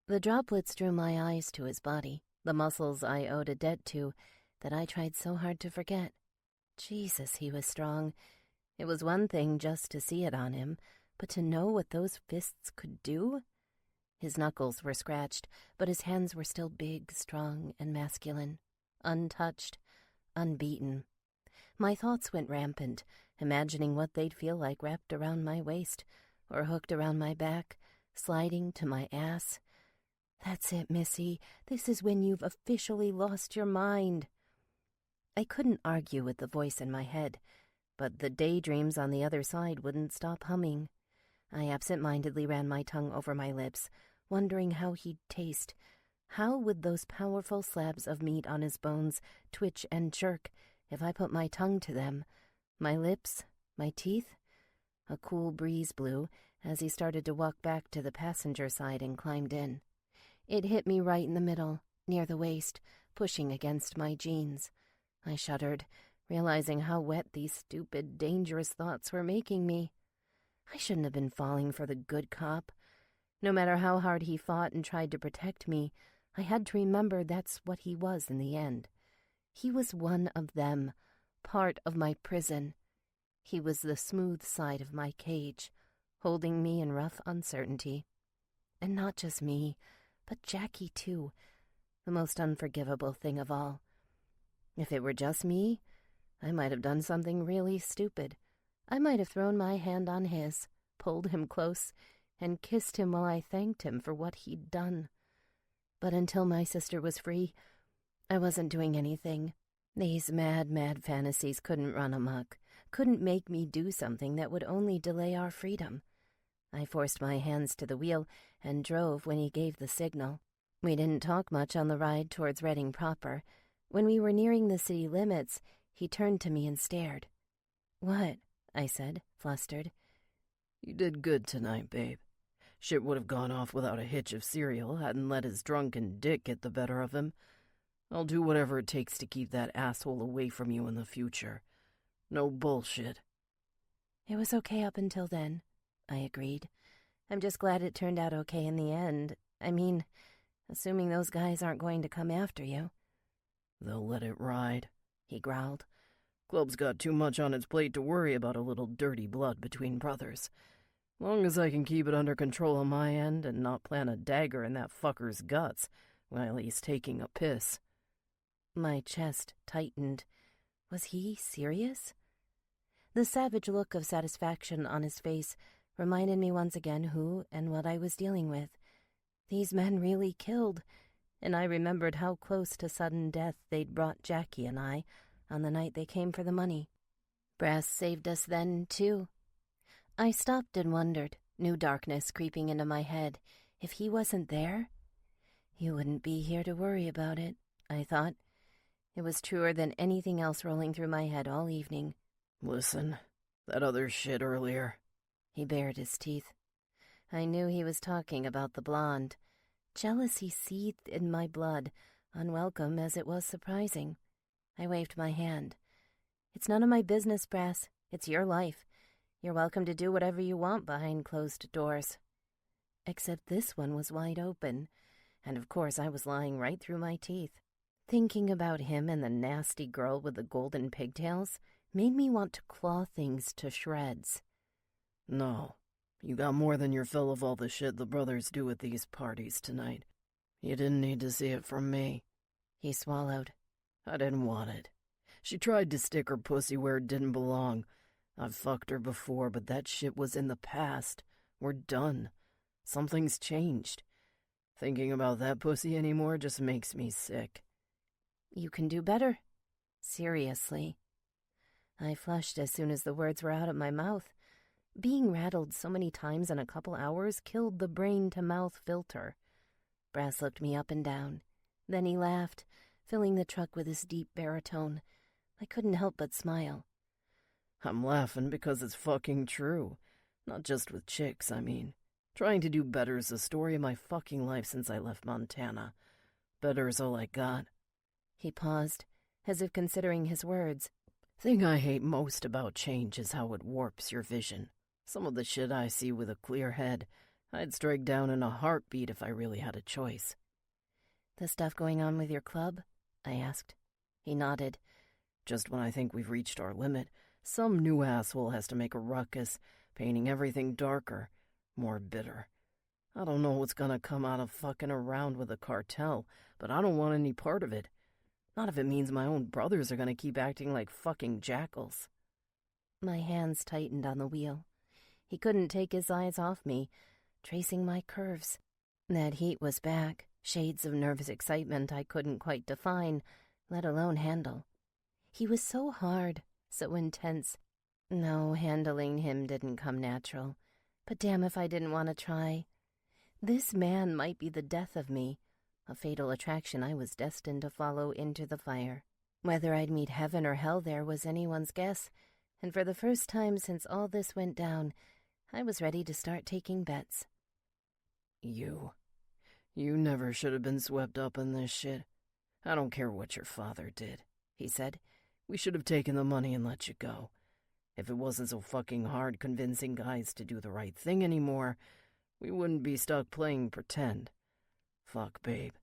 The droplets drew my eyes to his body, the muscles I owed a debt to that I tried so hard to forget. Jesus, he was strong. It was one thing just to see it on him, but to know what those fists could do? His knuckles were scratched, but his hands were still big, strong, and masculine, untouched, unbeaten. My thoughts went rampant, imagining what they'd feel like wrapped around my waist, or hooked around my back, sliding to my ass. That's it, Missy. This is when you've officially lost your mind. I couldn't argue with the voice in my head, but the daydreams on the other side wouldn't stop humming. I absent-mindedly ran my tongue over my lips, wondering how he'd taste. How would those powerful slabs of meat on his bones twitch and jerk if I put my tongue to them? My lips? My teeth? A cool breeze blew as he started to walk back to the passenger side and climbed in. It hit me right in the middle, near the waist, pushing against my jeans. I shuddered, realizing how wet these stupid, dangerous thoughts were making me. I shouldn't have been falling for the good cop. No matter how hard he fought and tried to protect me, I had to remember that's what he was in the end. He was one of them, part of my prison. He was the smooth side of my cage, holding me in rough uncertainty. And not just me, but Jackie too, the most unforgivable thing of all. If it were just me, I might have done something really stupid. I might have thrown my hand on his, pulled him close, and kissed him while I thanked him for what he'd done. But until my sister was free, I wasn't doing anything. These mad, mad fantasies couldn't run amok, couldn't make me do something that would only delay our freedom. I forced my hands to the wheel and drove when he gave the signal. We didn't talk much on the ride towards Reading proper. When we were nearing the city limits, he turned to me and stared. "What?" I said, flustered. You did good tonight, babe. Shit would have gone off without a hitch if Serial hadn't let his drunken dick get the better of him. I'll do whatever it takes to keep that asshole away from you in the future. No bullshit. It was okay up until then, I agreed. I'm just glad it turned out okay in the end. I mean, assuming those guys aren't going to come after you." "They'll let it ride," he growled. "Club's got too much on its plate to worry about a little dirty blood between brothers. Long as I can keep it under control on my end and not plant a dagger in that fucker's guts while he's taking a piss." My chest tightened. Was he serious? The savage look of satisfaction on his face reminded me once again who and what I was dealing with. These men really killed, and I remembered how close to sudden death they'd brought Jackie and I on the night they came for the money. Brass saved us then, too. I stopped and wondered, new darkness creeping into my head. If he wasn't there, you wouldn't be here to worry about it, I thought. It was truer than anything else rolling through my head all evening. "Listen, that other shit earlier." He bared his teeth. I knew he was talking about the blonde. Jealousy seethed in my blood, unwelcome as it was surprising. I waved my hand. "It's none of my business, Brass. It's your life. You're welcome to do whatever you want behind closed doors." Except this one was wide open, and of course I was lying right through my teeth. Thinking about him and the nasty girl with the golden pigtails made me want to claw things to shreds. "No, you got more than your fill of all the shit the brothers do at these parties tonight. You didn't need to see it from me." He swallowed. "I didn't want it. She tried to stick her pussy where it didn't belong. I've fucked her before, but that shit was in the past. We're done. Something's changed. Thinking about that pussy anymore just makes me sick." "You can do better. Seriously." I flushed as soon as the words were out of my mouth. Being rattled so many times in a couple hours killed the brain-to-mouth filter. Brass looked me up and down. Then he laughed, filling the truck with his deep baritone. I couldn't help but smile. "I'm laughing because it's fucking true. Not just with chicks, I mean. Trying to do better's the story of my fucking life since I left Montana. Better's all I got." He paused, as if considering his words. "Thing I hate most about change is how it warps your vision. Some of the shit I see with a clear head, I'd strike down in a heartbeat if I really had a choice." "The stuff going on with your club?" I asked. He nodded. "Just when I think we've reached our limit, some new asshole has to make a ruckus, painting everything darker, more bitter. I don't know what's gonna come out of fucking around with the cartel, but I don't want any part of it. Not if it means my own brothers are gonna keep acting like fucking jackals." My hands tightened on the wheel. He couldn't take his eyes off me, tracing my curves. That heat was back, shades of nervous excitement I couldn't quite define, let alone handle. He was so hard, so intense. No, handling him didn't come natural. But damn if I didn't want to try. This man might be the death of me, a fatal attraction I was destined to follow into the fire. Whether I'd meet heaven or hell there was anyone's guess, and for the first time since all this went down, I was ready to start taking bets. You never should have been swept up in this shit. I don't care what your father did," he said. "We should have taken the money and let you go. If it wasn't so fucking hard convincing guys to do the right thing anymore, we wouldn't be stuck playing pretend. Fuck, babe.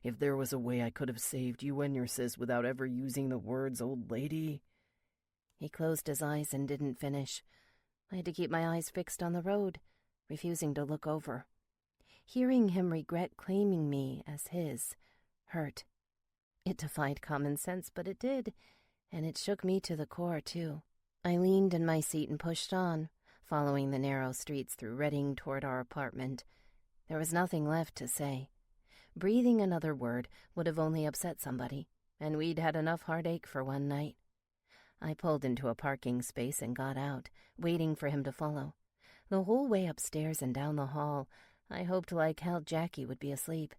If there was a way I could have saved you and your sis without ever using the words old lady..." He closed his eyes and didn't finish. I had to keep my eyes fixed on the road, refusing to look over. Hearing him regret claiming me as his hurt. It defied common sense, but it did, and it shook me to the core, too. I leaned in my seat and pushed on, following the narrow streets through Reading toward our apartment. There was nothing left to say. Breathing another word would have only upset somebody, and we'd had enough heartache for one night. I pulled into a parking space and got out, waiting for him to follow. The whole way upstairs and down the hall, I hoped like hell Jackie would be asleep.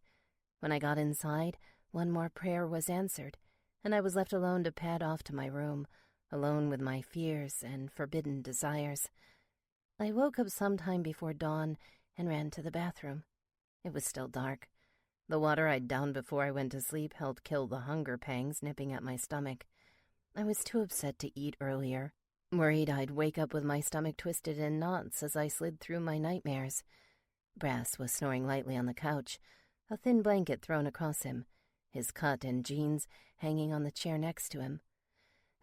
When I got inside, one more prayer was answered, and I was left alone to pad off to my room, alone with my fears and forbidden desires. I woke up sometime before dawn and ran to the bathroom. It was still dark. The water I'd downed before I went to sleep helped kill the hunger pangs nipping at my stomach. I was too upset to eat earlier, worried I'd wake up with my stomach twisted in knots as I slid through my nightmares. Brass was snoring lightly on the couch. a thin blanket thrown across him, his cut and jeans hanging on the chair next to him.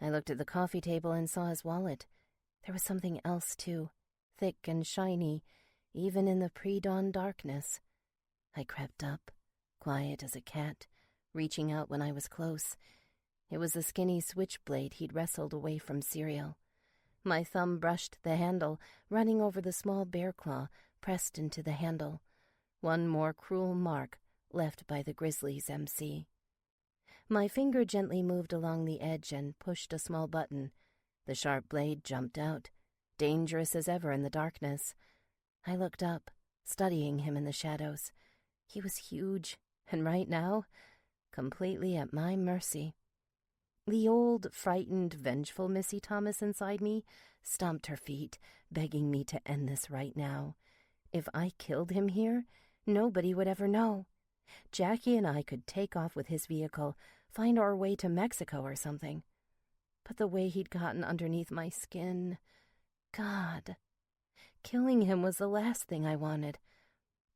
I looked at the coffee table and saw his wallet. There was something else, too, thick and shiny, even in the pre-dawn darkness. I crept up, quiet as a cat, reaching out when I was close. It was the skinny switchblade he'd wrestled away from cereal. My thumb brushed the handle, running over the small bear claw pressed into the handle. One more cruel mark left by the grizzly's MC. My finger gently moved along the edge and pushed a small button. The sharp blade jumped out, dangerous as ever in the darkness. I looked up, studying him in the shadows. He was huge, and right now, completely at my mercy. The old, frightened, vengeful Missy Thomas inside me stomped her feet, begging me to end this right now. If I killed him here, nobody would ever know. Jackie and I could take off with his vehicle, find our way to Mexico or something. But the way he'd gotten underneath my skin... God. Killing him was the last thing I wanted.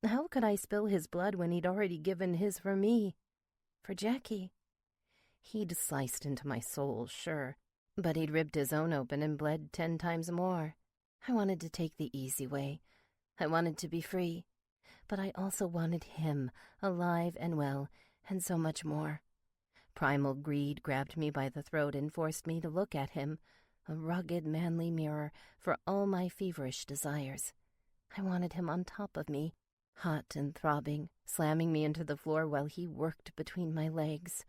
How could I spill his blood when he'd already given his for me? For Jackie? He'd sliced into my soul, sure, but he'd ripped his own open and bled 10 times more. I wanted to take the easy way. I wanted to be free. But I also wanted him, alive and well, and so much more. Primal greed grabbed me by the throat and forced me to look at him, a rugged, manly mirror for all my feverish desires. I wanted him on top of me, hot and throbbing, slamming me into the floor while he worked between my legs.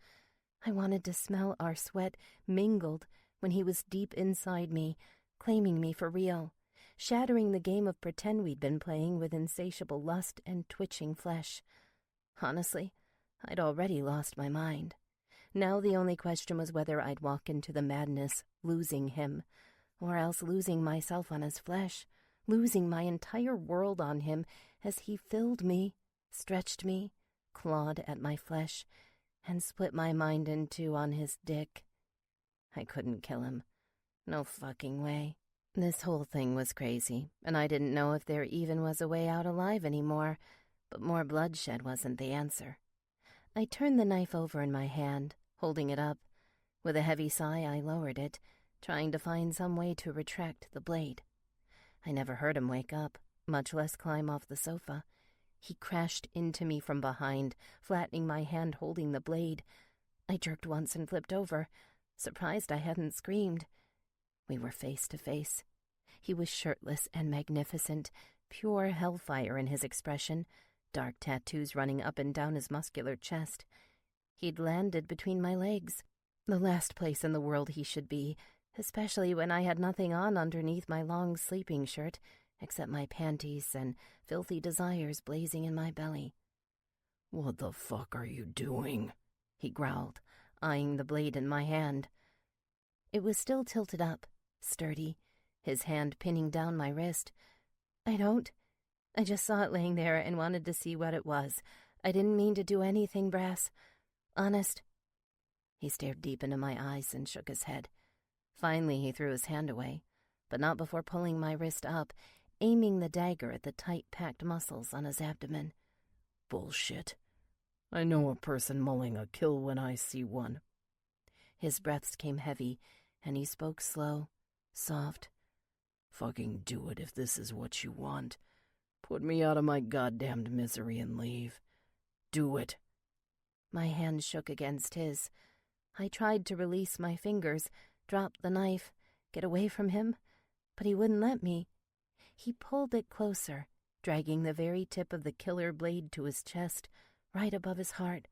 I wanted to smell our sweat mingled when he was deep inside me, claiming me for real, shattering the game of pretend we'd been playing with insatiable lust and twitching flesh. Honestly, I'd already lost my mind. Now the only question was whether I'd walk into the madness, losing him, or else losing myself on his flesh, losing my entire world on him as he filled me, stretched me, clawed at my flesh, and split my mind in two on his dick. I couldn't kill him. No fucking way. This whole thing was crazy, and I didn't know if there even was a way out alive anymore, but more bloodshed wasn't the answer. I turned the knife over in my hand, holding it up. With a heavy sigh, I lowered it, trying to find some way to retract the blade. I never heard him wake up, much less climb off the sofa. He crashed into me from behind, flattening my hand holding the blade. I jerked once and flipped over, surprised I hadn't screamed. We were face to face. He was shirtless and magnificent, pure hellfire in his expression, dark tattoos running up and down his muscular chest. He'd landed between my legs, the last place in the world he should be, especially when I had nothing on underneath my long sleeping shirt, except my panties and filthy desires blazing in my belly. "What the fuck are you doing?" he growled, eyeing the blade in my hand. It was still tilted up, sturdy, his hand pinning down my wrist. I just saw it laying there and wanted to see what it was. I didn't mean to do anything, Brass. Honest. He stared deep into my eyes and shook his head. Finally, he threw his hand away, but not before pulling my wrist up, aiming the dagger at the tight-packed muscles on his abdomen. "Bullshit. I know a person mulling a kill when I see one." His breaths came heavy, and he spoke slow, soft. "Fucking do it if this is what you want. Put me out of my goddamned misery and leave. Do it." My hand shook against his. I tried to release my fingers, drop the knife, get away from him, but he wouldn't let me. He pulled it closer, dragging the very tip of the killer blade to his chest, right above his heart.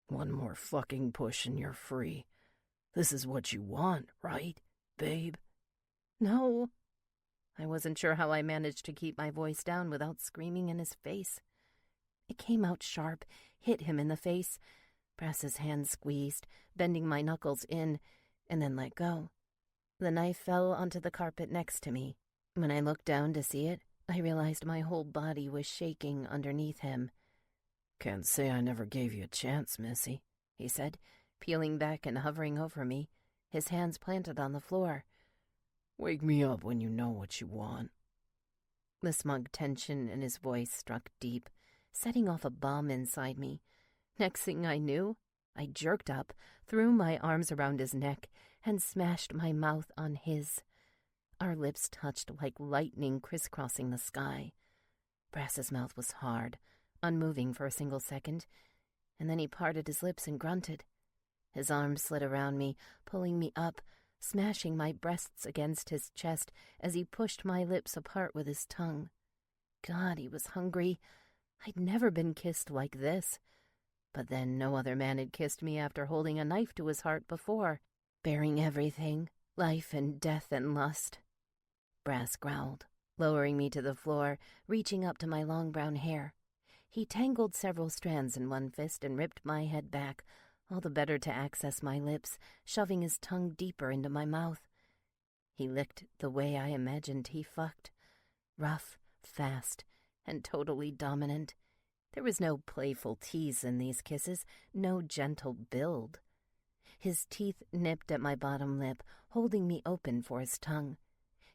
"One more fucking push and you're free. This is what you want, right, babe?" No. I wasn't sure how I managed to keep my voice down without screaming in his face. It came out sharp, hit him in the face. Brass's hand squeezed, bending my knuckles in, and then let go. The knife fell onto the carpet next to me. When I looked down to see it, I realized my whole body was shaking underneath him. "Can't say I never gave you a chance, Missy," he said, peeling back and hovering over me, his hands planted on the floor. "Wake me up when you know what you want." The smug tension in his voice struck deep, setting off a bomb inside me. Next thing I knew, I jerked up, threw my arms around his neck, and smashed my mouth on his. Our lips touched like lightning crisscrossing the sky. Brass's mouth was hard, unmoving for a single second, and then he parted his lips and grunted. His arms slid around me, pulling me up, smashing my breasts against his chest as he pushed my lips apart with his tongue. God, he was hungry. I'd never been kissed like this. But then no other man had kissed me after holding a knife to his heart before, bearing everything, life and death and lust. Brass growled, lowering me to the floor, reaching up to my long brown hair. He tangled several strands in one fist and ripped my head back, all the better to access my lips, shoving his tongue deeper into my mouth. He licked the way I imagined he fucked. Rough, fast, and totally dominant. There was no playful tease in these kisses, no gentle build. His teeth nipped at my bottom lip, holding me open for his tongue.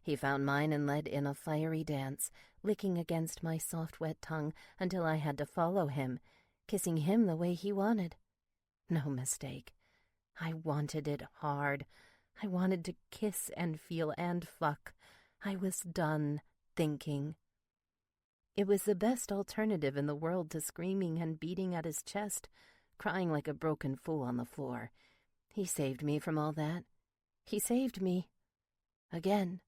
He found mine and led in a fiery dance, licking against my soft, wet tongue until I had to follow him, kissing him the way he wanted. No mistake. I wanted it hard. I wanted to kiss and feel and fuck. I was done thinking. It was the best alternative in the world to screaming and beating at his chest, crying like a broken fool on the floor. He saved me from all that. He saved me. Again.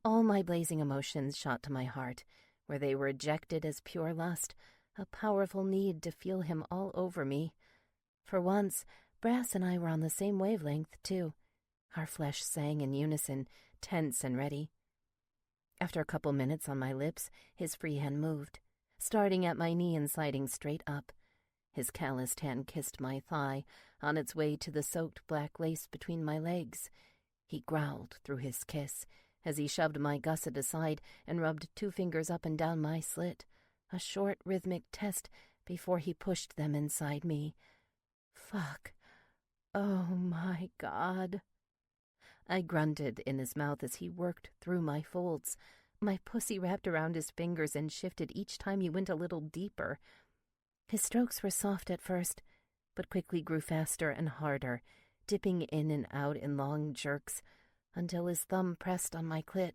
All my blazing emotions shot to my heart, where they were ejected as pure lust, a powerful need to feel him all over me. For once, Brass and I were on the same wavelength, too. Our flesh sang in unison, tense and ready. After a couple minutes on my lips, his free hand moved, starting at my knee and sliding straight up. His calloused hand kissed my thigh, on its way to the soaked black lace between my legs. He growled through his kiss, as he shoved my gusset aside and rubbed 2 fingers up and down my slit, a short, rhythmic test before he pushed them inside me. Fuck. Oh, my God. I grunted in his mouth as he worked through my folds. My pussy wrapped around his fingers and shifted each time he went a little deeper. His strokes were soft at first, but quickly grew faster and harder, dipping in and out in long jerks, until his thumb pressed on my clit.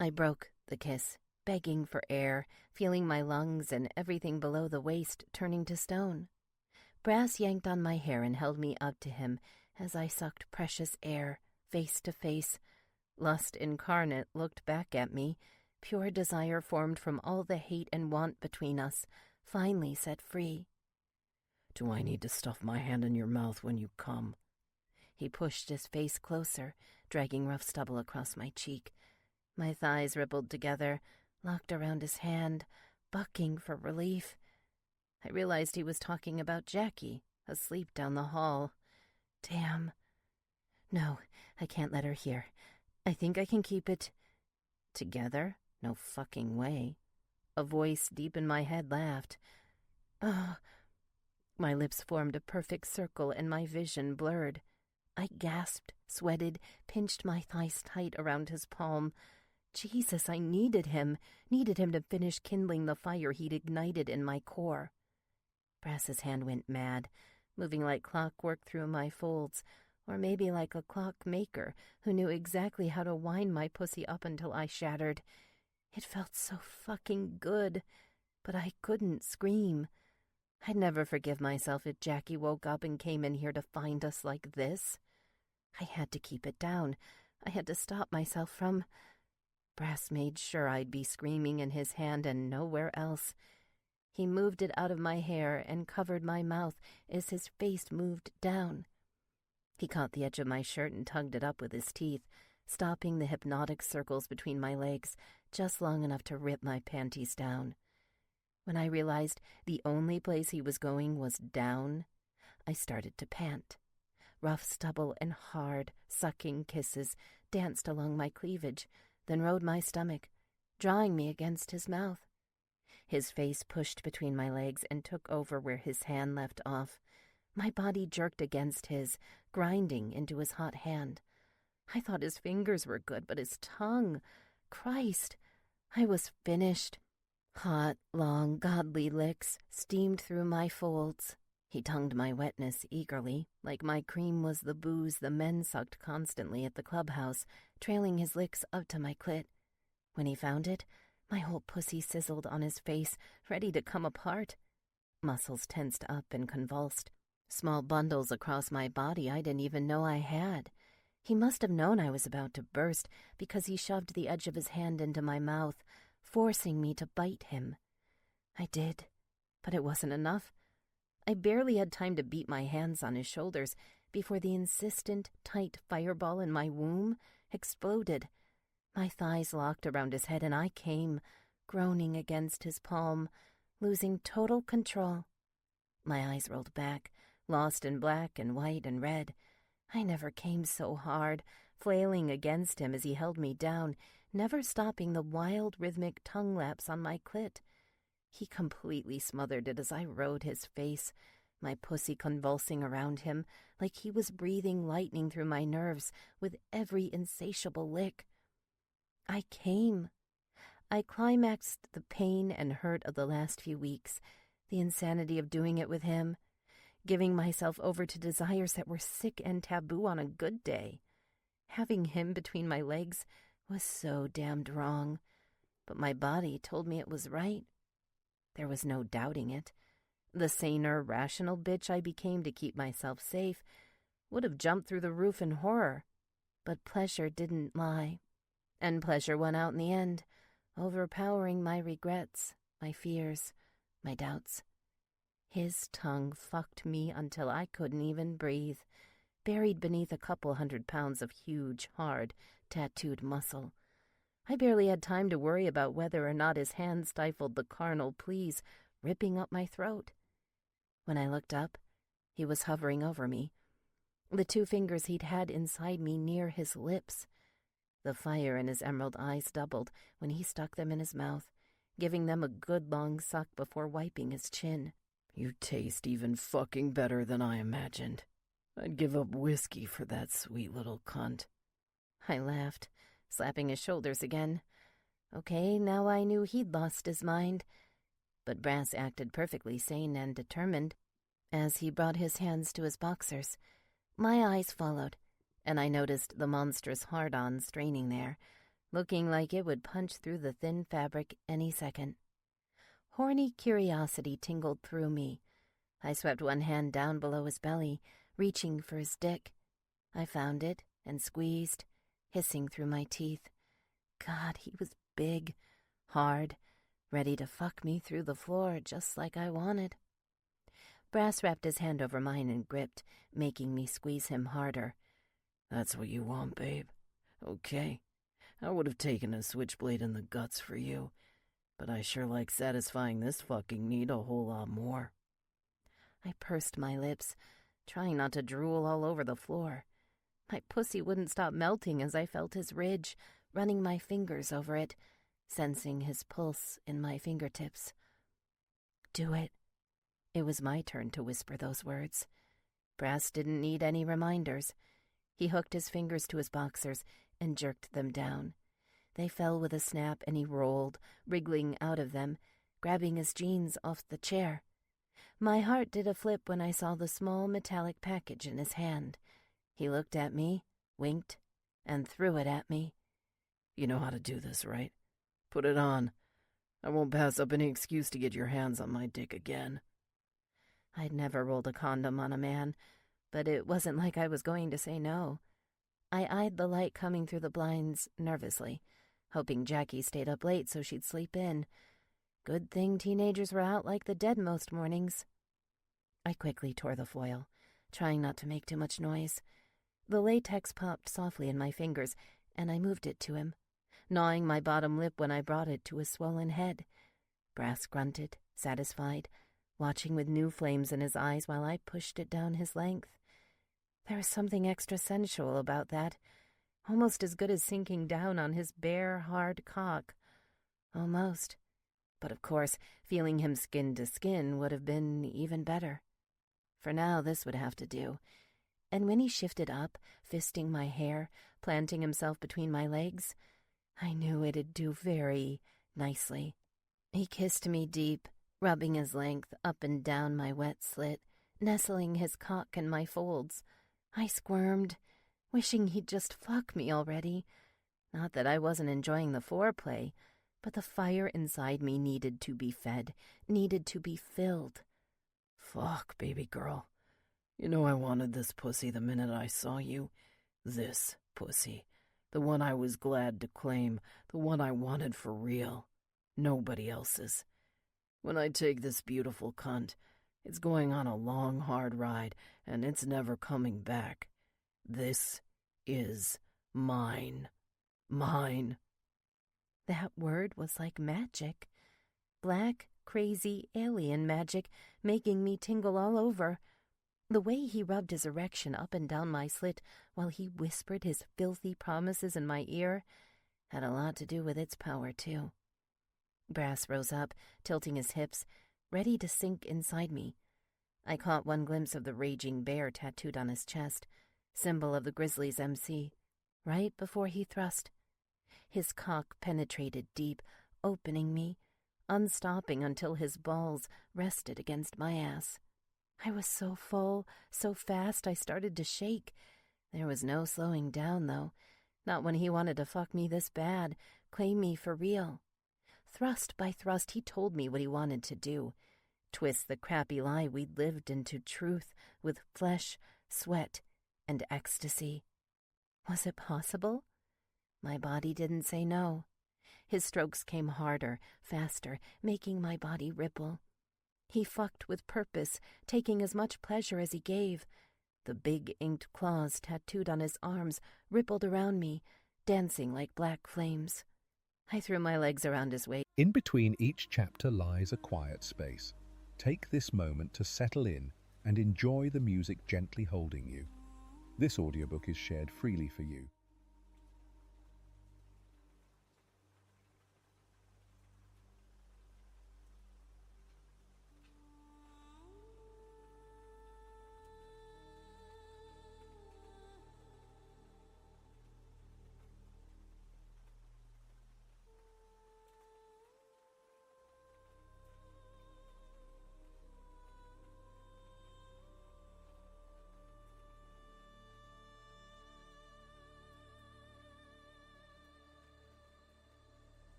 I broke the kiss, begging for air, feeling my lungs and everything below the waist turning to stone. Brass yanked on my hair and held me up to him as I sucked precious air, face to face. Lust incarnate looked back at me. Pure desire formed from all the hate and want between us, finally set free. Do I need to stuff my hand in your mouth when you come? He pushed his face closer, dragging rough stubble across my cheek. My thighs rippled together, locked around his hand, bucking for relief. I realized he was talking about Jackie, asleep down the hall. Damn. No, I can't let her hear. I think I can keep it together. No fucking way. A voice deep in my head laughed. Oh. My lips formed a perfect circle and my vision blurred. I gasped, sweated, pinched my thighs tight around his palm. Jesus, I needed him to finish kindling the fire he'd ignited in my core. Brass's hand went mad, moving like clockwork through my folds, or maybe like a clockmaker who knew exactly how to wind my pussy up until I shattered. It felt so fucking good, but I couldn't scream. I'd never forgive myself if Jackie woke up and came in here to find us like this. I had to keep it down. I had to stop myself from... Brass made sure I'd be screaming in his hand and nowhere else. He moved it out of my hair and covered my mouth as his face moved down. He caught the edge of my shirt and tugged it up with his teeth, stopping the hypnotic circles between my legs just long enough to rip my panties down. When I realized the only place he was going was down, I started to pant. Rough stubble and hard, sucking kisses danced along my cleavage, then rode my stomach, drawing me against his mouth. His face pushed between my legs and took over where his hand left off. My body jerked against his, grinding into his hot hand. I thought his fingers were good, but his tongue... Christ! I was finished. Hot, long, godly licks steamed through my folds. He tongued my wetness eagerly, like my cream was the booze the men sucked constantly at the clubhouse, trailing his licks up to my clit. When he found it, my whole pussy sizzled on his face, ready to come apart. Muscles tensed up and convulsed. Small bundles across my body I didn't even know I had. He must have known I was about to burst, because he shoved the edge of his hand into my mouth, forcing me to bite him. I did, but it wasn't enough. I barely had time to beat my hands on his shoulders before the insistent, tight fireball in my womb exploded. My thighs locked around his head, and I came, groaning against his palm, losing total control. My eyes rolled back, lost in black and white and red. I never came so hard, flailing against him as he held me down, never stopping the wild, rhythmic tongue laps on my clit. He completely smothered it as I rode his face, my pussy convulsing around him like he was breathing lightning through my nerves with every insatiable lick. I came. I climaxed the pain and hurt of the last few weeks, the insanity of doing it with him, giving myself over to desires that were sick and taboo on a good day. Having him between my legs was so damned wrong, but my body told me it was right. There was no doubting it. The saner, rational bitch I became to keep myself safe would have jumped through the roof in horror, but pleasure didn't lie, and pleasure won out in the end, overpowering my regrets, my fears, my doubts. His tongue fucked me until I couldn't even breathe, buried beneath a couple 100 pounds of huge, hard, tattooed muscle. I barely had time to worry about whether or not his hand stifled the carnal pleas ripping up my throat. When I looked up, he was hovering over me, the 2 fingers he'd had inside me near his lips. The fire in his emerald eyes doubled when he stuck them in his mouth, giving them a good long suck before wiping his chin. You taste even fucking better than I imagined. I'd give up whiskey for that sweet little cunt. I laughed, slapping his shoulders again. Okay, now I knew he'd lost his mind. But Brass acted perfectly sane and determined as he brought his hands to his boxers. My eyes followed, and I noticed the monstrous hard-on straining there, looking like it would punch through the thin fabric any second. Horny curiosity tingled through me. I swept one hand down below his belly, reaching for his dick. I found it and squeezed, hissing through my teeth. God, he was big, hard, ready to fuck me through the floor just like I wanted. Brass wrapped his hand over mine and gripped, making me squeeze him harder. That's what you want, babe. Okay. I would have taken a switchblade in the guts for you, but I sure like satisfying this fucking need a whole lot more. I pursed my lips, trying not to drool all over the floor. My pussy wouldn't stop melting as I felt his ridge, running my fingers over it, sensing his pulse in my fingertips. Do it. It was my turn to whisper those words. Brass didn't need any reminders. He hooked his fingers to his boxers and jerked them down. They fell with a snap, and he rolled, wriggling out of them, grabbing his jeans off the chair. My heart did a flip when I saw the small metallic package in his hand. He looked at me, winked, and threw it at me. You know how to do this, right? Put it on. I won't pass up any excuse to get your hands on my dick again. I'd never rolled a condom on a man, but it wasn't like I was going to say no. I eyed the light coming through the blinds nervously, hoping Jackie stayed up late so she'd sleep in. Good thing teenagers were out like the dead most mornings. I quickly tore the foil, trying not to make too much noise. The latex popped softly in my fingers, and I moved it to him, gnawing my bottom lip when I brought it to his swollen head. Brass grunted, satisfied, watching with new flames in his eyes while I pushed it down his length. There was something extra sensual about that, almost as good as sinking down on his bare, hard cock. Almost. But of course, feeling him skin to skin would have been even better. For now, this would have to do. And when he shifted up, fisting my hair, planting himself between my legs, I knew it'd do very nicely. He kissed me deep, rubbing his length up and down my wet slit, nestling his cock in my folds. I squirmed, wishing he'd just fuck me already. Not that I wasn't enjoying the foreplay, but the fire inside me needed to be fed, needed to be filled. Fuck, baby girl. You know I wanted this pussy the minute I saw you. This pussy. The one I was glad to claim. The one I wanted for real. Nobody else's. When I take this beautiful cunt, it's going on a long, hard ride, and it's never coming back. This is mine. Mine. That word was like magic. Black, crazy, alien magic, making me tingle all over. The way he rubbed his erection up and down my slit while he whispered his filthy promises in my ear had a lot to do with its power, too. Brass rose up, tilting his hips, ready to sink inside me. I caught one glimpse of the raging bear tattooed on his chest, symbol of the Grizzlies' MC, right before he thrust. His cock penetrated deep, opening me, unstopping until his balls rested against my ass. I was so full, so fast I started to shake. There was no slowing down, though, not when he wanted to fuck me this bad, claim me for real. Thrust by thrust, he told me what he wanted to do. Twist the crappy lie we'd lived into truth with flesh, sweat, and ecstasy. Was it possible? My body didn't say no. His strokes came harder, faster, making my body ripple. He fucked with purpose, taking as much pleasure as he gave. The big inked claws tattooed on his arms rippled around me, dancing like black flames. I threw my legs around his waist. In between each chapter lies a quiet space. Take this moment to settle in and enjoy the music gently holding you. This audiobook is shared freely for you.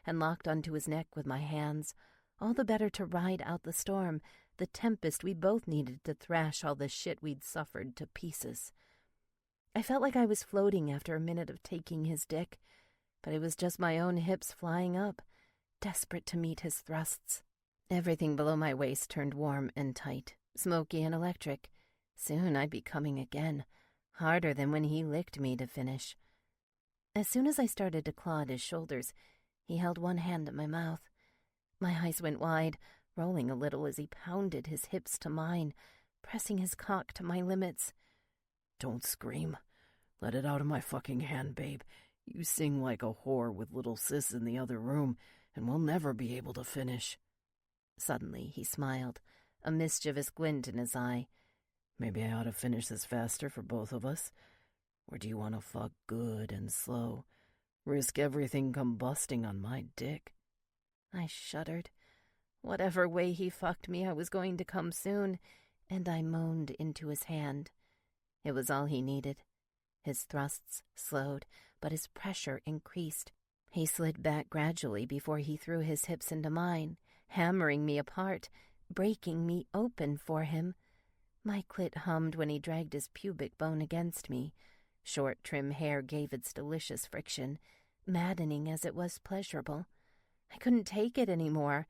And locked onto his neck with my hands, all the better to ride out the storm, the tempest we both needed to thrash all the shit we'd suffered to pieces. I felt like I was floating after a minute of taking his dick, but it was just my own hips flying up, desperate to meet his thrusts. Everything below my waist turned warm and tight, smoky and electric. Soon I'd be coming again, harder than when he licked me to finish. As soon as I started to claw at his shoulders, he held one hand at my mouth. My eyes went wide, rolling a little as he pounded his hips to mine, pressing his cock to my limits. Don't scream. Let it out of my fucking hand, babe. You sing like a whore with little sis in the other room, and we'll never be able to finish. Suddenly he smiled, a mischievous glint in his eye. Maybe I ought to finish this faster for both of us. Or do you want to fuck good and slow? Risk everything combusting on my dick? I shuddered. Whatever way he fucked me, I was going to come soon, and I moaned into his hand. It was all he needed. His thrusts slowed, but his pressure increased. He slid back gradually before he threw his hips into mine, hammering me apart, breaking me open for him. My clit hummed when he dragged his pubic bone against me. Short, trim hair gave its delicious friction, maddening as it was pleasurable. I couldn't take it anymore.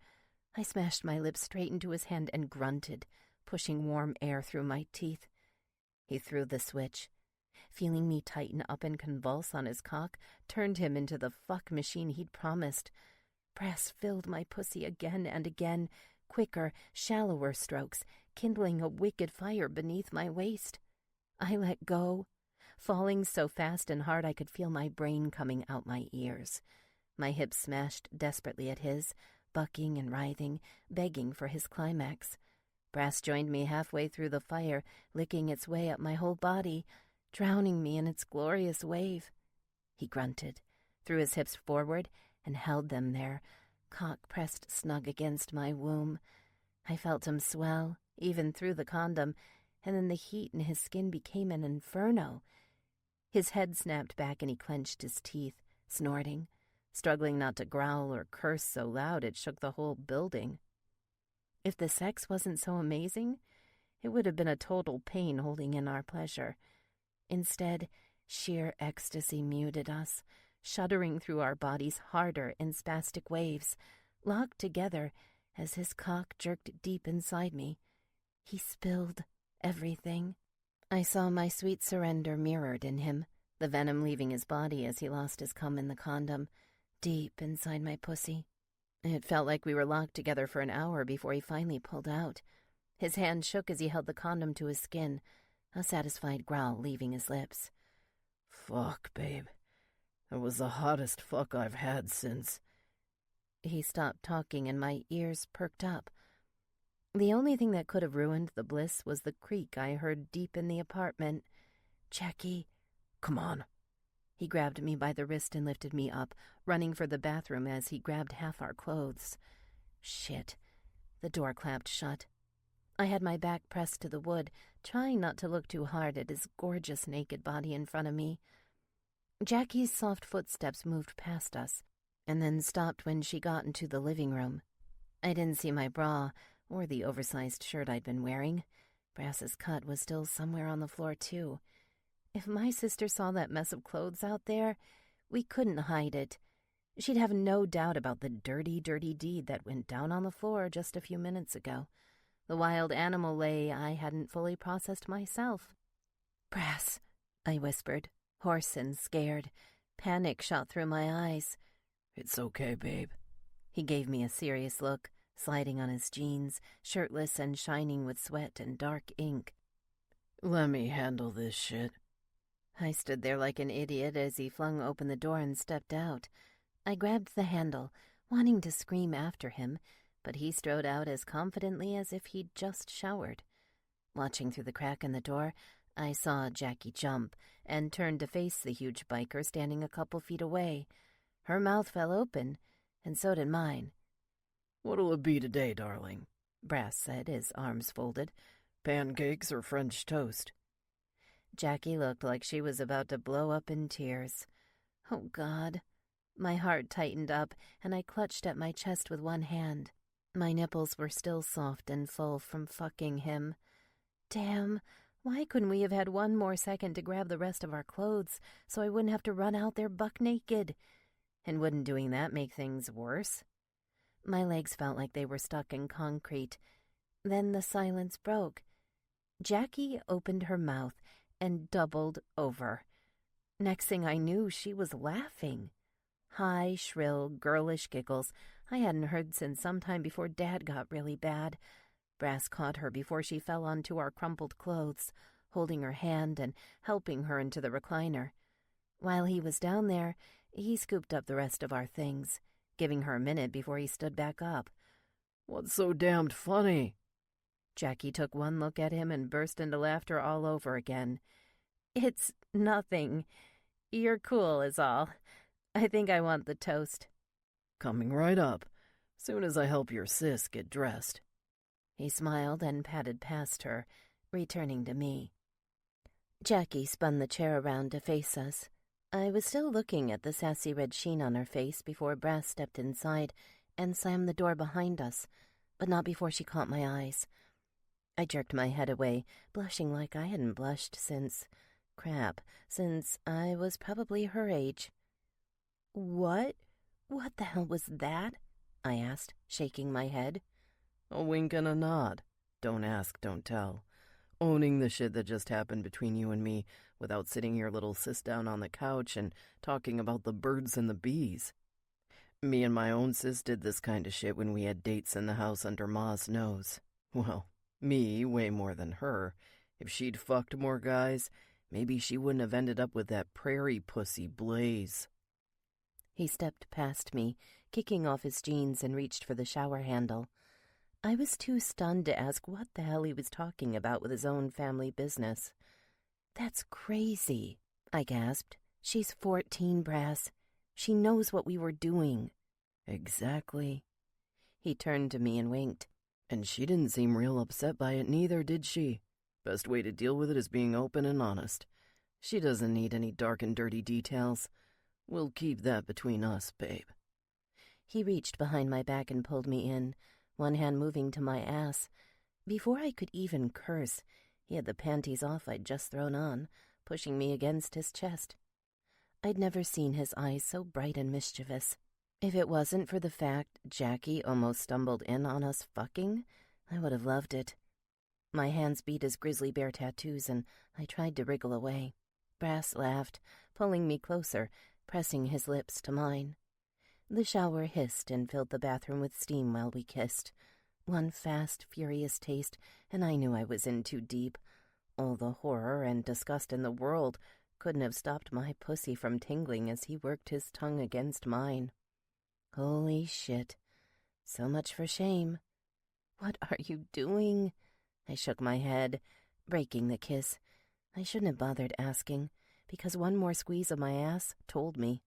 I smashed my lips straight into his hand and grunted, pushing warm air through my teeth. He threw the switch. feeling me tighten up and convulse on his cock, turned him into the fuck machine he'd promised. Brass filled my pussy again and again, quicker, shallower strokes, kindling a wicked fire beneath my waist. I let go, falling so fast and hard I could feel my brain coming out my ears. My hips smashed desperately at his, bucking and writhing, begging for his climax. Brass joined me halfway through the fire, licking its way up my whole body, drowning me in its glorious wave. He grunted, threw his hips forward, and held them there, cock pressed snug against my womb. I felt him swell, even through the condom, and then the heat in his skin became an inferno. His head snapped back and he clenched his teeth, snorting, struggling not to growl or curse so loud it shook the whole building. If the sex wasn't so amazing, it would have been a total pain holding in our pleasure. Instead, sheer ecstasy muted us, shuddering through our bodies harder in spastic waves, locked together as his cock jerked deep inside me. He spilled everything. I saw my sweet surrender mirrored in him, the venom leaving his body as he lost his cum in the condom, deep inside my pussy. It felt like we were locked together for an hour before he finally pulled out. His hand shook as he held the condom to his skin, a satisfied growl leaving his lips. Fuck, babe. That was the hottest fuck I've had since... He stopped talking and my ears perked up. The only thing that could have ruined the bliss was the creak I heard deep in the apartment. Jackie, come on. He grabbed me by the wrist and lifted me up, running for the bathroom as he grabbed half our clothes. Shit. The door clapped shut. I had my back pressed to the wood, trying not to look too hard at his gorgeous naked body in front of me. Jackie's soft footsteps moved past us, and then stopped when she got into the living room. I didn't see my bra or the oversized shirt I'd been wearing. Brass's cut was still somewhere on the floor, too. If my sister saw that mess of clothes out there, we couldn't hide it. She'd have no doubt about the dirty, dirty deed that went down on the floor just a few minutes ago. The wild animal lay I hadn't fully processed myself. Brass, I whispered, hoarse and scared. Panic shot through my eyes. It's okay, babe. He gave me a serious look, sliding on his jeans, shirtless and shining with sweat and dark ink. Let me handle this shit. I stood there like an idiot as he flung open the door and stepped out. I grabbed the handle, wanting to scream after him, but he strode out as confidently as if he'd just showered. Watching through the crack in the door, I saw Jackie jump and turned to face the huge biker standing a couple feet away. Her mouth fell open, and so did mine. What'll it be today, darling? Brass said, his arms folded. Pancakes or French toast? Jackie looked like she was about to blow up in tears. Oh, God. My heart tightened up, and I clutched at my chest with one hand. My nipples were still soft and full from fucking him. Damn, why couldn't we have had one more second to grab the rest of our clothes so I wouldn't have to run out there buck naked? And wouldn't doing that make things worse? My legs felt like they were stuck in concrete. Then the silence broke. Jackie opened her mouth and doubled over. Next thing I knew, she was laughing. High, shrill, girlish giggles I hadn't heard since sometime before Dad got really bad. Brass caught her before she fell onto our crumpled clothes, holding her hand and helping her into the recliner. While he was down there, he scooped up the rest of our things, giving her a minute before he stood back up. What's so damned funny? Jackie took one look at him and burst into laughter all over again. It's nothing. You're cool is all. I think I want the toast. Coming right up, soon as I help your sis get dressed. He smiled and patted past her, returning to me. Jackie spun the chair around to face us. I was still looking at the sassy red sheen on her face before Brass stepped inside and slammed the door behind us, but not before she caught my eyes. I jerked my head away, blushing like I hadn't blushed since I was probably her age. What the hell was that? I asked, shaking my head. A wink and a nod. Don't ask, don't tell. owning the shit that just happened between you and me without sitting your little sis down on the couch and talking about the birds and the bees. Me and my own sis did this kind of shit when we had dates in the house under Ma's nose. Well, me way more than her. If she'd fucked more guys, maybe she wouldn't have ended up with that prairie pussy Blaze. He stepped past me, kicking off his jeans, and reached for the shower handle. I was too stunned to ask what the hell he was talking about with his own family business. "That's crazy," I gasped. "She's 14, Brass. She knows what we were doing." Exactly. He turned to me and winked. And she didn't seem real upset by it neither, did she? Best way to deal with it is being open and honest. She doesn't need any dark and dirty details. We'll keep that between us, babe. He reached behind my back and pulled me in, one hand moving to my ass. Before I could even curse, he had the panties off I'd just thrown on, pushing me against his chest. I'd never seen his eyes so bright and mischievous. If it wasn't for the fact Jackie almost stumbled in on us fucking, I would have loved it. My hands beat his grizzly bear tattoos, and I tried to wriggle away. Brass laughed, pulling me closer, pressing his lips to mine. The shower hissed and filled the bathroom with steam while we kissed. One fast, furious taste, and I knew I was in too deep. All the horror and disgust in the world couldn't have stopped my pussy from tingling as he worked his tongue against mine. Holy shit. So much for shame. "What are you doing?" I shook my head, breaking the kiss. I shouldn't have bothered asking, because one more squeeze of my ass told me.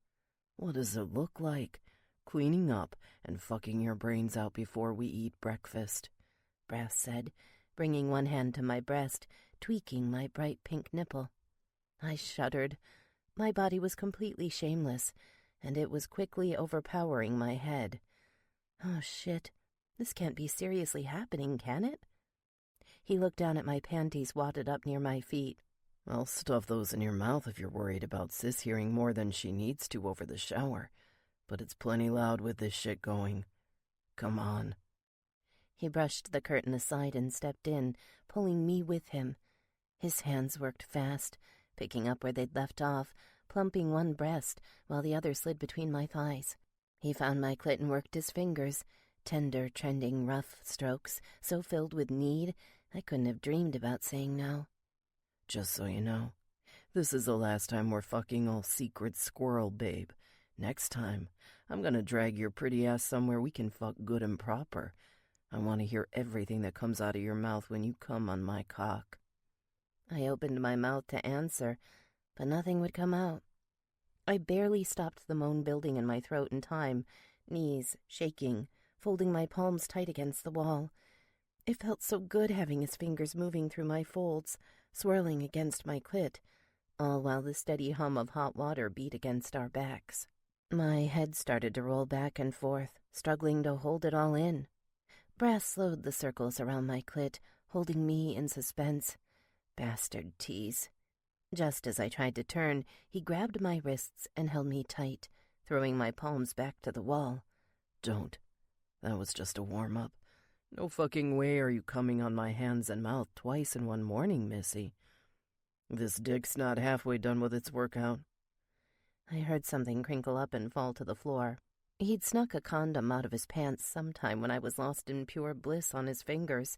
What does it look like? Cleaning up and fucking your brains out before we eat breakfast, Brass said, bringing one hand to my breast, tweaking my bright pink nipple. I shuddered. My body was completely shameless, and it was quickly overpowering my head. Oh, shit. This can't be seriously happening, can it? He looked down at my panties wadded up near my feet. I'll stuff those in your mouth if you're worried about sis hearing more than she needs to over the shower. But it's plenty loud with this shit going. Come on. He brushed the curtain aside and stepped in, pulling me with him. His hands worked fast, picking up where they'd left off, plumping one breast while the other slid between my thighs. He found my clit and worked his fingers, tender, trending, rough strokes, so filled with need I couldn't have dreamed about saying no. Just so you know, this is the last time we're fucking all secret squirrel, babe. Next time, I'm gonna drag your pretty ass somewhere we can fuck good and proper. I want to hear everything that comes out of your mouth when you come on my cock. I opened my mouth to answer, but nothing would come out. I barely stopped the moan building in my throat in time, knees shaking, folding my palms tight against the wall. It felt so good having his fingers moving through my folds, swirling against my clit, all while the steady hum of hot water beat against our backs. My head started to roll back and forth, struggling to hold it all in. Brass slowed the circles around my clit, holding me in suspense. Bastard tease. Just as I tried to turn, he grabbed my wrists and held me tight, throwing my palms back to the wall. Don't. That was just a warm-up. No fucking way are you coming on my hands and mouth twice in one morning, Missy. This dick's not halfway done with its workout. I heard something crinkle up and fall to the floor. He'd snuck a condom out of his pants sometime when I was lost in pure bliss on his fingers.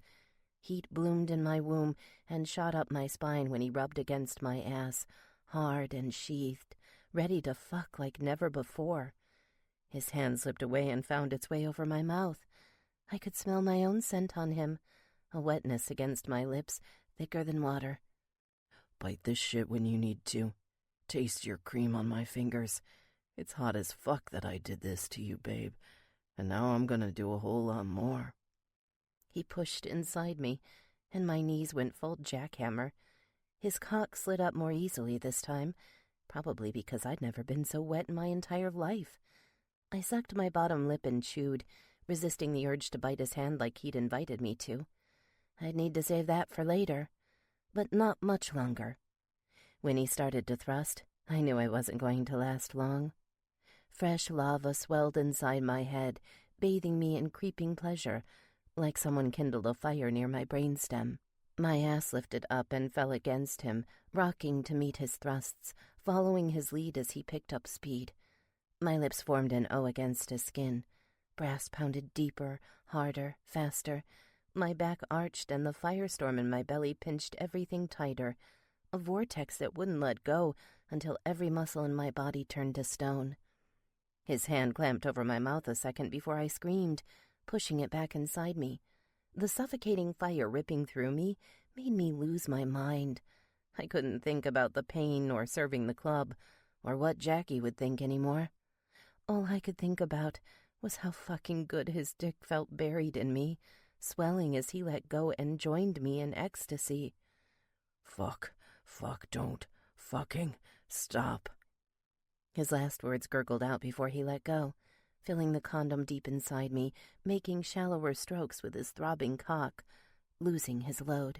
Heat bloomed in my womb and shot up my spine when he rubbed against my ass, hard and sheathed, ready to fuck like never before. His hand slipped away and found its way over my mouth. I could smell my own scent on him, a wetness against my lips, thicker than water. Bite this shit when you need to. Taste your cream on my fingers. It's hot as fuck that I did this to you, babe. And now I'm gonna do a whole lot more. He pushed inside me, and my knees went full jackhammer. His cock slid up more easily this time, probably because I'd never been so wet in my entire life. I sucked my bottom lip and chewed, resisting the urge to bite his hand like he'd invited me to. I'd need to save that for later, but not much longer. When he started to thrust, I knew I wasn't going to last long. Fresh lava swelled inside my head, bathing me in creeping pleasure, like someone kindled a fire near my brainstem. My ass lifted up and fell against him, rocking to meet his thrusts, following his lead as he picked up speed. My lips formed an O against his skin. Brass pounded deeper, harder, faster. My back arched and the firestorm in my belly pinched everything tighter, a vortex that wouldn't let go until every muscle in my body turned to stone. His hand clamped over my mouth a second before I screamed, pushing it back inside me. The suffocating fire ripping through me made me lose my mind. I couldn't think about the pain or serving the club, or what Jackie would think anymore. All I could think about was how fucking good his dick felt buried in me, swelling as he let go and joined me in ecstasy. Fuck, don't, fucking, stop. His last words gurgled out before he let go, filling the condom deep inside me, making shallower strokes with his throbbing cock, losing his load.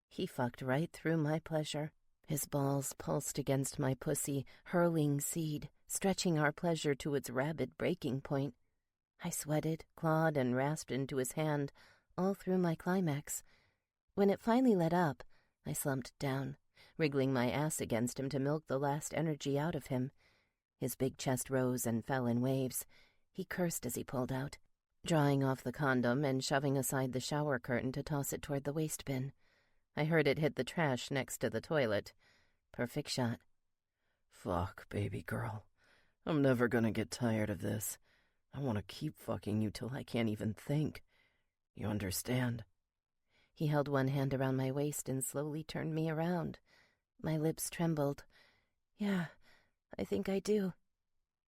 He fucked right through my pleasure. His balls pulsed against my pussy, hurling seed, stretching our pleasure to its rabid breaking point. I sweated, clawed, and rasped into his hand, all through my climax. When it finally let up, I slumped down, wriggling my ass against him to milk the last energy out of him. His big chest rose and fell in waves. He cursed as he pulled out, drawing off the condom and shoving aside the shower curtain to toss it toward the waste bin. I heard it hit the trash next to the toilet. Perfect shot. Fuck, baby girl. I'm never gonna get tired of this. I want to keep fucking you till I can't even think. You understand? He held one hand around my waist and slowly turned me around. My lips trembled. Yeah, I think I do.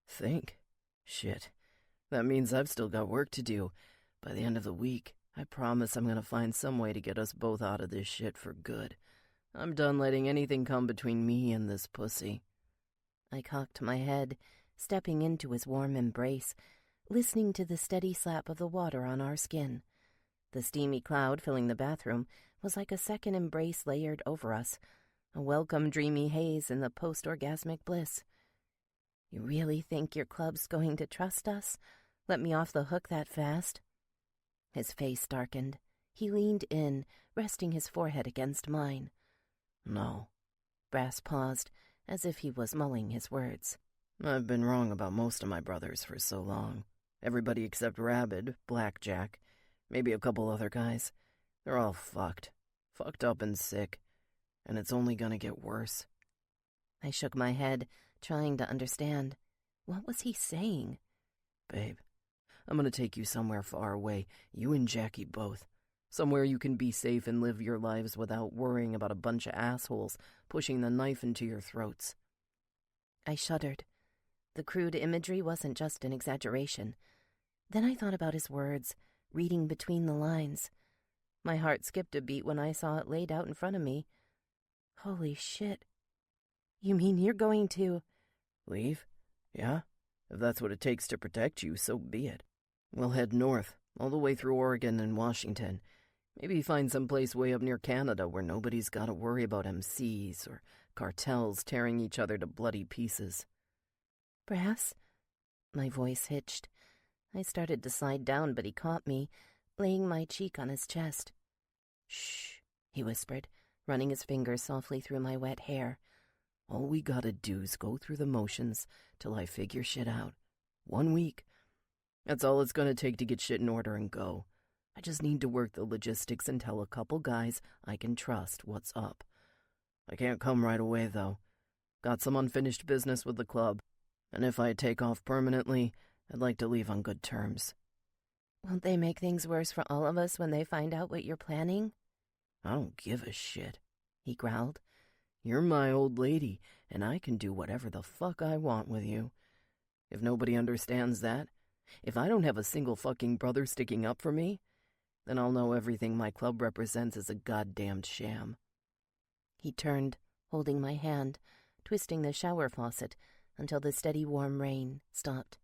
Think? Shit. That means I've still got work to do. By the end of the week, I promise I'm gonna find some way to get us both out of this shit for good. I'm done letting anything come between me and this pussy. I cocked my head, stepping into his warm embrace, listening to the steady slap of the water on our skin. The steamy cloud filling the bathroom was like a second embrace layered over us, a welcome dreamy haze in the post-orgasmic bliss. You really think your club's going to trust us? Let me off the hook that fast? His face darkened. He leaned in, resting his forehead against mine. No. Brass paused, as if he was mulling his words. I've been wrong about most of my brothers for so long. Everybody except Rabid, Blackjack, maybe a couple other guys. They're all fucked. Fucked up and sick. And it's only gonna get worse. I shook my head, trying to understand. What was he saying? Babe, I'm gonna take you somewhere far away, you and Jackie both. Somewhere you can be safe and live your lives without worrying about a bunch of assholes pushing the knife into your throats. I shuddered. The crude imagery wasn't just an exaggeration. Then I thought about his words, reading between the lines. My heart skipped a beat when I saw it laid out in front of me. Holy shit. You mean you're going to... Leave? Yeah? If that's what it takes to protect you, so be it. We'll head north, all the way through Oregon and Washington. Maybe find some place way up near Canada where nobody's got to worry about MCs or cartels tearing each other to bloody pieces. Brass? My voice hitched. I started to slide down, but he caught me, laying my cheek on his chest. Shh, he whispered, running his fingers softly through my wet hair. All we gotta do's go through the motions till I figure shit out. 1 week. That's all it's gonna take to get shit in order and go. I just need to work the logistics and tell a couple guys I can trust what's up. I can't come right away, though. Got some unfinished business with the club. And if I take off permanently, I'd like to leave on good terms. Won't they make things worse for all of us when they find out what you're planning? I don't give a shit, he growled. You're my old lady, and I can do whatever the fuck I want with you. If nobody understands that, if I don't have a single fucking brother sticking up for me, then I'll know everything my club represents is a goddamned sham. He turned, holding my hand, twisting the shower faucet until the steady warm rain stopped.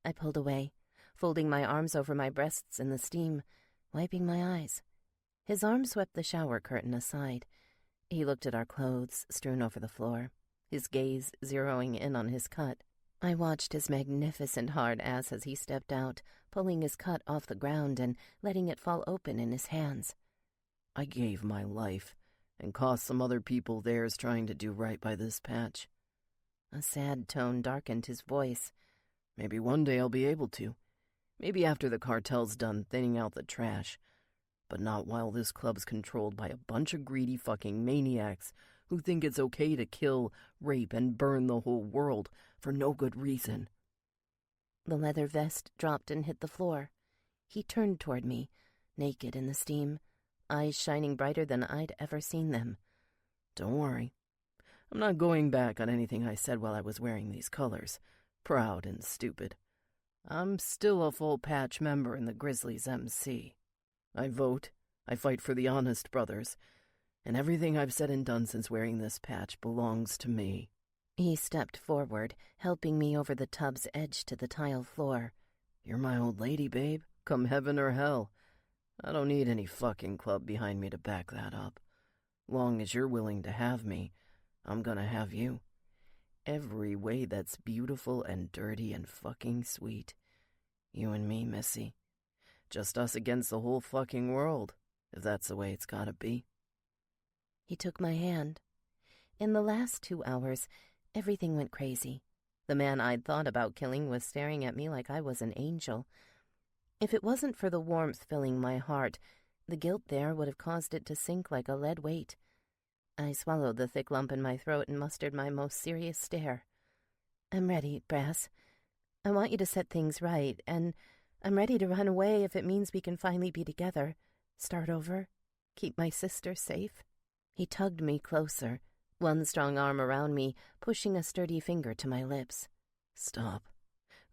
I pulled away, folding my arms over my breasts in the steam, wiping my eyes. His arm swept the shower curtain aside. He looked at our clothes strewn over the floor, his gaze zeroing in on his cut. I watched his magnificent hard ass as he stepped out, pulling his cut off the ground and letting it fall open in his hands. I gave my life and cost some other people theirs trying to do right by this patch. A sad tone darkened his voice. Maybe one day I'll be able to. Maybe after the cartel's done thinning out the trash. But not while this club's controlled by a bunch of greedy fucking maniacs who think it's okay to kill, rape, and burn the whole world for no good reason. The leather vest dropped and hit the floor. He turned toward me, naked in the steam, eyes shining brighter than I'd ever seen them. Don't worry. I'm not going back on anything I said while I was wearing these colors. Proud and stupid. I'm still a full patch member in the Grizzlies MC. I vote, I fight for the honest brothers, and everything I've said and done since wearing this patch belongs to me. He stepped forward, helping me over the tub's edge to the tile floor. You're my old lady, babe, come heaven or hell. I don't need any fucking club behind me to back that up. Long as you're willing to have me, I'm gonna have you. Every way that's beautiful and dirty and fucking sweet. You and me, Missy. Just us against the whole fucking world, if that's the way it's gotta be. He took my hand. In the last 2 hours, everything went crazy. The man I'd thought about killing was staring at me like I was an angel. If it wasn't for the warmth filling my heart, the guilt there would have caused it to sink like a lead weight. I swallowed the thick lump in my throat and mustered my most serious stare. I'm ready, Brass. I want you to set things right, and I'm ready to run away if it means we can finally be together. Start over. Keep my sister safe. He tugged me closer, one strong arm around me, pushing a sturdy finger to my lips. Stop.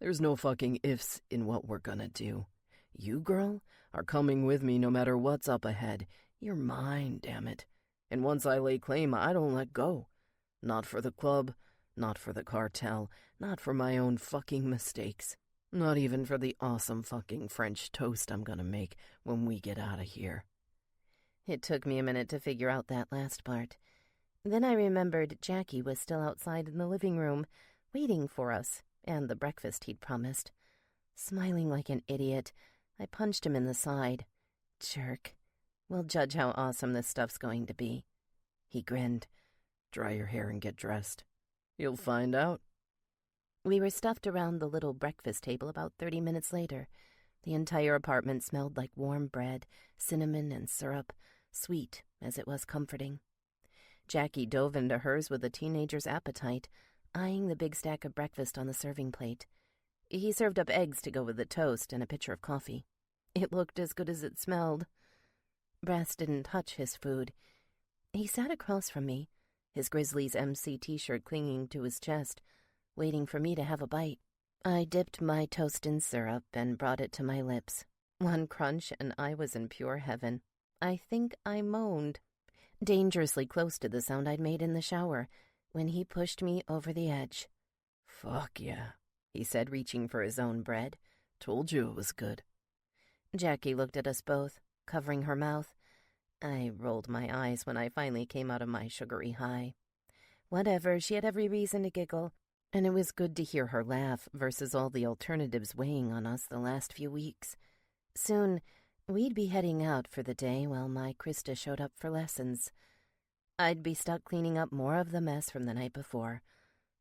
There's no fucking ifs in what we're gonna do. You, girl, are coming with me no matter what's up ahead. You're mine, damn it. And once I lay claim, I don't let go. Not for the club, not for the cartel, not for my own fucking mistakes. Not even for the awesome fucking French toast I'm gonna make when we get out of here. It took me a minute to figure out that last part. Then I remembered Jackie was still outside in the living room, waiting for us, and the breakfast he'd promised. Smiling like an idiot, I punched him in the side. Jerk. We'll judge how awesome this stuff's going to be. He grinned. Dry your hair and get dressed. You'll find out. We were stuffed around the little breakfast table about 30 minutes later. The entire apartment smelled like warm bread, cinnamon, and syrup, sweet as it was comforting. Jackie dove into hers with a teenager's appetite, eyeing the big stack of breakfast on the serving plate. He served up eggs to go with the toast and a pitcher of coffee. It looked as good as it smelled. Brass didn't touch his food. He sat across from me, his Grizzlies MC t-shirt clinging to his chest, waiting for me to have a bite. I dipped my toast in syrup and brought it to my lips. One crunch and I was in pure heaven. I think I moaned, dangerously close to the sound I'd made in the shower, when he pushed me over the edge. Fuck yeah, he said, reaching for his own bread. Told you it was good. Jackie looked at us both, covering her mouth. I rolled my eyes when I finally came out of my sugary high. Whatever, she had every reason to giggle, and it was good to hear her laugh versus all the alternatives weighing on us the last few weeks. Soon, we'd be heading out for the day while my Krista showed up for lessons. I'd be stuck cleaning up more of the mess from the night before,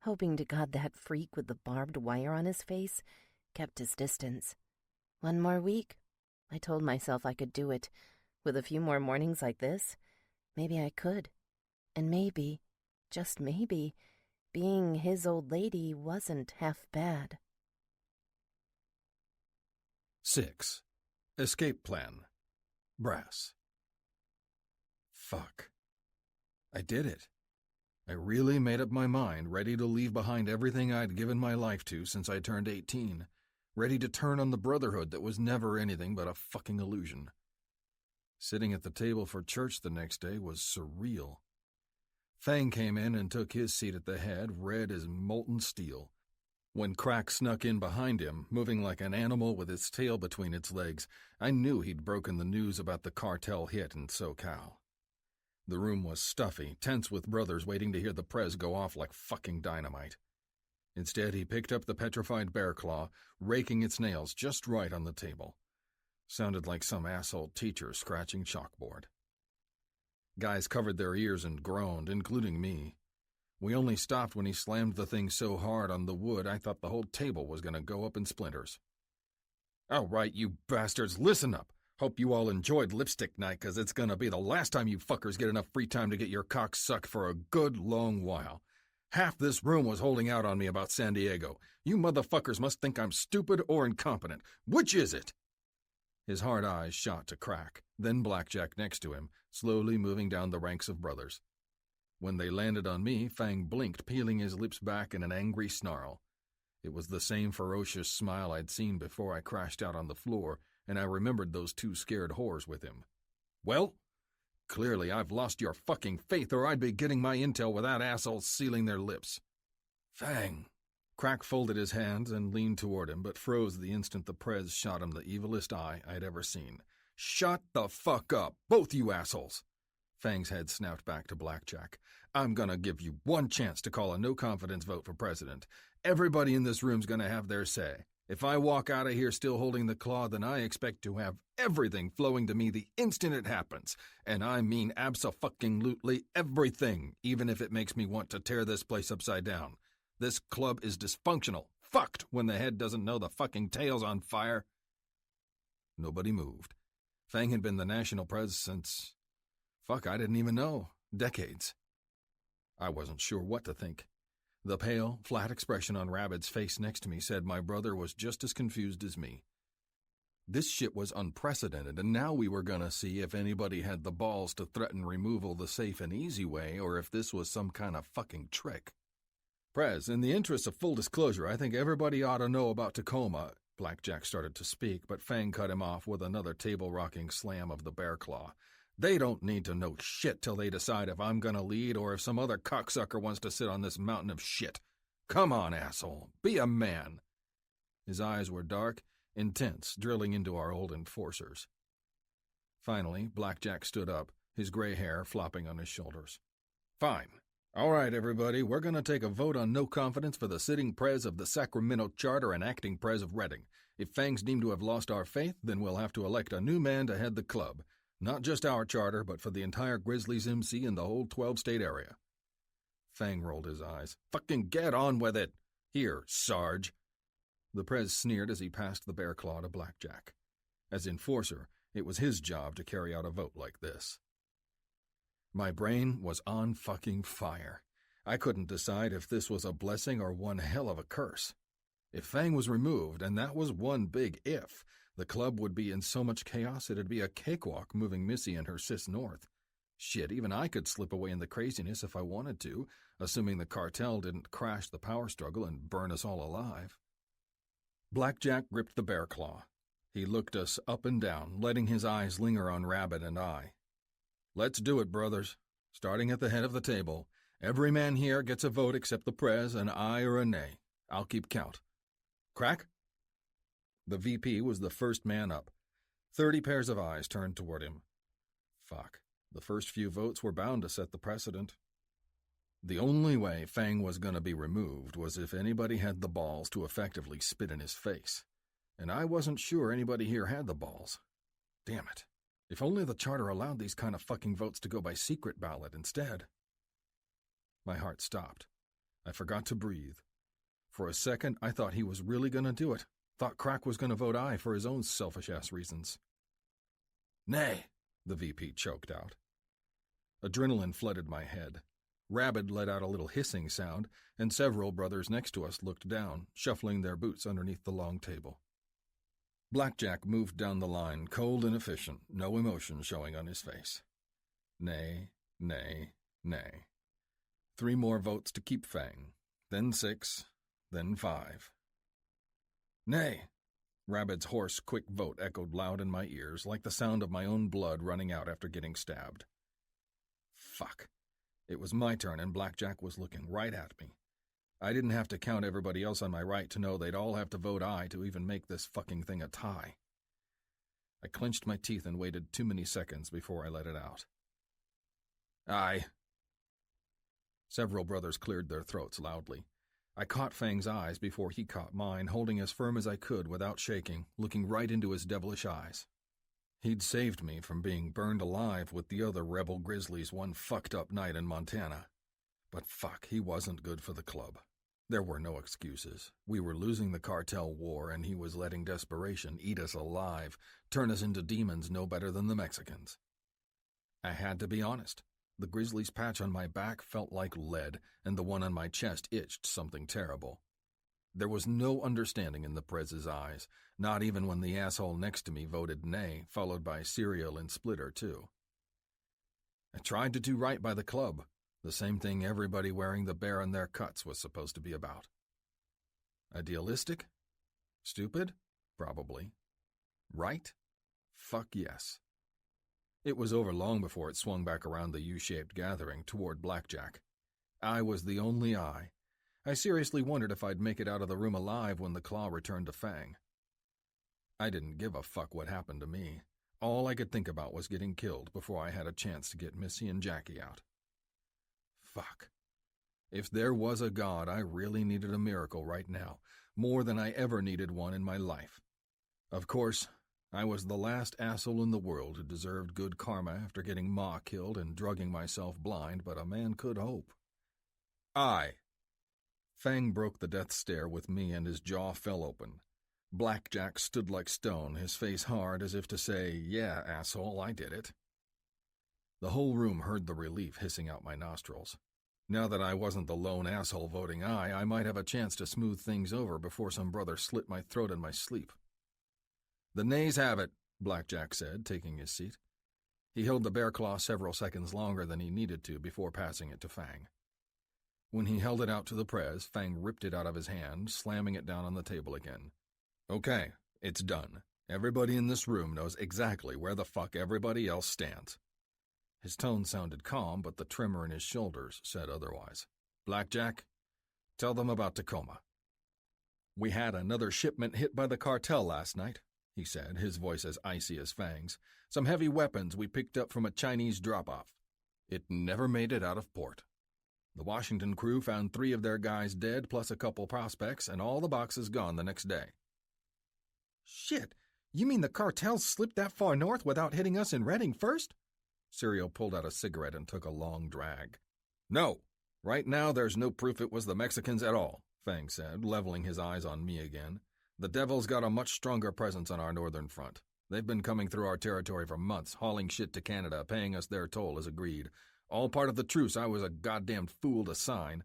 hoping to God that freak with the barbed wire on his face kept his distance. One more week. I told myself I could do it. With a few more mornings like this, maybe I could. And maybe, just maybe, being his old lady wasn't half bad. 6. Escape Plan. Brass. Fuck. I did it. I really made up my mind, ready to leave behind everything I'd given my life to since I turned 18, ready to turn on the brotherhood that was never anything but a fucking illusion. Sitting at the table for church the next day was surreal. Fang came in and took his seat at the head, red as molten steel. When Crack snuck in behind him, moving like an animal with its tail between its legs, I knew he'd broken the news about the cartel hit in SoCal. The room was stuffy, tense with brothers waiting to hear the prez go off like fucking dynamite. Instead, he picked up the petrified bear claw, raking its nails just right on the table. Sounded like some asshole teacher scratching chalkboard. Guys covered their ears and groaned, including me. We only stopped when he slammed the thing so hard on the wood I thought the whole table was going to go up in splinters. All right, you bastards, listen up. Hope you all enjoyed lipstick night, 'cause it's going to be the last time you fuckers get enough free time to get your cock sucked for a good long while. Half this room was holding out on me about San Diego. You motherfuckers must think I'm stupid or incompetent. Which is it? His hard eyes shot to Crack, then Blackjack next to him, slowly moving down the ranks of brothers. When they landed on me, Fang blinked, peeling his lips back in an angry snarl. It was the same ferocious smile I'd seen before I crashed out on the floor, and I remembered those two scared whores with him. Well, clearly I've lost your fucking faith, or I'd be getting my intel without assholes sealing their lips. Fang. Crack folded his hands and leaned toward him, but froze the instant the Prez shot him the evilest eye I'd ever seen. Shut the fuck up, both you assholes! Fang's head snapped back to Blackjack. I'm gonna give you one chance to call a no-confidence vote for president. Everybody in this room's gonna have their say. If I walk out of here still holding the claw, then I expect to have everything flowing to me the instant it happens. And I mean abso-fucking-lutely everything, even if it makes me want to tear this place upside down. This club is dysfunctional, fucked when the head doesn't know the fucking tail's on fire. Nobody moved. Fang had been the national prez since... Fuck, I didn't even know. Decades. I wasn't sure what to think. The pale, flat expression on Rabbit's face next to me said my brother was just as confused as me. This shit was unprecedented, and now we were gonna see if anybody had the balls to threaten removal the safe and easy way, or if this was some kind of fucking trick. Prez, in the interest of full disclosure, I think everybody ought to know about Tacoma. Blackjack started to speak, but Fang cut him off with another table-rocking slam of the bear claw. They don't need to know shit till they decide if I'm gonna lead or if some other cocksucker wants to sit on this mountain of shit. Come on, asshole. Be a man. His eyes were dark, intense, drilling into our old enforcers. Finally, Blackjack stood up, his gray hair flopping on his shoulders. Fine. All right, everybody, we're gonna take a vote on no confidence for the sitting prez of the Sacramento Charter and acting prez of Redding. If Fang's deemed to have lost our faith, then we'll have to elect a new man to head the club. Not just our charter, but for the entire Grizzlies MC in the whole 12-state area. Fang rolled his eyes. Fucking get on with it! Here, Sarge. The prez sneered as he passed the bear claw to Blackjack. As enforcer, it was his job to carry out a vote like this. My brain was on fucking fire. I couldn't decide if this was a blessing or one hell of a curse. If Fang was removed, and that was one big if, the club would be in so much chaos it'd be a cakewalk moving Missy and her sis north. Shit, even I could slip away in the craziness if I wanted to, assuming the cartel didn't crash the power struggle and burn us all alive. Blackjack gripped the bear claw. He looked us up and down, letting his eyes linger on Rabbit and I. Let's do it, brothers. Starting at the head of the table, every man here gets a vote except the prez, an aye or a nay. I'll keep count. Crack? The VP was the first man up. 30 pairs of eyes turned toward him. Fuck. The first few votes were bound to set the precedent. The only way Fang was going to be removed was if anybody had the balls to effectively spit in his face. And I wasn't sure anybody here had the balls. Damn it. If only the charter allowed these kind of fucking votes to go by secret ballot instead. My heart stopped. I forgot to breathe. For a second, I thought he was really going to do it. Thought Crack was going to vote aye for his own selfish-ass reasons. Nay, the VP choked out. Adrenaline flooded my head. Rabbit let out a little hissing sound, and several brothers next to us looked down, shuffling their boots underneath the long table. Blackjack moved down the line, cold and efficient, no emotion showing on his face. Nay, nay, nay. 3 more votes to keep Fang, then 6, then 5. Nay! Rabbit's hoarse, quick vote echoed loud in my ears, like the sound of my own blood running out after getting stabbed. Fuck. It was my turn, and Blackjack was looking right at me. I didn't have to count everybody else on my right to know they'd all have to vote aye to even make this fucking thing a tie. I clenched my teeth and waited too many seconds before I let it out. Aye. Several brothers cleared their throats loudly. I caught Fang's eyes before he caught mine, holding as firm as I could without shaking, looking right into his devilish eyes. He'd saved me from being burned alive with the other rebel grizzlies one fucked up night in Montana. But fuck, he wasn't good for the club. There were no excuses. We were losing the cartel war, and he was letting desperation eat us alive, turn us into demons no better than the Mexicans. I had to be honest. The grizzly's patch on my back felt like lead, and the one on my chest itched something terrible. There was no understanding in the Prez's eyes, not even when the asshole next to me voted nay, followed by Cereal and Splitter, too. I tried to do right by the club, the same thing everybody wearing the bear in their cuts was supposed to be about. Idealistic? Stupid? Probably. Right? Fuck yes. It was over long before it swung back around the U-shaped gathering toward Blackjack. I was the only eye. I seriously wondered if I'd make it out of the room alive when the claw returned to Fang. I didn't give a fuck what happened to me. All I could think about was getting killed before I had a chance to get Missy and Jackie out. Fuck. If there was a God, I really needed a miracle right now, more than I ever needed one in my life. Of course, I was the last asshole in the world who deserved good karma after getting Ma killed and drugging myself blind, but a man could hope. Fang broke the death stare with me and his jaw fell open. Blackjack stood like stone, his face hard as if to say, "Yeah, asshole, I did it." The whole room heard the relief hissing out my nostrils. Now that I wasn't the lone asshole voting aye, I might have a chance to smooth things over before some brother slit my throat in my sleep. "The nays have it," Blackjack said, taking his seat. He held the bear claw several seconds longer than he needed to before passing it to Fang. When he held it out to the Prez, Fang ripped it out of his hand, slamming it down on the table again. "Okay, it's done. Everybody in this room knows exactly where the fuck everybody else stands." His tone sounded calm, but the tremor in his shoulders said otherwise. "Blackjack, tell them about Tacoma." "We had another shipment hit by the cartel last night," he said, his voice as icy as Fang's. "Some heavy weapons we picked up from a Chinese drop-off. It never made it out of port. The Washington crew found 3 of their guys dead plus a couple prospects, and all the boxes gone the next day." "Shit, you mean the cartel slipped that far north without hitting us in Redding first?" Cereal pulled out a cigarette and took a long drag. "No, right now there's no proof it was the Mexicans at all," Fang said, leveling his eyes on me again. "The Devil's got a much stronger presence on our northern front. They've been coming through our territory for months, hauling shit to Canada, paying us their toll as agreed. All part of the truce I was a goddamn fool to sign."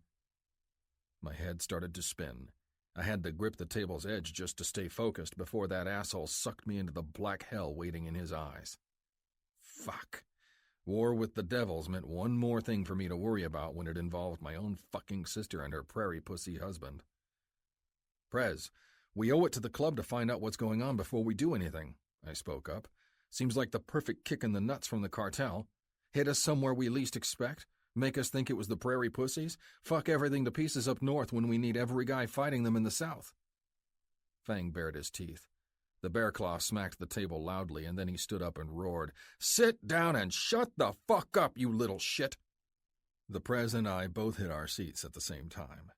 My head started to spin. I had to grip the table's edge just to stay focused before that asshole sucked me into the black hell waiting in his eyes. Fuck. War with the Devils meant one more thing for me to worry about when it involved my own fucking sister and her prairie pussy husband. "Prez, we owe it to the club to find out what's going on before we do anything," I spoke up. "Seems like the perfect kick in the nuts from the cartel. Hit us somewhere we least expect, make us think it was the prairie pussies, fuck everything to pieces up north when we need every guy fighting them in the south." Fang bared his teeth. The bear claw smacked the table loudly, and then he stood up and roared, "Sit down and shut the fuck up, you little shit!" The Prez and I both hit our seats at the same time.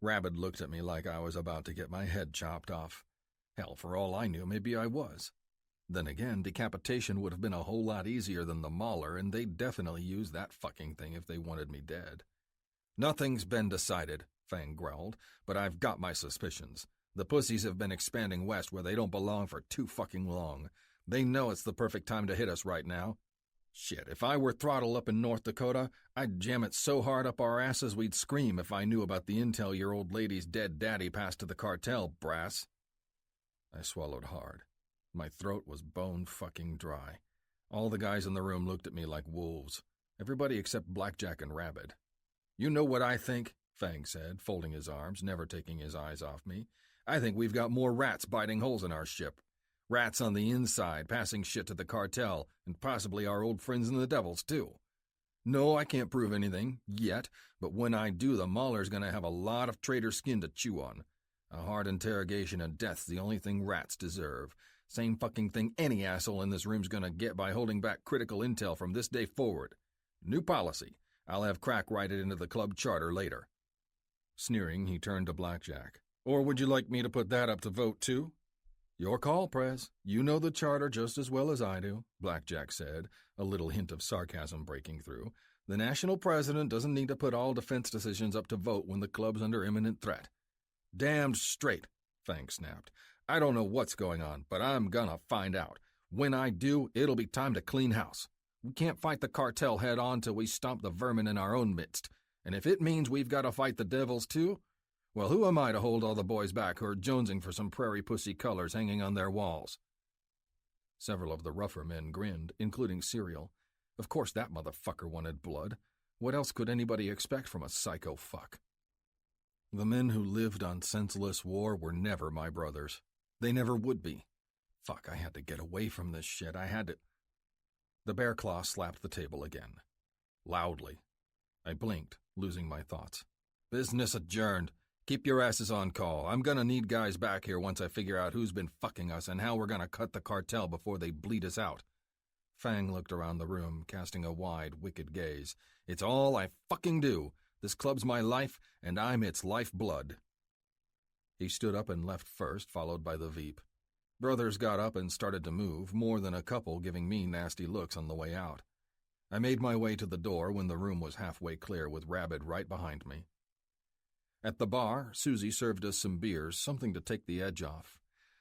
Rabbit looked at me like I was about to get my head chopped off. Hell, for all I knew, maybe I was. Then again, decapitation would have been a whole lot easier than the mauler, and they'd definitely use that fucking thing if they wanted me dead. "Nothing's been decided," Fang growled, "but I've got my suspicions. The pussies have been expanding west where they don't belong for too fucking long. They know it's the perfect time to hit us right now. Shit, if I were throttle up in North Dakota, I'd jam it so hard up our asses we'd scream if I knew about the intel your old lady's dead daddy passed to the cartel, brass." I swallowed hard. My throat was bone fucking dry. All the guys in the room looked at me like wolves. Everybody except Blackjack and Rabbit. "You know what I think?" Fang said, folding his arms, never taking his eyes off me. "I think we've got more rats biting holes in our ship. Rats on the inside, passing shit to the cartel, and possibly our old friends in the Devils, too. No, I can't prove anything, yet, but when I do, the Mauler's gonna have a lot of traitor skin to chew on. A hard interrogation and death's the only thing rats deserve. Same fucking thing any asshole in this room's gonna get by holding back critical intel from this day forward. New policy. I'll have crack write it into the club charter later." Sneering, he turned to Blackjack. "Or would you like me to put that up to vote, too?" Your call, Prez. You know the charter just as well as I do, Blackjack said, a little hint of sarcasm breaking through. The national president doesn't need to put all defense decisions up to vote when the club's under imminent threat. Damned straight, Fang snapped. I don't know what's going on, but I'm gonna find out. When I do, it'll be time to clean house. We can't fight the cartel head-on till we stomp the vermin in our own midst. And if it means we've got to fight the devils too, well, who am I to hold all the boys back who are jonesing for some prairie pussy colors hanging on their walls? Several of the rougher men grinned, including Serial. Of course that motherfucker wanted blood. What else could anybody expect from a psycho fuck? The men who lived on senseless war were never my brothers. They never would be. Fuck, I had to get away from this shit. I had to... The bear claw slapped the table again. Loudly. I blinked, losing my thoughts. Business adjourned. Keep your asses on call. I'm gonna need guys back here once I figure out who's been fucking us and how we're gonna cut the cartel before they bleed us out. Fang looked around the room, casting a wide, wicked gaze. It's all I fucking do. This club's my life, and I'm its lifeblood. He stood up and left first, followed by the Veep. Brothers got up and started to move, more than a couple giving me nasty looks on the way out. I made my way to the door when the room was halfway clear with Rabbit right behind me. At the bar, Susie served us some beers, something to take the edge off.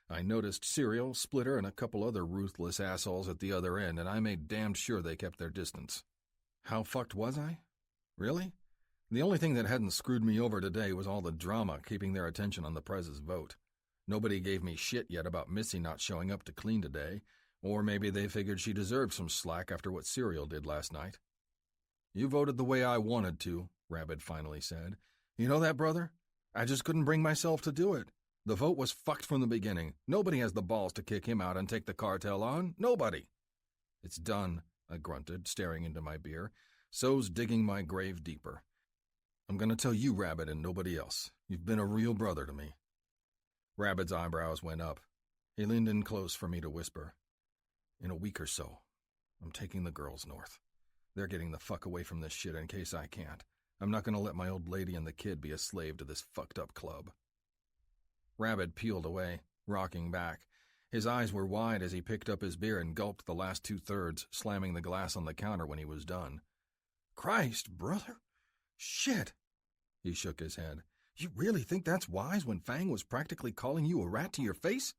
I noticed Serial, Splitter, and a couple other ruthless assholes at the other end, and I made damned sure they kept their distance. How fucked was I? Really? The only thing that hadn't screwed me over today was all the drama keeping their attention on the Prez's vote. Nobody gave me shit yet about Missy not showing up to clean today, or maybe they figured she deserved some slack after what Serial did last night. You voted the way I wanted to, Rabbit finally said. You know that, brother? I just couldn't bring myself to do it. The vote was fucked from the beginning. Nobody has the balls to kick him out and take the cartel on. Nobody. It's done, I grunted, staring into my beer. So's digging my grave deeper. I'm going to tell you, Rabbit, and nobody else. You've been a real brother to me. Rabbit's eyebrows went up. He leaned in close for me to whisper. In a week or so, I'm taking the girls north. They're getting the fuck away from this shit in case I can't. I'm not going to let my old lady and the kid be a slave to this fucked up club. Rabbit peeled away, rocking back. His eyes were wide as he picked up his beer and gulped the last 2/3, slamming the glass on the counter when he was done. Christ, brother! Shit! He shook his head. You really think that's wise when Fang was practically calling you a rat to your face?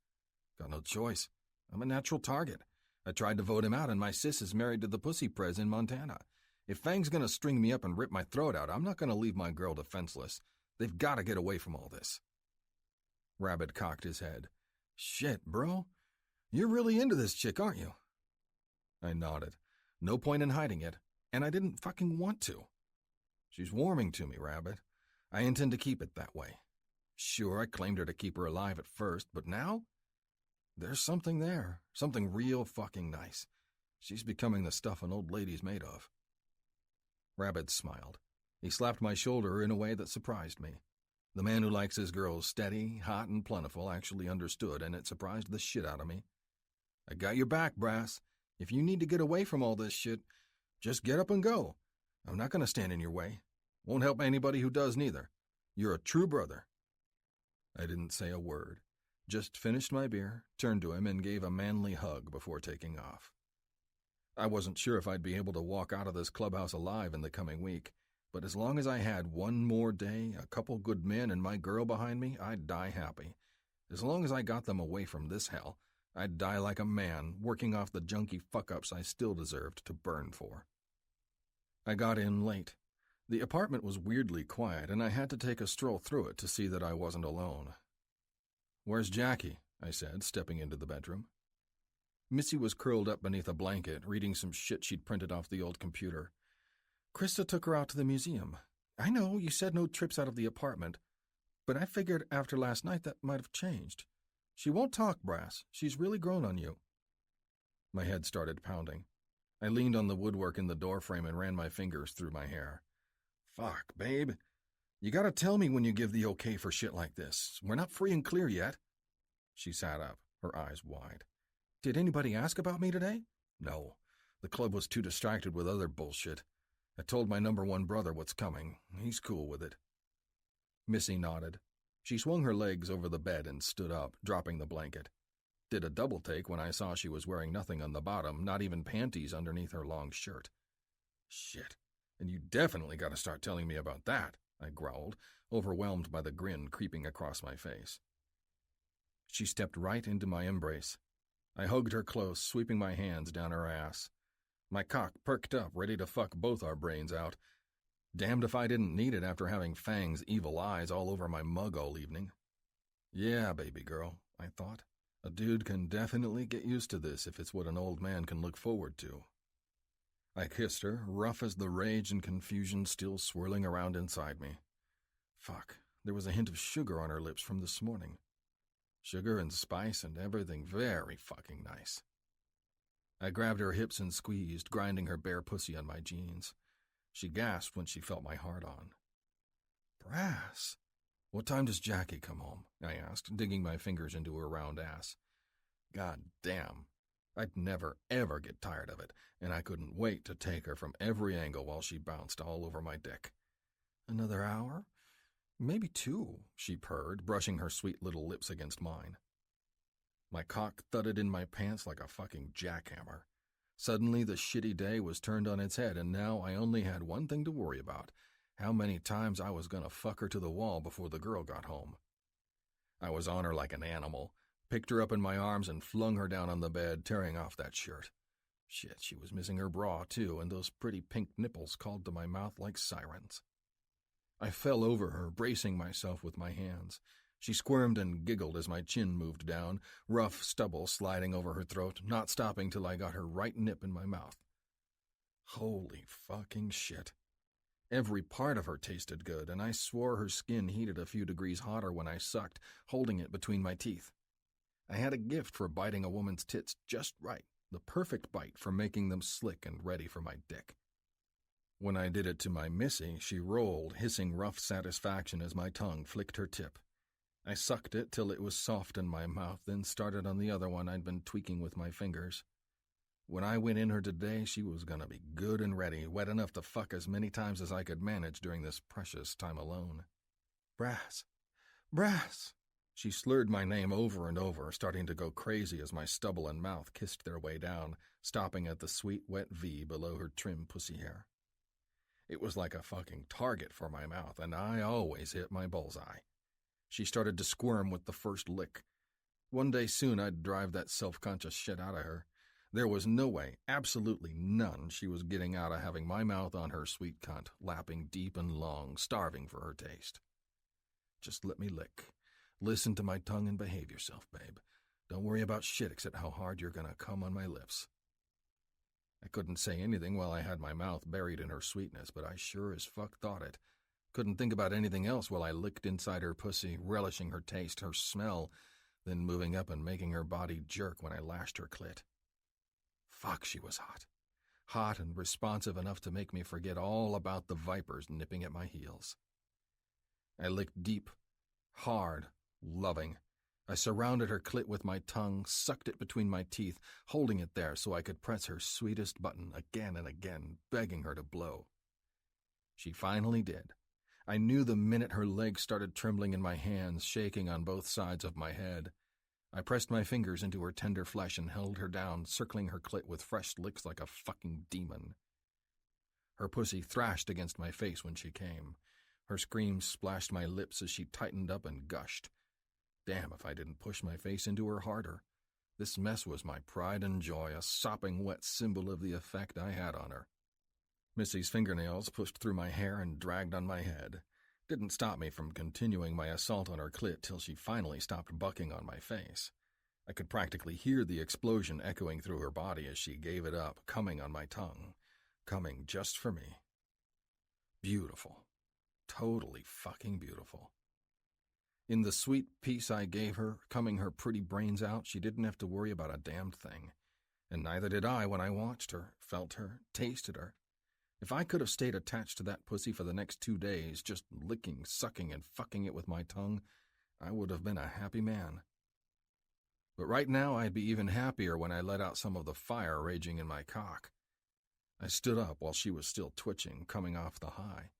Got no choice. I'm a natural target. I tried to vote him out and my sis is married to the pussy prez in Montana. If Fang's gonna string me up and rip my throat out, I'm not gonna leave my girl defenseless. They've gotta get away from all this. Rabbit cocked his head. Shit, bro. You're really into this chick, aren't you? I nodded. No point in hiding it, and I didn't fucking want to. She's warming to me, Rabbit. I intend to keep it that way. Sure, I claimed her to keep her alive at first, but now? There's something there, something real fucking nice. She's becoming the stuff an old lady's made of. Rabbit smiled. He slapped my shoulder in a way that surprised me. The man who likes his girls steady, hot, and plentiful actually understood, and it surprised the shit out of me. I got your back, Brass. If you need to get away from all this shit, just get up and go. I'm not going to stand in your way. Won't help anybody who does neither. You're a true brother. I didn't say a word, just finished my beer, turned to him, and gave a manly hug before taking off. I wasn't sure if I'd be able to walk out of this clubhouse alive in the coming week, but as long as I had one more day, a couple good men, and my girl behind me, I'd die happy. As long as I got them away from this hell, I'd die like a man, working off the junky fuck-ups I still deserved to burn for. I got in late. The apartment was weirdly quiet, and I had to take a stroll through it to see that I wasn't alone. Where's Jackie? I said, stepping into the bedroom. Missy was curled up beneath a blanket, reading some shit she'd printed off the old computer. Krista took her out to the museum. I know, you said no trips out of the apartment, but I figured after last night that might have changed. She won't talk, Brass. She's really grown on you. My head started pounding. I leaned on the woodwork in the doorframe and ran my fingers through my hair. Fuck, babe. You gotta tell me when you give the okay for shit like this. We're not free and clear yet. She sat up, her eyes wide. Did anybody ask about me today? No. The club was too distracted with other bullshit. I told my number one brother what's coming. He's cool with it. Missy nodded. She swung her legs over the bed and stood up, dropping the blanket. Did a double take when I saw she was wearing nothing on the bottom, not even panties underneath her long shirt. Shit, and you definitely got to start telling me about that, I growled, overwhelmed by the grin creeping across my face. She stepped right into my embrace. I hugged her close, sweeping my hands down her ass. My cock perked up, ready to fuck both our brains out. Damned if I didn't need it after having Fang's evil eyes all over my mug all evening. Yeah, baby girl, I thought. A dude can definitely get used to this if it's what an old man can look forward to. I kissed her, rough as the rage and confusion still swirling around inside me. Fuck, there was a hint of sugar on her lips from this morning. Sugar and spice and everything very fucking nice. I grabbed her hips and squeezed, grinding her bare pussy on my jeans. She gasped when she felt my heart on. Brass, what time does Jackie come home? I asked, digging my fingers into her round ass. God damn, I'd never ever get tired of it, and I couldn't wait to take her from every angle while she bounced all over my dick. Another hour? Maybe 2, she purred, brushing her sweet little lips against mine. My cock thudded in my pants like a fucking jackhammer. Suddenly the shitty day was turned on its head, and now I only had one thing to worry about: how many times I was gonna fuck her to the wall before the girl got home. I was on her like an animal, picked her up in my arms and flung her down on the bed, tearing off that shirt. Shit, she was missing her bra too, and those pretty pink nipples called to my mouth like sirens. I fell over her, bracing myself with my hands. She squirmed and giggled as my chin moved down, rough stubble sliding over her throat, not stopping till I got her right nip in my mouth. Holy fucking shit. Every part of her tasted good, and I swore her skin heated a few degrees hotter when I sucked, holding it between my teeth. I had a gift for biting a woman's tits just right, the perfect bite for making them slick and ready for my dick. When I did it to my Missy, she rolled, hissing rough satisfaction as my tongue flicked her tip. I sucked it till it was soft in my mouth, then started on the other one I'd been tweaking with my fingers. When I went in her today, she was gonna be good and ready, wet enough to fuck as many times as I could manage during this precious time alone. Brass! Brass! She slurred my name over and over, starting to go crazy as my stubble and mouth kissed their way down, stopping at the sweet wet V below her trim pussy hair. It was like a fucking target for my mouth, and I always hit my bullseye. She started to squirm with the first lick. One day soon I'd drive that self-conscious shit out of her. There was no way, absolutely none, she was getting out of having my mouth on her sweet cunt, lapping deep and long, starving for her taste. Just let me lick. Listen to my tongue and behave yourself, babe. Don't worry about shit except how hard you're gonna come on my lips. I couldn't say anything while I had my mouth buried in her sweetness, but I sure as fuck thought it. Couldn't think about anything else while I licked inside her pussy, relishing her taste, her smell, then moving up and making her body jerk when I lashed her clit. Fuck, she was hot. Hot and responsive enough to make me forget all about the vipers nipping at my heels. I licked deep, hard, loving. I surrounded her clit with my tongue, sucked it between my teeth, holding it there so I could press her sweetest button again and again, begging her to blow. She finally did. I knew the minute her legs started trembling in my hands, shaking on both sides of my head. I pressed my fingers into her tender flesh and held her down, circling her clit with fresh licks like a fucking demon. Her pussy thrashed against my face when she came. Her screams splashed my lips as she tightened up and gushed. Damn if I didn't push my face into her harder. This mess was my pride and joy, a sopping wet symbol of the effect I had on her. Missy's fingernails pushed through my hair and dragged on my head. Didn't stop me from continuing my assault on her clit till she finally stopped bucking on my face. I could practically hear the explosion echoing through her body as she gave it up, coming on my tongue. Coming just for me. Beautiful. Totally fucking beautiful. In the sweet peace I gave her, coming her pretty brains out, she didn't have to worry about a damned thing. And neither did I when I watched her, felt her, tasted her. If I could have stayed attached to that pussy for the next 2 days, just licking, sucking, and fucking it with my tongue, I would have been a happy man. But right now I'd be even happier when I let out some of the fire raging in my cock. I stood up while she was still twitching, coming off the high.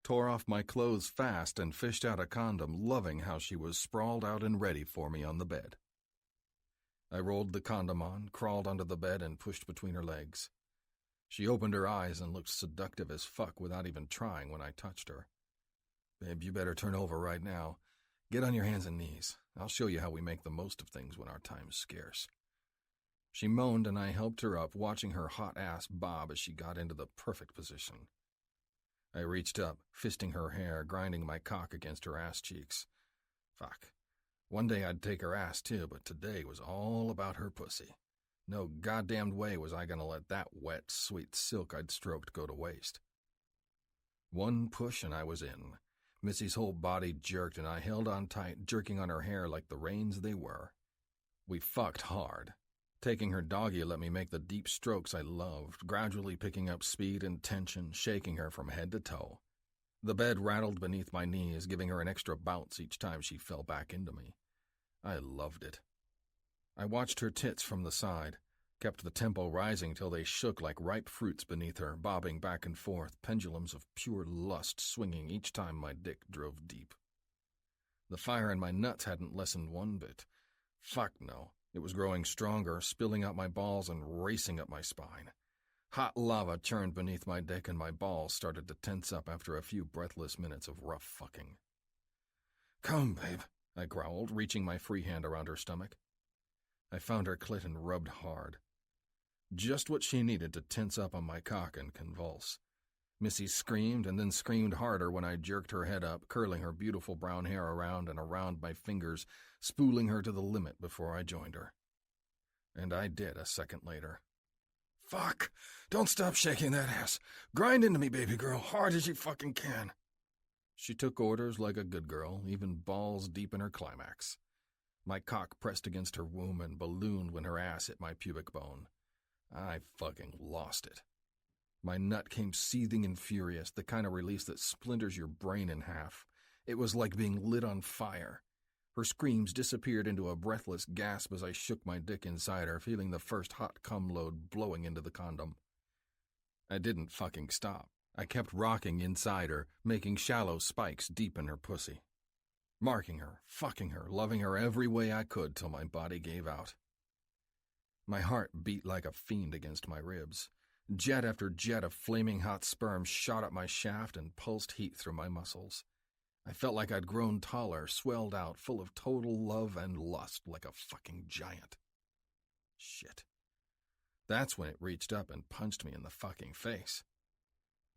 Tore off my clothes fast and fished out a condom, loving how she was sprawled out and ready for me on the bed. I rolled the condom on, crawled onto the bed, and pushed between her legs. She opened her eyes and looked seductive as fuck without even trying when I touched her. Babe, you better turn over right now. Get on your hands and knees. I'll show you how we make the most of things when our time's scarce. She moaned and I helped her up, watching her hot ass bob as she got into the perfect position. I reached up, fisting her hair, grinding my cock against her ass cheeks. Fuck. One day I'd take her ass too, but today was all about her pussy. No goddamned way was I gonna let that wet, sweet silk I'd stroked go to waste. One push and I was in. Missy's whole body jerked and I held on tight, jerking on her hair like the reins they were. We fucked hard. Taking her doggy let me make the deep strokes I loved, gradually picking up speed and tension, shaking her from head to toe. The bed rattled beneath my knees, giving her an extra bounce each time she fell back into me. I loved it. I watched her tits from the side, kept the tempo rising till they shook like ripe fruits beneath her, bobbing back and forth, pendulums of pure lust swinging each time my dick drove deep. The fire in my nuts hadn't lessened one bit. Fuck no. It was growing stronger, spilling out my balls and racing up my spine. Hot lava churned beneath my dick and my balls started to tense up after a few breathless minutes of rough fucking. "Come, babe," I growled, reaching my free hand around her stomach. I found her clit and rubbed hard. Just what she needed to tense up on my cock and convulse. Missy screamed and then screamed harder when I jerked her head up, curling her beautiful brown hair around and around my fingers, spooling her to the limit before I joined her. And I did a second later. "Fuck! Don't stop shaking that ass. Grind into me, baby girl, hard as you fucking can." She took orders like a good girl, even balls deep in her climax. My cock pressed against her womb and ballooned when her ass hit my pubic bone. I fucking lost it. My nut came seething and furious, the kind of release that splinters your brain in half. It was like being lit on fire. Her screams disappeared into a breathless gasp as I shook my dick inside her, feeling the first hot cum load blowing into the condom. I didn't fucking stop. I kept rocking inside her, making shallow spikes deep in her pussy. Marking her, fucking her, loving her every way I could till my body gave out. My heart beat like a fiend against my ribs. Jet after jet of flaming hot sperm shot up my shaft and pulsed heat through my muscles. I felt like I'd grown taller, swelled out, full of total love and lust like a fucking giant. Shit. That's when it reached up and punched me in the fucking face.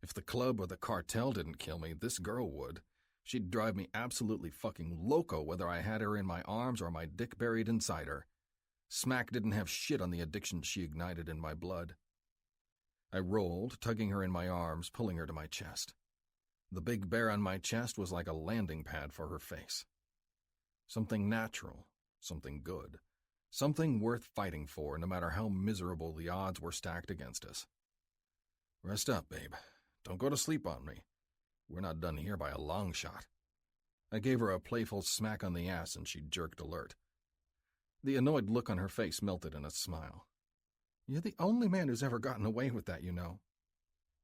If the club or the cartel didn't kill me, this girl would. She'd drive me absolutely fucking loco whether I had her in my arms or my dick buried inside her. Smack didn't have shit on the addiction she ignited in my blood. I rolled, tugging her in my arms, pulling her to my chest. The big bear on my chest was like a landing pad for her face. Something natural, something good, something worth fighting for, no matter how miserable the odds were stacked against us. "Rest up, babe. Don't go to sleep on me. We're not done here by a long shot." I gave her a playful smack on the ass and she jerked alert. The annoyed look on her face melted in a smile. "You're the only man who's ever gotten away with that, you know."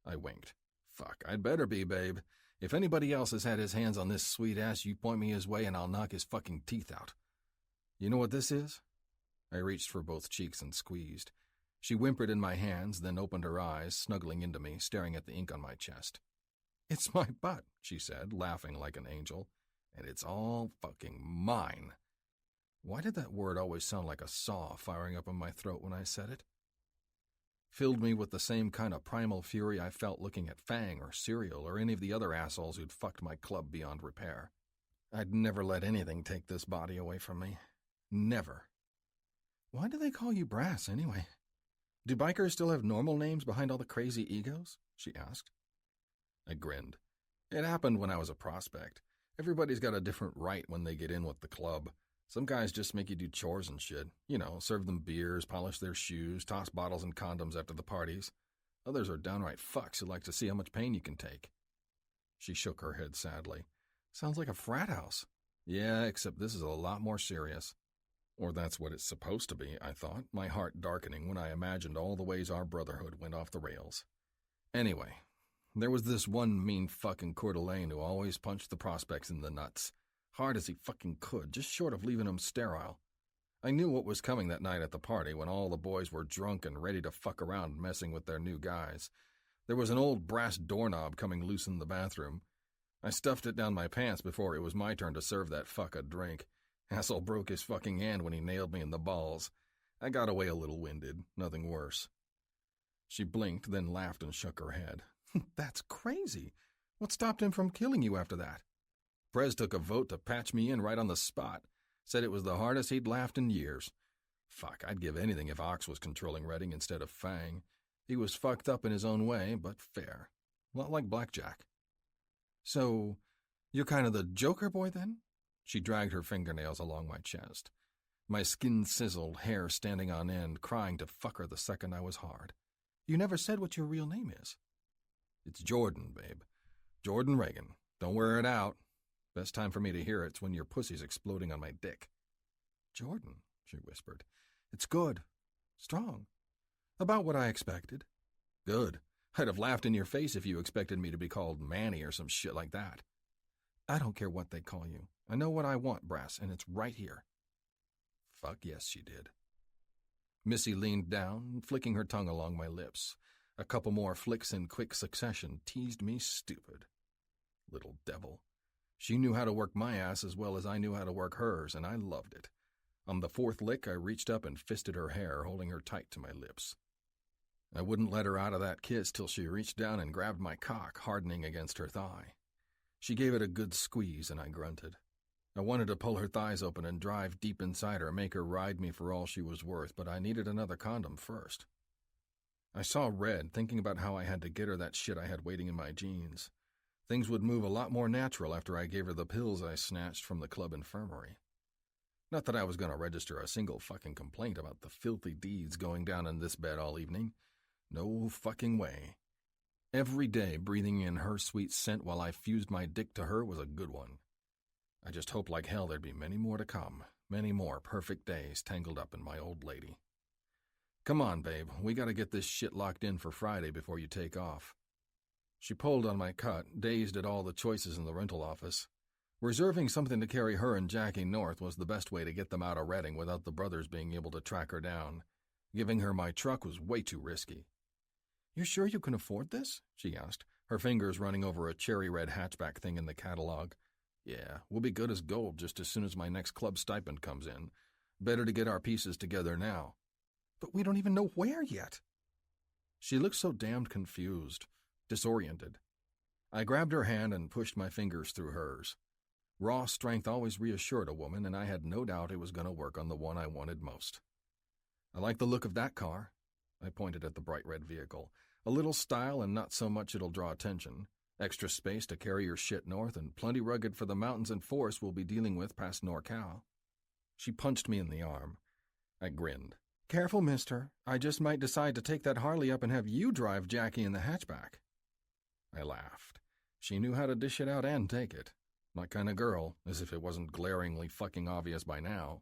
I winked. "Fuck, I'd better be, babe. If anybody else has had his hands on this sweet ass, you point me his way and I'll knock his fucking teeth out. You know what this is?" I reached for both cheeks and squeezed. She whimpered in my hands, then opened her eyes, snuggling into me, staring at the ink on my chest. "It's my butt," she said, laughing like an angel, "and it's all fucking mine." Why did that word always sound like a saw firing up in my throat when I said it? Filled me with the same kind of primal fury I felt looking at Fang or Serial or any of the other assholes who'd fucked my club beyond repair. I'd never let anything take this body away from me. Never. Why do they call you Brass, anyway? Do bikers still have normal names behind all the crazy egos? She asked. I grinned. It happened when I was a prospect. Everybody's got a different right when they get in with the club. Some guys just make you do chores and shit. You know, serve them beers, polish their shoes, toss bottles and condoms after the parties. Others are downright fucks who like to see how much pain you can take. She shook her head sadly. Sounds like a frat house. Yeah, except this is a lot more serious. Or that's what it's supposed to be, I thought, my heart darkening when I imagined all the ways our brotherhood went off the rails. Anyway, there was this one mean fucking Coeur d'Alene who always punched the prospects in the nuts. Hard as he fucking could, just short of leaving them sterile. I knew what was coming that night at the party when all the boys were drunk and ready to fuck around messing with their new guys. There was an old brass doorknob coming loose in the bathroom. I stuffed it down my pants before it was my turn to serve that fuck a drink. Asshole broke his fucking hand when he nailed me in the balls. I got away a little winded, nothing worse. She blinked, then laughed and shook her head. That's crazy. What stopped him from killing you after that? Prez took a vote to patch me in right on the spot. Said it was the hardest he'd laughed in years. Fuck, I'd give anything if Ox was controlling Redding instead of Fang. He was fucked up in his own way, but fair. A lot like Blackjack. So, you're kind of the Joker boy then? She dragged her fingernails along my chest. My skin sizzled, hair standing on end, crying to fuck her the second I was hard. You never said what your real name is. It's Jordan, babe. Jordan Reagan. Don't wear it out. Best time for me to hear it's when your pussy's exploding on my dick. Jordan, she whispered. It's good. Strong. About what I expected. Good. I'd have laughed in your face if you expected me to be called Manny or some shit like that. I don't care what they call you. I know what I want, Brass, and it's right here. Fuck yes, she did. Missy leaned down, flicking her tongue along my lips. A couple more flicks in quick succession teased me stupid. Little devil. She knew how to work my ass as well as I knew how to work hers, and I loved it. On the fourth lick, I reached up and fisted her hair, holding her tight to my lips. I wouldn't let her out of that kiss till she reached down and grabbed my cock, hardening against her thigh. She gave it a good squeeze, and I grunted. I wanted to pull her thighs open and drive deep inside her, make her ride me for all she was worth, but I needed another condom first. I saw red, thinking about how I had to get her that shit I had waiting in my jeans. Things would move a lot more natural after I gave her the pills I snatched from the club infirmary. Not that I was going to register a single fucking complaint about the filthy deeds going down in this bed all evening. No fucking way. Every day breathing in her sweet scent while I fused my dick to her was a good one. I just hoped like hell there'd be many more to come, many more perfect days tangled up in my old lady. Come on, babe, we gotta get this shit locked in for Friday before you take off. She pulled on my cut, dazed at all the choices in the rental office. Reserving something to carry her and Jackie north was the best way to get them out of Redding without the brothers being able to track her down. Giving her my truck was way too risky. You sure you can afford this? She asked, her fingers running over a cherry red hatchback thing in the catalog. Yeah, we'll be good as gold just as soon as my next club stipend comes in. Better to get our pieces together now. But we don't even know where yet. She looked so damned confused, disoriented. I grabbed her hand and pushed my fingers through hers. Raw strength always reassured a woman, and I had no doubt it was going to work on the one I wanted most. I like the look of that car. I pointed at the bright red vehicle. A little style and not so much it'll draw attention. Extra space to carry your shit north and plenty rugged for the mountains and forests we'll be dealing with past NorCal. She punched me in the arm. I grinned. Careful, mister. I just might decide to take that Harley up and have you drive Jackie in the hatchback. I laughed. She knew how to dish it out and take it. My kind of girl, as if it wasn't glaringly fucking obvious by now.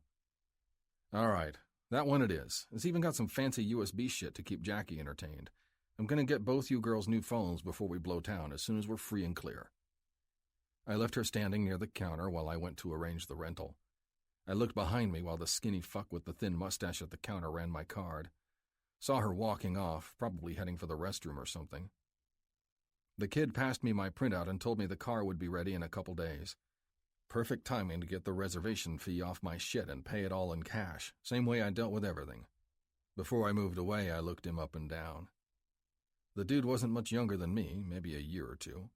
All right, that one it is. It's even got some fancy USB shit to keep Jackie entertained. I'm going to get both you girls new phones before we blow town as soon as we're free and clear. I left her standing near the counter while I went to arrange the rental. I looked behind me while the skinny fuck with the thin mustache at the counter ran my card. Saw her walking off, probably heading for the restroom or something. The kid passed me my printout and told me the car would be ready in a couple days. Perfect timing to get the reservation fee off my shit and pay it all in cash, same way I dealt with everything. Before I moved away, I looked him up and down. The dude wasn't much younger than me, maybe a year or two.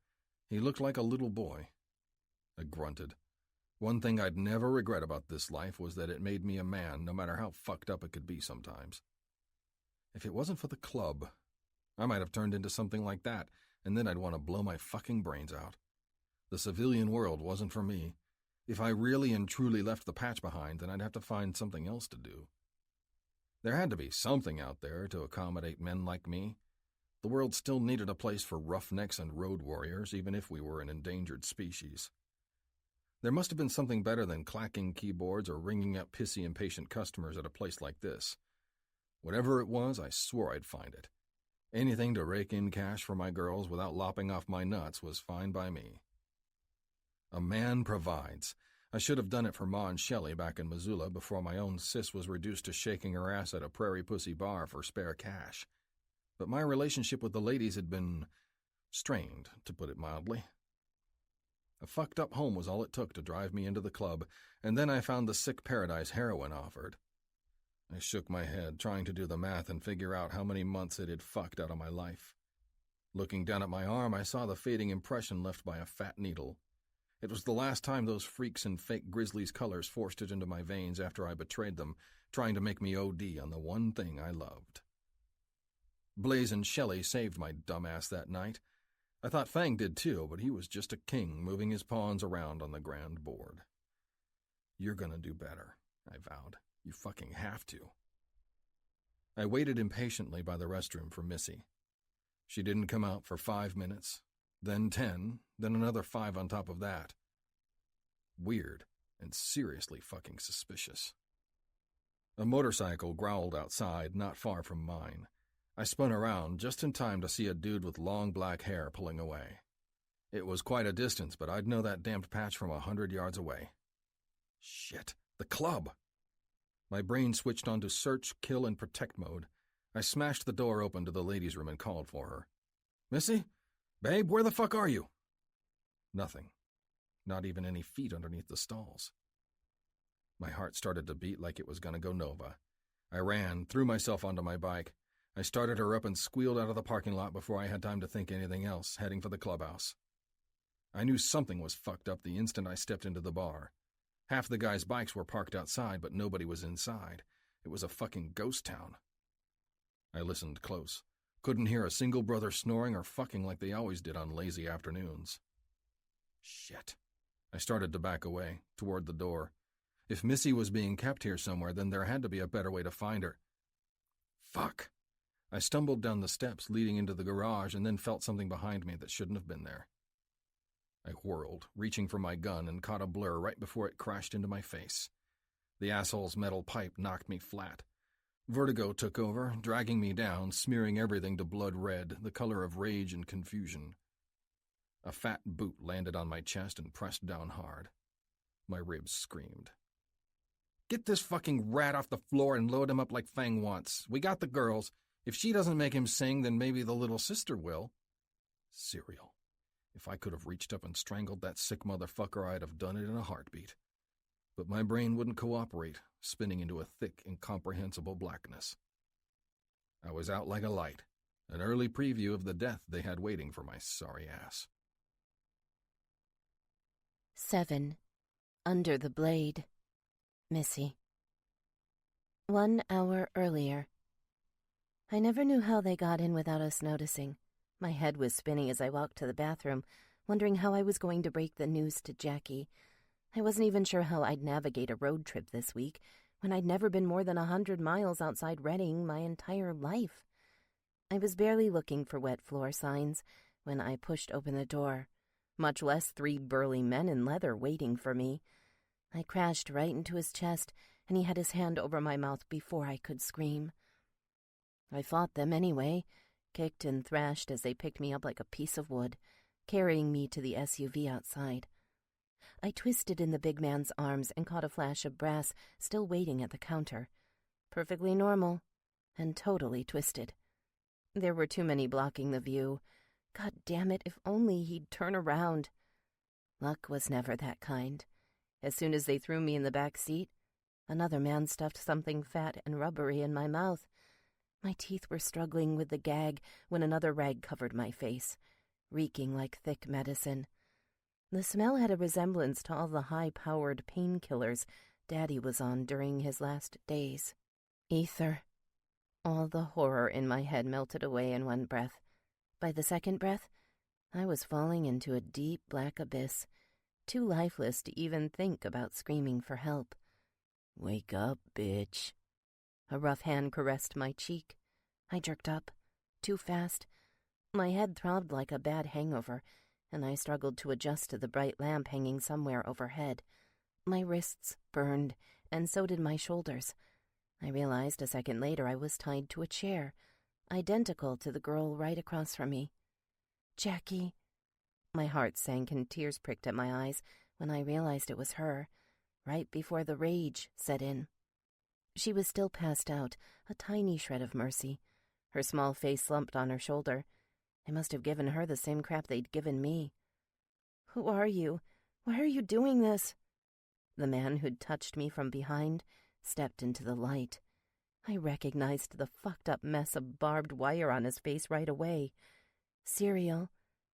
He looked like a little boy. I grunted. One thing I'd never regret about this life was that it made me a man, no matter how fucked up it could be sometimes. If it wasn't for the club, I might have turned into something like that, and then I'd want to blow my fucking brains out. The civilian world wasn't for me. If I really and truly left the patch behind, then I'd have to find something else to do. There had to be something out there to accommodate men like me. The world still needed a place for roughnecks and road warriors, even if we were an endangered species. There must have been something better than clacking keyboards or ringing up pissy, impatient customers at a place like this. Whatever it was, I swore I'd find it. Anything to rake in cash for my girls without lopping off my nuts was fine by me. A man provides. I should have done it for Ma and Shelley back in Missoula before my own sis was reduced to shaking her ass at a Prairie Pussy bar for spare cash. But my relationship with the ladies had been strained, to put it mildly. A fucked up home was all it took to drive me into the club, and then I found the sick paradise heroin offered. I shook my head, trying to do the math and figure out how many months it had fucked out of my life. Looking down at my arm, I saw the fading impression left by a fat needle. It was the last time those freaks in fake Grizzlies colors forced it into my veins after I betrayed them, trying to make me OD on the one thing I loved. Blaze and Shelley saved my dumbass that night. I thought Fang did too, but he was just a king moving his pawns around on the grand board. You're gonna do better, I vowed. You fucking have to. I waited impatiently by the restroom for Missy. She didn't come out for 5 minutes, then 10, then another 5 on top of that. Weird and seriously fucking suspicious. A motorcycle growled outside, not far from mine. I spun around just in time to see a dude with long black hair pulling away. It was quite a distance, but I'd know that damned patch from 100 yards away. Shit, the club! My brain switched onto search, kill, and protect mode. I smashed the door open to the ladies' room and called for her. Missy? Babe, where the fuck are you? Nothing. Not even any feet underneath the stalls. My heart started to beat like it was going to go Nova. I ran, threw myself onto my bike. I started her up and squealed out of the parking lot before I had time to think anything else, heading for the clubhouse. I knew something was fucked up the instant I stepped into the bar. Half the guys' bikes were parked outside, but nobody was inside. It was a fucking ghost town. I listened close. Couldn't hear a single brother snoring or fucking like they always did on lazy afternoons. Shit. I started to back away, toward the door. If Missy was being kept here somewhere, then there had to be a better way to find her. Fuck. I stumbled down the steps leading into the garage and then felt something behind me that shouldn't have been there. I whirled, reaching for my gun, and caught a blur right before it crashed into my face. The asshole's metal pipe knocked me flat. Vertigo took over, dragging me down, smearing everything to blood red, the color of rage and confusion. A fat boot landed on my chest and pressed down hard. My ribs screamed. Get this fucking rat off the floor and load him up like Fang wants. We got the girls. If she doesn't make him sing, then maybe the little sister will. Cereal. If I could have reached up and strangled that sick motherfucker, I'd have done it in a heartbeat. But my brain wouldn't cooperate, spinning into a thick, incomprehensible blackness. I was out like a light, an early preview of the death they had waiting for my sorry ass. 7. Under the blade. Missy. 1 hour earlier. I never knew how they got in without us noticing. My head was spinning as I walked to the bathroom, wondering how I was going to break the news to Jackie. I wasn't even sure how I'd navigate a road trip this week, when I'd never been more than 100 miles outside Reading my entire life. I was barely looking for wet floor signs when I pushed open the door, much less 3 burly men in leather waiting for me. I crashed right into his chest, and he had his hand over my mouth before I could scream. I fought them anyway, kicked and thrashed as they picked me up like a piece of wood, carrying me to the SUV outside. I twisted in the big man's arms and caught a flash of Brass still waiting at the counter. Perfectly normal, and totally twisted. There were too many blocking the view. God damn it, if only he'd turn around. Luck was never that kind. As soon as they threw me in the back seat, another man stuffed something fat and rubbery in my mouth. My teeth were struggling with the gag when another rag covered my face, reeking like thick medicine. The smell had a resemblance to all the high-powered painkillers Daddy was on during his last days. Ether. All the horror in my head melted away in one breath. By the second breath, I was falling into a deep black abyss, too lifeless to even think about screaming for help. "Wake up, bitch." A rough hand caressed my cheek. I jerked up, too fast. My head throbbed like a bad hangover, and I struggled to adjust to the bright lamp hanging somewhere overhead. My wrists burned, and so did my shoulders. I realized a second later I was tied to a chair, identical to the girl right across from me. Jackie. My heart sank and tears pricked at my eyes when I realized it was her. right before the rage set in. She was still passed out, a tiny shred of mercy, her small face slumped on her shoulder. I must have given her the same crap they'd given me. "Who are you? Why are you doing this?" The man who'd touched me from behind stepped into the light. I recognized the fucked-up mess of barbed wire on his face right away. Serial,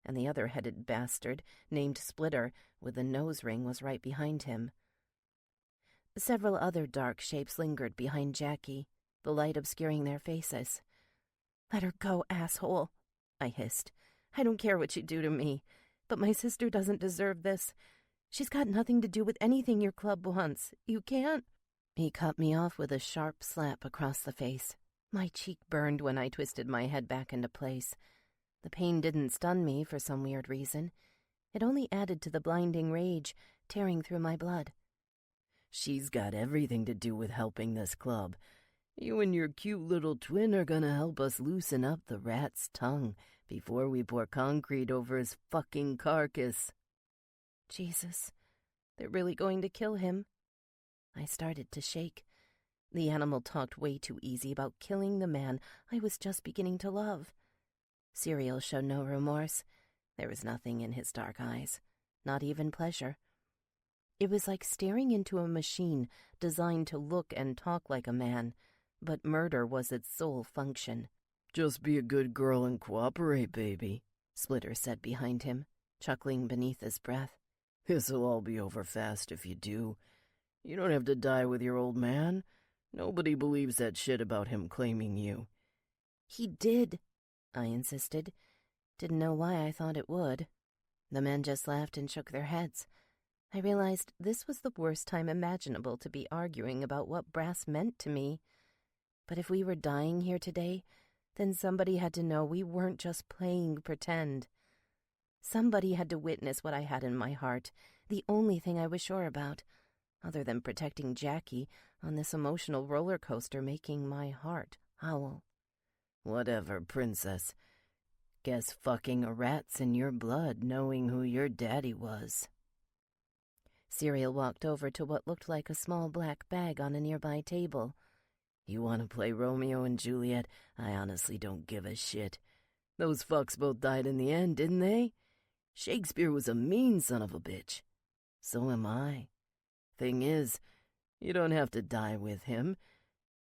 and the other-headed bastard, named Splitter, with a nose ring, was right behind him. Several other dark shapes lingered behind Jackie, the light obscuring their faces. "Let her go, asshole," I hissed. "I don't care what you do to me, but my sister doesn't deserve this. She's got nothing to do with anything your club wants. You can't—" He cut me off with a sharp slap across the face. My cheek burned when I twisted my head back into place. The pain didn't stun me for some weird reason. It only added to the blinding rage tearing through my blood. "She's got everything to do with helping this club. You and your cute little twin are gonna help us loosen up the rat's tongue before we pour concrete over his fucking carcass." Jesus, they're really going to kill him. I started to shake. The animal talked way too easy about killing the man I was just beginning to love. Serial showed no remorse. There was nothing in his dark eyes, not even pleasure. It was like staring into a machine designed to look and talk like a man, but murder was its sole function. "Just be a good girl and cooperate, baby," Splitter said behind him, chuckling beneath his breath. "This'll all be over fast if you do. You don't have to die with your old man. Nobody believes that shit about him claiming you." "He did," I insisted. Didn't know why I thought it would. The men just laughed and shook their heads. I realized this was the worst time imaginable to be arguing about what Brass meant to me. But if we were dying here today, then somebody had to know we weren't just playing pretend. Somebody had to witness what I had in my heart, the only thing I was sure about, other than protecting Jackie on this emotional roller coaster making my heart howl. "Whatever, princess. Guess fucking a rat's in your blood knowing who your daddy was." Serial walked over to what looked like a small black bag on a nearby table. "You want to play Romeo and Juliet? I honestly don't give a shit. Those fucks both died in the end, didn't they? Shakespeare was a mean son of a bitch. So am I. Thing is, you don't have to die with him.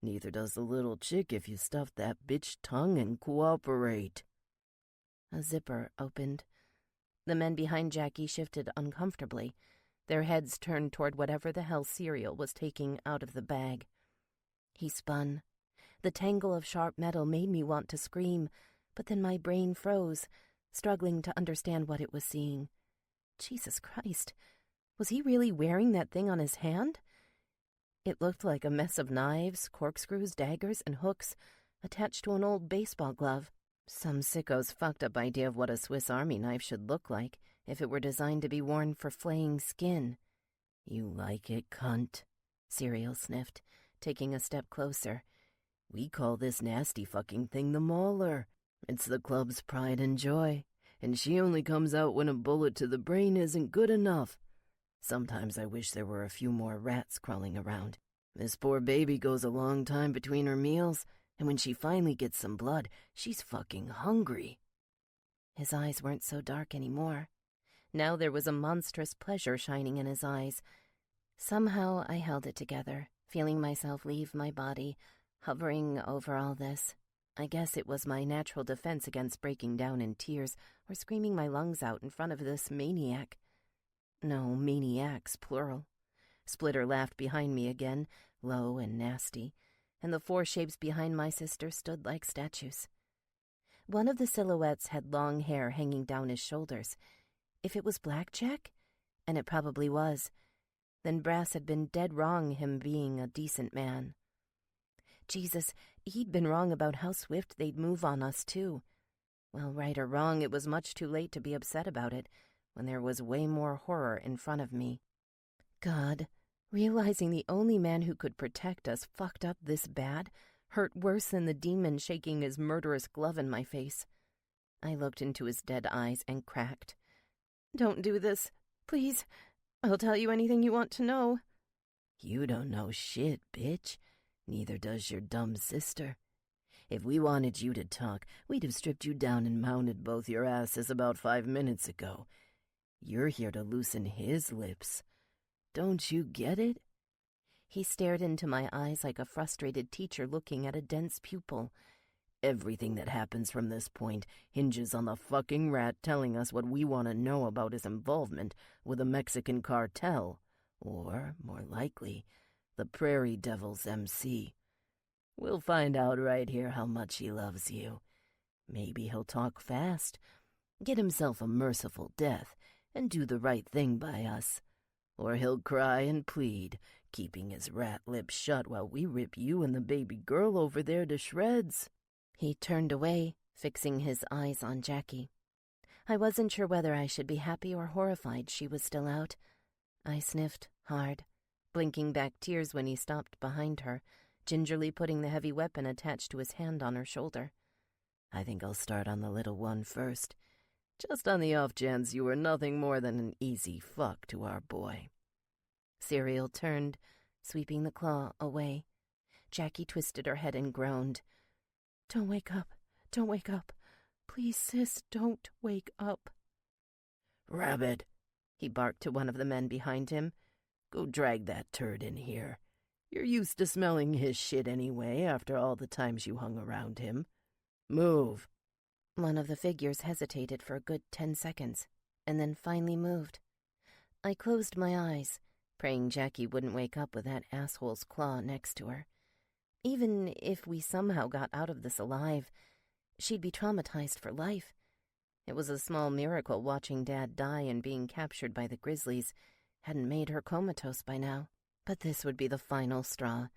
Neither does the little chick if you stuff that bitch tongue and cooperate." A zipper opened. The men behind Jackie shifted uncomfortably, their heads turned toward whatever the hell Serial was taking out of the bag. He spun. The tangle of sharp metal made me want to scream, but then my brain froze, struggling to understand what it was seeing. Jesus Christ, was he really wearing that thing on his hand? It looked like a mess of knives, corkscrews, daggers, and hooks attached to an old baseball glove. Some sicko's fucked up idea of what a Swiss Army knife should look like if it were designed to be worn for flaying skin. "You like it, cunt?" Serial sniffed, taking a step closer. "We call this nasty fucking thing the Mauler. It's the club's pride and joy, and she only comes out when a bullet to the brain isn't good enough. Sometimes I wish there were a few more rats crawling around. This poor baby goes a long time between her meals, and when she finally gets some blood, she's fucking hungry." His eyes weren't so dark anymore. Now there was a monstrous pleasure shining in his eyes. Somehow I held it together, feeling myself leave my body, hovering over all this. I guess it was my natural defense against breaking down in tears or screaming my lungs out in front of this maniac. No, maniacs, plural. Splitter laughed behind me again, low and nasty, and the four shapes behind my sister stood like statues. One of the silhouettes had long hair hanging down his shoulders. If it was Blackjack, and it probably was, then Brass had been dead wrong him being a decent man. Jesus, he'd been wrong about how swift they'd move on us, too. Well, right or wrong, it was much too late to be upset about it, when there was way more horror in front of me. God, realizing the only man who could protect us fucked up this bad, hurt worse than the demon shaking his murderous glove in my face. I looked into his dead eyes and cracked. "Don't do this. Please. I'll tell you anything you want to know." You don't know shit, bitch. Neither does your dumb sister. If we wanted you to talk, we'd have stripped you down and mounted both your asses about 5 minutes ago. You're here to loosen his lips. Don't you get it? He stared into my eyes like a frustrated teacher looking at a dense pupil. Everything that happens from this point hinges on the fucking rat telling us what we want to know about his involvement with the Mexican cartel, or, more likely, the Prairie Devil's MC. We'll find out right here how much he loves you. Maybe he'll talk fast, get himself a merciful death, and do the right thing by us. Or he'll cry and plead, keeping his rat lips shut while we rip you and the baby girl over there to shreds. He turned away, fixing his eyes on Jackie. I wasn't sure whether I should be happy or horrified she was still out. I sniffed hard, blinking back tears when he stopped behind her, gingerly putting the heavy weapon attached to his hand on her shoulder. I think I'll start on the little one first, just on the off chance you were nothing more than an easy fuck to our boy. Serial turned, sweeping the claw away. Jackie twisted her head and groaned. "Don't wake up. Don't wake up. Please, sis, don't wake up." "Rabbit," he barked to one of the men behind him. "Go drag that turd in here. You're used to smelling his shit anyway after all the times you hung around him. Move." One of the figures hesitated for a good 10 seconds, and then finally moved. I closed my eyes, praying Jackie wouldn't wake up with that asshole's claw next to her. Even if we somehow got out of this alive, she'd be traumatized for life. It was a small miracle watching Dad die and being captured by the grizzlies hadn't made her comatose by now. But this would be the final straw.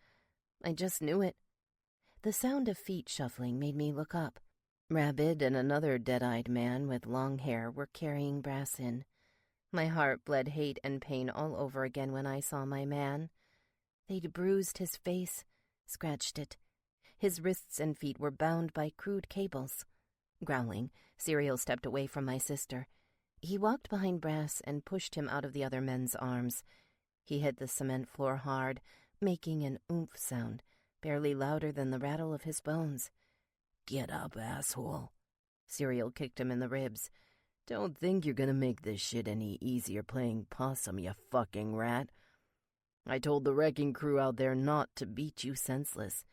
I just knew it. The sound of feet shuffling made me look up. Rabbit and another dead-eyed man with long hair were carrying Brass in. My heart bled hate and pain all over again when I saw my man. They'd bruised his face, scratched it. His wrists and feet were bound by crude cables. Growling, Serial stepped away from my sister. He walked behind Brass and pushed him out of the other men's arms. He hit the cement floor hard, making an oomph sound, barely louder than the rattle of his bones. "Get up, asshole." Serial kicked him in the ribs. "Don't think you're gonna make this shit any easier playing possum, you fucking rat. I told the wrecking crew out there not to beat you senseless.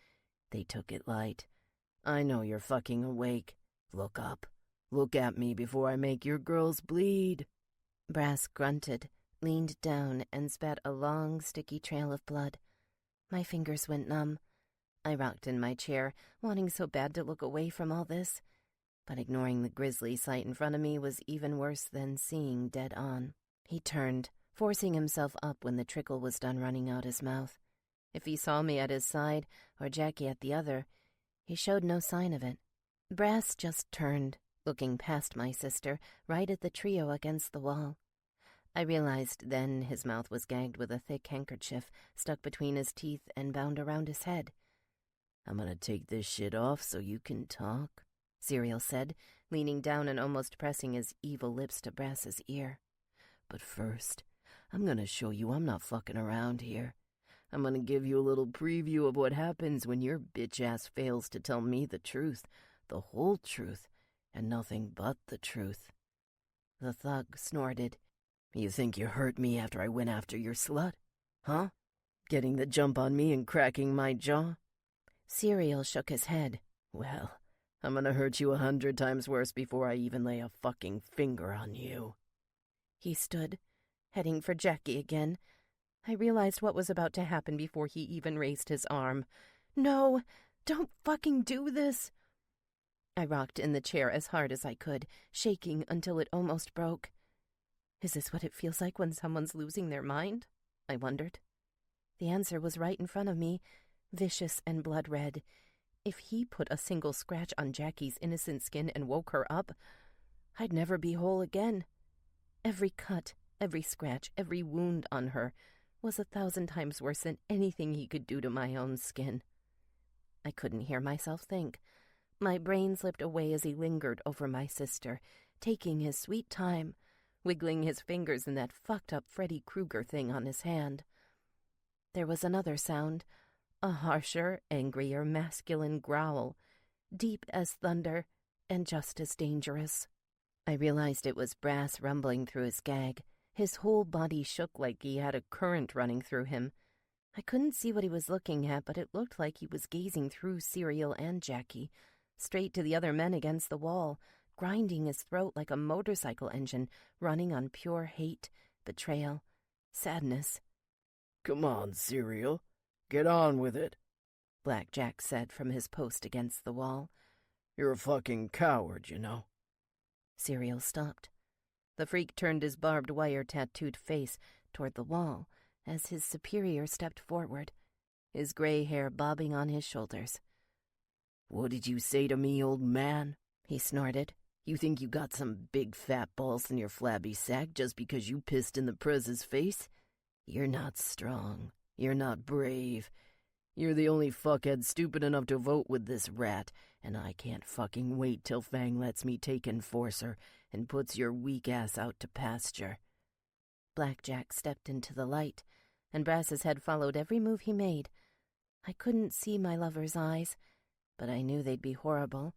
They took it light. I know you're fucking awake. Look up. Look at me before I make your girls bleed." Brass grunted, leaned down, and spat a long, sticky trail of blood. My fingers went numb. I rocked in my chair, wanting so bad to look away from all this. But ignoring the grisly sight in front of me was even worse than seeing dead on. He turned, forcing himself up when the trickle was done running out his mouth. If he saw me at his side, or Jackie at the other, he showed no sign of it. Brass just turned, looking past my sister, right at the trio against the wall. I realized then his mouth was gagged with a thick handkerchief stuck between his teeth and bound around his head. "I'm gonna take this shit off so you can talk," Serial said, leaning down and almost pressing his evil lips to Brass's ear. "But first, I'm gonna show you I'm not fucking around here. I'm gonna give you a little preview of what happens when your bitch ass fails to tell me the truth, the whole truth, and nothing but the truth." The thug snorted. "You think you hurt me after I went after your slut? Huh? Getting the jump on me and cracking my jaw?" Serial shook his head. "Well, I'm gonna hurt you 100 times worse before I even lay a fucking finger on you." He stood, heading for Jackie again. I realized what was about to happen before he even raised his arm. "No, don't fucking do this!" I rocked in the chair as hard as I could, shaking until it almost broke. Is this what it feels like when someone's losing their mind? I wondered. The answer was right in front of me, vicious and blood red. If he put a single scratch on Jackie's innocent skin and woke her up, I'd never be whole again. Every cut, every scratch, every wound on her was 1,000 times worse than anything he could do to my own skin. I couldn't hear myself think. My brain slipped away as he lingered over my sister, taking his sweet time, wiggling his fingers in that fucked-up Freddy Krueger thing on his hand. There was another sound, a harsher, angrier, masculine growl, deep as thunder and just as dangerous. I realized it was Brass rumbling through his gag. His whole body shook like he had a current running through him. I couldn't see what he was looking at, but it looked like he was gazing through Serial and Jackie, straight to the other men against the wall, grinding his throat like a motorcycle engine running on pure hate, betrayal, sadness. "Come on, Serial. Get on with it," Black Jack said from his post against the wall. "You're a fucking coward, you know." Serial stopped. The freak turned his barbed wire tattooed face toward the wall as his superior stepped forward, his gray hair bobbing on his shoulders. "What did you say to me, old man?" he snorted. "You think you got some big fat balls in your flabby sack just because you pissed in the prez's face? You're not strong. You're not brave. You're the only fuckhead stupid enough to vote with this rat, and I can't fucking wait till Fang lets me take Enforcer and puts your weak ass out to pasture." Black Jack stepped into the light, and Brass's head followed every move he made. I couldn't see my lover's eyes, but I knew they'd be horrible,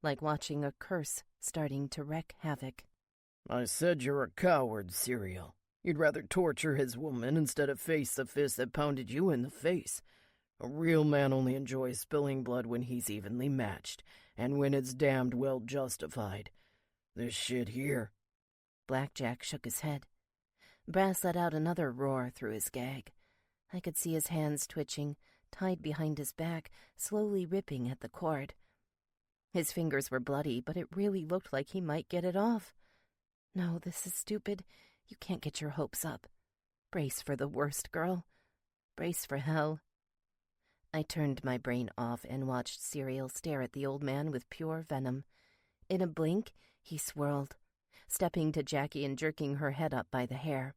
like watching a curse starting to wreak havoc. "I said you're a coward, Serial. You'd rather torture his woman instead of face the fist that pounded you in the face. A real man only enjoys spilling blood when he's evenly matched, and when it's damned well justified. This shit here." Black Jack shook his head. Brass let out another roar through his gag. I could see his hands twitching, tied behind his back, slowly ripping at the cord. His fingers were bloody, but it really looked like he might get it off. No, this is stupid. You can't get your hopes up. Brace for the worst, girl. Brace for hell. I turned my brain off and watched Serial stare at the old man with pure venom. In a blink, he swirled, stepping to Jackie and jerking her head up by the hair.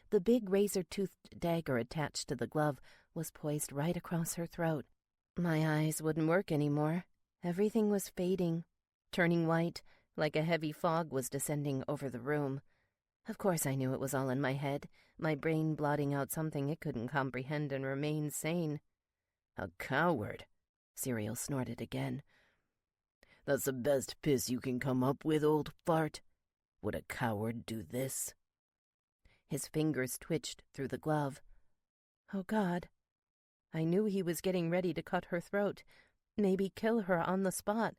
The big razor-toothed dagger attached to the glove was poised right across her throat. My eyes wouldn't work anymore. Everything was fading, turning white, like a heavy fog was descending over the room. Of course I knew it was all in my head, my brain blotting out something it couldn't comprehend and remain sane. "A coward," Serial snorted again. "That's the best piss you can come up with, old fart. Would a coward do this?" His fingers twitched through the glove. Oh, God. I knew he was getting ready to cut her throat, maybe kill her on the spot,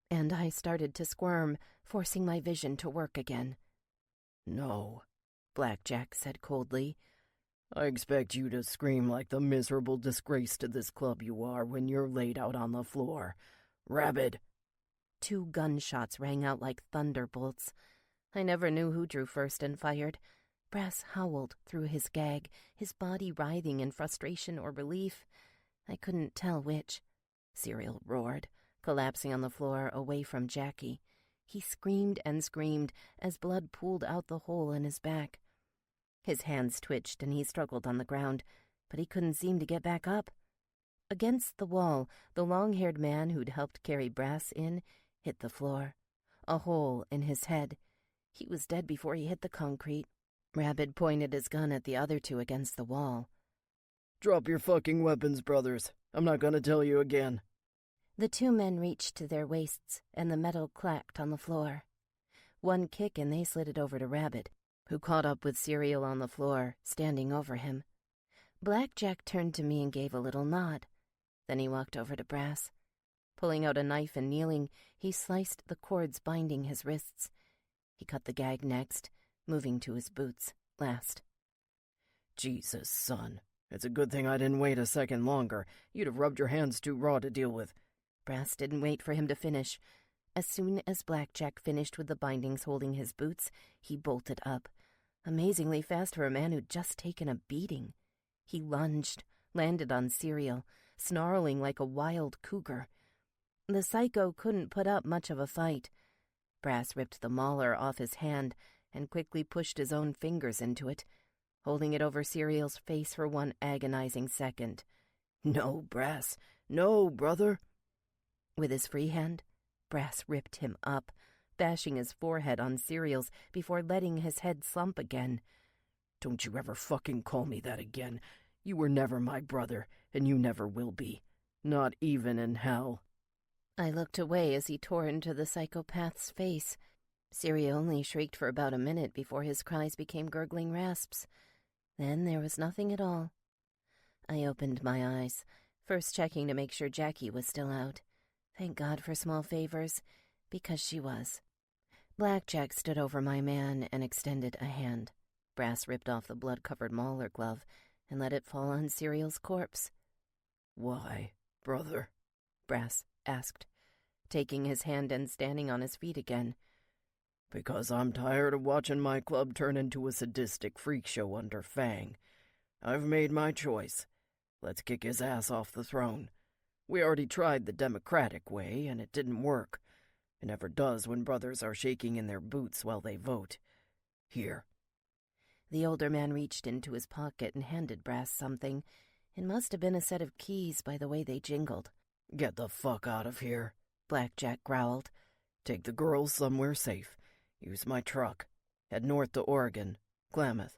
and I started to squirm, forcing my vision to work again. "No," Black Jack said coldly. "I expect you to scream like the miserable disgrace to this club you are when you're laid out on the floor. Rabid!" 2 gunshots rang out like thunderbolts. I never knew who drew first and fired. Brass howled through his gag, his body writhing in frustration or relief. I couldn't tell which. Serial roared, collapsing on the floor away from Jackie. He screamed and screamed as blood pooled out the hole in his back. His hands twitched and he struggled on the ground, but he couldn't seem to get back up. Against the wall, the long-haired man who'd helped carry Brass in hit the floor. A hole in his head. He was dead before he hit the concrete. Rabid pointed his gun at the other 2 against the wall. "Drop your fucking weapons, brothers. I'm not gonna tell you again." The 2 men reached to their waists, and the metal clacked on the floor. One kick and they slid it over to Rabid, who caught up with Serial on the floor, standing over him. Black Jack turned to me and gave a little nod. Then he walked over to Brass. Pulling out a knife and kneeling, he sliced the cords binding his wrists. He cut the gag next, moving to his boots last. "Jesus, son. It's a good thing I didn't wait a second longer. You'd have rubbed your hands too raw to deal with." Brass didn't wait for him to finish. As soon as Black Jack finished with the bindings holding his boots, he bolted up, amazingly fast for a man who'd just taken a beating. He lunged, landed on Serial, snarling like a wild cougar. The psycho couldn't put up much of a fight. Brass ripped the mauler off his hand and quickly pushed his own fingers into it, holding it over Serial's face for one agonizing second. "No, Brass. No, brother." With his free hand, Brass ripped him up, bashing his forehead on Serial's before letting his head slump again. "Don't you ever fucking call me that again. You were never my brother, and you never will be. Not even in hell. I looked away as he tore into the psychopath's face. Siri only shrieked for about a minute before his cries became gurgling rasps. Then there was nothing at all. I opened my eyes, first checking to make sure Jackie was still out. Thank God for small favors, because she was. Blackjack stood over my man and extended a hand. Brass ripped off the blood-covered Mauler glove and let it fall on Serial's corpse. "Why, brother?" Brass asked, taking his hand and standing on his feet again. "Because I'm tired of watching my club turn into a sadistic freak show under Fang. I've made my choice. Let's kick his ass off the throne. We already tried the democratic way, and it didn't work. It never does when brothers are shaking in their boots while they vote. Here." The older man reached into his pocket and handed Brass something. It must have been a set of keys by the way they jingled. "Get the fuck out of here," Blackjack growled. "Take the girls somewhere safe. Use my truck. Head north to Oregon, Klamath.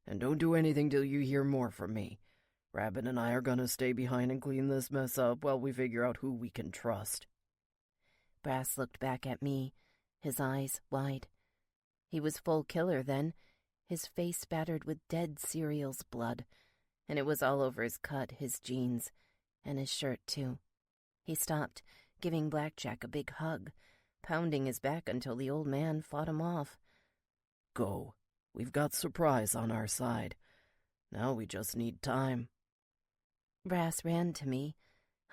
And don't do anything till you hear more from me. Rabbit and I are gonna stay behind and clean this mess up while we figure out who we can trust." Brass looked back at me, his eyes wide. He was full killer then, his face spattered with dead Serial's blood, and it was all over his cut, his jeans, and his shirt too. He stopped, giving Blackjack a big hug, pounding his back until the old man fought him off. "Go. We've got surprise on our side. Now we just need time." Brass ran to me.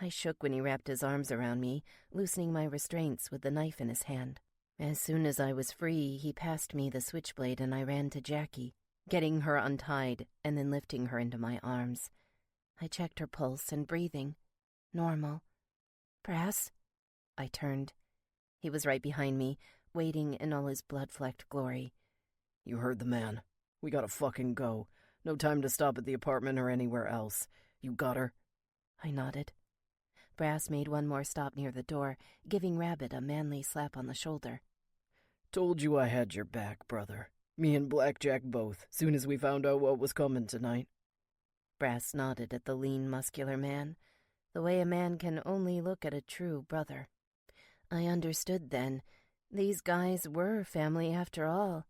I shook when he wrapped his arms around me, loosening my restraints with the knife in his hand. As soon as I was free, he passed me the switchblade and I ran to Jackie, getting her untied and then lifting her into my arms. I checked her pulse and breathing. Normal. "Brass?" I turned. He was right behind me, waiting in all his blood-flecked glory. "You heard the man. We gotta fucking go. No time to stop at the apartment or anywhere else. You got her?" I nodded. Brass made one more stop near the door, giving Rabbit a manly slap on the shoulder. "Told you I had your back, brother. Me and Blackjack both, soon as we found out what was coming tonight." Brass nodded at the lean, muscular man, the way a man can only look at a true brother. I understood then. These guys were family after all.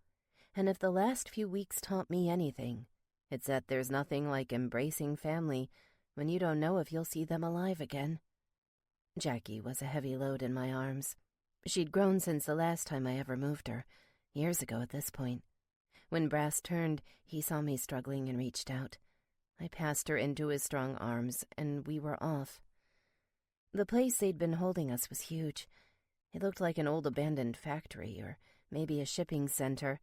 And if the last few weeks taught me anything, it's that there's nothing like embracing family when you don't know if you'll see them alive again. Jackie was a heavy load in my arms. She'd grown since the last time I ever moved her, years ago at this point. When Brass turned, he saw me struggling and reached out. I passed her into his strong arms, and we were off. The place they'd been holding us was huge. It looked like an old abandoned factory, or maybe a shipping center.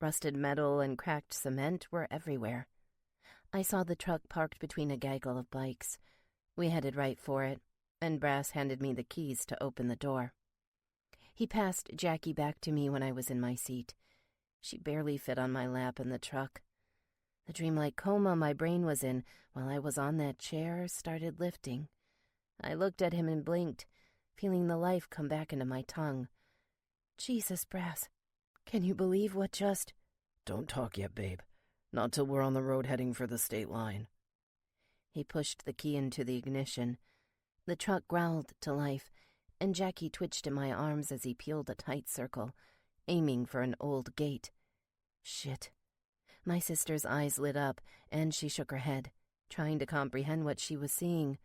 Rusted metal and cracked cement were everywhere. I saw the truck parked between a gaggle of bikes. We headed right for it, and Brass handed me the keys to open the door. He passed Jackie back to me when I was in my seat. She barely fit on my lap in the truck. The dreamlike coma my brain was in while I was on that chair started lifting. I looked at him and blinked, feeling the life come back into my tongue. Jesus, Brass, can you believe what just— "Don't talk yet, babe. Not till we're on the road heading for the state line." He pushed the key into the ignition. The truck growled to life, and Jackie twitched in my arms as he peeled a tight circle, aiming for an old gate. Shit. My sister's eyes lit up, and she shook her head, trying to comprehend what she was seeing.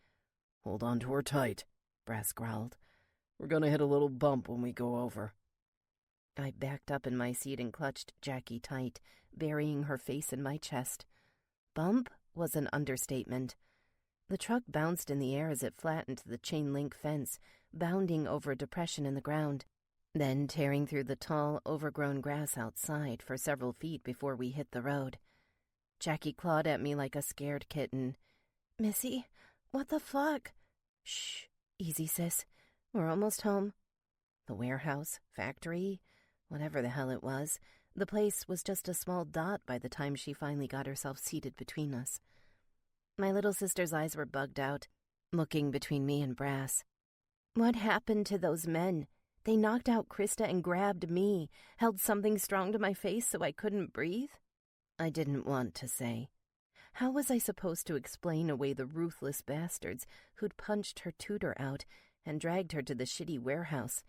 "Hold on to her tight," Brass growled. "We're gonna hit a little bump when we go over." I backed up in my seat and clutched Jackie tight, burying her face in my chest. Bump was an understatement. The truck bounced in the air as it flattened the chain-link fence, bounding over a depression in the ground, then tearing through the tall, overgrown grass outside for several feet before we hit the road. Jackie clawed at me like a scared kitten. "Missy, what the fuck?" "Shh, easy, sis. We're almost home." The warehouse, factory, whatever the hell it was, the place was just a small dot by the time she finally got herself seated between us. My little sister's eyes were bugged out, looking between me and Brass. "What happened to those men? They knocked out Krista and grabbed me, held something strong to my face so I couldn't breathe?" I didn't want to say. How was I supposed to explain away the ruthless bastards who'd punched her tutor out and dragged her to the shitty warehouse,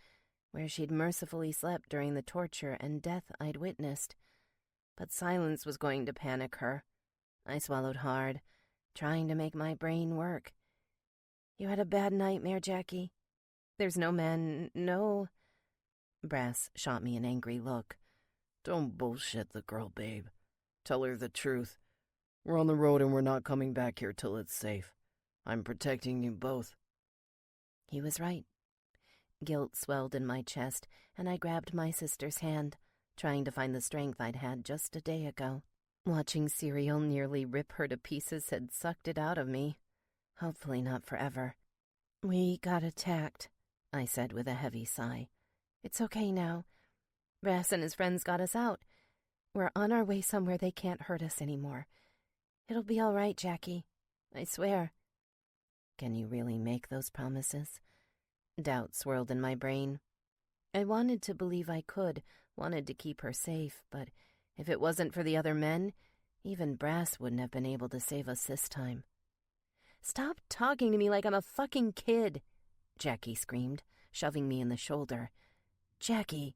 where she'd mercifully slept during the torture and death I'd witnessed? But silence was going to panic her. I swallowed hard, trying to make my brain work. You had a bad nightmare, Jackie? There's no man, no... Brass shot me an angry look. Don't bullshit the girl, babe. Tell her the truth. We're on the road and we're not coming back here till it's safe. I'm protecting you both. He was right. Guilt swelled in my chest, and I grabbed my sister's hand, trying to find the strength I'd had just a day ago. Watching Serial nearly rip her to pieces had sucked it out of me. Hopefully not forever. We got attacked, I said with a heavy sigh. It's okay now. Brass and his friends got us out. We're on our way somewhere they can't hurt us anymore. It'll be all right, Jackie. I swear. Can you really make those promises? Doubt swirled in my brain. I wanted to believe I could, wanted to keep her safe, but if it wasn't for the other men, even Brass wouldn't have been able to save us this time. Stop talking to me like I'm a fucking kid, Jackie screamed, shoving me in the shoulder. Jackie.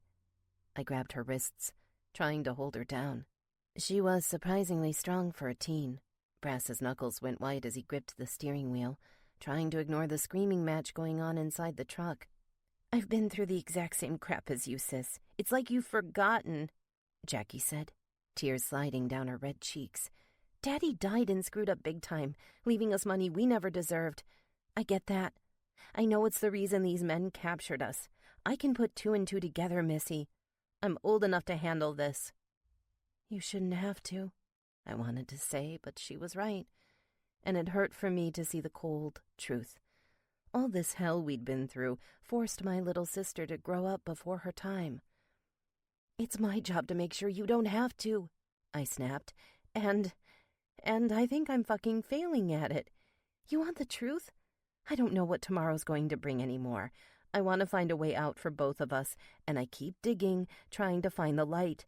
I grabbed her wrists, trying to hold her down. She was surprisingly strong for a teen. Brass's knuckles went white as he gripped the steering wheel, trying to ignore the screaming match going on inside the truck. I've been through the exact same crap as you, sis. It's like you've forgotten, Jackie said, tears sliding down her red cheeks. Daddy died and screwed up big time, leaving us money we never deserved. I get that. I know it's the reason these men captured us. I can put 2 and 2 together, Missy. I'm old enough to handle this. You shouldn't have to, I wanted to say, but she was right. And it hurt for me to see the cold truth. All this hell we'd been through forced my little sister to grow up before her time. It's my job to make sure you don't have to, I snapped. And I think I'm fucking failing at it. You want the truth? I don't know what tomorrow's going to bring anymore. I want to find a way out for both of us, and I keep digging, trying to find the light.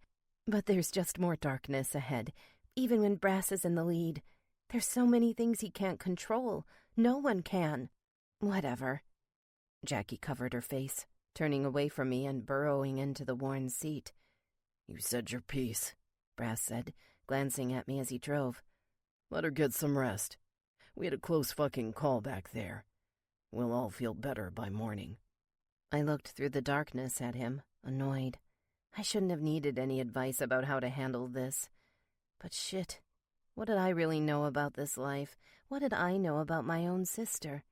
But there's just more darkness ahead, even when Brass is in the lead. There's so many things he can't control. No one can. Whatever. Jackie covered her face, turning away from me and burrowing into the worn seat. You said your piece, Brass said, glancing at me as he drove. Let her get some rest. We had a close fucking call back there. We'll all feel better by morning. I looked through the darkness at him, annoyed. I shouldn't have needed any advice about how to handle this. But shit, what did I really know about this life? What did I know about my own sister?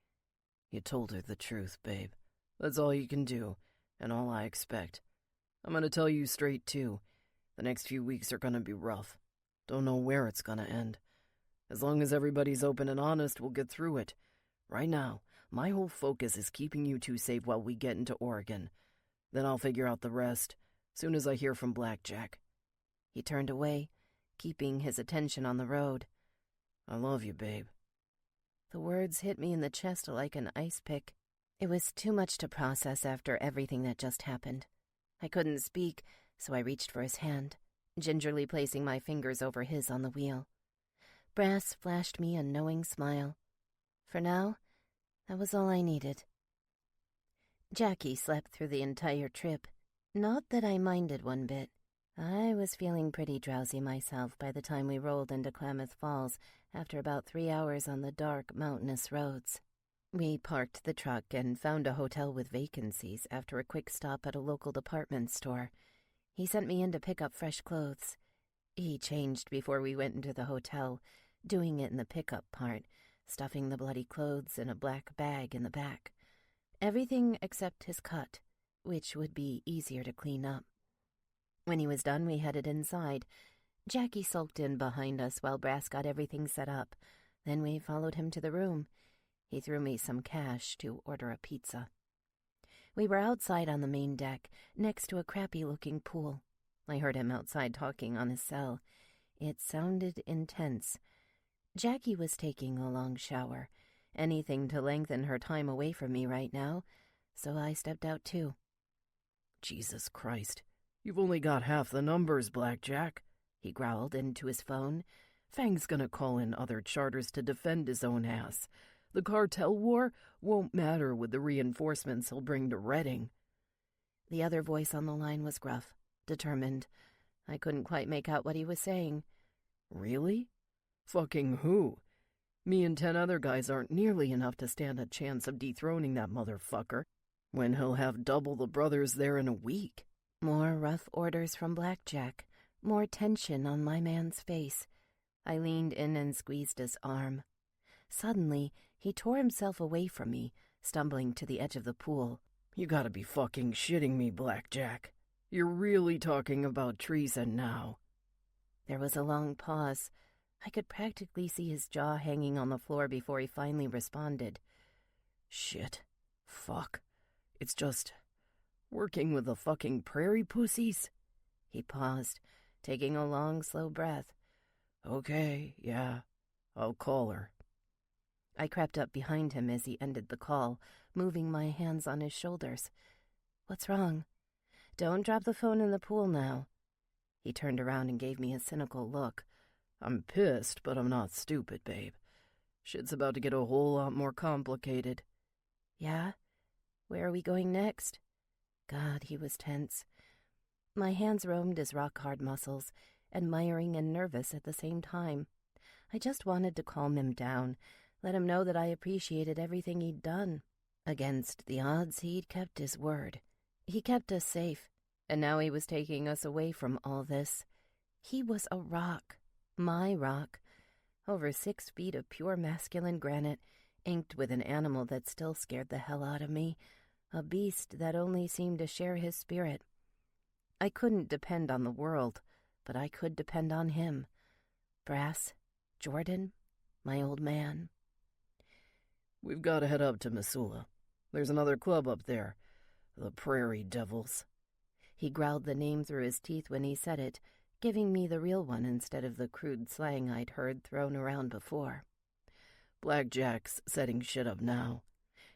You told her the truth, babe. That's all you can do, and all I expect. I'm gonna tell you straight, too. The next few weeks are gonna be rough. Don't know where it's gonna end. As long as everybody's open and honest, we'll get through it. Right now, my whole focus is keeping you two safe while we get into Oregon. Then I'll figure out the rest, soon as I hear from Blackjack. He turned away, keeping his attention on the road. I love you, babe. The words hit me in the chest like an ice pick. It was too much to process after everything that just happened. I couldn't speak, so I reached for his hand, gingerly placing my fingers over his on the wheel. Brass flashed me a knowing smile. For now, that was all I needed. Jackie slept through the entire trip. Not that I minded one bit. I was feeling pretty drowsy myself by the time we rolled into Klamath Falls after about 3 hours on the dark, mountainous roads. We parked the truck and found a hotel with vacancies after a quick stop at a local department store. He sent me in to pick up fresh clothes. He changed before we went into the hotel, doing it in the pickup part, stuffing the bloody clothes in a black bag in the back. Everything except his cut, which would be easier to clean up. When he was done, we headed inside. Jackie sulked in behind us while Brass got everything set up. Then we followed him to the room. He threw me some cash to order a pizza. We were outside on the main deck, next to a crappy-looking pool. I heard him outside talking on his cell. It sounded intense. Jackie was taking a long shower, anything to lengthen her time away from me right now, so I stepped out too. Jesus Christ, you've only got half the numbers, Blackjack, he growled into his phone. Fang's gonna call in other charters to defend his own ass. The cartel war won't matter with the reinforcements he'll bring to Redding. The other voice on the line was gruff, determined. I couldn't quite make out what he was saying. Really? Fucking who? Me and 10 other guys aren't nearly enough to stand a chance of dethroning that motherfucker, when he'll have double the brothers there in a week. More rough orders from Blackjack, more tension on my man's face. I leaned in and squeezed his arm. Suddenly, he tore himself away from me, stumbling to the edge of the pool. You gotta be fucking shitting me, Blackjack. You're really talking about treason now. There was a long pause. I could practically see his jaw hanging on the floor before he finally responded. Shit. Fuck. It's just working with the fucking prairie pussies. He paused, taking a long, slow breath. Okay, yeah. I'll call her. I crept up behind him as he ended the call, moving my hands on his shoulders. What's wrong? Don't drop the phone in the pool now. He turned around and gave me a cynical look. I'm pissed, but I'm not stupid, babe. Shit's about to get a whole lot more complicated. Yeah? Where are we going next? God, he was tense. My hands roamed his rock-hard muscles, admiring and nervous at the same time. I just wanted to calm him down, let him know that I appreciated everything he'd done. Against the odds, he'd kept his word. He kept us safe, and now he was taking us away from all this. He was a rock, my rock, over 6 feet of pure masculine granite, inked with an animal that still scared the hell out of me, a beast that only seemed to share his spirit. I couldn't depend on the world, but I could depend on him. Brass, Jordan, my old man. We've got to head up to Missoula. There's another club up there. The Prairie Devils. He growled the name through his teeth when he said it, giving me the real one instead of the crude slang I'd heard thrown around before. Blackjack's setting shit up now.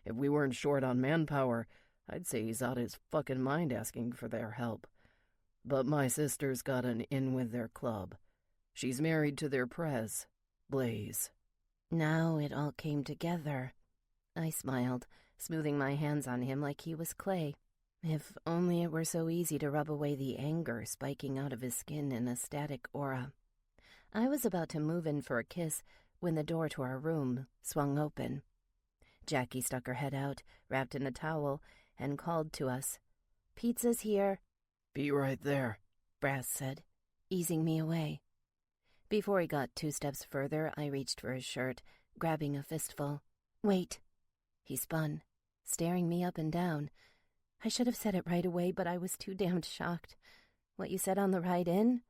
If we weren't short on manpower, I'd say he's out his fucking mind asking for their help. But my sister's got an in with their club. She's married to their prez, Blaze. Now it all came together. I smiled, smoothing my hands on him like he was clay. If only it were so easy to rub away the anger spiking out of his skin in a static aura. I was about to move in for a kiss when the door to our room swung open. Jackie stuck her head out, wrapped in a towel, and called to us. "Pizza's here." "Be right there," Brass said, easing me away. Before he got 2 steps further, I reached for his shirt, grabbing a fistful. "Wait." He spun, staring me up and down. I should have said it right away, but I was too damned shocked. "What you said on the ride in?"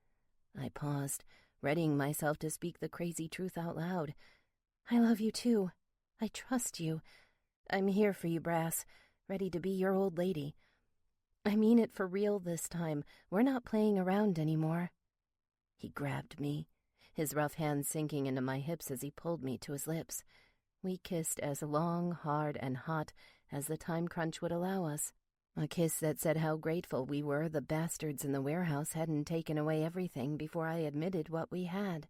I paused, readying myself to speak the crazy truth out loud. "I love you too. I trust you. I'm here for you, Brass, ready to be your old lady. I mean it for real this time. We're not playing around anymore." He grabbed me, his rough hands sinking into my hips as he pulled me to his lips. We kissed as long, hard, and hot as the time crunch would allow us. A kiss that said how grateful we were the bastards in the warehouse hadn't taken away everything before I admitted what we had.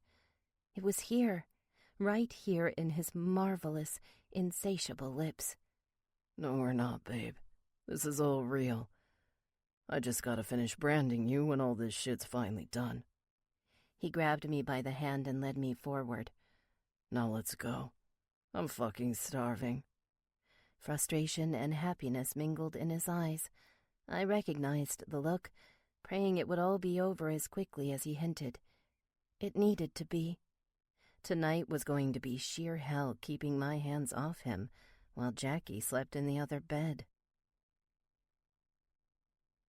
It was here, right here in his marvelous, insatiable lips. "No, we're not, babe. This is all real. I just gotta finish branding you when all this shit's finally done." He grabbed me by the hand and led me forward. "Now let's go. I'm fucking starving." Frustration and happiness mingled in his eyes. I recognized the look, praying it would all be over as quickly as he hinted. It needed to be. Tonight was going to be sheer hell keeping my hands off him, while Jackie slept in the other bed.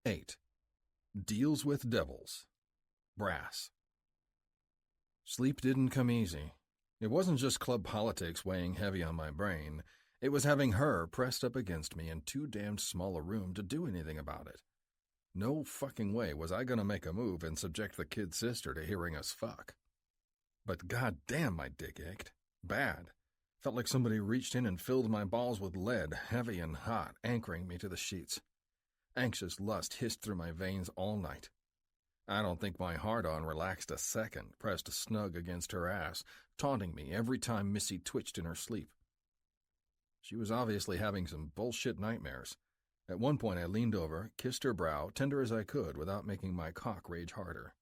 8. Deals with Devils. Brass. Sleep didn't come easy. It wasn't just club politics weighing heavy on my brain. It was having her pressed up against me in too damned small a room to do anything about it. No fucking way was I gonna make a move and subject the kid sister to hearing us fuck. But goddamn, my dick ached. Bad. Felt like somebody reached in and filled my balls with lead, heavy and hot, anchoring me to the sheets. Anxious lust hissed through my veins all night. I don't think my hard-on relaxed a second, pressed snug against her ass, taunting me every time Missy twitched in her sleep. She was obviously having some bullshit nightmares. At one point I leaned over, kissed her brow, tender as I could without making my cock rage harder.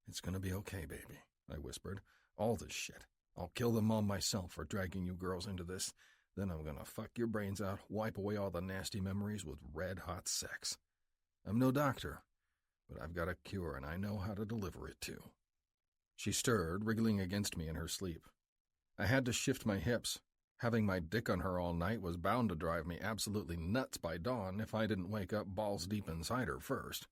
"It's gonna be okay, baby," I whispered. "All this shit. I'll kill the mom myself for dragging you girls into this. Then I'm gonna fuck your brains out, wipe away all the nasty memories with red-hot sex. I'm no doctor, but I've got a cure and I know how to deliver it too." She stirred, wriggling against me in her sleep. I had to shift my hips. Having my dick on her all night was bound to drive me absolutely nuts by dawn if I didn't wake up balls deep inside her first.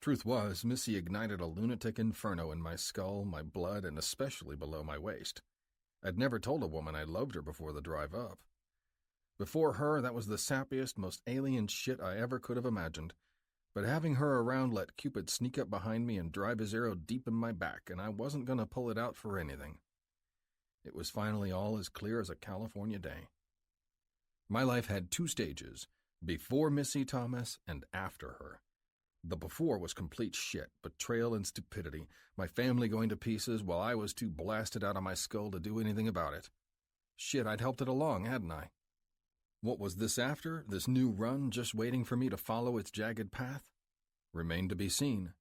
Truth was, Missy ignited a lunatic inferno in my skull, my blood, and especially below my waist. I'd never told a woman I loved her before the drive up. Before her, that was the sappiest, most alien shit I ever could have imagined. But having her around let Cupid sneak up behind me and drive his arrow deep in my back, and I wasn't going to pull it out for anything. It was finally all as clear as a California day. My life had two stages, before Missy Thomas and after her. The before was complete shit, betrayal and stupidity, my family going to pieces while I was too blasted out of my skull to do anything about it. Shit, I'd helped it along, hadn't I? What was this after, this new run just waiting for me to follow its jagged path? Remained to be seen,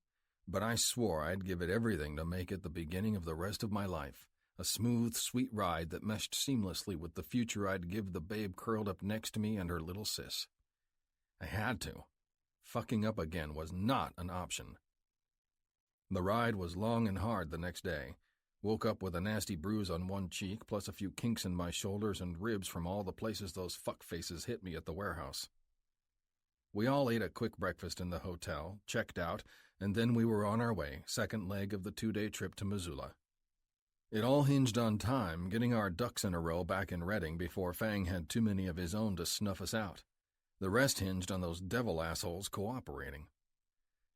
but I swore I'd give it everything to make it the beginning of the rest of my life, a smooth, sweet ride that meshed seamlessly with the future I'd give the babe curled up next to me and her little sis. I had to. Fucking up again was not an option. The ride was long and hard the next day. Woke up with a nasty bruise on one cheek, plus a few kinks in my shoulders and ribs from all the places those fuckfaces hit me at the warehouse. We all ate a quick breakfast in the hotel, checked out, and then we were on our way, second leg of the 2-day trip to Missoula. It all hinged on time, getting our ducks in a row back in Reading before Fang had too many of his own to snuff us out. The rest hinged on those devil assholes cooperating.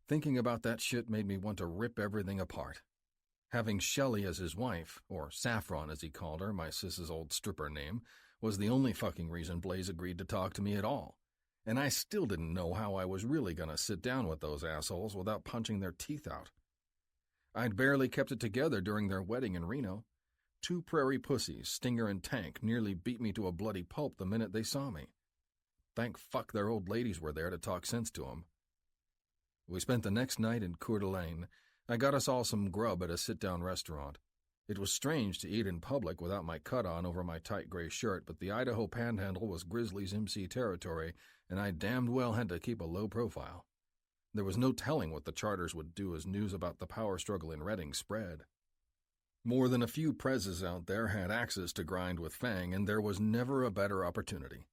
Thinking about that shit made me want to rip everything apart. Having Shelley as his wife, or Saffron as he called her, my sis's old stripper name, was the only fucking reason Blaze agreed to talk to me at all. And I still didn't know how I was really gonna sit down with those assholes without punching their teeth out. I'd barely kept it together during their wedding in Reno. 2 prairie pussies, Stinger and Tank, nearly beat me to a bloody pulp the minute they saw me. Thank fuck their old ladies were there to talk sense to 'em. We spent the next night in Coeur d'Alene. I got us all some grub at a sit-down restaurant. It was strange to eat in public without my cut on over my tight gray shirt, but the Idaho Panhandle was Grizzly's MC territory, and I damned well had to keep a low profile. There was no telling what the charters would do as news about the power struggle in Reading spread. More than a few prezes out there had axes to grind with Fang, and there was never a better opportunity.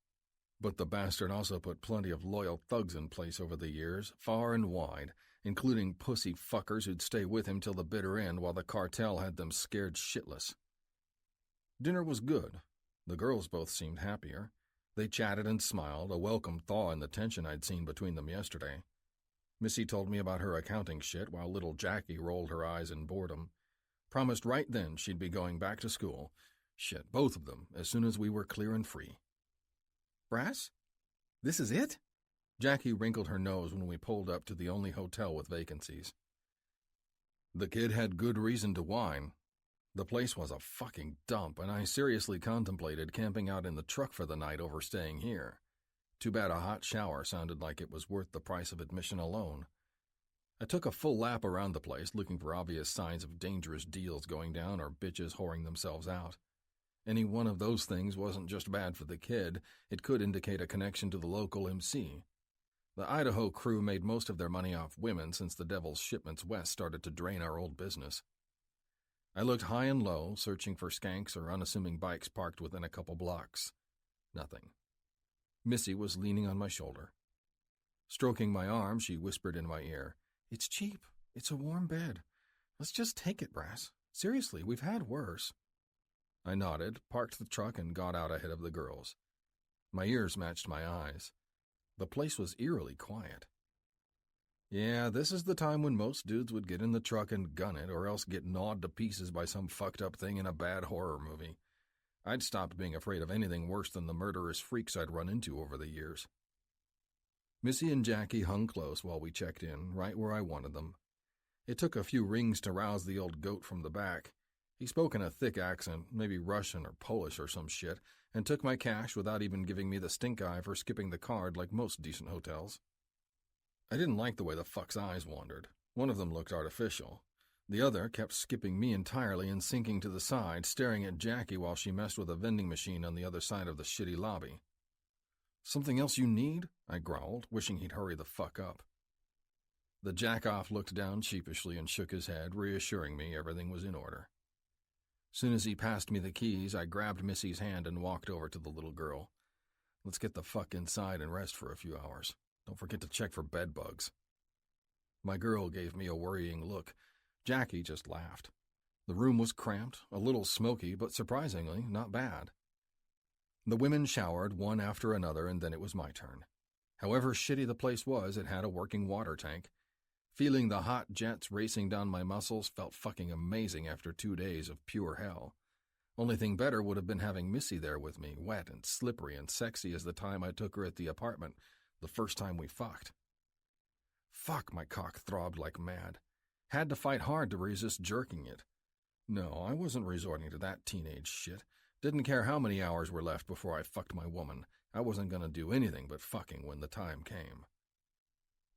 But the bastard also put plenty of loyal thugs in place over the years, far and wide, including pussy fuckers who'd stay with him till the bitter end while the cartel had them scared shitless. Dinner was good. The girls both seemed happier. They chatted and smiled, a welcome thaw in the tension I'd seen between them yesterday. Missy told me about her accounting shit while little Jackie rolled her eyes in boredom. Promised right then she'd be going back to school. Shit, both of them, as soon as we were clear and free. "Brass? This is it?" Jackie wrinkled her nose when we pulled up to the only hotel with vacancies. The kid had good reason to whine. The place was a fucking dump, and I seriously contemplated camping out in the truck for the night over staying here. Too bad a hot shower sounded like it was worth the price of admission alone. I took a full lap around the place, looking for obvious signs of dangerous deals going down or bitches whoring themselves out. Any one of those things wasn't just bad for the kid, it could indicate a connection to the local MC. The Idaho crew made most of their money off women since the Devil's shipments west started to drain our old business. I looked high and low, searching for skanks or unassuming bikes parked within a couple blocks. Nothing. Missy was leaning on my shoulder. Stroking my arm, she whispered in my ear, "It's cheap. It's a warm bed. Let's just take it, Brass. Seriously, we've had worse." I nodded, parked the truck, and got out ahead of the girls. My ears matched my eyes. The place was eerily quiet. Yeah, this is the time when most dudes would get in the truck and gun it, or else get gnawed to pieces by some fucked up thing in a bad horror movie. I'd stopped being afraid of anything worse than the murderous freaks I'd run into over the years. Missy and Jackie hung close while we checked in, right where I wanted them. It took a few rings to rouse the old goat from the back. He spoke in a thick accent, maybe Russian or Polish or some shit, and took my cash without even giving me the stink eye for skipping the card like most decent hotels. I didn't like the way the fuck's eyes wandered. One of them looked artificial. The other kept skipping me entirely and sinking to the side, staring at Jackie while she messed with a vending machine on the other side of the shitty lobby. "Something else you need?" I growled, wishing he'd hurry the fuck up. The jack-off looked down sheepishly and shook his head, reassuring me everything was in order. Soon as he passed me the keys, I grabbed Missy's hand and walked over to the little girl. "Let's get the fuck inside and rest for a few hours. Don't forget to check for bed bugs." My girl gave me a worrying look. Jackie just laughed. The room was cramped, a little smoky, but surprisingly not bad. The women showered one after another, and then it was my turn. However shitty the place was, it had a working water tank. Feeling the hot jets racing down my muscles felt fucking amazing after 2 days of pure hell. Only thing better would have been having Missy there with me, wet and slippery and sexy as the time I took her at the apartment, the first time we fucked. Fuck, my cock throbbed like mad. Had to fight hard to resist jerking it. No, I wasn't resorting to that teenage shit. Didn't care how many hours were left before I fucked my woman. I wasn't gonna do anything but fucking when the time came.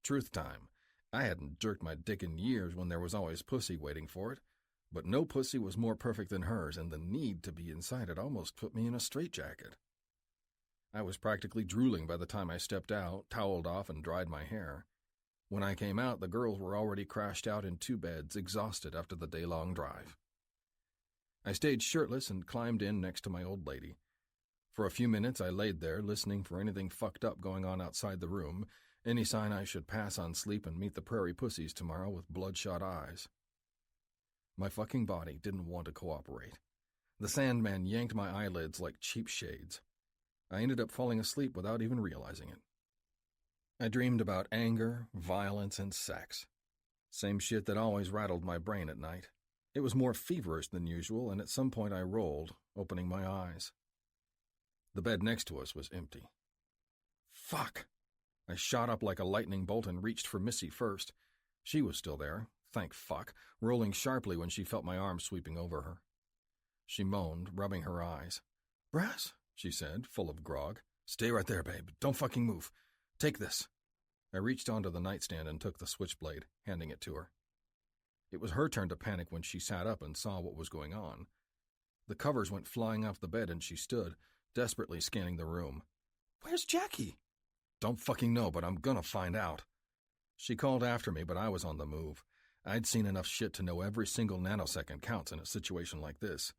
Truth time. I hadn't jerked my dick in years when there was always pussy waiting for it, but no pussy was more perfect than hers, and the need to be inside it almost put me in a straitjacket. I was practically drooling by the time I stepped out, toweled off, and dried my hair. When I came out, the girls were already crashed out in 2 beds, exhausted after the day-long drive. I stayed shirtless and climbed in next to my old lady. For a few minutes I laid there, listening for anything fucked up going on outside the room, any sign I should pass on sleep and meet the prairie pussies tomorrow with bloodshot eyes. My fucking body didn't want to cooperate. The Sandman yanked my eyelids like cheap shades. I ended up falling asleep without even realizing it. I dreamed about anger, violence, and sex. Same shit that always rattled my brain at night. It was more feverish than usual, and at some point I rolled, opening my eyes. The bed next to us was empty. Fuck! I shot up like a lightning bolt and reached for Missy first. She was still there, thank fuck, rolling sharply when she felt my arm sweeping over her. She moaned, rubbing her eyes. "Brass," she said, full of grog. "Stay right there, babe. Don't fucking move. Take this." I reached onto the nightstand and took the switchblade, handing it to her. It was her turn to panic when she sat up and saw what was going on. The covers went flying off the bed and she stood, desperately scanning the room. "Where's Jackie?" "Don't fucking know, but I'm gonna find out." She called after me, but I was on the move. I'd seen enough shit to know every single nanosecond counts in a situation like this.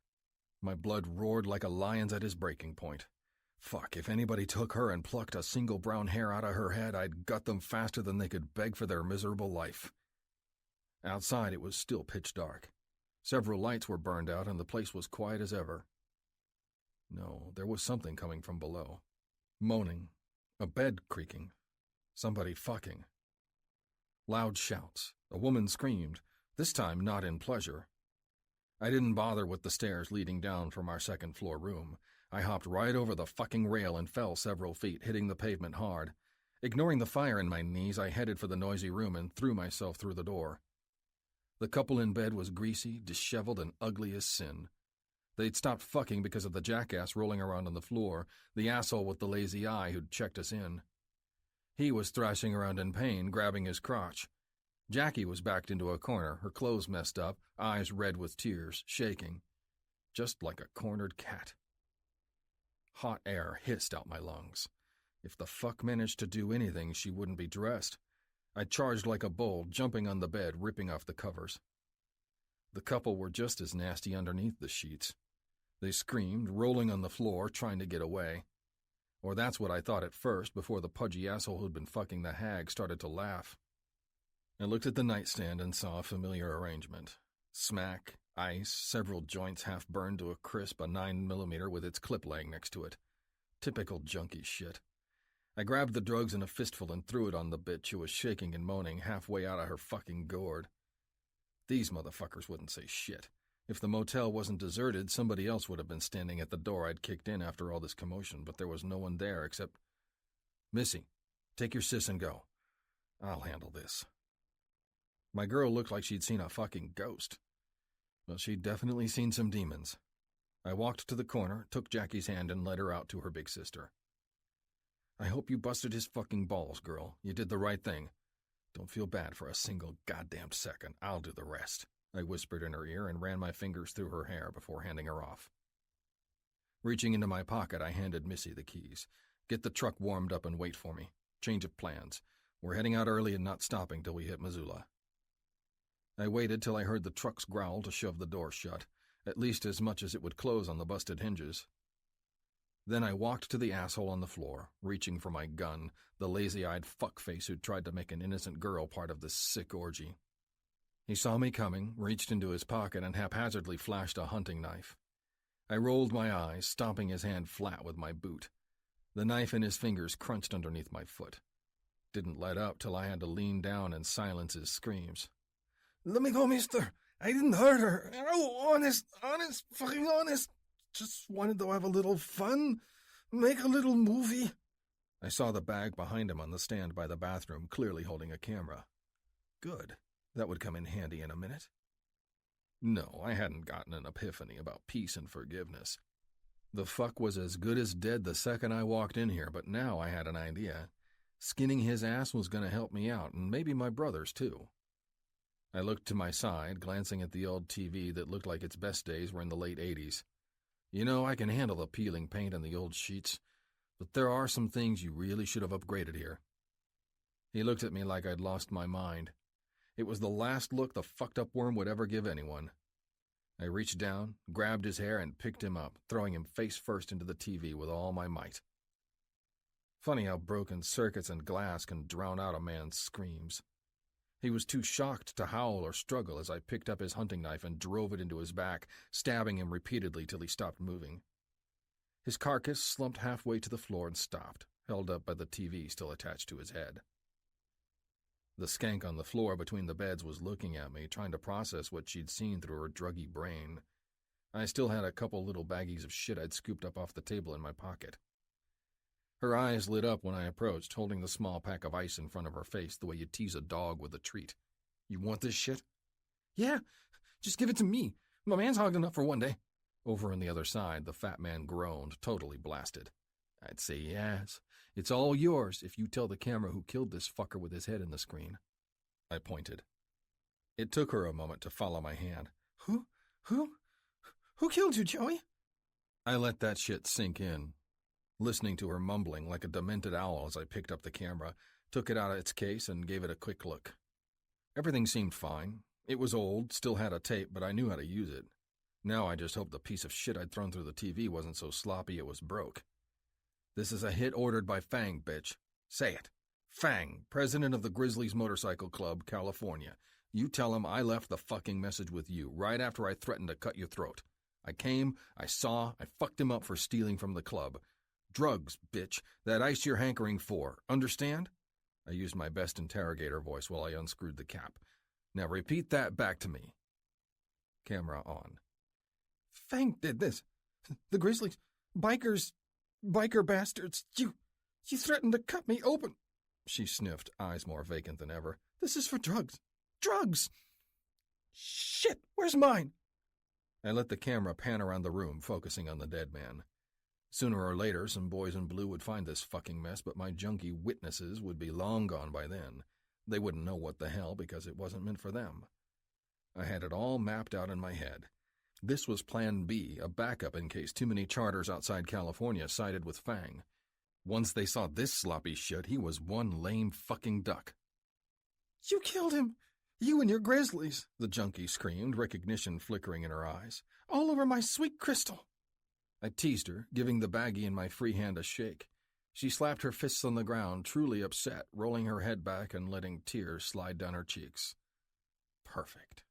My blood roared like a lion's at his breaking point. Fuck, if anybody took her and plucked a single brown hair out of her head, I'd gut them faster than they could beg for their miserable life. Outside it was still pitch dark. Several lights were burned out and the place was quiet as ever. No, there was something coming from below. Moaning. A bed creaking. Somebody fucking. Loud shouts. A woman screamed, this time not in pleasure. I didn't bother with the stairs leading down from our second-floor room. I hopped right over the fucking rail and fell several feet, hitting the pavement hard. Ignoring the fire in my knees, I headed for the noisy room and threw myself through the door. The couple in bed was greasy, disheveled, and ugly as sin. They'd stopped fucking because of the jackass rolling around on the floor, the asshole with the lazy eye who'd checked us in. He was thrashing around in pain, grabbing his crotch. Jackie was backed into a corner, her clothes messed up, eyes red with tears, shaking. Just like a cornered cat. Hot air hissed out my lungs. If the fuck managed to do anything, she wouldn't be dressed. I charged like a bull, jumping on the bed, ripping off the covers. The couple were just as nasty underneath the sheets. They screamed, rolling on the floor, trying to get away. Or that's what I thought at first, before the pudgy asshole who'd been fucking the hag started to laugh. I looked at the nightstand and saw a familiar arrangement. Smack, ice, several joints half burned to a crisp, a 9mm with its clip laying next to it. Typical junkie shit. I grabbed the drugs in a fistful and threw it on the bitch who was shaking and moaning halfway out of her fucking gourd. These motherfuckers wouldn't say shit. If the motel wasn't deserted, somebody else would have been standing at the door I'd kicked in after all this commotion, but there was no one there except Missy. Take your sis and go. I'll handle this. My girl looked like she'd seen a fucking ghost. Well, she'd definitely seen some demons. I walked to the corner, took Jackie's hand, and led her out to her big sister. I hope you busted his fucking balls, girl. You did the right thing. Don't feel bad for a single goddamn second. I'll do the rest, I whispered in her ear and ran my fingers through her hair before handing her off. Reaching into my pocket, I handed Missy the keys. Get the truck warmed up and wait for me. Change of plans. We're heading out early and not stopping till we hit Missoula. I waited till I heard the truck's growl to shove the door shut, at least as much as it would close on the busted hinges. Then I walked to the asshole on the floor, reaching for my gun, the lazy-eyed fuckface who'd tried to make an innocent girl part of this sick orgy. He saw me coming, reached into his pocket, and haphazardly flashed a hunting knife. I rolled my eyes, stomping his hand flat with my boot. The knife in his fingers crunched underneath my foot. Didn't let up till I had to lean down and silence his screams. "Let me go, mister. I didn't hurt her. Oh, honest, fucking honest. Just wanted to have a little fun, make a little movie." I saw the bag behind him on the stand by the bathroom, clearly holding a camera. Good. That would come in handy in a minute. No, I hadn't gotten an epiphany about peace and forgiveness. The fuck was as good as dead the second I walked in here, but now I had an idea. Skinning his ass was going to help me out, and maybe my brothers, too. I looked to my side, glancing at the old TV that looked like its best days were in the late 80s. You know, I can handle the peeling paint and the old sheets, but there are some things you really should have upgraded here. He looked at me like I'd lost my mind. It was the last look the fucked-up worm would ever give anyone. I reached down, grabbed his hair, and picked him up, throwing him face first into the TV with all my might. Funny how broken circuits and glass can drown out a man's screams. He was too shocked to howl or struggle as I picked up his hunting knife and drove it into his back, stabbing him repeatedly till he stopped moving. His carcass slumped halfway to the floor and stopped, held up by the TV still attached to his head. The skank on the floor between the beds was looking at me, trying to process what she'd seen through her druggy brain. I still had a couple little baggies of shit I'd scooped up off the table in my pocket. Her eyes lit up when I approached, holding the small pack of ice in front of her face the way you tease a dog with a treat. "You want this shit?" "Yeah, just give it to me. My man's hogged enough for one day." Over on the other side, the fat man groaned, totally blasted. "I'd say yes. It's all yours if you tell the camera who killed this fucker with his head in the screen." I pointed. It took her a moment to follow my hand. Who killed you, Joey?" I let that shit sink in, listening to her mumbling like a demented owl as I picked up the camera, took it out of its case, and gave it a quick look. Everything seemed fine. It was old, still had a tape, but I knew how to use it. Now I just hoped the piece of shit I'd thrown through the TV wasn't so sloppy it was broke. "This is a hit ordered by Fang, bitch. Say it. Fang, president of the Grizzlies Motorcycle Club, California. You tell him I left the fucking message with you right after I threatened to cut your throat. I came, I saw, I fucked him up for stealing from the club. Drugs, bitch, that ice you're hankering for. Understand?" I used my best interrogator voice while I unscrewed the cap. "Now repeat that back to me." Camera on. "Fang did this. The Grizzlies, biker bastards. You threatened to cut me open." She sniffed, eyes more vacant than ever. "This is for drugs. Drugs! Shit, where's mine?" I let the camera pan around the room, focusing on the dead man. Sooner or later, some boys in blue would find this fucking mess, but my junkie witnesses would be long gone by then. They wouldn't know what the hell because it wasn't meant for them. I had it all mapped out in my head. This was Plan B, a backup in case too many charters outside California sided with Fang. Once they saw this sloppy shit, he was one lame fucking duck. "You killed him! You and your Grizzlies!" the junkie screamed, recognition flickering in her eyes. "All over my sweet crystal!" I teased her, giving the baggie in my free hand a shake. She slapped her fists on the ground, truly upset, rolling her head back and letting tears slide down her cheeks. Perfect.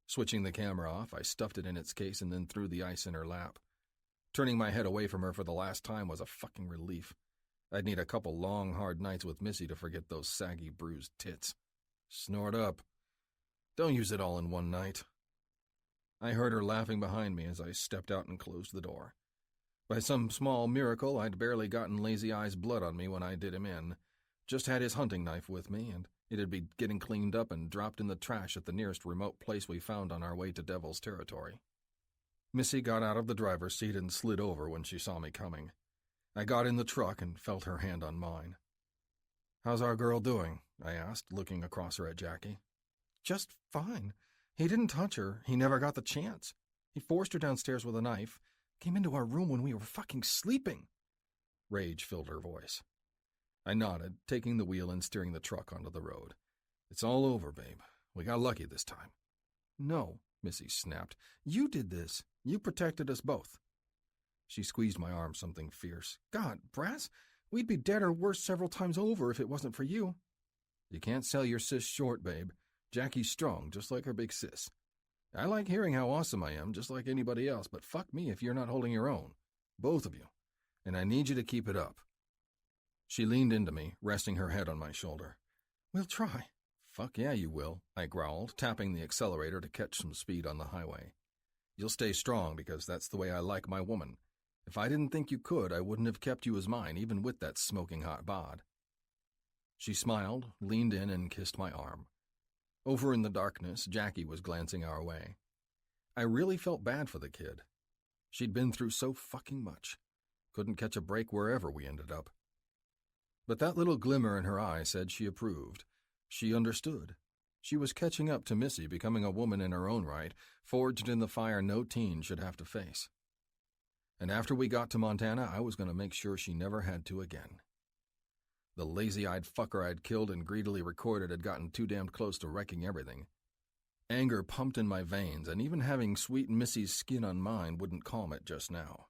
Switching the camera off, I stuffed it in its case and then threw the ice in her lap. Turning my head away from her for the last time was a fucking relief. I'd need a couple long, hard nights with Missy to forget those saggy, bruised tits. Snort up. Don't use it all in one night. I heard her laughing behind me as I stepped out and closed the door. By some small miracle, I'd barely gotten Lazy Eye's blood on me when I did him in. Just had his hunting knife with me, and it'd be getting cleaned up and dropped in the trash at the nearest remote place we found on our way to Devil's Territory. Missy got out of the driver's seat and slid over when she saw me coming. I got in the truck and felt her hand on mine. "How's our girl doing?" I asked, looking across her at Jackie. "Just fine. He didn't touch her. He never got the chance. He forced her downstairs with a knife, came into our room when we were fucking sleeping." Rage filled her voice. I nodded, taking the wheel and steering the truck onto the road. "It's all over, babe. We got lucky this time." "No," Missy snapped. "You did this. You protected us both." She squeezed my arm something fierce. "God, Brass, we'd be dead or worse several times over if it wasn't for you." "You can't sell your sis short, babe. Jackie's strong, just like her big sis. I like hearing how awesome I am, just like anybody else, but fuck me if you're not holding your own. Both of you. And I need you to keep it up." She leaned into me, resting her head on my shoulder. "We'll try." "Fuck yeah, you will," I growled, tapping the accelerator to catch some speed on the highway. "You'll stay strong because that's the way I like my woman. If I didn't think you could, I wouldn't have kept you as mine, even with that smoking hot bod." She smiled, leaned in, and kissed my arm. Over in the darkness, Jackie was glancing our way. I really felt bad for the kid. She'd been through so fucking much. Couldn't catch a break wherever we ended up. But that little glimmer in her eye said she approved. She understood. She was catching up to Missy, becoming a woman in her own right, forged in the fire no teen should have to face. And after we got to Montana, I was going to make sure she never had to again. The lazy-eyed fucker I'd killed and greedily recorded had gotten too damned close to wrecking everything. Anger pumped in my veins, and even having sweet Missy's skin on mine wouldn't calm it just now.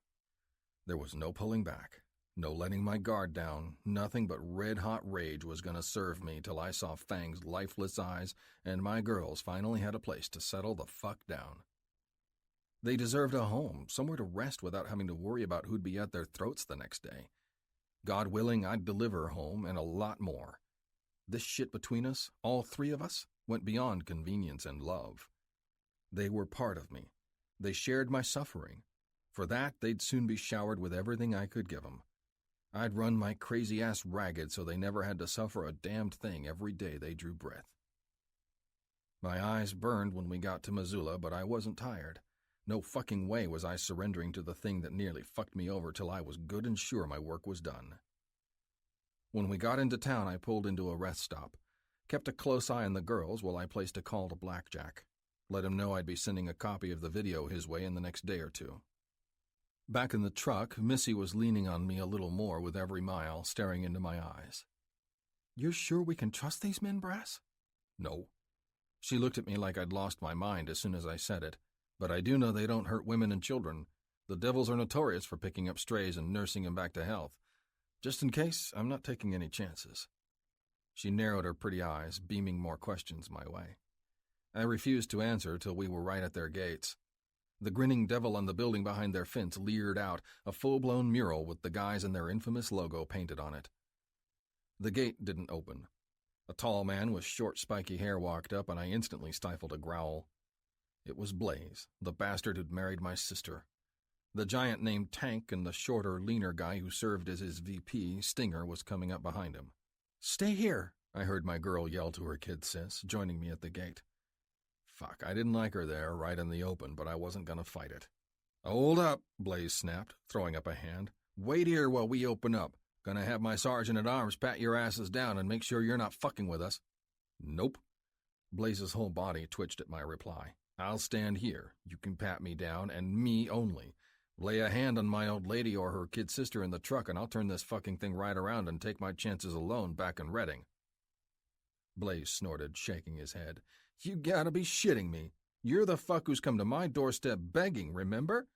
There was no pulling back, no letting my guard down. Nothing but red-hot rage was going to serve me till I saw Fang's lifeless eyes and my girls finally had a place to settle the fuck down. They deserved a home, somewhere to rest without having to worry about who'd be at their throats the next day. God willing, I'd deliver home and a lot more. This shit between us, all three of us, went beyond convenience and love. They were part of me. They shared my suffering. For that, they'd soon be showered with everything I could give them. I'd run my crazy ass ragged so they never had to suffer a damned thing every day they drew breath. My eyes burned when we got to Missoula, but I wasn't tired. No fucking way was I surrendering to the thing that nearly fucked me over till I was good and sure my work was done. When we got into town, I pulled into a rest stop, kept a close eye on the girls while I placed a call to Blackjack, let him know I'd be sending a copy of the video his way in the next day or two. Back in the truck, Missy was leaning on me a little more with every mile, staring into my eyes. "You're sure we can trust these men, Brass?" "No." She looked at me like I'd lost my mind as soon as I said it. "But I do know they don't hurt women and children. The devils are notorious for picking up strays and nursing them back to health. Just in case, I'm not taking any chances." She narrowed her pretty eyes, beaming more questions my way. I refused to answer till we were right at their gates. The grinning devil on the building behind their fence leered out, a full-blown mural with the guys and their infamous logo painted on it. The gate didn't open. A tall man with short, spiky hair walked up, and I instantly stifled a growl. It was Blaze, the bastard who'd married my sister. The giant named Tank and the shorter, leaner guy who served as his VP, Stinger, was coming up behind him. "Stay here," I heard my girl yell to her kid sis, joining me at the gate. Fuck, I didn't like her there, right in the open, but I wasn't gonna fight it. "Hold up," Blaze snapped, throwing up a hand. "Wait here while we open up. Gonna have my sergeant-at-arms pat your asses down and make sure you're not fucking with us." "Nope." Blaze's whole body twitched at my reply. "I'll stand here. You can pat me down, and me only. Lay a hand on my old lady or her kid sister in the truck, and I'll turn this fucking thing right around and take my chances alone back in Redding." Blaze snorted, shaking his head. "You gotta be shitting me. You're the fuck who's come to my doorstep begging, remember?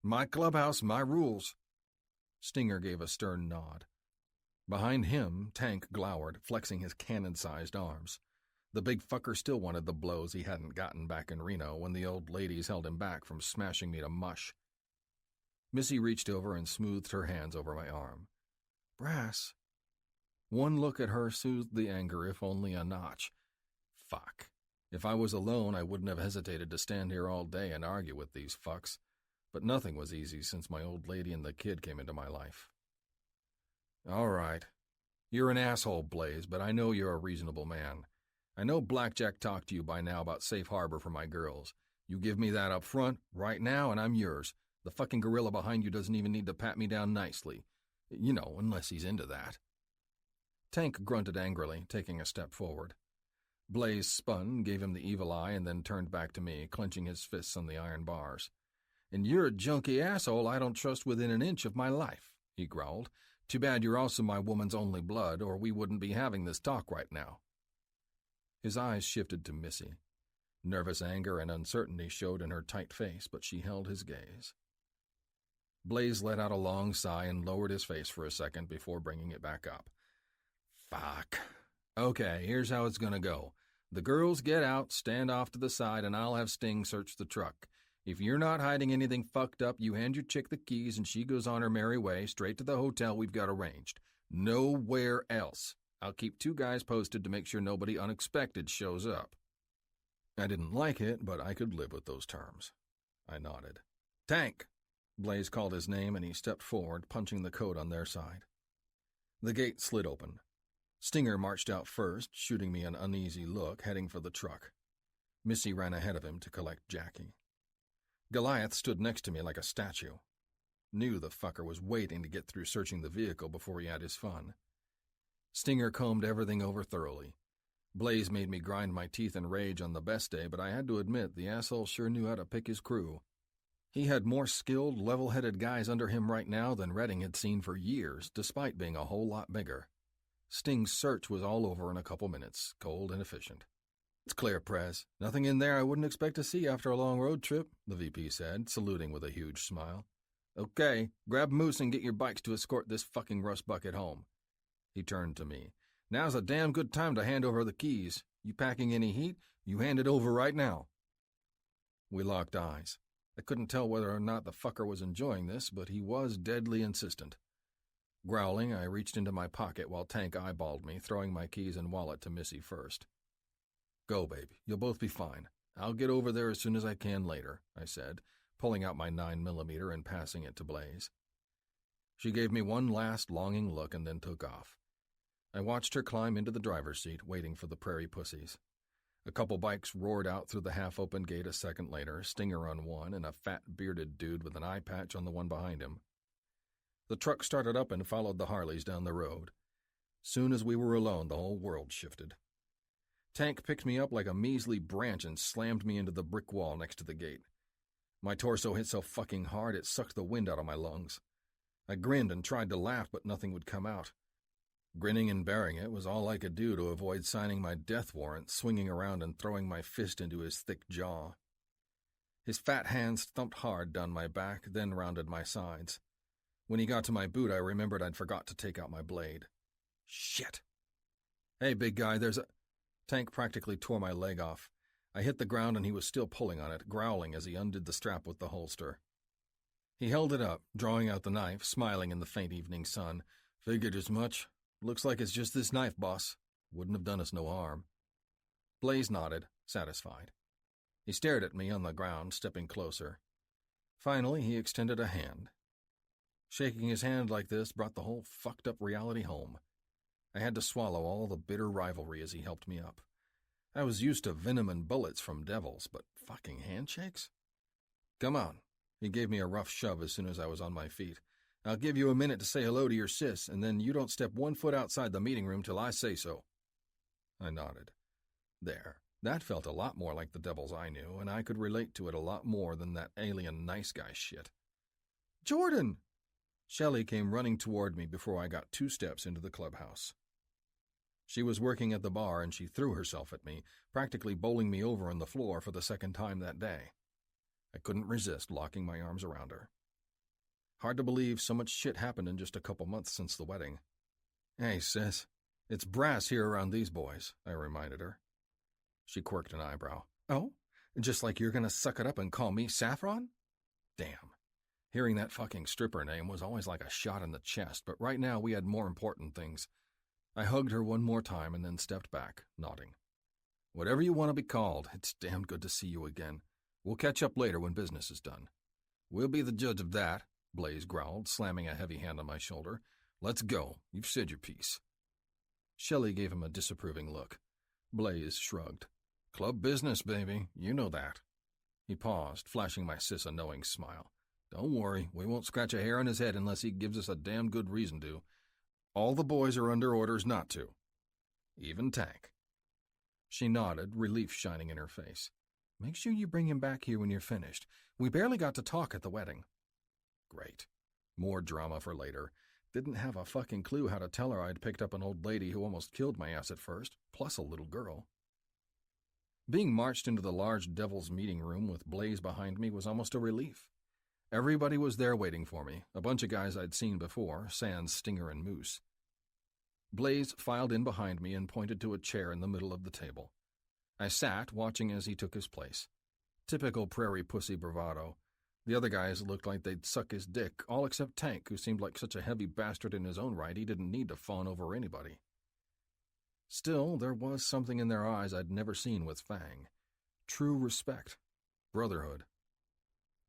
My clubhouse, my rules." Stinger gave a stern nod. Behind him, Tank glowered, flexing his cannon-sized arms. The big fucker still wanted the blows he hadn't gotten back in Reno when the old ladies held him back from smashing me to mush. Missy reached over and smoothed her hands over my arm. "Brass." One look at her soothed the anger, if only a notch. Fuck. If I was alone, I wouldn't have hesitated to stand here all day and argue with these fucks. But nothing was easy since my old lady and the kid came into my life. "All right." You're an asshole, Blaze, but I know you're a reasonable man. I know Blackjack talked to you by now about safe harbor for my girls. You give me that up front, right now, and I'm yours. The fucking gorilla behind you doesn't even need to pat me down nicely. You know, unless he's into that. Tank grunted angrily, taking a step forward. Blaze spun, gave him the evil eye, and then turned back to me, clenching his fists on the iron bars. And you're a junky asshole I don't trust within an inch of my life, he growled. Too bad you're also my woman's only blood, or we wouldn't be having this talk right now. His eyes shifted to Missy. Nervous anger and uncertainty showed in her tight face, but she held his gaze. Blaze let out a long sigh and lowered his face for a second before bringing it back up. Fuck. Okay, here's how it's gonna go. The girls get out, stand off to the side, and I'll have Sting search the truck. If you're not hiding anything fucked up, you hand your chick the keys and she goes on her merry way straight to the hotel we've got arranged. Nowhere else. I'll keep 2 guys posted to make sure nobody unexpected shows up. I didn't like it, but I could live with those terms. I nodded. Tank! Blaze called his name and he stepped forward, punching the code on their side. The gate slid open. Stinger marched out first, shooting me an uneasy look, heading for the truck. Missy ran ahead of him to collect Jackie. Goliath stood next to me like a statue. Knew the fucker was waiting to get through searching the vehicle before he had his fun. Stinger combed everything over thoroughly. Blaze made me grind my teeth in rage on the best day, but I had to admit the asshole sure knew how to pick his crew. He had more skilled, level-headed guys under him right now than Redding had seen for years, despite being a whole lot bigger. Sting's search was all over in a couple minutes, cold and efficient. It's clear, Prez. Nothing in there I wouldn't expect to see after a long road trip, the VP said, saluting with a huge smile. Okay, grab Moose and get your bikes to escort this fucking rust bucket home. He turned to me. Now's a damn good time to hand over the keys. You packing any heat? You hand it over right now. We locked eyes. I couldn't tell whether or not the fucker was enjoying this, but he was deadly insistent. Growling, I reached into my pocket while Tank eyeballed me, throwing my keys and wallet to Missy first. Go, baby. You'll both be fine. I'll get over there as soon as I can later, I said, pulling out my 9mm and passing it to Blaze. She gave me one last longing look and then took off. I watched her climb into the driver's seat, waiting for the prairie pussies. A couple bikes roared out through the half-open gate a second later, Stinger on one and a fat, bearded dude with an eye patch on the one behind him. The truck started up and followed the Harleys down the road. Soon as we were alone, the whole world shifted. Tank picked me up like a measly branch and slammed me into the brick wall next to the gate. My torso hit so fucking hard it sucked the wind out of my lungs. I grinned and tried to laugh, but nothing would come out. Grinning and bearing it was all I could do to avoid signing my death warrant, swinging around and throwing my fist into his thick jaw. His fat hands thumped hard down my back, then rounded my sides. When he got to my boot, I remembered I'd forgot to take out my blade. Shit! Hey, big guy, there's a... Tank practically tore my leg off. I hit the ground and he was still pulling on it, growling as he undid the strap with the holster. He held it up, drawing out the knife, smiling in the faint evening sun. Figured as much. Looks like it's just this knife, boss. Wouldn't have done us no harm. Blaze nodded, satisfied. He stared at me on the ground, stepping closer. Finally, he extended a hand. Shaking his hand like this brought the whole fucked-up reality home. I had to swallow all the bitter rivalry as he helped me up. I was used to venom and bullets from devils, but fucking handshakes? Come on. He gave me a rough shove as soon as I was on my feet. I'll give you a minute to say hello to your sis, and then you don't step 1 foot outside the meeting room till I say so. I nodded. There. That felt a lot more like the devils I knew, and I could relate to it a lot more than that alien nice guy shit. Jordan! Shelley came running toward me before I got 2 steps into the clubhouse. She was working at the bar and she threw herself at me, practically bowling me over on the floor for the 2nd time that day. I couldn't resist locking my arms around her. Hard to believe so much shit happened in just a couple months since the wedding. Hey, sis, it's brass here around these boys, I reminded her. She quirked an eyebrow. Oh? Just like you're gonna suck it up and call me Saffron? Damn. Hearing that fucking stripper name was always like a shot in the chest, but right now we had more important things. I hugged her one more time and then stepped back, nodding. Whatever you want to be called, it's damned good to see you again. We'll catch up later when business is done. We'll be the judge of that, Blaze growled, slamming a heavy hand on my shoulder. Let's go. You've said your piece. Shelley gave him a disapproving look. Blaze shrugged. Club business, baby. You know that. He paused, flashing my sis a knowing smile. Don't worry, we won't scratch a hair on his head unless he gives us a damn good reason to. All the boys are under orders not to. Even Tank. She nodded, relief shining in her face. Make sure you bring him back here when you're finished. We barely got to talk at the wedding. Great. More drama for later. Didn't have a fucking clue how to tell her I'd picked up an old lady who almost killed my ass at first, plus a little girl. Being marched into the large devil's meeting room with Blaze behind me was almost a relief. Everybody was there waiting for me, a bunch of guys I'd seen before, sans Stinger and Moose. Blaze filed in behind me and pointed to a chair in the middle of the table. I sat, watching as he took his place. Typical prairie pussy bravado. The other guys looked like they'd suck his dick, all except Tank, who seemed like such a heavy bastard in his own right he didn't need to fawn over anybody. Still, there was something in their eyes I'd never seen with Fang. True respect. Brotherhood.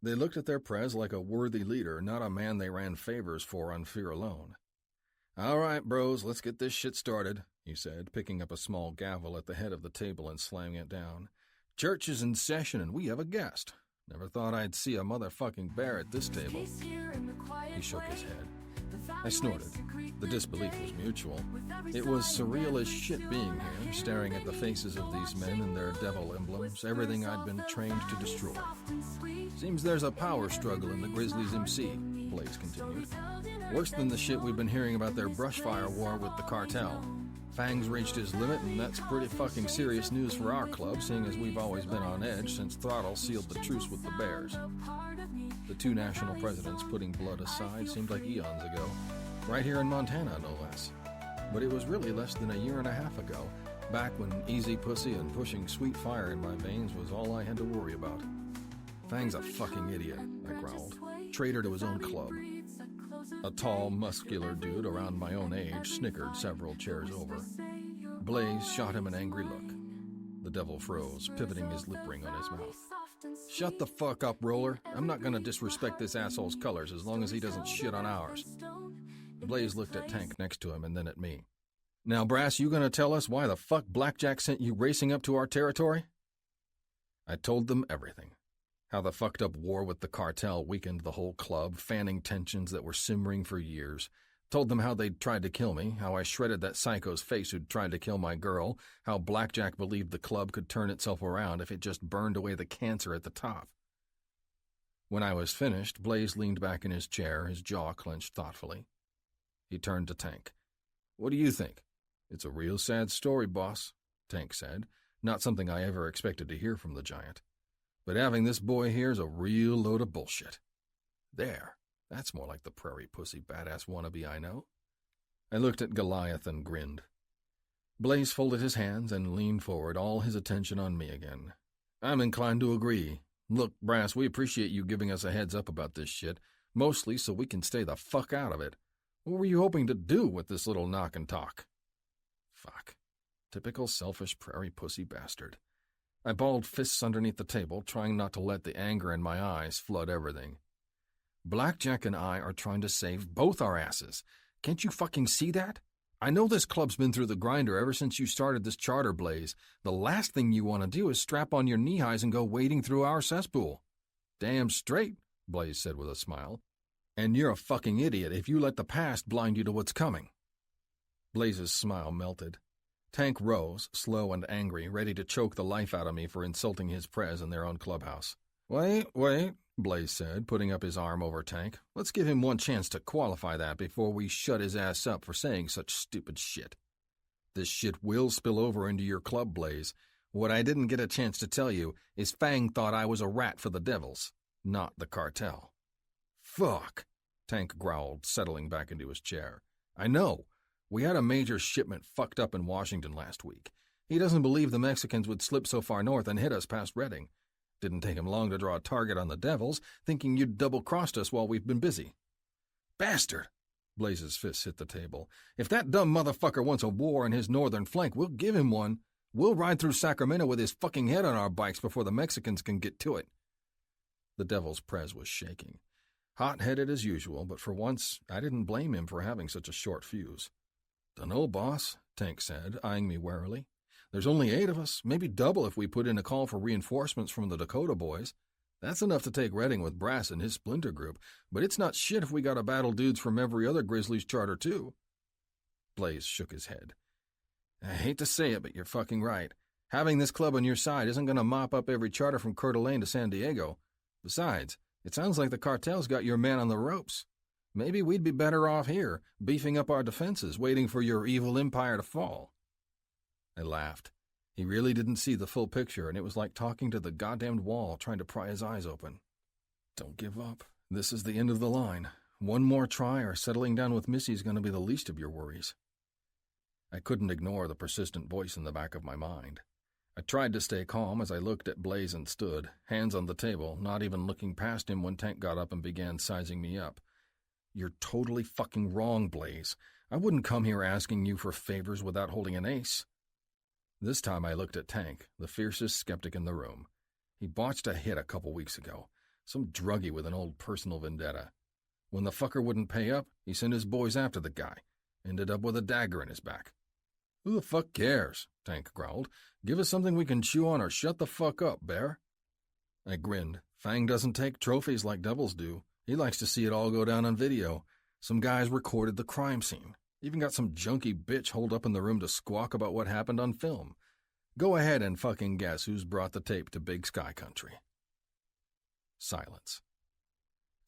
They looked at their prez like a worthy leader, not a man they ran favors for on fear alone. All right, bros, let's get this shit started, he said, picking up a small gavel at the head of the table and slamming it down. Church is in session and we have a guest. Never thought I'd see a motherfucking bear at this table. He shook his head. I snorted. The disbelief was mutual. It was surreal as shit being here, staring at the faces of these men and their devil emblems, everything I'd been trained to destroy. Seems there's a power struggle in the Grizzlies MC, Blaze continued. Worse than the shit we've been hearing about their brushfire war with the cartel. Fang's reached his limit, and that's pretty fucking serious news for our club, seeing as we've always been on edge since Throttle sealed the truce with the Bears. The two national presidents putting blood aside seemed like eons ago. Right here in Montana, no less. But it was really less than a year and a half ago, back when easy pussy and pushing sweet fire in my veins was all I had to worry about. Fang's a fucking idiot, I growled. Traitor to his own club. A tall, muscular dude around my own age snickered several chairs over. Blaze shot him an angry look. The devil froze, pivoting his lip ring on his mouth. Shut the fuck up, Roller. I'm not gonna disrespect this asshole's colors as long as he doesn't shit on ours. Blaze looked at Tank next to him and then at me. Now, Brass, you gonna tell us why the fuck Blackjack sent you racing up to our territory? I told them everything. How the fucked up war with the cartel weakened the whole club, fanning tensions that were simmering for years. Told them how they'd tried to kill me, how I shredded that psycho's face who'd tried to kill my girl, how Blackjack believed the club could turn itself around if it just burned away the cancer at the top. When I was finished, Blaze leaned back in his chair, his jaw clenched thoughtfully. He turned to Tank. What do you think? It's a real sad story, boss, Tank said, not something I ever expected to hear from the giant. But having this boy here's a real load of bullshit. There. That's more like the prairie pussy badass wannabe I know. I looked at Goliath and grinned. Blaze folded his hands and leaned forward, all his attention on me again. I'm inclined to agree. Look, Brass, we appreciate you giving us a heads up about this shit, mostly so we can stay the fuck out of it. What were you hoping to do with this little knock and talk? Fuck. Typical selfish prairie pussy bastard. I balled fists underneath the table, trying not to let the anger in my eyes flood everything. Blackjack and I are trying to save both our asses. Can't you fucking see that? I know this club's been through the grinder ever since you started this charter, Blaze. The last thing you want to do is strap on your knee-highs and go wading through our cesspool. Damn straight, Blaze said with a smile. And you're a fucking idiot if you let the past blind you to what's coming. Blaze's smile melted. Tank rose, slow and angry, ready to choke the life out of me for insulting his prez in their own clubhouse. Wait, Blaze said, putting up his arm over Tank. Let's give him one chance to qualify that before we shut his ass up for saying such stupid shit. This shit will spill over into your club, Blaze. What I didn't get a chance to tell you is Fang thought I was a rat for the devils, not the cartel. Fuck, Tank growled, settling back into his chair. I know. We had a major shipment fucked up in Washington last week. He doesn't believe the Mexicans would slip so far north and hit us past Redding. Didn't take him long to draw a target on the devils, thinking you'd double-crossed us while we've been busy. Bastard! Blaze's fists hit the table. If that dumb motherfucker wants a war in his northern flank, we'll give him one. We'll ride through Sacramento with his fucking head on our bikes before the Mexicans can get to it. The devil's prez was shaking. Hot-headed as usual, but for once, I didn't blame him for having such a short fuse. "Dunno, boss," Tank said, eyeing me warily. "There's only 8 of us, maybe double if we put in a call for reinforcements from the Dakota boys. That's enough to take Redding with Brass and his splinter group, but it's not shit if we gotta battle dudes from every other Grizzlies charter, too." Blaze shook his head. "I hate to say it, but you're fucking right. Having this club on your side isn't gonna mop up every charter from Coeur d'Alene to San Diego. Besides, it sounds like the cartel's got your man on the ropes. Maybe we'd be better off here, beefing up our defenses, waiting for your evil empire to fall." I laughed. He really didn't see the full picture, and it was like talking to the goddamned wall, trying to pry his eyes open. "Don't give up. This is the end of the line. One more try, or settling down with Missy's going to be the least of your worries." I couldn't ignore the persistent voice in the back of my mind. I tried to stay calm as I looked at Blaze and stood, hands on the table, not even looking past him when Tank got up and began sizing me up. "You're totally fucking wrong, Blaze. I wouldn't come here asking you for favors without holding an ace." This time I looked at Tank, the fiercest skeptic in the room. He botched a hit a couple weeks ago, some druggie with an old personal vendetta. When the fucker wouldn't pay up, he sent his boys after the guy. Ended up with a dagger in his back. "Who the fuck cares?" Tank growled. "Give us something we can chew on or shut the fuck up, Bear." I grinned. Fang doesn't take trophies like devils do. He likes to see it all go down on video. Some guys recorded the crime scene. Even got some junky bitch holed up in the room to squawk about what happened on film. Go ahead and fucking guess who's brought the tape to Big Sky Country. Silence.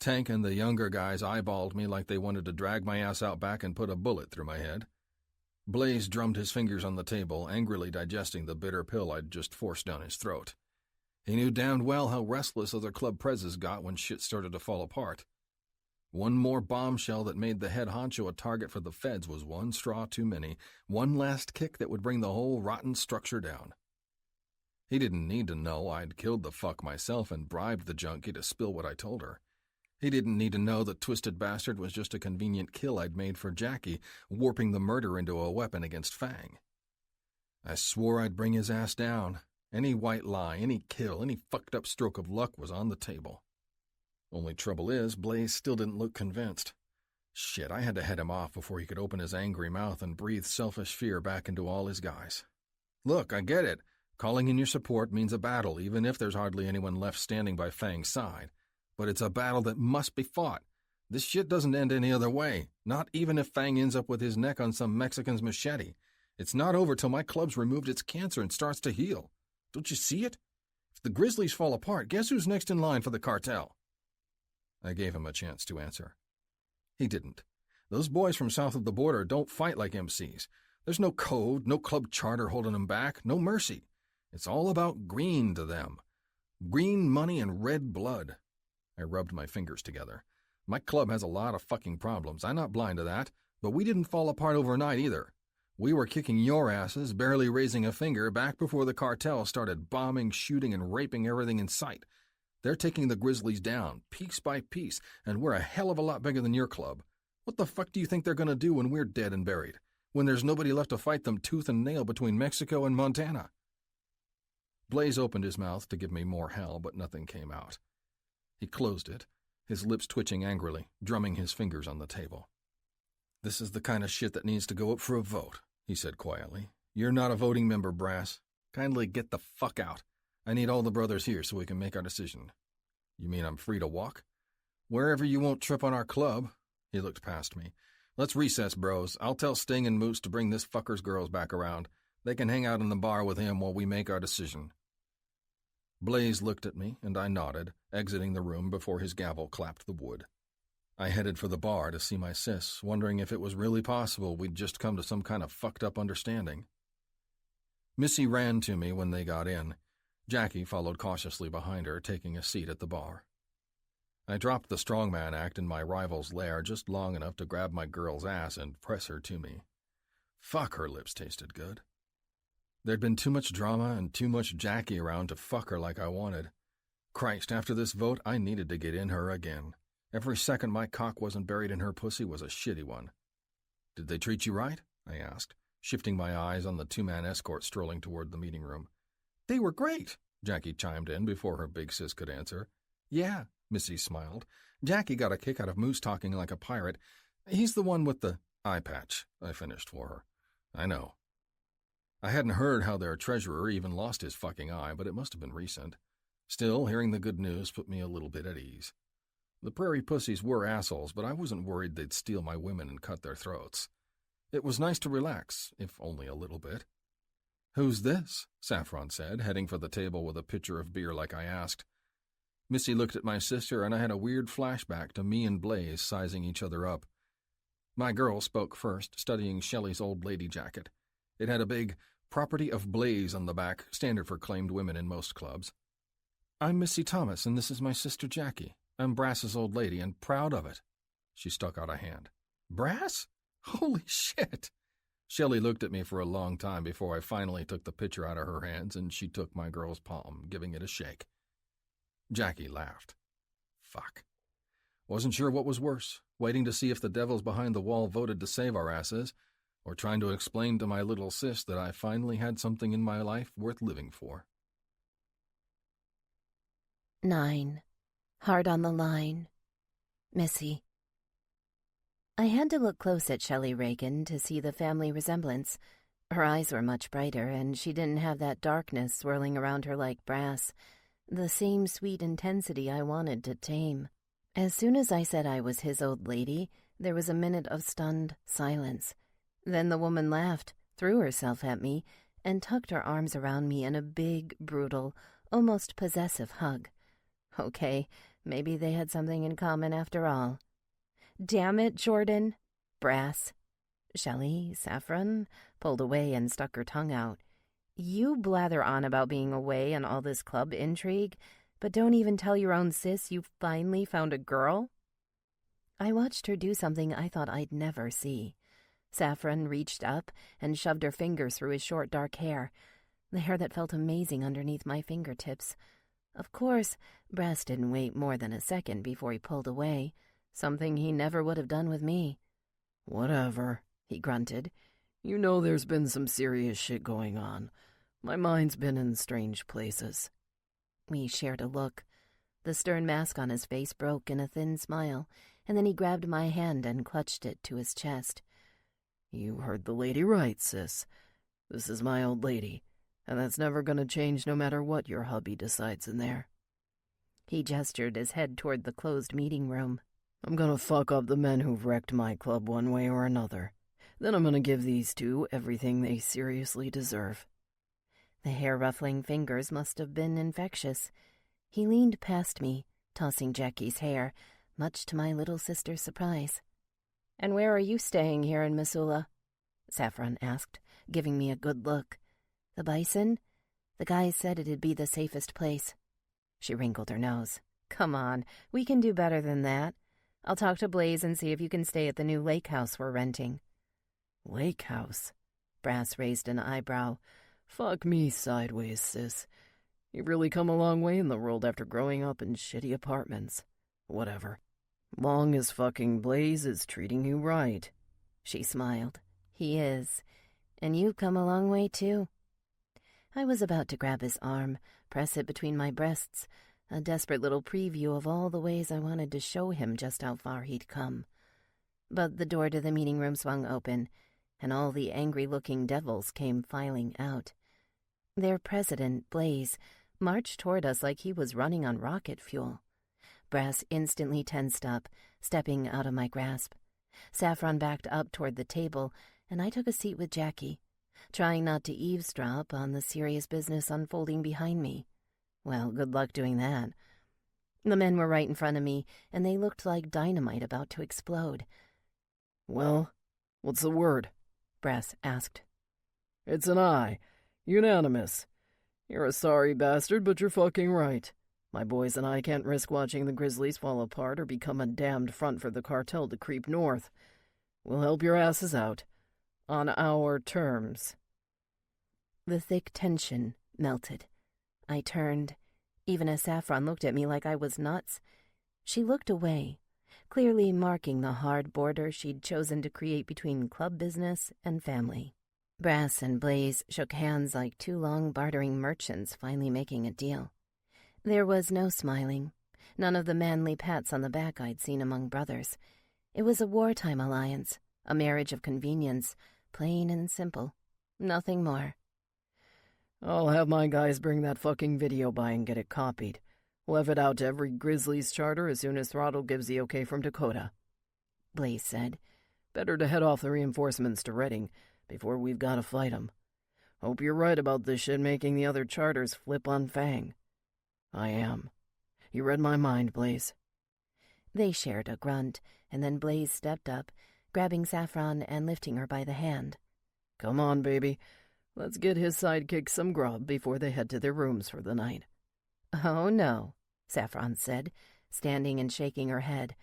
Tank and the younger guys eyeballed me like they wanted to drag my ass out back and put a bullet through my head. Blaze drummed his fingers on the table, angrily digesting the bitter pill I'd just forced down his throat. He knew damned well how restless other club prezes got when shit started to fall apart. One more bombshell that made the head honcho a target for the feds was one straw too many, one last kick that would bring the whole rotten structure down. He didn't need to know I'd killed the fuck myself and bribed the junkie to spill what I told her. He didn't need to know the twisted bastard was just a convenient kill I'd made for Jackie, warping the murder into a weapon against Fang. I swore I'd bring his ass down. Any white lie, any kill, any fucked up stroke of luck was on the table. Only trouble is, Blaze still didn't look convinced. Shit, I had to head him off before he could open his angry mouth and breathe selfish fear back into all his guys. Look, I get it. Calling in your support means a battle, even if there's hardly anyone left standing by Fang's side. But it's a battle that must be fought. This shit doesn't end any other way, not even if Fang ends up with his neck on some Mexican's machete. It's not over till my club's removed its cancer and starts to heal. Don't you see it? If the Grizzlies fall apart, guess who's next in line for the cartel? I gave him a chance to answer. He didn't. Those boys from south of the border don't fight like MCs. There's no code, no club charter holding them back, no mercy. It's all about green to them. Green money and red blood. I rubbed my fingers together. My club has a lot of fucking problems. I'm not blind to that, but we didn't fall apart overnight either. We were kicking your asses, barely raising a finger, back before the cartel started bombing, shooting, and raping everything in sight. They're taking the Grizzlies down, piece by piece, and we're a hell of a lot bigger than your club. What the fuck do you think they're going to do when we're dead and buried? When there's nobody left to fight them tooth and nail between Mexico and Montana? Blaze opened his mouth to give me more hell, but nothing came out. He closed it, his lips twitching angrily, drumming his fingers on the table. "This is the kind of shit that needs to go up for a vote," he said quietly. "You're not a voting member, Brass. Kindly get the fuck out. I need all the brothers here so we can make our decision." "You mean I'm free to walk?" "Wherever you won't trip on our club." He looked past me. "Let's recess, bros. I'll tell Sting and Moose to bring this fucker's girls back around. They can hang out in the bar with him while we make our decision." Blaze looked at me, and I nodded, exiting the room before his gavel clapped the wood. I headed for the bar to see my sis, wondering if it was really possible we'd just come to some kind of fucked-up understanding. Missy ran to me when they got in. Jackie followed cautiously behind her, taking a seat at the bar. I dropped the strongman act in my rival's lair just long enough to grab my girl's ass and press her to me. Fuck, her lips tasted good. There'd been too much drama and too much Jackie around to fuck her like I wanted. Christ, after this vote, I needed to get in her again. Every second my cock wasn't buried in her pussy was a shitty one. "Did they treat you right?" I asked, shifting my eyes on the two-man escort strolling toward the meeting room. "They were great," Jackie chimed in before her big sis could answer. "Yeah," Missy smiled. "Jackie got a kick out of Moose talking like a pirate. He's the one with the Eye patch, I finished for her. I know. I hadn't heard how their treasurer even lost his fucking eye, but it must have been recent. Still, hearing the good news put me a little bit at ease. The prairie pussies were assholes, but I wasn't worried they'd steal my women and cut their throats. It was nice to relax, if only a little bit. "Who's this?" Saffron said, heading for the table with a pitcher of beer like I asked. Missy looked at my sister, and I had a weird flashback to me and Blaze sizing each other up. My girl spoke first, studying Shelley's old lady jacket. It had a big "Property of Blaze" on the back, standard for claimed women in most clubs. "I'm Missy Thomas, and this is my sister Jackie. I'm Brass's old lady, and proud of it." She stuck out a hand. "Brass? Holy shit!" Shelley looked at me for a long time before I finally took the pitcher out of her hands, and she took my girl's palm, giving it a shake. Jackie laughed. Fuck. Wasn't sure what was worse, waiting to see if the devils behind the wall voted to save our asses, or trying to explain to my little sis that I finally had something in my life worth living for. 9. Hard on the line. Missy. I had to look close at Shelley Reagan to see the family resemblance. Her eyes were much brighter, and she didn't have that darkness swirling around her like brass, the same sweet intensity I wanted to tame. As soon as I said I was his old lady, there was a minute of stunned silence. Then the woman laughed, threw herself at me, and tucked her arms around me in a big, brutal, almost possessive hug. Okay, maybe they had something in common after all. "Damn it, Jordan." Brass. Shelley, Saffron, pulled away and stuck her tongue out. "You blather on about being away and all this club intrigue, but don't even tell your own sis you finally found a girl?" I watched her do something I thought I'd never see. Saffron reached up and shoved her fingers through his short dark hair, the hair that felt amazing underneath my fingertips. Of course, Brass didn't wait more than a second before he pulled away, something he never would have done with me. "Whatever," he grunted. "You know there's been some serious shit going on. My mind's been in strange places." We shared a look. The stern mask on his face broke in a thin smile, and then he grabbed my hand and clutched it to his chest. "You heard the lady right, sis. This is my old lady, and that's never gonna change no matter what your hubby decides in there." He gestured his head toward the closed meeting room. "I'm gonna fuck up the men who've wrecked my club one way or another. Then I'm gonna give these two everything they seriously deserve." The hair-ruffling fingers must have been infectious. He leaned past me, tossing Jackie's hair, much to my little sister's surprise. "And where are you staying here in Missoula?" Saffron asked, giving me a good look. "The Bison? The guys said it'd be the safest place." She wrinkled her nose. "Come on, we can do better than that. I'll talk to Blaze and see if you can stay at the new lake house we're renting." "Lake house?" Brass raised an eyebrow. "Fuck me sideways, sis. You've really come a long way in the world after growing up in shitty apartments. Whatever. Long as fucking Blaze is treating you right." She smiled. "He is. And you've come a long way, too." I was about to grab his arm, press it between my breasts, a desperate little preview of all the ways I wanted to show him just how far he'd come. But the door to the meeting room swung open, and all the angry-looking devils came filing out. Their president, Blaze, marched toward us like he was running on rocket fuel. Brass instantly tensed up, stepping out of my grasp. Saffron backed up toward the table, and I took a seat with Jackie, trying not to eavesdrop on the serious business unfolding behind me. Well, good luck doing that. The men were right in front of me, and they looked like dynamite about to explode. "Well, what's the word?" Brass asked. "It's an aye. Unanimous. You're a sorry bastard, but you're fucking right. My boys and I can't risk watching the Grizzlies fall apart or become a damned front for the cartel to creep north. We'll help your asses out. On our terms." The thick tension melted. I turned, even as Saffron looked at me like I was nuts. She looked away, clearly marking the hard border she'd chosen to create between club business and family. Brass and Blaze shook hands like two long bartering merchants finally making a deal. There was no smiling, none of the manly pats on the back I'd seen among brothers. It was a wartime alliance, A marriage of convenience, plain and simple. Nothing more. I'll have my guys bring that fucking video by and get it copied. We'll have it out to every Grizzlies charter as soon as Throttle gives the okay from Dakota," Blaze said. "Better to head off the reinforcements to Reading before we've got to fight 'em. Hope you're right about this shit making the other charters flip on Fang." "I am. You read my mind, Blaze." They shared a grunt, and then Blaze stepped up, grabbing Saffron and lifting her by the hand. "Come on, baby. Let's get his sidekick some grub before they head to their rooms for the night." "Oh, no," Saffron said, standing and shaking her head.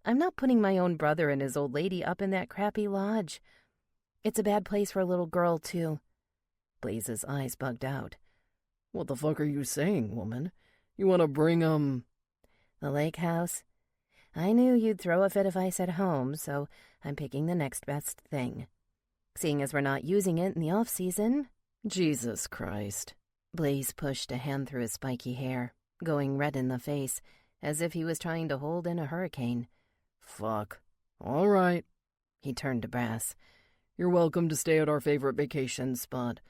"I'm not putting my own brother and his old lady up in that crappy lodge. It's a bad place for a little girl, too." Blaze's eyes bugged out. "What the fuck are you saying, woman? You want to bring, The lake house? I knew you'd throw a fit if I said home, so I'm picking the next best thing. Seeing as we're not using it in the off-season." Jesus Christ. Blaze pushed a hand through his spiky hair, going red in the face, as if he was trying to hold in a hurricane. "Fuck. All right." He turned to Brass. "You're welcome to stay at our favorite vacation spot.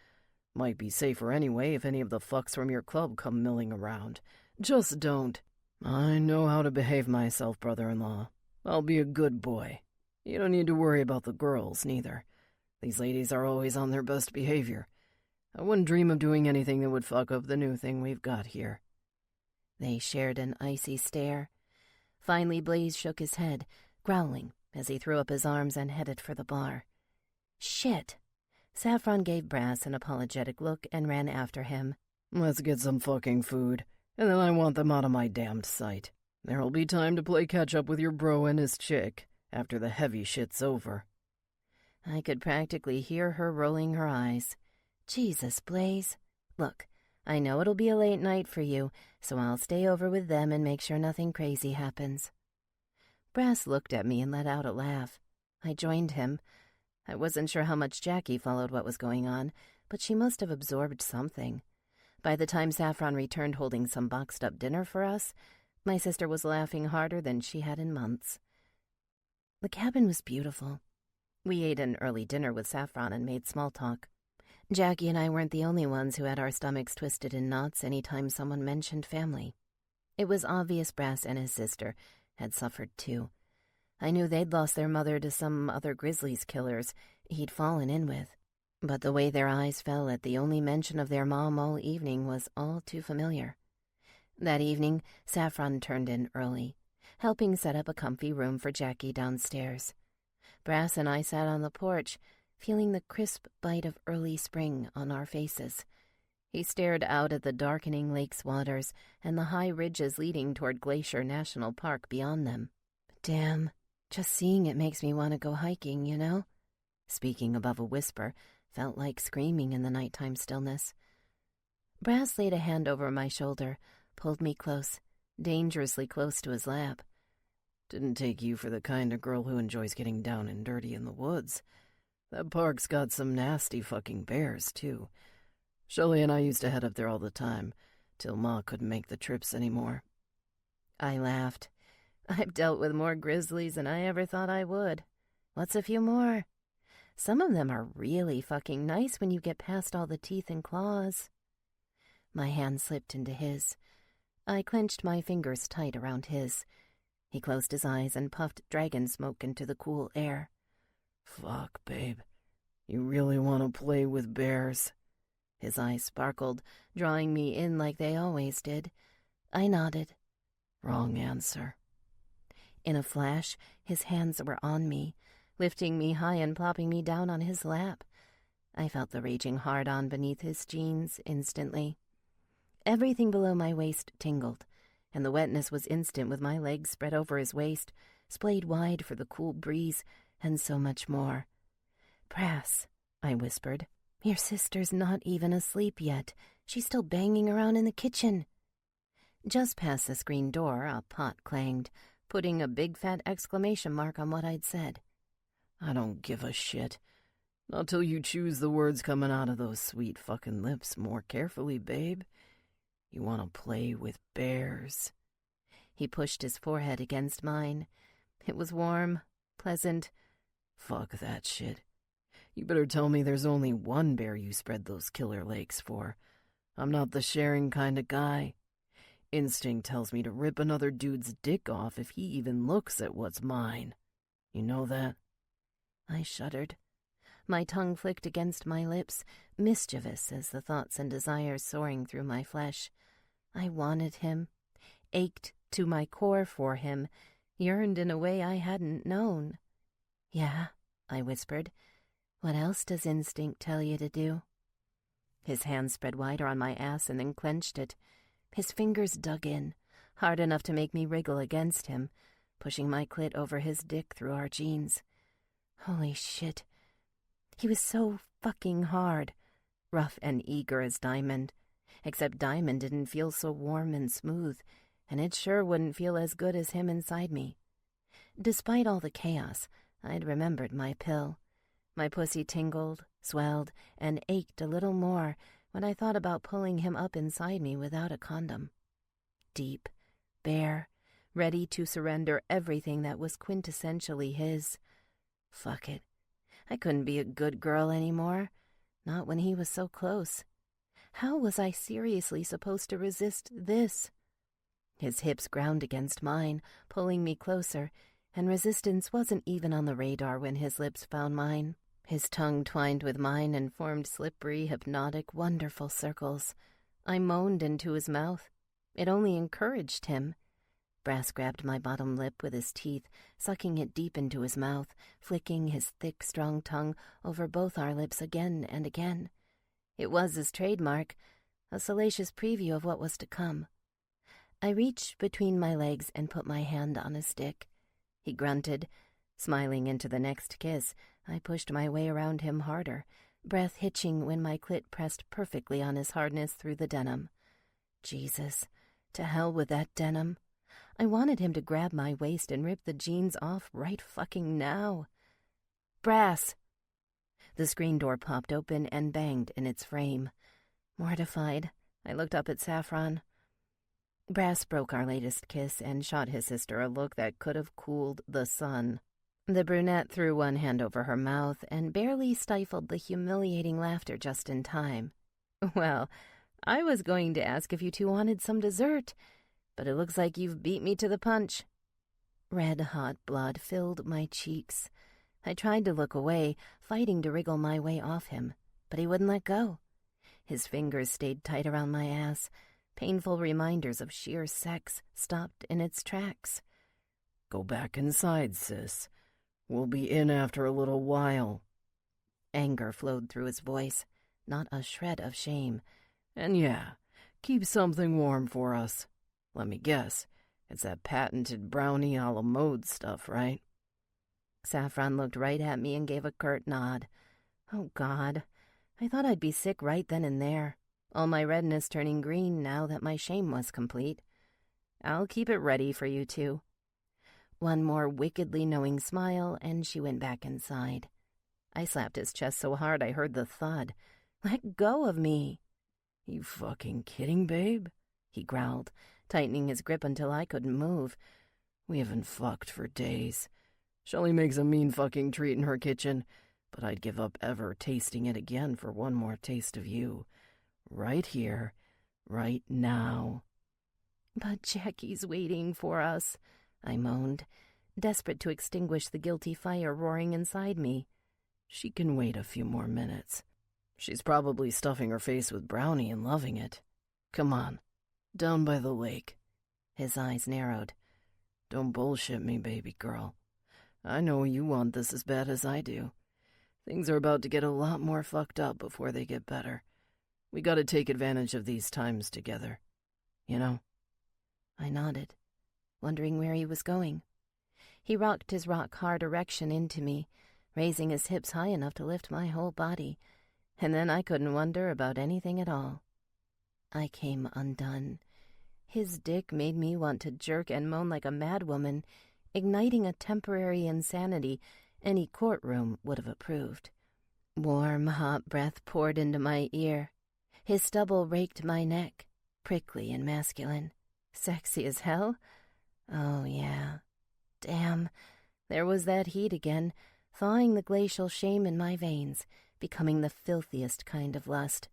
Might be safer anyway if any of the fucks from your club come milling around. Just don't." "I know how to behave myself, brother-in-law. I'll be a good boy. You don't need to worry about the girls, neither. These ladies are always on their best behavior. I wouldn't dream of doing anything that would fuck up the new thing we've got here." They shared an icy stare. Finally, Blaze shook his head, growling as he threw up his arms and headed for the bar. "Shit!" Saffron gave Brass an apologetic look and ran after him. "Let's get some fucking food, and then I want them out of my damned sight. There'll be time to play catch-up with your bro and his chick after the heavy shit's over." I could practically hear her rolling her eyes. "Jesus, Blaze. Look, I know it'll be a late night for you, so I'll stay over with them and make sure nothing crazy happens." Brass looked at me and let out a laugh. I joined him. I wasn't sure how much Jackie followed what was going on, but she must have absorbed something. By the time Saffron returned holding some boxed-up dinner for us, my sister was laughing harder than she had in months. The cabin was beautiful. We ate an early dinner with Saffron and made small talk. Jackie and I weren't the only ones who had our stomachs twisted in knots any time someone mentioned family. It was obvious Brass and his sister had suffered too. I knew they'd lost their mother to some other Grizzlies killers he'd fallen in with, but the way their eyes fell at the only mention of their mom all evening was all too familiar. That evening, Saffron turned in early, helping set up a comfy room for Jackie downstairs. Brass and I sat on the porch, feeling the crisp bite of early spring on our faces. He stared out at the darkening lake's waters and the high ridges leading toward Glacier National Park beyond them. "Damn, just seeing it makes me want to go hiking, you know?" Speaking above a whisper felt like screaming in the nighttime stillness. Brass laid a hand over my shoulder, pulled me close, dangerously close to his lap. "Didn't take you for the kind of girl who enjoys getting down and dirty in the woods. That park's got some nasty fucking bears, too. Shelley and I used to head up there all the time, till Ma couldn't make the trips anymore." I laughed. "I've dealt with more grizzlies than I ever thought I would. What's a few more? Some of them are really fucking nice when you get past all the teeth and claws." My hand slipped into his. I clenched my fingers tight around his. He closed his eyes and puffed dragon smoke into the cool air. "Fuck, babe. You really want to play with bears?" His eyes sparkled, drawing me in like they always did. I nodded. "Wrong answer." In a flash, his hands were on me, lifting me high and plopping me down on his lap. I felt the raging hard-on beneath his jeans instantly. Everything below my waist tingled, and the wetness was instant with my legs spread over his waist, splayed wide for the cool breeze, and so much more. "Brass," I whispered, "your sister's not even asleep yet. She's still banging around in the kitchen." Just past the screen door, a pot clanged, putting a big fat exclamation mark on what I'd said. "I don't give a shit. Not till you choose the words coming out of those sweet fucking lips more carefully, babe. You want to play with bears." He pushed his forehead against mine. It was warm, pleasant, Fuck that shit. You better tell me there's only one bear you spread those killer legs for. I'm not the sharing kind of guy. Instinct tells me to rip another dude's dick off if he even looks at what's mine. You know that? I shuddered. My tongue flicked against my lips, mischievous as the thoughts and desires soaring through my flesh. I wanted him, ached to my core for him, yearned in a way I hadn't known. Yeah, I whispered. What else does instinct tell you to do? His hand spread wider on my ass and then clenched it. His fingers dug in, hard enough to make me wriggle against him, pushing my clit over his dick through our jeans. Holy shit. He was so fucking hard, rough and eager as Diamond. Except Diamond didn't feel so warm and smooth, and it sure wouldn't feel as good as him inside me. Despite all the chaos, I'd remembered my pill. My pussy tingled, swelled, and ached a little more when I thought about pulling him up inside me without a condom. Deep, bare, ready to surrender everything that was quintessentially his. Fuck it. I couldn't be a good girl anymore, not when he was so close. How was I seriously supposed to resist this? His hips ground against mine, pulling me closer, and resistance wasn't even on the radar when his lips found mine. His tongue twined with mine and formed slippery, hypnotic, wonderful circles. I moaned into his mouth. It only encouraged him. Brass grabbed my bottom lip with his teeth, sucking it deep into his mouth, flicking his thick, strong tongue over both our lips again and again. It was his trademark, a salacious preview of what was to come. I reached between my legs and put my hand on his dick. He grunted. Smiling into the next kiss, I pushed my way around him harder, breath hitching when my clit pressed perfectly on his hardness through the denim. Jesus, to hell with that denim. I wanted him to grab my waist and rip the jeans off right fucking now. Brass! The screen door popped open and banged in its frame. Mortified, I looked up at Saffron. Brass broke our latest kiss and shot his sister a look that could have cooled the sun. The brunette threw one hand over her mouth and barely stifled the humiliating laughter just in time. Well, I was going to ask if you two wanted some dessert, but it looks like you've beat me to the punch. Red-hot blood filled my cheeks. I tried to look away, fighting to wriggle my way off him, but he wouldn't let go. His fingers stayed tight around my ass. Painful reminders of sheer sex stopped in its tracks. Go back inside, sis. We'll be in after a little while. Anger flowed through his voice, not a shred of shame. And yeah, keep something warm for us. Let me guess, it's that patented brownie a la mode stuff, right? Saffron looked right at me and gave a curt nod. Oh, God. I thought I'd be sick right then and there, all my redness turning green now that my shame was complete. I'll keep it ready for you two. One more wickedly knowing smile, and she went back inside. I slapped his chest so hard I heard the thud. Let go of me. You fucking kidding, babe? He growled, tightening his grip until I couldn't move. We haven't fucked for days. Shelly makes a mean fucking treat in her kitchen, but I'd give up ever tasting it again for one more taste of you. Right here, right now. But Jackie's waiting for us, I moaned, desperate to extinguish the guilty fire roaring inside me. She can wait a few more minutes. She's probably stuffing her face with brownie and loving it. Come on, down by the lake. His eyes narrowed. Don't bullshit me, baby girl. I know you want this as bad as I do. Things are about to get a lot more fucked up before they get better. We gotta take advantage of these times together. You know? I nodded, wondering where he was going. He rocked his rock-hard erection into me, raising his hips high enough to lift my whole body, and then I couldn't wonder about anything at all. I came undone. His dick made me want to jerk and moan like a madwoman, igniting a temporary insanity any courtroom would have approved. Warm, hot breath poured into my ear. His stubble raked my neck, prickly and masculine. Sexy as hell? Oh, yeah. Damn, there was that heat again, thawing the glacial shame in my veins, becoming the filthiest kind of lust.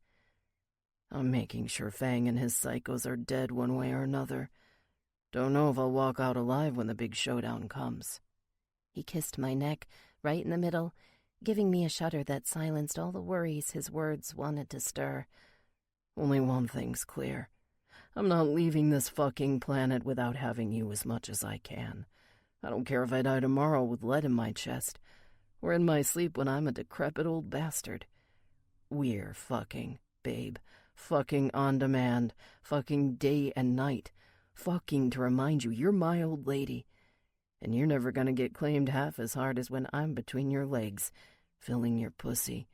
I'm making sure Fang and his psychos are dead one way or another. Don't know if I'll walk out alive when the big showdown comes. He kissed my neck, right in the middle, giving me a shudder that silenced all the worries his words wanted to stir. Only one thing's clear. I'm not leaving this fucking planet without having you as much as I can. I don't care if I die tomorrow with lead in my chest, or in my sleep when I'm a decrepit old bastard. We're fucking, babe. Fucking on demand. Fucking day and night. Fucking to remind you you're my old lady. And you're never gonna get claimed half as hard as when I'm between your legs, filling your pussy.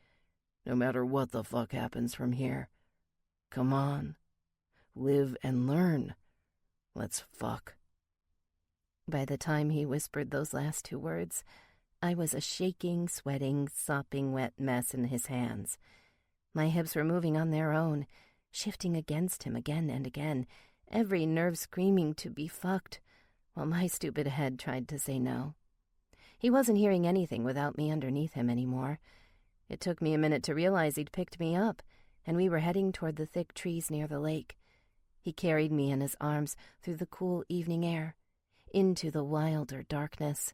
No matter what the fuck happens from here. Come on. Live and learn. Let's fuck. By the time he whispered those last two words, I was a shaking, sweating, sopping wet mess in his hands. My hips were moving on their own, shifting against him again and again, every nerve screaming to be fucked, while my stupid head tried to say no. He wasn't hearing anything without me underneath him anymore. It took me a minute to realize he'd picked me up, and we were heading toward the thick trees near the lake. He carried me in his arms through the cool evening air, into the wilder darkness.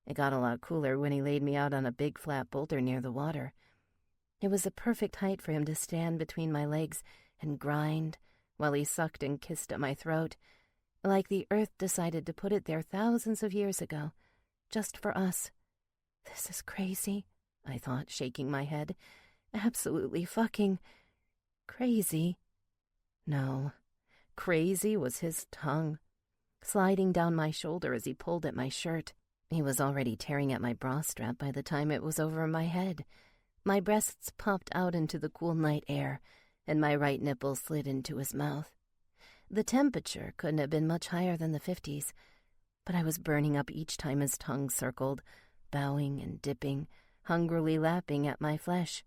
It got a lot cooler when he laid me out on a big flat boulder near the water. It was the perfect height for him to stand between my legs and grind while he sucked and kissed at my throat, like the earth decided to put it there thousands of years ago, just for us. This is crazy, I thought, shaking my head. Absolutely fucking crazy. No, crazy was his tongue, sliding down my shoulder as he pulled at my shirt. He was already tearing at my bra strap by the time it was over my head. My breasts popped out into the cool night air, and my right nipple slid into his mouth. The temperature couldn't have been much higher than the 50s, but I was burning up each time his tongue circled, bowing and dipping, hungrily lapping at my flesh.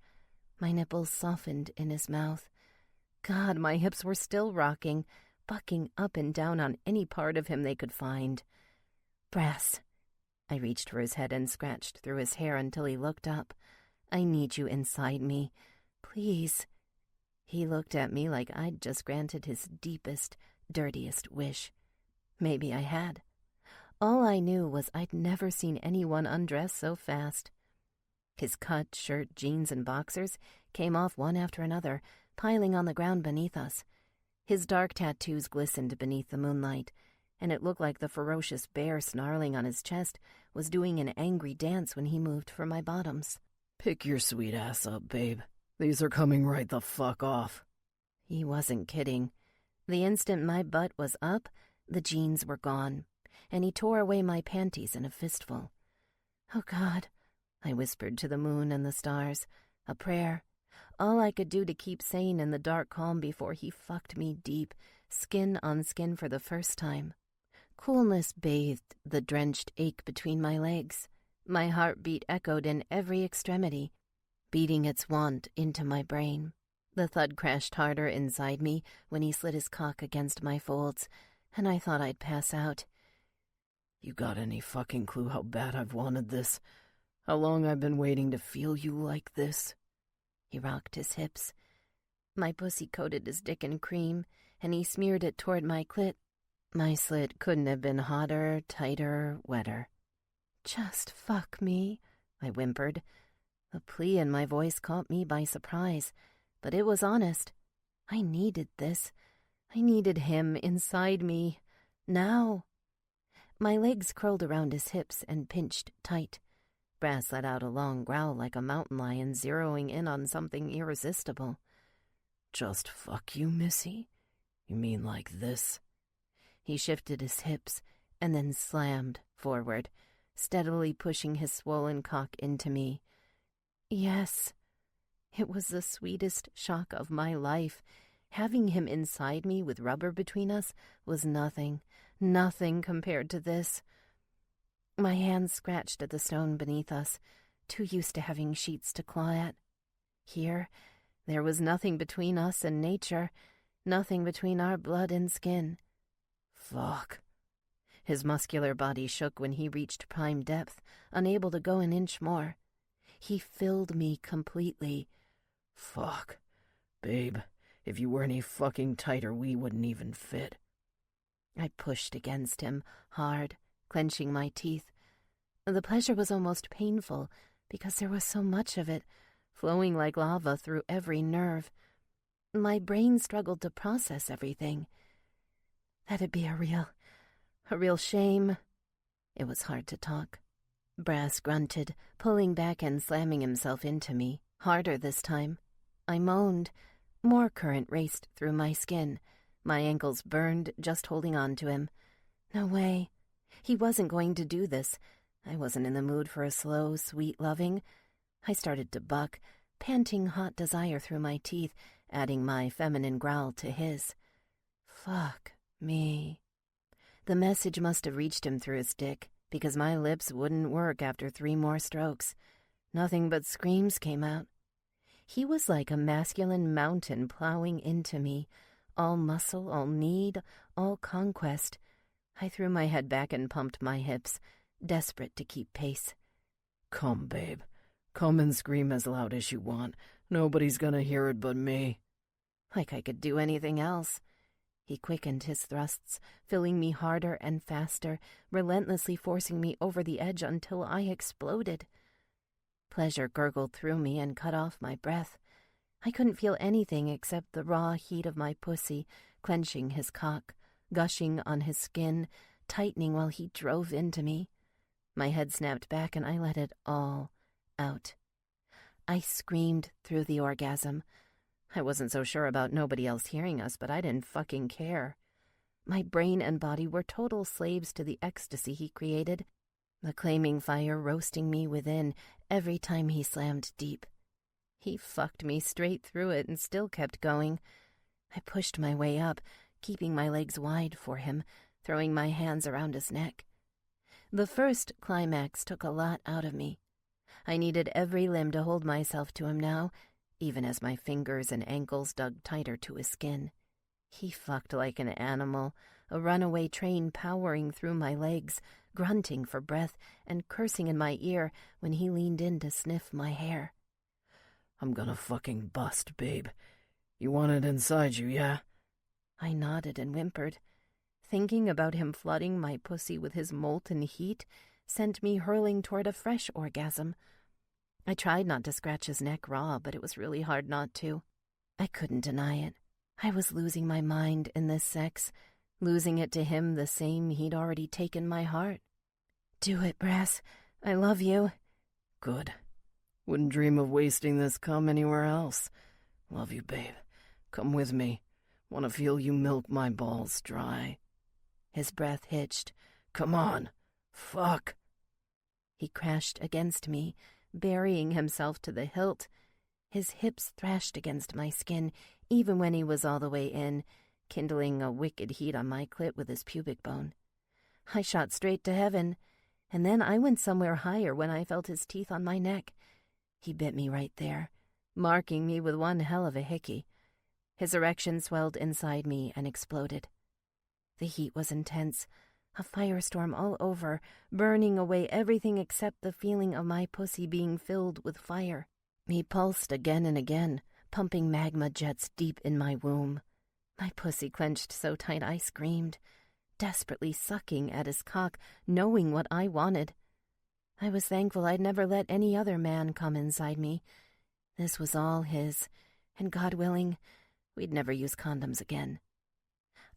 My nipples softened in his mouth. God, my hips were still rocking, bucking up and down on any part of him they could find. Brass. I reached for his head and scratched through his hair until he looked up. I need you inside me. Please. He looked at me like I'd just granted his deepest, dirtiest wish. Maybe I had. All I knew was I'd never seen anyone undress so fast. His cut shirt, jeans, and boxers came off one after another, piling on the ground beneath us. His dark tattoos glistened beneath the moonlight, and it looked like the ferocious bear snarling on his chest was doing an angry dance when he moved for my bottoms. Pick your sweet ass up, babe. These are coming right the fuck off. He wasn't kidding. The instant my butt was up, the jeans were gone, and he tore away my panties in a fistful. Oh, God, I whispered to the moon and the stars, a prayer, all I could do to keep sane in the dark calm before he fucked me deep, skin on skin for the first time. Coolness bathed the drenched ache between my legs. My heartbeat echoed in every extremity, beating its want into my brain. The thud crashed harder inside me when he slid his cock against my folds, and I thought I'd pass out. You got any fucking clue how bad I've wanted this? How long I've been waiting to feel you like this? He rocked his hips. My pussy coated his dick in cream, and he smeared it toward my clit. My slit couldn't have been hotter, tighter, wetter. Just fuck me, I whimpered. The plea in my voice caught me by surprise, but it was honest. I needed this. I needed him inside me. Now. My legs curled around his hips and pinched tight. Brass let out a long growl like a mountain lion zeroing in on something irresistible. Just fuck you, Missy? You mean like this? He shifted his hips and then slammed forward, steadily pushing his swollen cock into me. Yes. It was the sweetest shock of my life. Having him inside me with rubber between us was nothing compared to this. My hands scratched at the stone beneath us, too used to having sheets to claw at. Here, there was nothing between us and nature, nothing between our blood and skin. Fuck. His muscular body shook when he reached prime depth, unable to go an inch more. He filled me completely. Fuck. Babe, if you were any fucking tighter, we wouldn't even fit. I pushed against him, hard, clenching my teeth. The pleasure was almost painful, because there was so much of it, flowing like lava through every nerve. My brain struggled to process everything. That'd be a real shame. It was hard to talk. Brass grunted, pulling back and slamming himself into me, harder this time. I moaned. More current raced through my skin. My ankles burned just holding on to him. No way. He wasn't going to do this. I wasn't in the mood for a slow, sweet loving. I started to buck, panting hot desire through my teeth, adding my feminine growl to his. Fuck me. The message must have reached him through his dick, because my lips wouldn't work after 3 more strokes. Nothing but screams came out. He was like a masculine mountain plowing into me, all muscle, all need, all conquest. I threw my head back and pumped my hips, desperate to keep pace. Come, babe. Come and scream as loud as you want. Nobody's gonna hear it but me. Like I could do anything else. He quickened his thrusts, filling me harder and faster, relentlessly forcing me over the edge until I exploded. Pleasure gurgled through me and cut off my breath. I couldn't feel anything except the raw heat of my pussy, clenching his cock, gushing on his skin, tightening while he drove into me. My head snapped back and I let it all out. I screamed through the orgasm. I wasn't so sure about nobody else hearing us, but I didn't fucking care. My brain and body were total slaves to the ecstasy he created, the claiming fire roasting me within every time he slammed deep. He fucked me straight through it and still kept going. I pushed my way up, keeping my legs wide for him, throwing my hands around his neck. The first climax took a lot out of me. I needed every limb to hold myself to him now, even as my fingers and ankles dug tighter to his skin. He fucked like an animal, a runaway train powering through my legs, grunting for breath and cursing in my ear when he leaned in to sniff my hair. I'm gonna fucking bust, babe. You want it inside you, yeah? I nodded and whimpered. Thinking about him flooding my pussy with his molten heat sent me hurling toward a fresh orgasm. I tried not to scratch his neck raw, but it was really hard not to. I couldn't deny it. I was losing my mind in this sex, losing it to him the same he'd already taken my heart. Do it, Brass. I love you. Good. Wouldn't dream of wasting this cum anywhere else. Love you, babe. Come with me. Want to feel you milk my balls dry. His breath hitched. Come on. Fuck. He crashed against me, burying himself to the hilt. His hips thrashed against my skin, even when he was all the way in, kindling a wicked heat on my clit with his pubic bone. I shot straight to heaven, and then I went somewhere higher when I felt his teeth on my neck. He bit me right there, marking me with one hell of a hickey. His erection swelled inside me and exploded. The heat was intense, a firestorm all over, burning away everything except the feeling of my pussy being filled with fire. He pulsed again and again, pumping magma jets deep in my womb. My pussy clenched so tight I screamed, desperately sucking at his cock, knowing what I wanted. I was thankful I'd never let any other man come inside me. This was all his, and God willing, we'd never use condoms again.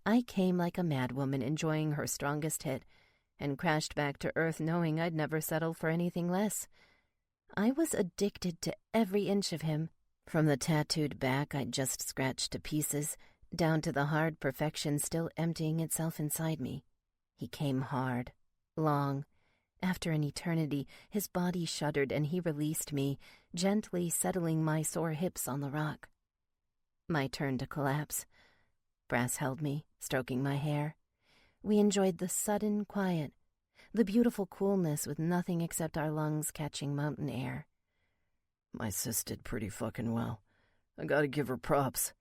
I came like a madwoman enjoying her strongest hit, and crashed back to earth knowing I'd never settle for anything less. I was addicted to every inch of him, from the tattooed back I'd just scratched to pieces, down to the hard perfection still emptying itself inside me. He came hard, long. After an eternity, his body shuddered and he released me, gently settling my sore hips on the rock. My turn to collapse. Brass held me, stroking my hair. We enjoyed the sudden quiet, the beautiful coolness with nothing except our lungs catching mountain air. My sis did pretty fucking well. I gotta give her props.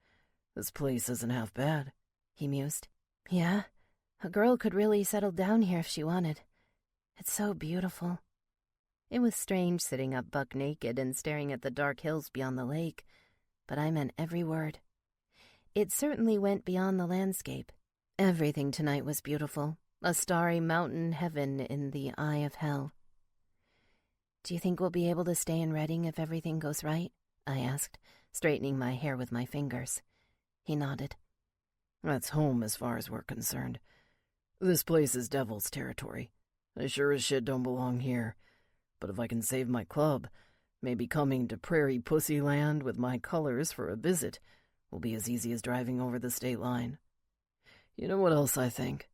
This place isn't half bad, he mused. Yeah? A girl could really settle down here if she wanted. It's so beautiful. It was strange sitting up buck naked and staring at the dark hills beyond the lake, but I meant every word. It certainly went beyond the landscape. Everything tonight was beautiful, a starry mountain heaven in the eye of hell. "Do you think we'll be able to stay in Reading if everything goes right?" I asked, straightening my hair with my fingers. He nodded. "That's home as far as we're concerned. This place is devil's territory. I sure as shit don't belong here. But if I can save my club, maybe coming to Prairie Pussy Land with my colors for a visit will be as easy as driving over the state line. You know what else I think?"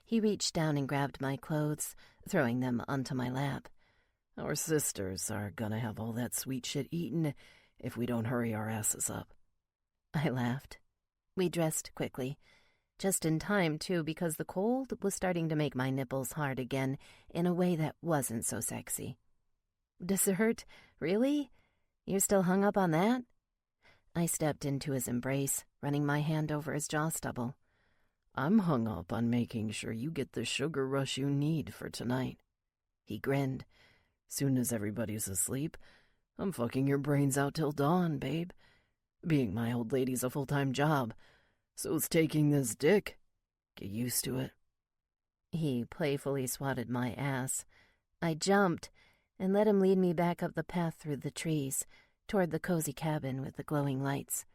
He reached down and grabbed my clothes, throwing them onto my lap. "Our sisters are gonna have all that sweet shit eaten if we don't hurry our asses up." I laughed. We dressed quickly. Just in time, too, because the cold was starting to make my nipples hard again in a way that wasn't so sexy. "Dessert? Really? You're still hung up on that?" I stepped into his embrace, running my hand over his jaw stubble. "I'm hung up on making sure you get the sugar rush you need for tonight." He grinned. "Soon as everybody's asleep, I'm fucking your brains out till dawn, babe. Being my old lady's a full-time job. So's taking this dick. Get used to it." He playfully swatted my ass. I jumped and let him lead me back up the path through the trees, toward the cozy cabin with the glowing lights.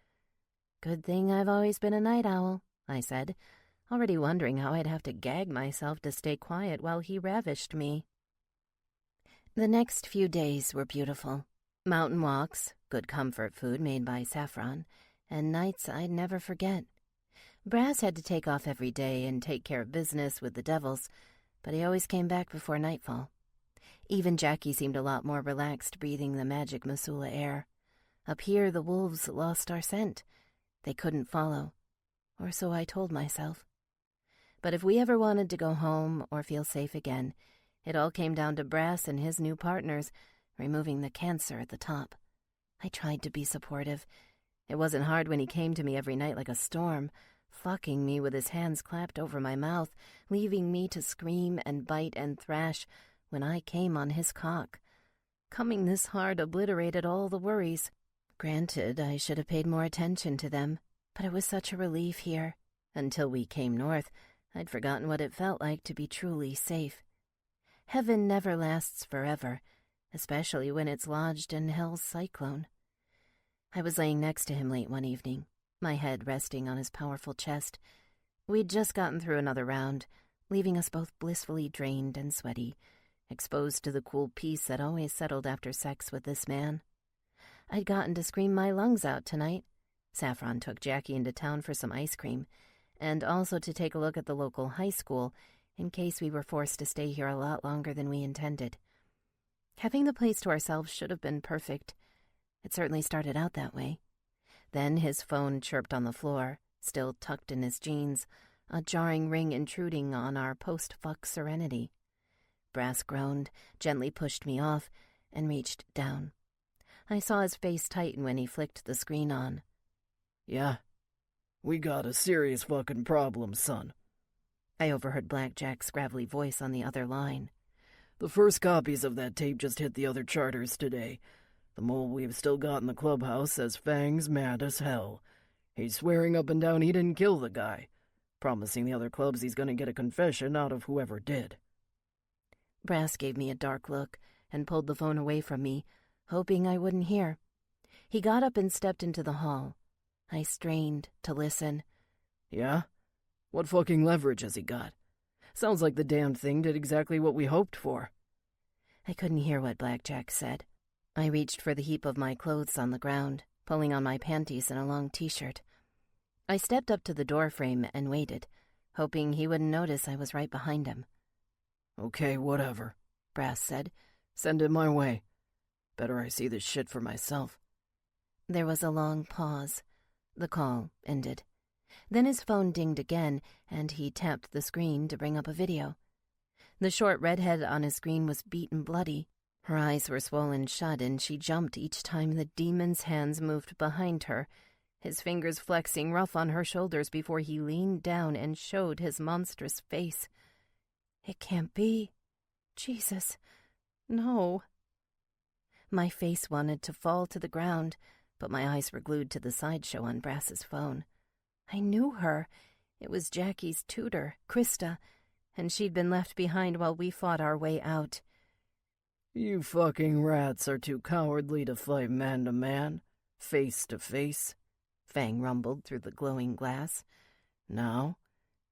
"Good thing I've always been a night owl," I said, already wondering how I'd have to gag myself to stay quiet while he ravished me. The next few days were beautiful. Mountain walks, good comfort food made by Saffron, and nights I'd never forget. Brass had to take off every day and take care of business with the devils, but he always came back before nightfall. Even Jackie seemed a lot more relaxed breathing the magic Missoula air. Up here, the wolves lost our scent. They couldn't follow, or so I told myself. But if we ever wanted to go home or feel safe again, it all came down to Brass and his new partners removing the cancer at the top. I tried to be supportive. It wasn't hard when he came to me every night like a storm, fucking me with his hands clapped over my mouth, leaving me to scream and bite and thrash when I came on his cock. Coming this hard obliterated all the worries. Granted, I should have paid more attention to them, but it was such a relief here. Until we came north, I'd forgotten what it felt like to be truly safe. Heaven never lasts forever, especially when it's lodged in hell's cyclone. I was laying next to him late one evening, my head resting on his powerful chest. We'd just gotten through another round, leaving us both blissfully drained and sweaty, exposed to the cool peace that always settled after sex with this man. I'd gotten to scream my lungs out tonight. Saffron took Jackie into town for some ice cream, and also to take a look at the local high school in case we were forced to stay here a lot longer than we intended. Having the place to ourselves should have been perfect. It certainly started out that way. Then his phone chirped on the floor, still tucked in his jeans, a jarring ring intruding on our post-fuck serenity. Brass groaned, gently pushed me off, and reached down. I saw his face tighten when he flicked the screen on. "Yeah, we got a serious fucking problem, son." I overheard Blackjack's gravelly voice on the other line. "The first copies of that tape just hit the other charters today. The mole we've still got in the clubhouse says Fang's mad as hell. He's swearing up and down he didn't kill the guy, promising the other clubs he's gonna get a confession out of whoever did." Brass gave me a dark look and pulled the phone away from me, hoping I wouldn't hear. He got up and stepped into the hall. I strained to listen. "Yeah? What fucking leverage has he got? Sounds like the damned thing did exactly what we hoped for." I couldn't hear what Blackjack said. I reached for the heap of my clothes on the ground, pulling on my panties and a long t-shirt. I stepped up to the doorframe and waited, hoping he wouldn't notice I was right behind him. "Okay, whatever," Brass said. "Send it my way. Better I see this shit for myself." There was a long pause. The call ended. Then his phone dinged again, and he tapped the screen to bring up a video. The short redhead on his screen was beaten bloody. Her eyes were swollen shut, and she jumped each time the demon's hands moved behind her, his fingers flexing rough on her shoulders before he leaned down and showed his monstrous face. It can't be. Jesus, no. My face wanted to fall to the ground, but my eyes were glued to the sideshow on Brass's phone. I knew her. It was Jackie's tutor, Krista, and she'd been left behind while we fought our way out. You fucking rats are too cowardly to fight man to man, face to face, Fang rumbled through the glowing glass. Now,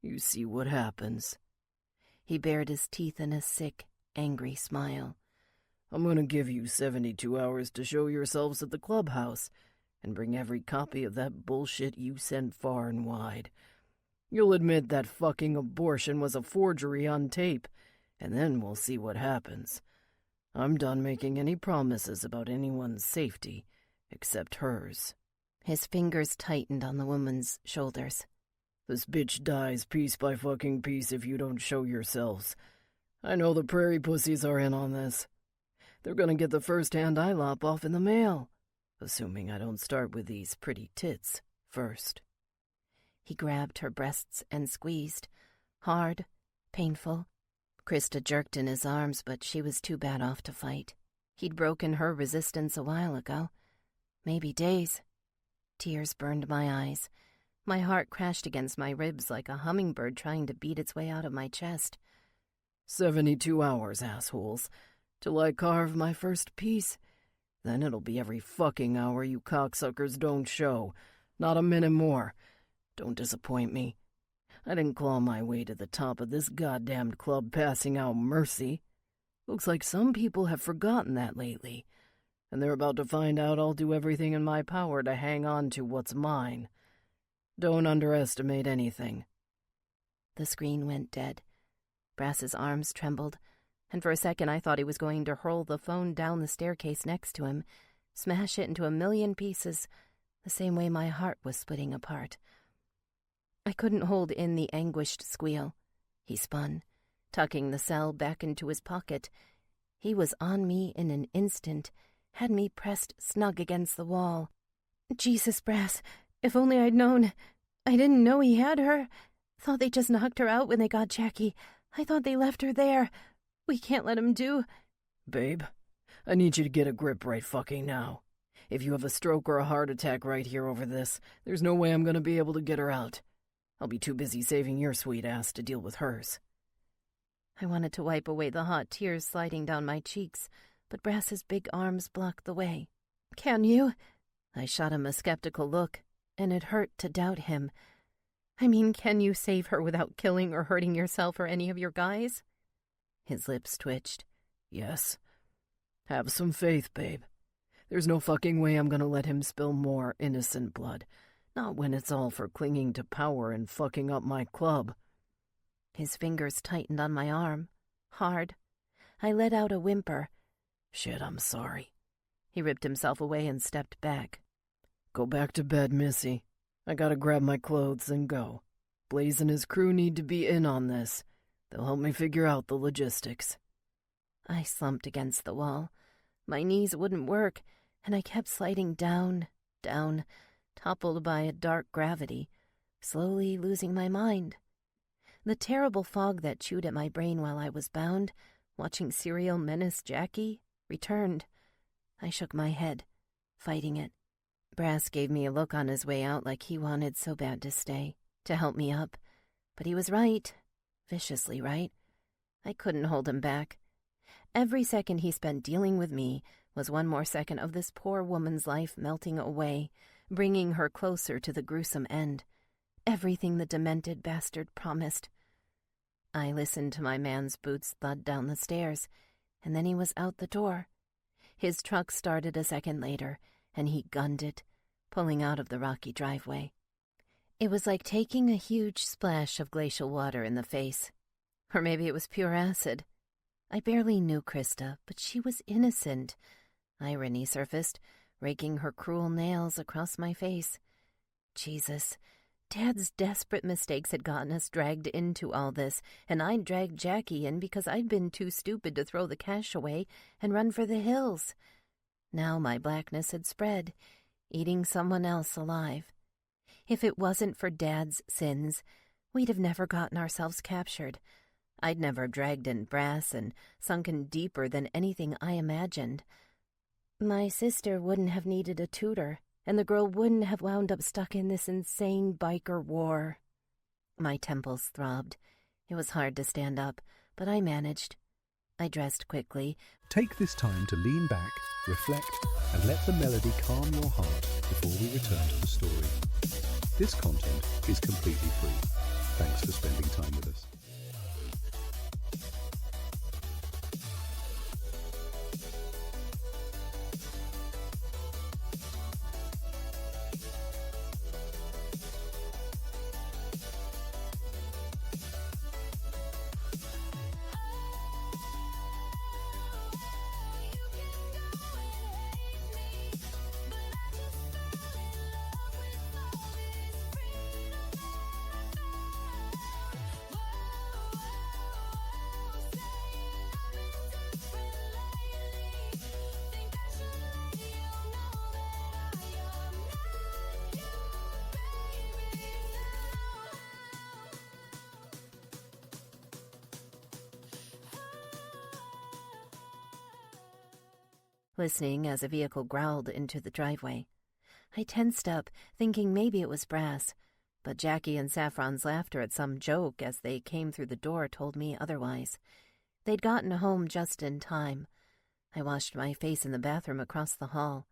you see what happens. He bared his teeth in a sick, angry smile. I'm gonna give you 72 hours to show yourselves at the clubhouse and bring every copy of that bullshit you sent far and wide. You'll admit that fucking abortion was a forgery on tape, and then we'll see what happens. I'm done making any promises about anyone's safety, except hers. His fingers tightened on the woman's shoulders. This bitch dies piece by fucking piece if you don't show yourselves. I know the prairie pussies are in on this. They're gonna get the first-hand eye lop off in the mail, assuming I don't start with these pretty tits first. He grabbed her breasts and squeezed. Hard, painful. Krista jerked in his arms, but she was too bad off to fight. He'd broken her resistance a while ago. Maybe days. Tears burned my eyes. My heart crashed against my ribs like a hummingbird trying to beat its way out of my chest. 72 hours, assholes, till I carve my first piece. Then it'll be every fucking hour you cocksuckers don't show. Not a minute more. Don't disappoint me. I didn't claw my way to the top of this goddamned club passing out mercy. Looks like some people have forgotten that lately, and they're about to find out I'll do everything in my power to hang on to what's mine. Don't underestimate anything. The screen went dead. Brass's arms trembled, and for a second I thought he was going to hurl the phone down the staircase next to him, smash it into a million pieces, the same way my heart was splitting apart. I couldn't hold in the anguished squeal. He spun, tucking the cell back into his pocket. He was on me in an instant, had me pressed snug against the wall. Jesus, Brass, if only I'd known. I didn't know he had her. Thought they just knocked her out when they got Jackie. I thought they left her there. We can't let him do... Babe, I need you to get a grip right fucking now. If you have a stroke or a heart attack right here over this, there's no way I'm gonna be able to get her out. I'll be too busy saving your sweet ass to deal with hers. I wanted to wipe away the hot tears sliding down my cheeks, but Brass's big arms blocked the way. Can you? I shot him a skeptical look, and it hurt to doubt him. I mean, can you save her without killing or hurting yourself or any of your guys? His lips twitched. Yes. Have some faith, babe. There's no fucking way I'm gonna let him spill more innocent blood. Not when it's all for clinging to power and fucking up my club. His fingers tightened on my arm. Hard. I let out a whimper. Shit, I'm sorry. He ripped himself away and stepped back. Go back to bed, Missy. I gotta grab my clothes and go. Blaze and his crew need to be in on this. They'll help me figure out the logistics. I slumped against the wall. My knees wouldn't work, and I kept sliding down, toppled by a dark gravity, slowly losing my mind. The terrible fog that chewed at my brain while I was bound, watching serial menace Jackie, returned. I shook my head, fighting it. Brass gave me a look on his way out like he wanted so bad to stay, to help me up. But he was right, viciously right. I couldn't hold him back. Every second he spent dealing with me was one more second of this poor woman's life melting away, bringing her closer to the gruesome end. Everything the demented bastard promised. I listened to my man's boots thud down the stairs, and then he was out the door. His truck started a second later, and he gunned it, pulling out of the rocky driveway. It was like taking a huge splash of glacial water in the face. Or maybe it was pure acid. I barely knew Krista, but she was innocent. Irony surfaced, raking her cruel nails across my face. Jesus, Dad's desperate mistakes had gotten us dragged into all this, and I'd dragged Jackie in because I'd been too stupid to throw the cash away and run for the hills. Now my blackness had spread, eating someone else alive. If it wasn't for Dad's sins, we'd have never gotten ourselves captured. I'd never have dragged in Brass and sunken deeper than anything I imagined. My sister wouldn't have needed a tutor, and the girl wouldn't have wound up stuck in this insane biker war. My temples throbbed. It was hard to stand up, but I managed. I dressed quickly. Take this time to lean back, reflect, and let the melody calm your heart before we return to the story. This content is completely free. Thanks for spending time with us. Listening as a vehicle growled into the driveway. I tensed up, thinking maybe it was Brass, but Jackie and Saffron's laughter at some joke as they came through the door told me otherwise. They'd gotten home just in time. I washed my face in the bathroom across the hall.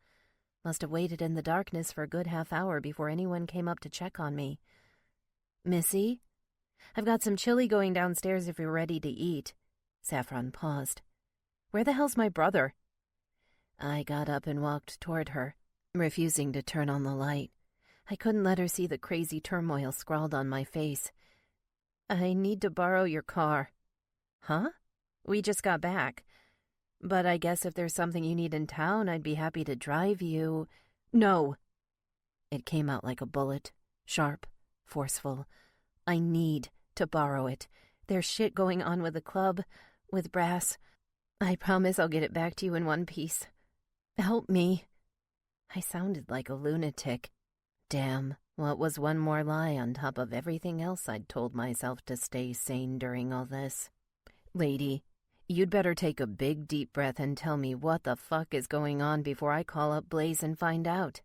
Must have waited in the darkness for a good half-hour before anyone came up to check on me. "Missy? I've got some chili going downstairs if you're ready to eat." Saffron paused. "Where the hell's my brother?" I got up and walked toward her, refusing to turn on the light. I couldn't let her see the crazy turmoil scrawled on my face. "I need to borrow your car." "Huh? We just got back. But I guess if there's something you need in town, I'd be happy to drive you." "No!" It came out like a bullet, sharp, forceful. "I need to borrow it. There's shit going on with the club, with Brass. I promise I'll get it back to you in one piece. Help me." I sounded like a lunatic. Damn, what was one more lie on top of everything else I'd told myself to stay sane during all this? "Lady, you'd better take a big deep breath and tell me what the fuck is going on before I call up Blaze and find out."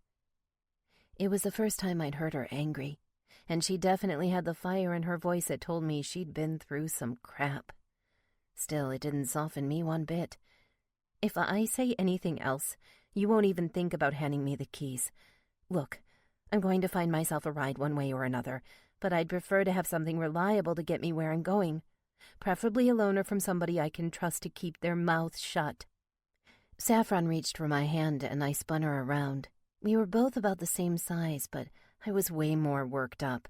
It was the first time I'd heard her angry, and she definitely had the fire in her voice that told me she'd been through some crap. Still, it didn't soften me one bit. "If I say anything else, you won't even think about handing me the keys. Look, I'm going to find myself a ride one way or another, but I'd prefer to have something reliable to get me where I'm going. Preferably a loaner from somebody I can trust to keep their mouth shut." Saffron reached for my hand and I spun her around. We were both about the same size, but I was way more worked up.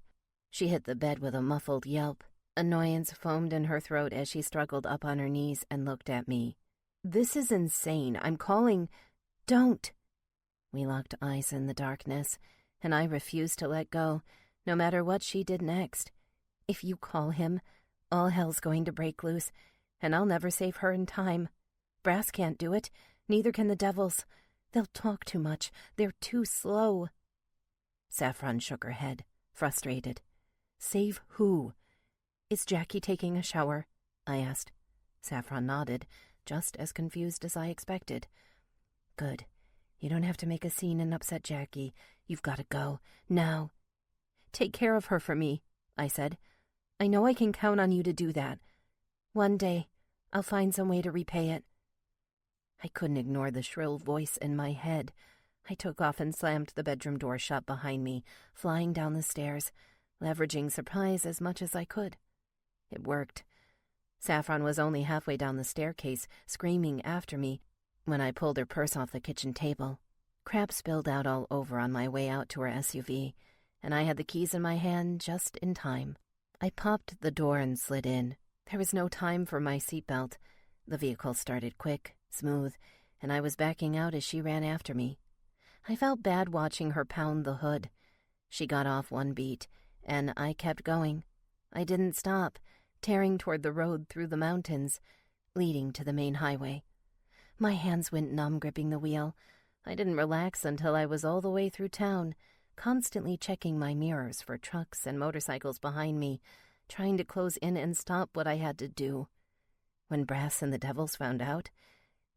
She hit the bed with a muffled yelp. Annoyance foamed in her throat as she struggled up on her knees and looked at me. "This is insane. I'm calling—" "Don't!" We locked eyes in the darkness, and I refused to let go, no matter what she did next. If you call him, all hell's going to break loose, and I'll never save her in time. Brass can't do it. Neither can the devils. They'll talk too much. They're too slow. Saffron shook her head, frustrated. "Save who?" "Is Jackie taking a shower?" I asked. Saffron nodded, just as confused as I expected. "Good. You don't have to make a scene and upset Jackie. You've got to go. Now." "Take care of her for me," I said. "I know I can count on you to do that. One day, I'll find some way to repay it." I couldn't ignore the shrill voice in my head. I took off and slammed the bedroom door shut behind me, flying down the stairs, leveraging surprise as much as I could. It worked. Saffron was only halfway down the staircase, screaming after me, when I pulled her purse off the kitchen table. Crap spilled out all over on my way out to her SUV, and I had the keys in my hand just in time. I popped the door and slid in. There was no time for my seatbelt. The vehicle started quick, smooth, and I was backing out as she ran after me. I felt bad watching her pound the hood. She got off one beat, and I kept going. I didn't stop, tearing toward the road through the mountains, leading to the main highway. My hands went numb gripping the wheel. I didn't relax until I was all the way through town, constantly checking my mirrors for trucks and motorcycles behind me, trying to close in and stop what I had to do. When Brass and the Devils found out,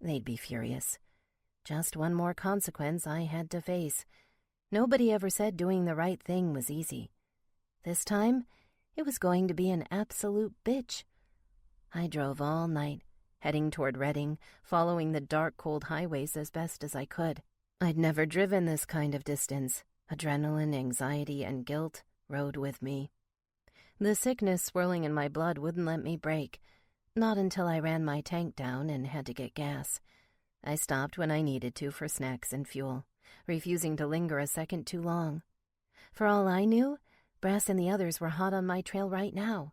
they'd be furious. Just one more consequence I had to face. Nobody ever said doing the right thing was easy. This time, it was going to be an absolute bitch. I drove all night, heading toward Reading, following the dark, cold highways as best as I could. I'd never driven this kind of distance. Adrenaline, anxiety, and guilt rode with me. The sickness swirling in my blood wouldn't let me brake, not until I ran my tank down and had to get gas. I stopped when I needed to for snacks and fuel, refusing to linger a second too long. For all I knew, Brass and the others were hot on my trail right now.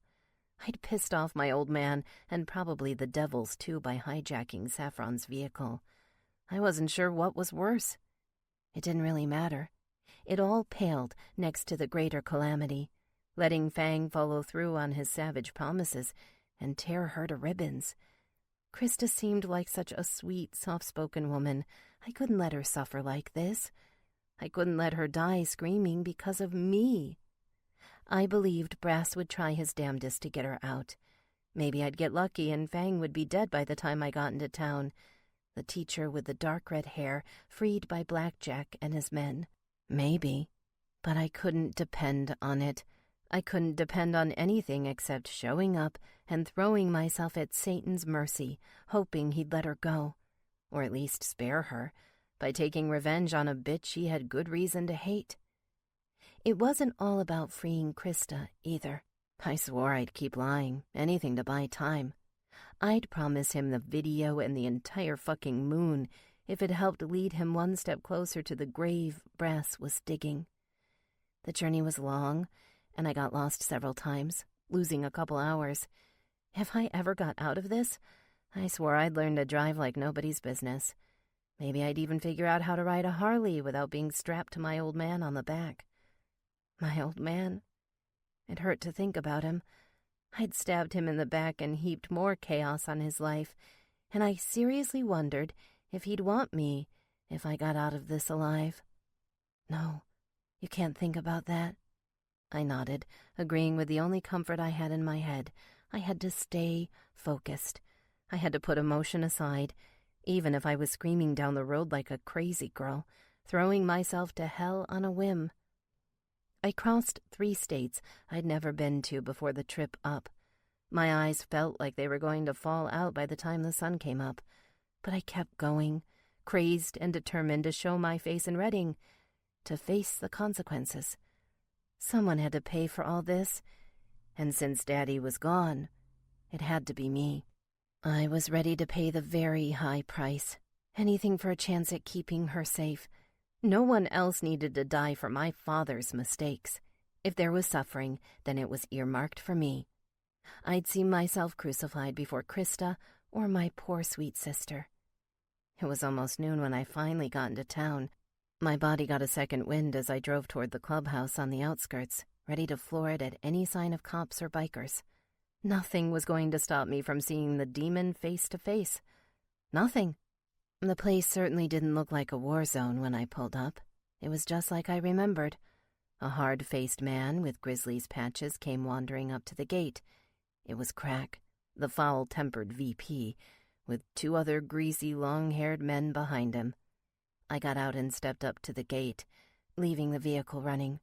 I'd pissed off my old man, and probably the Devils too, by hijacking Saffron's vehicle. I wasn't sure what was worse. It didn't really matter. It all paled next to the greater calamity, letting Fang follow through on his savage promises and tear her to ribbons. Krista seemed like such a sweet, soft-spoken woman. I couldn't let her suffer like this. I couldn't let her die screaming because of me. I believed Brass would try his damnedest to get her out. Maybe I'd get lucky and Fang would be dead by the time I got into town. The teacher with the dark red hair, freed by Blackjack and his men. Maybe. But I couldn't depend on it. I couldn't depend on anything except showing up and throwing myself at Satan's mercy, hoping he'd let her go, or at least spare her, by taking revenge on a bitch he had good reason to hate. It wasn't all about freeing Krista, either. I swore I'd keep lying, anything to buy time. I'd promise him the video and the entire fucking moon if it helped lead him one step closer to the grave Brass was digging. The journey was long, and I got lost several times, losing a couple hours. If I ever got out of this, I swore I'd learn to drive like nobody's business. Maybe I'd even figure out how to ride a Harley without being strapped to my old man on the back. My old man. It hurt to think about him. I'd stabbed him in the back and heaped more chaos on his life, and I seriously wondered if he'd want me if I got out of this alive. No, you can't think about that. I nodded, agreeing with the only comfort I had in my head. I had to stay focused. I had to put emotion aside, even if I was screaming down the road like a crazy girl, throwing myself to hell on a whim. I crossed 3 states I'd never been to before the trip up. My eyes felt like they were going to fall out by the time the sun came up, but I kept going, crazed and determined to show my face in Reading, to face the consequences. Someone had to pay for all this, and since Daddy was gone, it had to be me. I was ready to pay the very high price, anything for a chance at keeping her safe. No one else needed to die for my father's mistakes. If there was suffering, then it was earmarked for me. I'd see myself crucified before Krista or my poor sweet sister. It was almost noon when I finally got into town. My body got a second wind as I drove toward the clubhouse on the outskirts, ready to floor it at any sign of cops or bikers. Nothing was going to stop me from seeing the demon face to face. Nothing. The place certainly didn't look like a war zone when I pulled up. It was just like I remembered. A hard-faced man with grizzly's patches came wandering up to the gate. It was Crack, the foul-tempered VP, with 2 other greasy, long-haired men behind him. I got out and stepped up to the gate, leaving the vehicle running.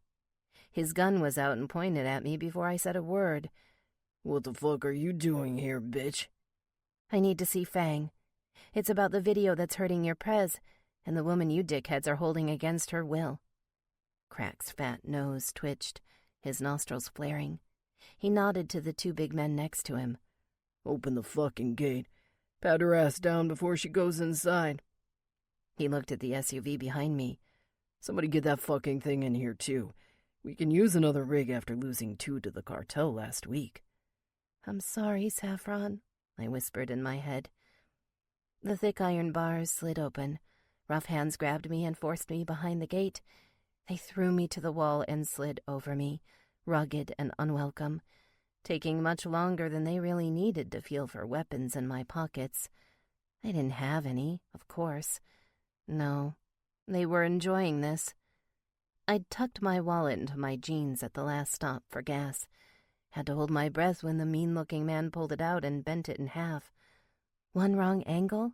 His gun was out and pointed at me before I said a word. "What the fuck are you doing here, bitch?" "I need to see Fang. It's about the video that's hurting your prez, and the woman you dickheads are holding against her will." Crack's fat nose twitched, his nostrils flaring. He nodded to the 2 big men next to him. "Open the fucking gate. Pat her ass down before she goes inside." He looked at the SUV behind me. "Somebody get that fucking thing in here, too. We can use another rig after losing 2 to the cartel last week." "I'm sorry, Saffron," I whispered in my head. The thick iron bars slid open. Rough hands grabbed me and forced me behind the gate. They threw me to the wall and slid over me, rugged and unwelcome, taking much longer than they really needed to feel for weapons in my pockets. I didn't have any, of course. No, they were enjoying this. I'd tucked my wallet into my jeans at the last stop for gas. Had to hold my breath when the mean-looking man pulled it out and bent it in half. One wrong angle,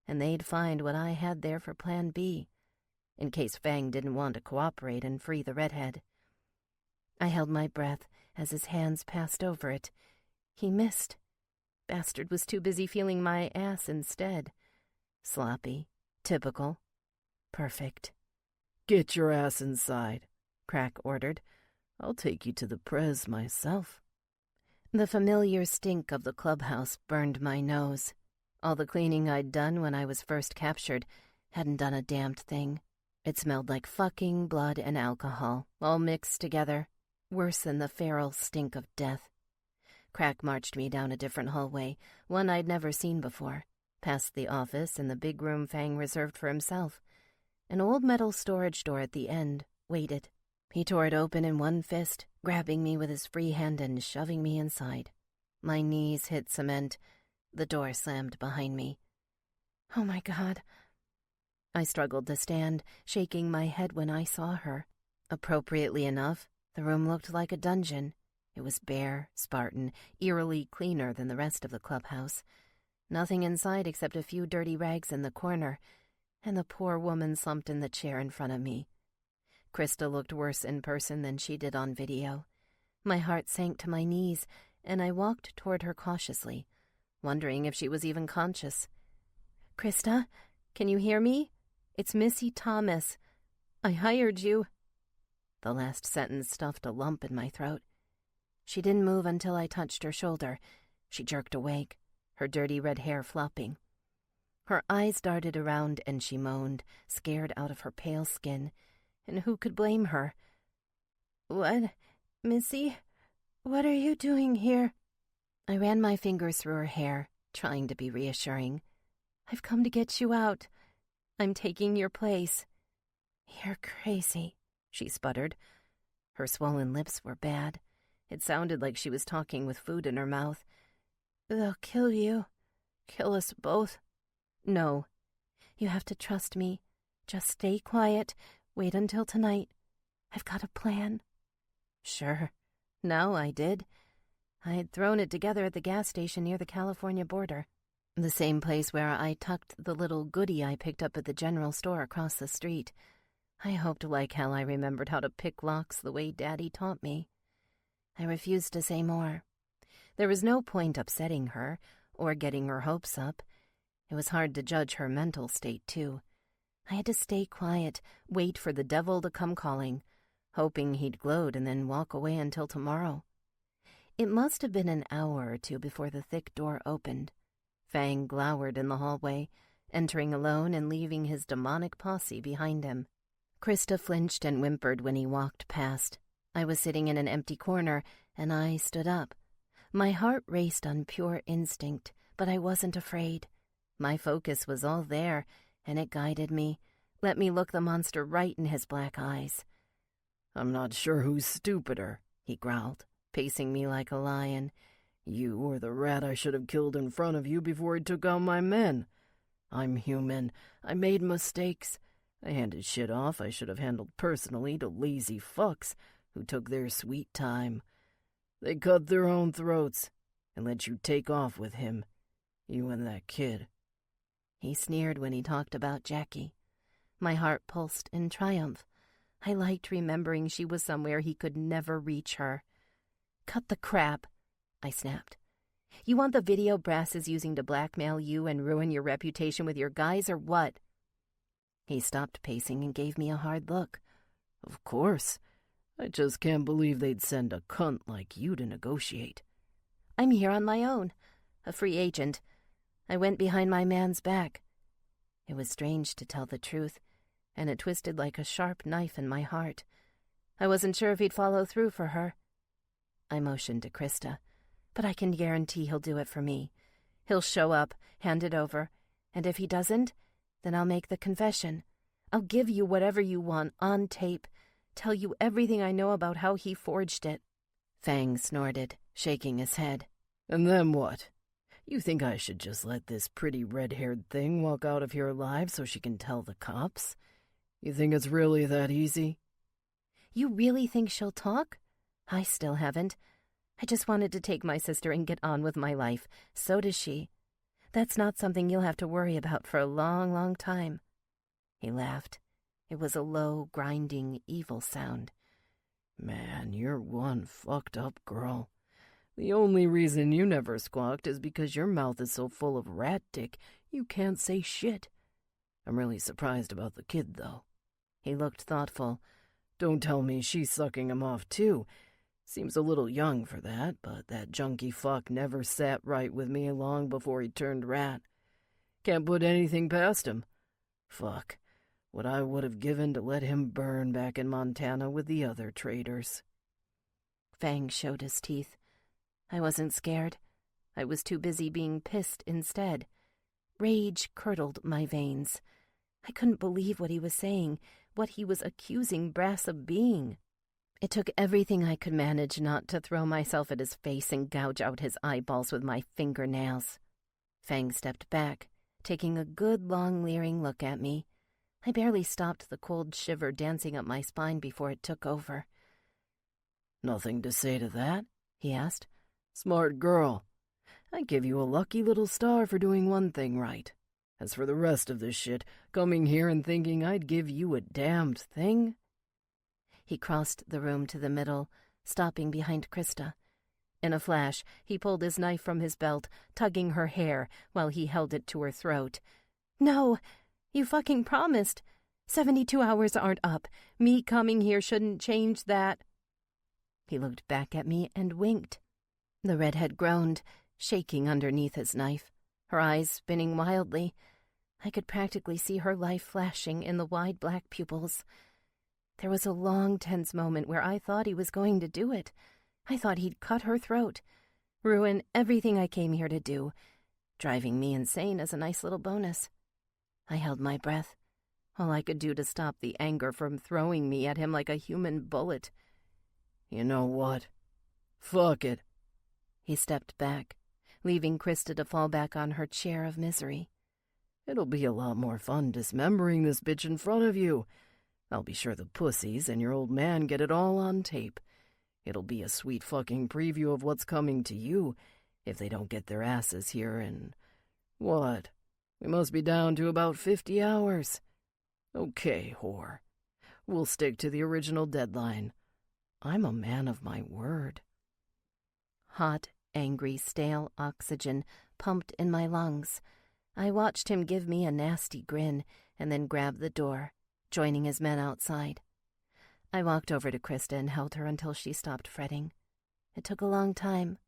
and they'd find what I had there for Plan B, in case Fang didn't want to cooperate and free the redhead. I held my breath as his hands passed over it. He missed. Bastard was too busy feeling my ass instead. Sloppy. Typical. Perfect. "Get your ass inside," Crack ordered. "I'll take you to the prez myself." The familiar stink of the clubhouse burned my nose. All the cleaning I'd done when I was first captured hadn't done a damned thing. It smelled like fucking blood and alcohol, all mixed together, worse than the feral stink of death. Crack marched me down a different hallway, one I'd never seen before, past the office and the big room Fang reserved for himself. An old metal storage door at the end waited. He tore it open in one fist, grabbing me with his free hand and shoving me inside. My knees hit cement. The door slammed behind me. Oh my God. I struggled to stand, shaking my head when I saw her. Appropriately enough, the room looked like a dungeon. It was bare, Spartan, eerily cleaner than the rest of the clubhouse. Nothing inside except a few dirty rags in the corner, and the poor woman slumped in the chair in front of me. Krista looked worse in person than she did on video. My heart sank to my knees, and I walked toward her cautiously, wondering if she was even conscious. "Krista, can you hear me? It's Missy Thomas. I hired you." The last sentence stuffed a lump in my throat. She didn't move until I touched her shoulder. She jerked awake, her dirty red hair flopping. Her eyes darted around and she moaned, scared out of her pale skin. And who could blame her? "What, Missy? What are you doing here?" I ran my fingers through her hair, trying to be reassuring. "I've come to get you out. I'm taking your place." "You're crazy," she sputtered. Her swollen lips were bad. It sounded like she was talking with food in her mouth. "They'll kill you. Kill us both." "No. You have to trust me. Just stay quiet. Wait until tonight. I've got a plan." Sure. No, I did. I had thrown it together at the gas station near the California border. The same place where I tucked the little goodie I picked up at the general store across the street. I hoped like hell I remembered how to pick locks the way Daddy taught me. I refused to say more. There was no point upsetting her or getting her hopes up. It was hard to judge her mental state, too. I had to stay quiet, wait for the devil to come calling, hoping he'd gloat and then walk away until tomorrow. It must have been an hour or two before the thick door opened. Fang glowered in the hallway, entering alone and leaving his demonic posse behind him. Krista flinched and whimpered when he walked past. I was sitting in an empty corner, and I stood up. My heart raced on pure instinct, but I wasn't afraid. My focus was all there, and it guided me, let me look the monster right in his black eyes. "I'm not sure who's stupider," he growled, pacing me like a lion. "You or the rat I should have killed in front of you before he took out my men. I'm human. I made mistakes. I handed shit off I should have handled personally to lazy fucks who took their sweet time. They cut their own throats and let you take off with him, you and that kid." He sneered when he talked about Jackie. My heart pulsed in triumph. I liked remembering she was somewhere he could never reach her. "Cut the crap," I snapped. "You want the video Brass is using to blackmail you and ruin your reputation with your guys, or what?" He stopped pacing and gave me a hard look. "Of course. I just can't believe they'd send a cunt like you to negotiate." "I'm here on my own, a free agent. I went behind my man's back." It was strange to tell the truth, and it twisted like a sharp knife in my heart. I wasn't sure if he'd follow through for her. I motioned to Krista, "But I can guarantee he'll do it for me. He'll show up, hand it over, and if he doesn't, then I'll make the confession. I'll give you whatever you want, on tape, tell you everything I know about how he forged it." Fang snorted, shaking his head. "And then what? You think I should just let this pretty red-haired thing walk out of here alive so she can tell the cops? You think it's really that easy?" You really think she'll talk? I still haven't. I just wanted to take my sister and get on with my life. So does she. That's not something you'll have to worry about for a long, long time." He laughed. It was a low, grinding, evil sound. "Man, you're one fucked up girl. The only reason you never squawked is because your mouth is so full of rat dick you can't say shit. I'm really surprised about the kid, though." He looked thoughtful. "Don't tell me she's sucking him off, too. Seems a little young for that, but that junkie fuck never sat right with me long before he turned rat. Can't put anything past him. Fuck, what I would have given to let him burn back in Montana with the other traitors." Fang showed his teeth. I wasn't scared. I was too busy being pissed instead. Rage curdled my veins. I couldn't believe what he was saying, what he was accusing Brass of being. It took everything I could manage not to throw myself at his face and gouge out his eyeballs with my fingernails. Fang stepped back, taking a good long leering look at me. I barely stopped the cold shiver dancing up my spine before it took over. "Nothing to say to that?" he asked. "Smart girl. I give you a lucky little star for doing one thing right. As for the rest of this shit, coming here and thinking I'd give you a damned thing?" He crossed the room to the middle, stopping behind Krista. In a flash, he pulled his knife from his belt, tugging her hair while he held it to her throat. "No! You fucking promised! 72 hours aren't up. Me coming here shouldn't change that." He looked back at me and winked. The redhead groaned, shaking underneath his knife, her eyes spinning wildly. I could practically see her life flashing in the wide black pupils. There was a long, tense moment where I thought he was going to do it. I thought he'd cut her throat, ruin everything I came here to do, driving me insane as a nice little bonus. I held my breath, all I could do to stop the anger from throwing me at him like a human bullet. "You know what? Fuck it." He stepped back, leaving Krista to fall back on her chair of misery. "It'll be a lot more fun dismembering this bitch in front of you. I'll be sure the pussies and your old man get it all on tape. It'll be a sweet fucking preview of what's coming to you if they don't get their asses here in... What? We must be down to about 50 hours. Okay, whore. We'll stick to the original deadline. I'm a man of my word." Hot, angry, stale oxygen pumped in my lungs. I watched him give me a nasty grin and then grab the door, joining his men outside. I walked over to Krista and held her until she stopped fretting. It took a long time.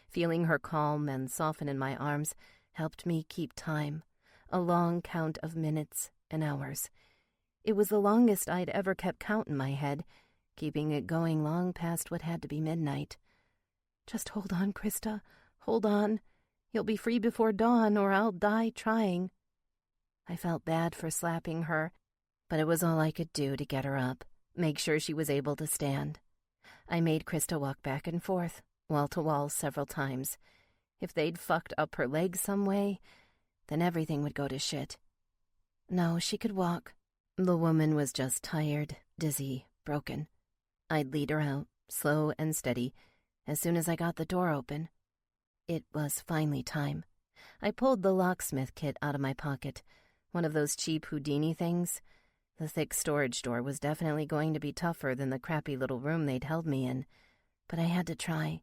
Feeling her calm and soften in my arms helped me keep time, a long count of minutes and hours. It was the longest I'd ever kept count in my head, keeping it going long past what had to be midnight. "Just hold on, Krista. Hold on. You'll be free before dawn, or I'll die trying." I felt bad for slapping her, but it was all I could do to get her up, make sure she was able to stand. I made Krista walk back and forth, wall to wall several times. If they'd fucked up her legs some way, then everything would go to shit. No, she could walk. The woman was just tired, dizzy, broken. I'd lead her out, slow and steady, as soon as I got the door open. It was finally time. I pulled the locksmith kit out of my pocket, one of those cheap Houdini things. The thick storage door was definitely going to be tougher than the crappy little room they'd held me in, but I had to try.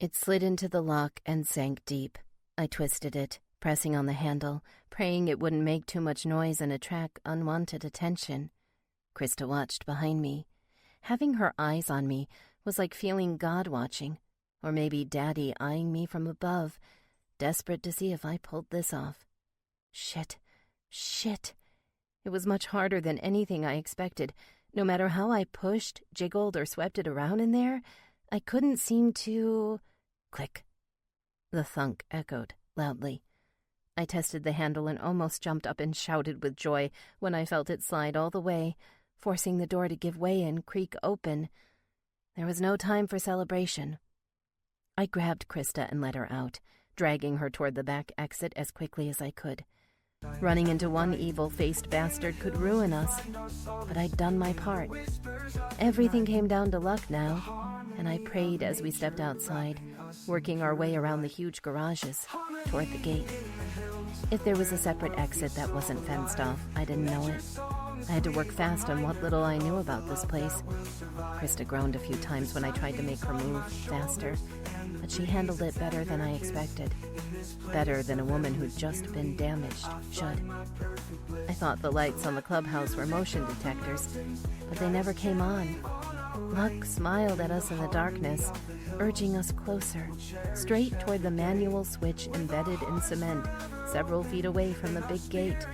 It slid into the lock and sank deep. I twisted it, pressing on the handle, praying it wouldn't make too much noise and attract unwanted attention. Krista watched behind me. Having her eyes on me was like feeling God watching, or maybe Daddy eyeing me from above, desperate to see if I pulled this off. Shit. It was much harder than anything I expected. No matter how I pushed, jiggled, or swept it around in there, I couldn't seem to... Click. The thunk echoed loudly. I tested the handle and almost jumped up and shouted with joy when I felt it slide all the way, forcing the door to give way and creak open. There was no time for celebration. I grabbed Krista and led her out, dragging her toward the back exit as quickly as I could. Running into one evil-faced bastard could ruin us, but I'd done my part. Everything came down to luck now, and I prayed as we stepped outside, working our way around the huge garages, toward the gate. If there was a separate exit that wasn't fenced off, I didn't know it. I had to work fast on what little I knew about this place. Krista groaned a few times when I tried to make her move faster, but she handled it better than I expected. Better than a woman who'd just been damaged should. I thought the lights on the clubhouse were motion detectors, but they never came on. Luck smiled at us in the darkness, urging us closer, straight toward the manual switch embedded in cement, several feet away from the big gate.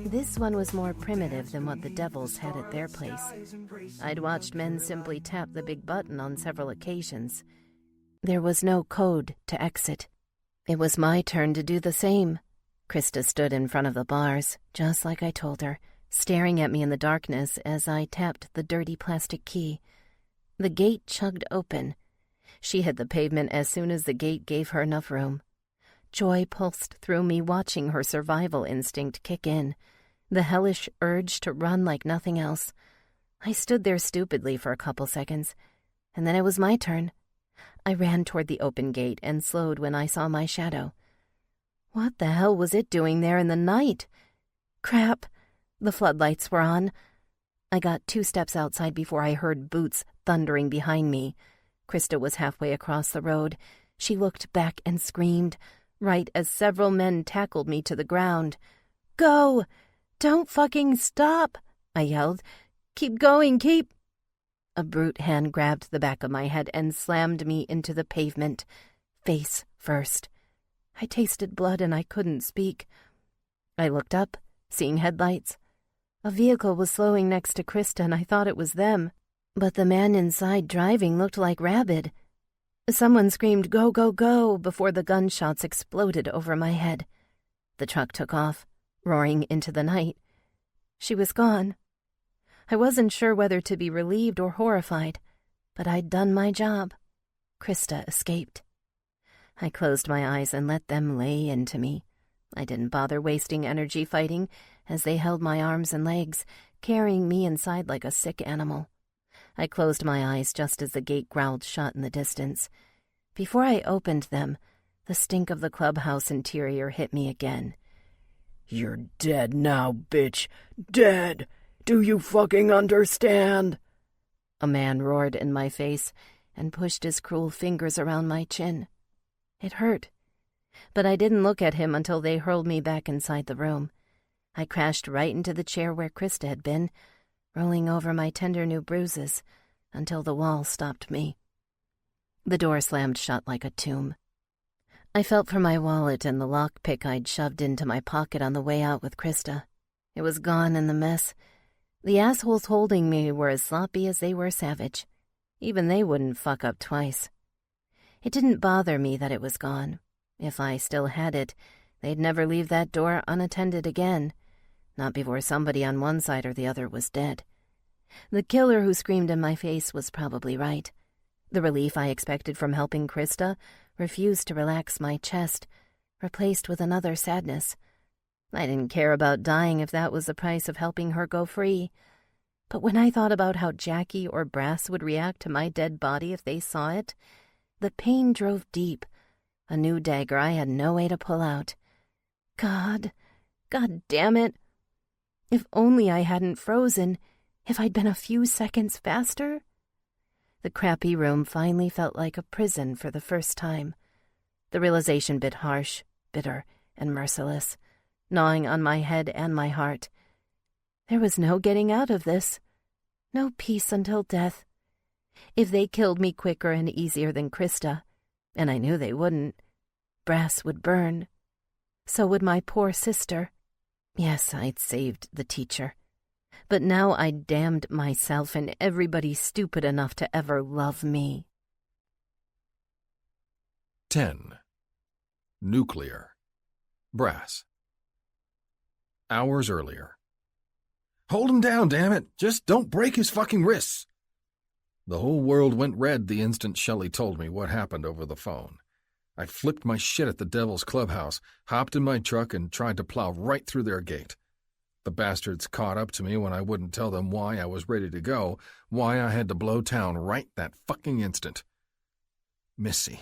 This one was more primitive than what the Devils had at their place. I'd watched men simply tap the big button on several occasions. There was no code to exit. It was my turn to do the same. Krista stood in front of the bars, just like I told her, staring at me in the darkness as I tapped the dirty plastic key. The gate chugged open. She hit the pavement as soon as the gate gave her enough room. Joy pulsed through me watching her survival instinct kick in, the hellish urge to run like nothing else. I stood there stupidly for a couple seconds, and then it was my turn. I ran toward the open gate and slowed when I saw my shadow. What the hell was it doing there in the night? Crap! The floodlights were on. I got 2 steps outside before I heard boots thundering behind me. Krista was halfway across the road. She looked back and screamed, right as several men tackled me to the ground. "Go! Don't fucking stop!" I yelled. "Keep going, keep—" A brute hand grabbed the back of my head and slammed me into the pavement, face first. I tasted blood and I couldn't speak. I looked up, seeing headlights. A vehicle was slowing next to Krista and I thought it was them, but the man inside driving looked like Rabid. Someone screamed, "Go, go, go," before the gunshots exploded over my head. The truck took off, roaring into the night. She was gone. I wasn't sure whether to be relieved or horrified, but I'd done my job. Krista escaped. I closed my eyes and let them lay into me. I didn't bother wasting energy fighting as they held my arms and legs, carrying me inside like a sick animal. I closed my eyes just as the gate growled shut in the distance. Before I opened them, the stink of the clubhouse interior hit me again. "You're dead now, bitch. Dead! Do you fucking understand?" A man roared in my face and pushed his cruel fingers around my chin. It hurt, but I didn't look at him until they hurled me back inside the room. I crashed right into the chair where Krista had been, rolling over my tender new bruises until the wall stopped me. The door slammed shut like a tomb. I felt for my wallet and the lockpick I'd shoved into my pocket on the way out with Krista. It was gone in the mess. The assholes holding me were as sloppy as they were savage. Even they wouldn't fuck up twice. It didn't bother me that it was gone. If I still had it, they'd never leave that door unattended again. Not before somebody on one side or the other was dead. The killer who screamed in my face was probably right. The relief I expected from helping Krista refused to relax my chest, replaced with another sadness. I didn't care about dying if that was the price of helping her go free. But when I thought about how Jackie or Brass would react to my dead body if they saw it, the pain drove deep, a new dagger I had no way to pull out. God damn it. If only I hadn't frozen, if I'd been a few seconds faster. The crappy room finally felt like a prison for the first time. The realization bit harsh, bitter, and merciless, gnawing on my head and my heart. There was no getting out of this. No peace until death. If they killed me quicker and easier than Krista, and I knew they wouldn't, Brass would burn. So would my poor sister. Yes, I'd saved the teacher. But now I'd damned myself and everybody stupid enough to ever love me. 10. Nuclear. Brass. Hours earlier. "Hold him down, damn it! Just don't break his fucking wrists!" The whole world went red the instant Shelley told me what happened over the phone. I flipped my shit at the Devil's Clubhouse, hopped in my truck, and tried to plow right through their gate. The bastards caught up to me when I wouldn't tell them why I was ready to go, why I had to blow town right that fucking instant. Missy.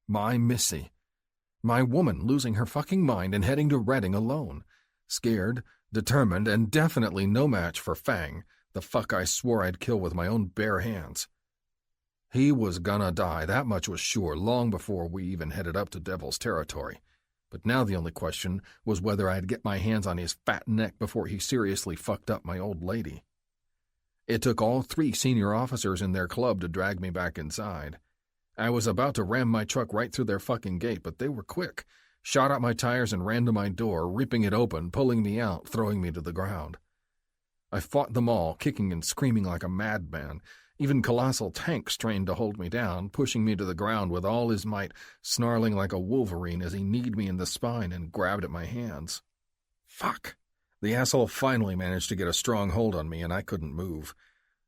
My Missy. My woman losing her fucking mind and heading to Reading alone. Scared, determined, and definitely no match for Fang, the fuck I swore I'd kill with my own bare hands. He was gonna die, that much was sure, long before we even headed up to Devil's territory. But now the only question was whether I'd get my hands on his fat neck before he seriously fucked up my old lady. It took all 3 senior officers in their club to drag me back inside. I was about to ram my truck right through their fucking gate, but they were quick, shot out my tires and ran to my door, ripping it open, pulling me out, throwing me to the ground. I fought them all, kicking and screaming like a madman. Even Colossal Tank strained to hold me down, pushing me to the ground with all his might, snarling like a wolverine as he kneed me in the spine and grabbed at my hands. Fuck! The asshole finally managed to get a strong hold on me, and I couldn't move.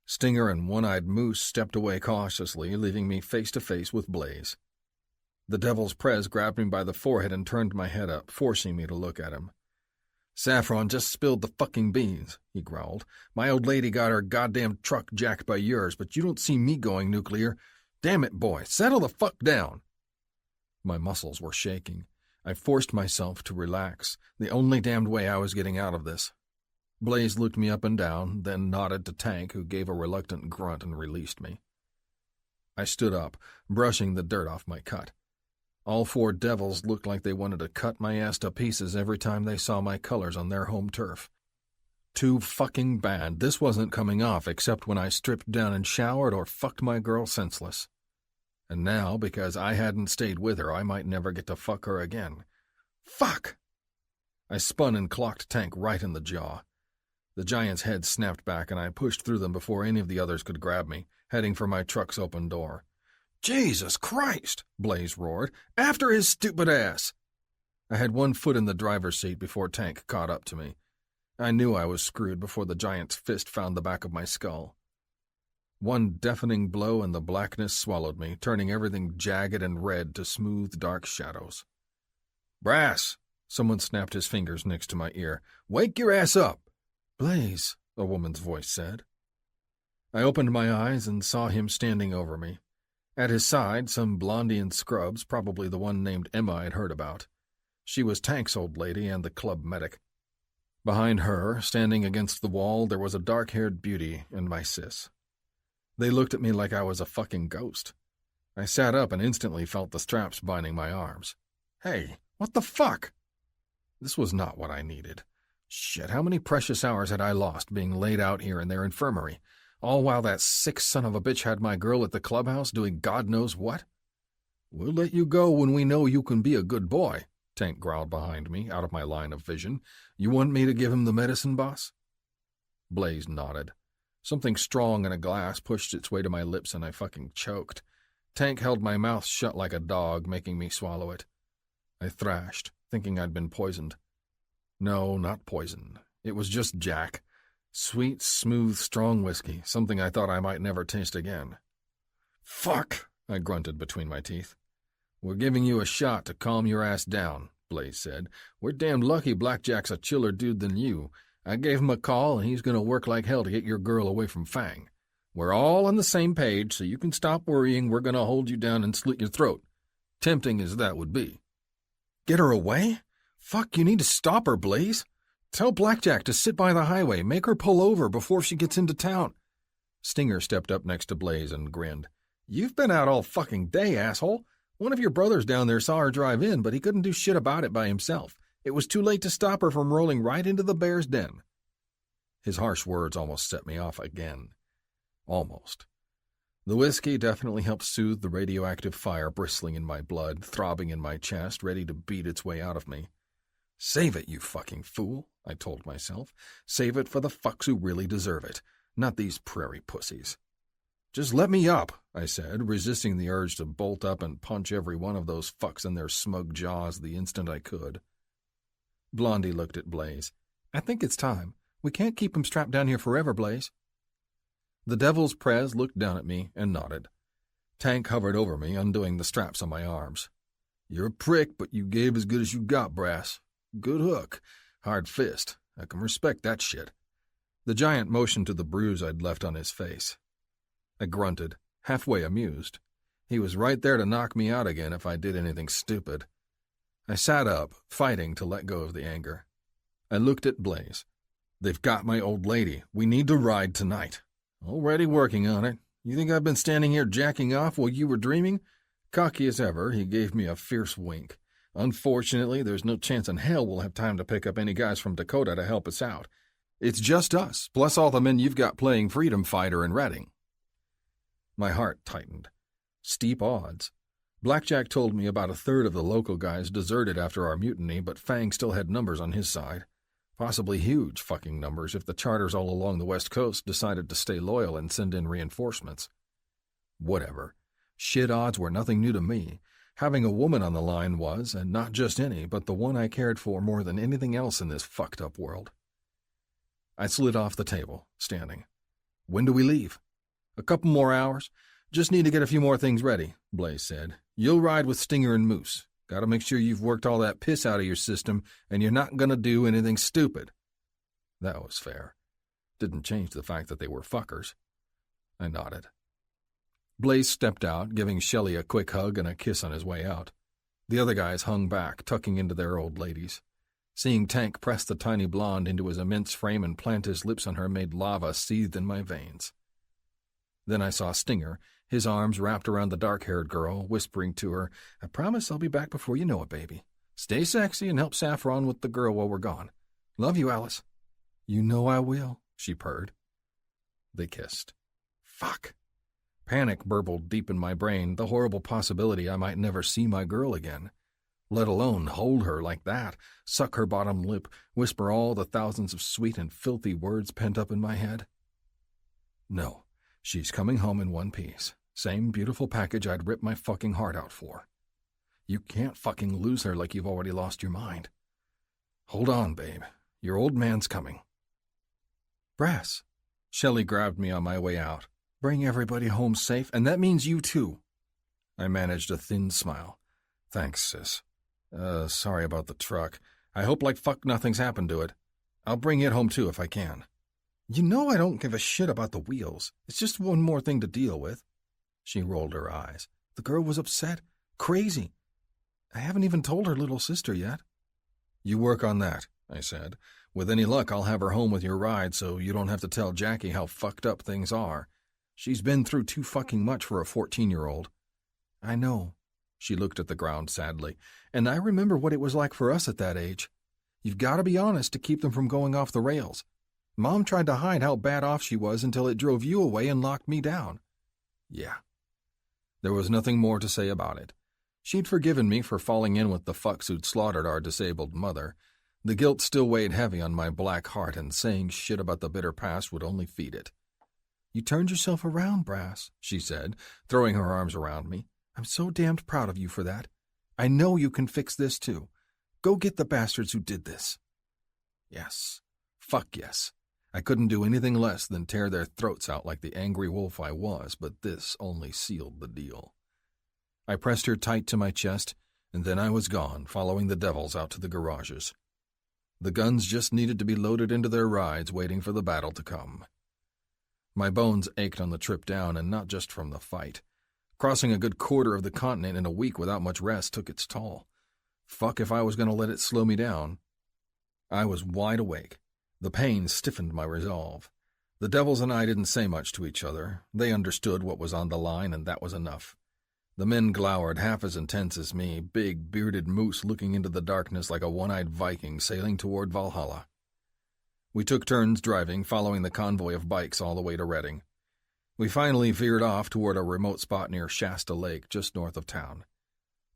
Stinger and One-Eyed Moose stepped away cautiously, leaving me face to face with Blaze. The Devil's Prez grabbed me by the forehead and turned my head up, forcing me to look at him. "Saffron just spilled the fucking beans," he growled. "My old lady got her goddamn truck jacked by yours, but you don't see me going nuclear. Damn it, boy, settle the fuck down." My muscles were shaking. I forced myself to relax, the only damned way I was getting out of this. Blaze looked me up and down, then nodded to Tank, who gave a reluctant grunt and released me. I stood up, brushing the dirt off my cut. All 4 devils looked like they wanted to cut my ass to pieces every time they saw my colors on their home turf. Too fucking bad this wasn't coming off except when I stripped down and showered or fucked my girl senseless. And now, because I hadn't stayed with her, I might never get to fuck her again. Fuck! I spun and clocked Tank right in the jaw. The giant's head snapped back, and I pushed through them before any of the others could grab me, heading for my truck's open door. "Jesus Christ!" Blaze roared. "After his stupid ass!" I had one foot in the driver's seat before Tank caught up to me. I knew I was screwed before the giant's fist found the back of my skull. One deafening blow and the blackness swallowed me, turning everything jagged and red to smooth, dark shadows. "Brass!" Someone snapped his fingers next to my ear. "Wake your ass up!" "Blaze," a woman's voice said. I opened my eyes and saw him standing over me. At his side, some blondie in scrubs, probably the one named Emma I'd heard about. She was Tank's old lady and the club medic. Behind her, standing against the wall, there was a dark-haired beauty and my sis. They looked at me like I was a fucking ghost. I sat up and instantly felt the straps binding my arms. Hey, what the fuck? This was not what I needed. Shit, how many precious hours had I lost being laid out here in their infirmary, all while that sick son of a bitch had my girl at the clubhouse doing God knows what? "We'll let you go when we know you can be a good boy," Tank growled behind me, out of my line of vision. "You want me to give him the medicine, boss?" Blaze nodded. Something strong in a glass pushed its way to my lips and I fucking choked. Tank held my mouth shut like a dog, making me swallow it. I thrashed, thinking I'd been poisoned. No, not poison. It was just Jack. Sweet, smooth, strong whiskey, something I thought I might never taste again. "Fuck," I grunted between my teeth. "We're giving you a shot to calm your ass down," Blaze said. "We're damned lucky Blackjack's a chiller dude than you. I gave him a call, and he's going to work like hell to get your girl away from Fang. We're all on the same page, so you can stop worrying. We're going to hold you down and slit your throat. Tempting as that would be." "Get her away? Fuck, you need to stop her, Blaze. Tell Blackjack to sit by the highway. Make her pull over before she gets into town." Stinger stepped up next to Blaze and grinned. "You've been out all fucking day, asshole. One of your brothers down there saw her drive in, but he couldn't do shit about it by himself. It was too late to stop her from rolling right into the bear's den." His harsh words almost set me off again. Almost. The whiskey definitely helped soothe the radioactive fire bristling in my blood, throbbing in my chest, ready to beat its way out of me. "Save it, you fucking fool," I told myself. "Save it for the fucks who really deserve it, not these prairie pussies." "Just let me up," I said, resisting the urge to bolt up and punch every one of those fucks in their smug jaws the instant I could. Blondie looked at Blaze. "I think it's time. We can't keep him strapped down here forever, Blaze." The Devil's Prez looked down at me and nodded. Tank hovered over me, undoing the straps on my arms. You're a prick, but you gave as good as you got, Brass. Good hook. Hard fist. I can respect that shit. The giant motioned to the bruise I'd left on his face. I grunted, halfway amused. He was right there to knock me out again if I did anything stupid. I sat up, fighting to let go of the anger. I looked at Blaze. They've got my old lady. We need to ride tonight. Already working on it. You think I've been standing here jacking off while you were dreaming? Cocky as ever, he gave me a fierce wink. Unfortunately, there's no chance in hell we'll have time to pick up any guys from Dakota to help us out. It's just us, plus all the men you've got playing Freedom Fighter in Reading. My heart tightened. Steep odds. Blackjack told me about a third of the local guys deserted after our mutiny, but Fang still had numbers on his side. Possibly huge fucking numbers if the charters all along the West Coast decided to stay loyal and send in reinforcements. Whatever. Shit odds were nothing new to me. Having a woman on the line was, and not just any, but the one I cared for more than anything else in this fucked up world. I slid off the table, standing. When do we leave? A couple more hours. Just need to get a few more things ready, Blaze said. You'll ride with Stinger and Moose. Gotta make sure you've worked all that piss out of your system, and you're not gonna do anything stupid. That was fair. Didn't change the fact that they were fuckers. I nodded. Blaze stepped out, giving Shelley a quick hug and a kiss on his way out. The other guys hung back, tucking into their old ladies. Seeing Tank press the tiny blonde into his immense frame and plant his lips on her made lava seethed in my veins. Then I saw Stinger, his arms wrapped around the dark-haired girl, whispering to her, I promise I'll be back before you know it, baby. Stay sexy and help Saffron with the girl while we're gone. Love you, Alice. You know I will, she purred. They kissed. Fuck. Panic burbled deep in my brain, the horrible possibility I might never see my girl again. Let alone hold her like that, suck her bottom lip, whisper all the thousands of sweet and filthy words pent up in my head. No, she's coming home in one piece. Same beautiful package I'd rip my fucking heart out for. You can't fucking lose her like you've already lost your mind. Hold on, babe. Your old man's coming. Brass. Shelley grabbed me on my way out. Bring everybody home safe, and that means you too. I managed a thin smile. Thanks, sis. Sorry about the truck. I hope like fuck nothing's happened to it. I'll bring it home too if I can. You know I don't give a shit about the wheels. It's just one more thing to deal with. She rolled her eyes. The girl was upset. Crazy. I haven't even told her little sister yet. You work on that, I said. With any luck, I'll have her home with your ride so you don't have to tell Jackie how fucked up things are. She's been through too fucking much for a 14-year-old. I know. She looked at the ground sadly. And I remember what it was like for us at that age. You've got to be honest to keep them from going off the rails. Mom tried to hide how bad off she was until it drove you away and locked me down. Yeah. There was nothing more to say about it. She'd forgiven me for falling in with the fucks who'd slaughtered our disabled mother. The guilt still weighed heavy on my black heart, and saying shit about the bitter past would only feed it. You turned yourself around, Brass, she said, throwing her arms around me. I'm so damned proud of you for that. I know you can fix this too. Go get the bastards who did this. Yes. Fuck yes. I couldn't do anything less than tear their throats out like the angry wolf I was, but this only sealed the deal. I pressed her tight to my chest, and then I was gone, following the devils out to the garages. The guns just needed to be loaded into their rides, waiting for the battle to come. My bones ached on the trip down, and not just from the fight. Crossing a good quarter of the continent in a week without much rest took its toll. Fuck if I was going to let it slow me down. I was wide awake. The pain stiffened my resolve. The devils and I didn't say much to each other. They understood what was on the line, and that was enough. The men glowered half as intense as me, big, bearded moose looking into the darkness like a one-eyed Viking sailing toward Valhalla. We took turns driving, following the convoy of bikes all the way to Reading. We finally veered off toward a remote spot near Shasta Lake, just north of town.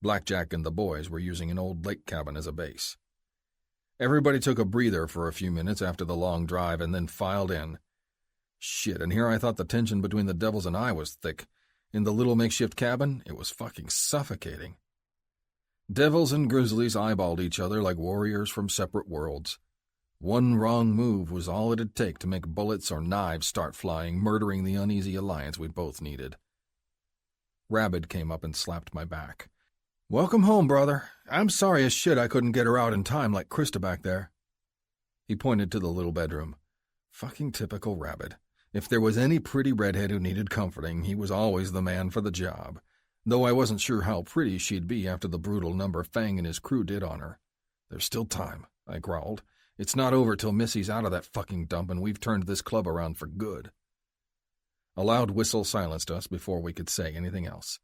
Blackjack and the boys were using an old lake cabin as a base. Everybody took a breather for a few minutes after the long drive and then filed in. Shit, and here I thought the tension between the devils and I was thick. In the little makeshift cabin, it was fucking suffocating. Devils and grizzlies eyeballed each other like warriors from separate worlds. One wrong move was all it'd take to make bullets or knives start flying, murdering the uneasy alliance we both needed. Rabid came up and slapped my back. Welcome home, brother. I'm sorry as shit I couldn't get her out in time like Krista back there. He pointed to the little bedroom. Fucking typical rabbit. If there was any pretty redhead who needed comforting, he was always the man for the job, though I wasn't sure how pretty she'd be after the brutal number Fang and his crew did on her. There's still time, I growled. It's not over till Missy's out of that fucking dump and we've turned this club around for good. A loud whistle silenced us before we could say anything else.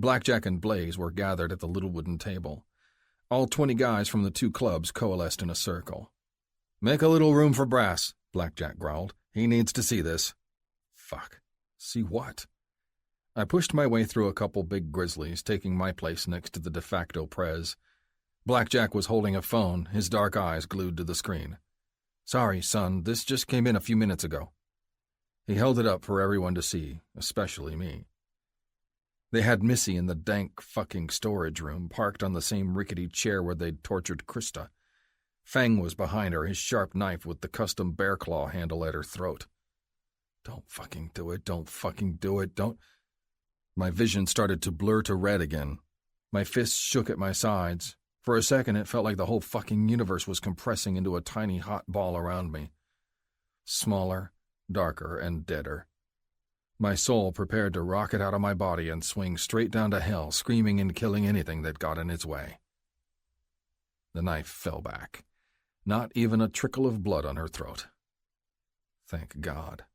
Blackjack and Blaze were gathered at the little wooden table. All 20 guys from the 2 clubs coalesced in a circle. Make a little room for Brass, Blackjack growled. He needs to see this. Fuck. See what? I pushed my way through a couple big grizzlies, taking my place next to the de facto prez. Blackjack was holding a phone, his dark eyes glued to the screen. Sorry, son, this just came in a few minutes ago. He held it up for everyone to see, especially me. They had Missy in the dank fucking storage room, parked on the same rickety chair where they'd tortured Krista. Fang was behind her, his sharp knife with the custom bear claw handle at her throat. Don't fucking do it, don't fucking do it, don't... My vision started to blur to red again. My fists shook at my sides. For a second, it felt like the whole fucking universe was compressing into a tiny hot ball around me. Smaller, darker, and deader. My soul prepared to rocket out of my body and swing straight down to hell, screaming and killing anything that got in its way. The knife fell back. Not even a trickle of blood on her throat. Thank God.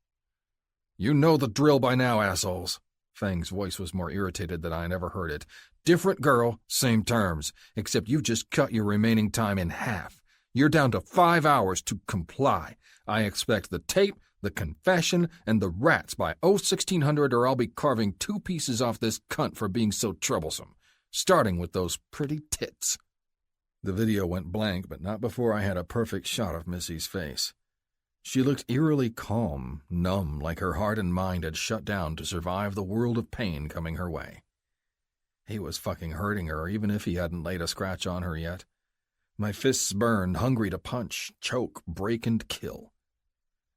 You know the drill by now, assholes. Fang's voice was more irritated than I had ever heard it. Different girl, same terms, except you've just cut your remaining time in half. You're down to 5 hours to comply. I expect the tape, the confession, and the rats by 1600 or I'll be carving 2 pieces off this cunt for being so troublesome, starting with those pretty tits. The video went blank, but not before I had a perfect shot of Missy's face. She looked eerily calm, numb, like her heart and mind had shut down to survive the world of pain coming her way. He was fucking hurting her, even if he hadn't laid a scratch on her yet. My fists burned, hungry to punch, choke, break, and kill.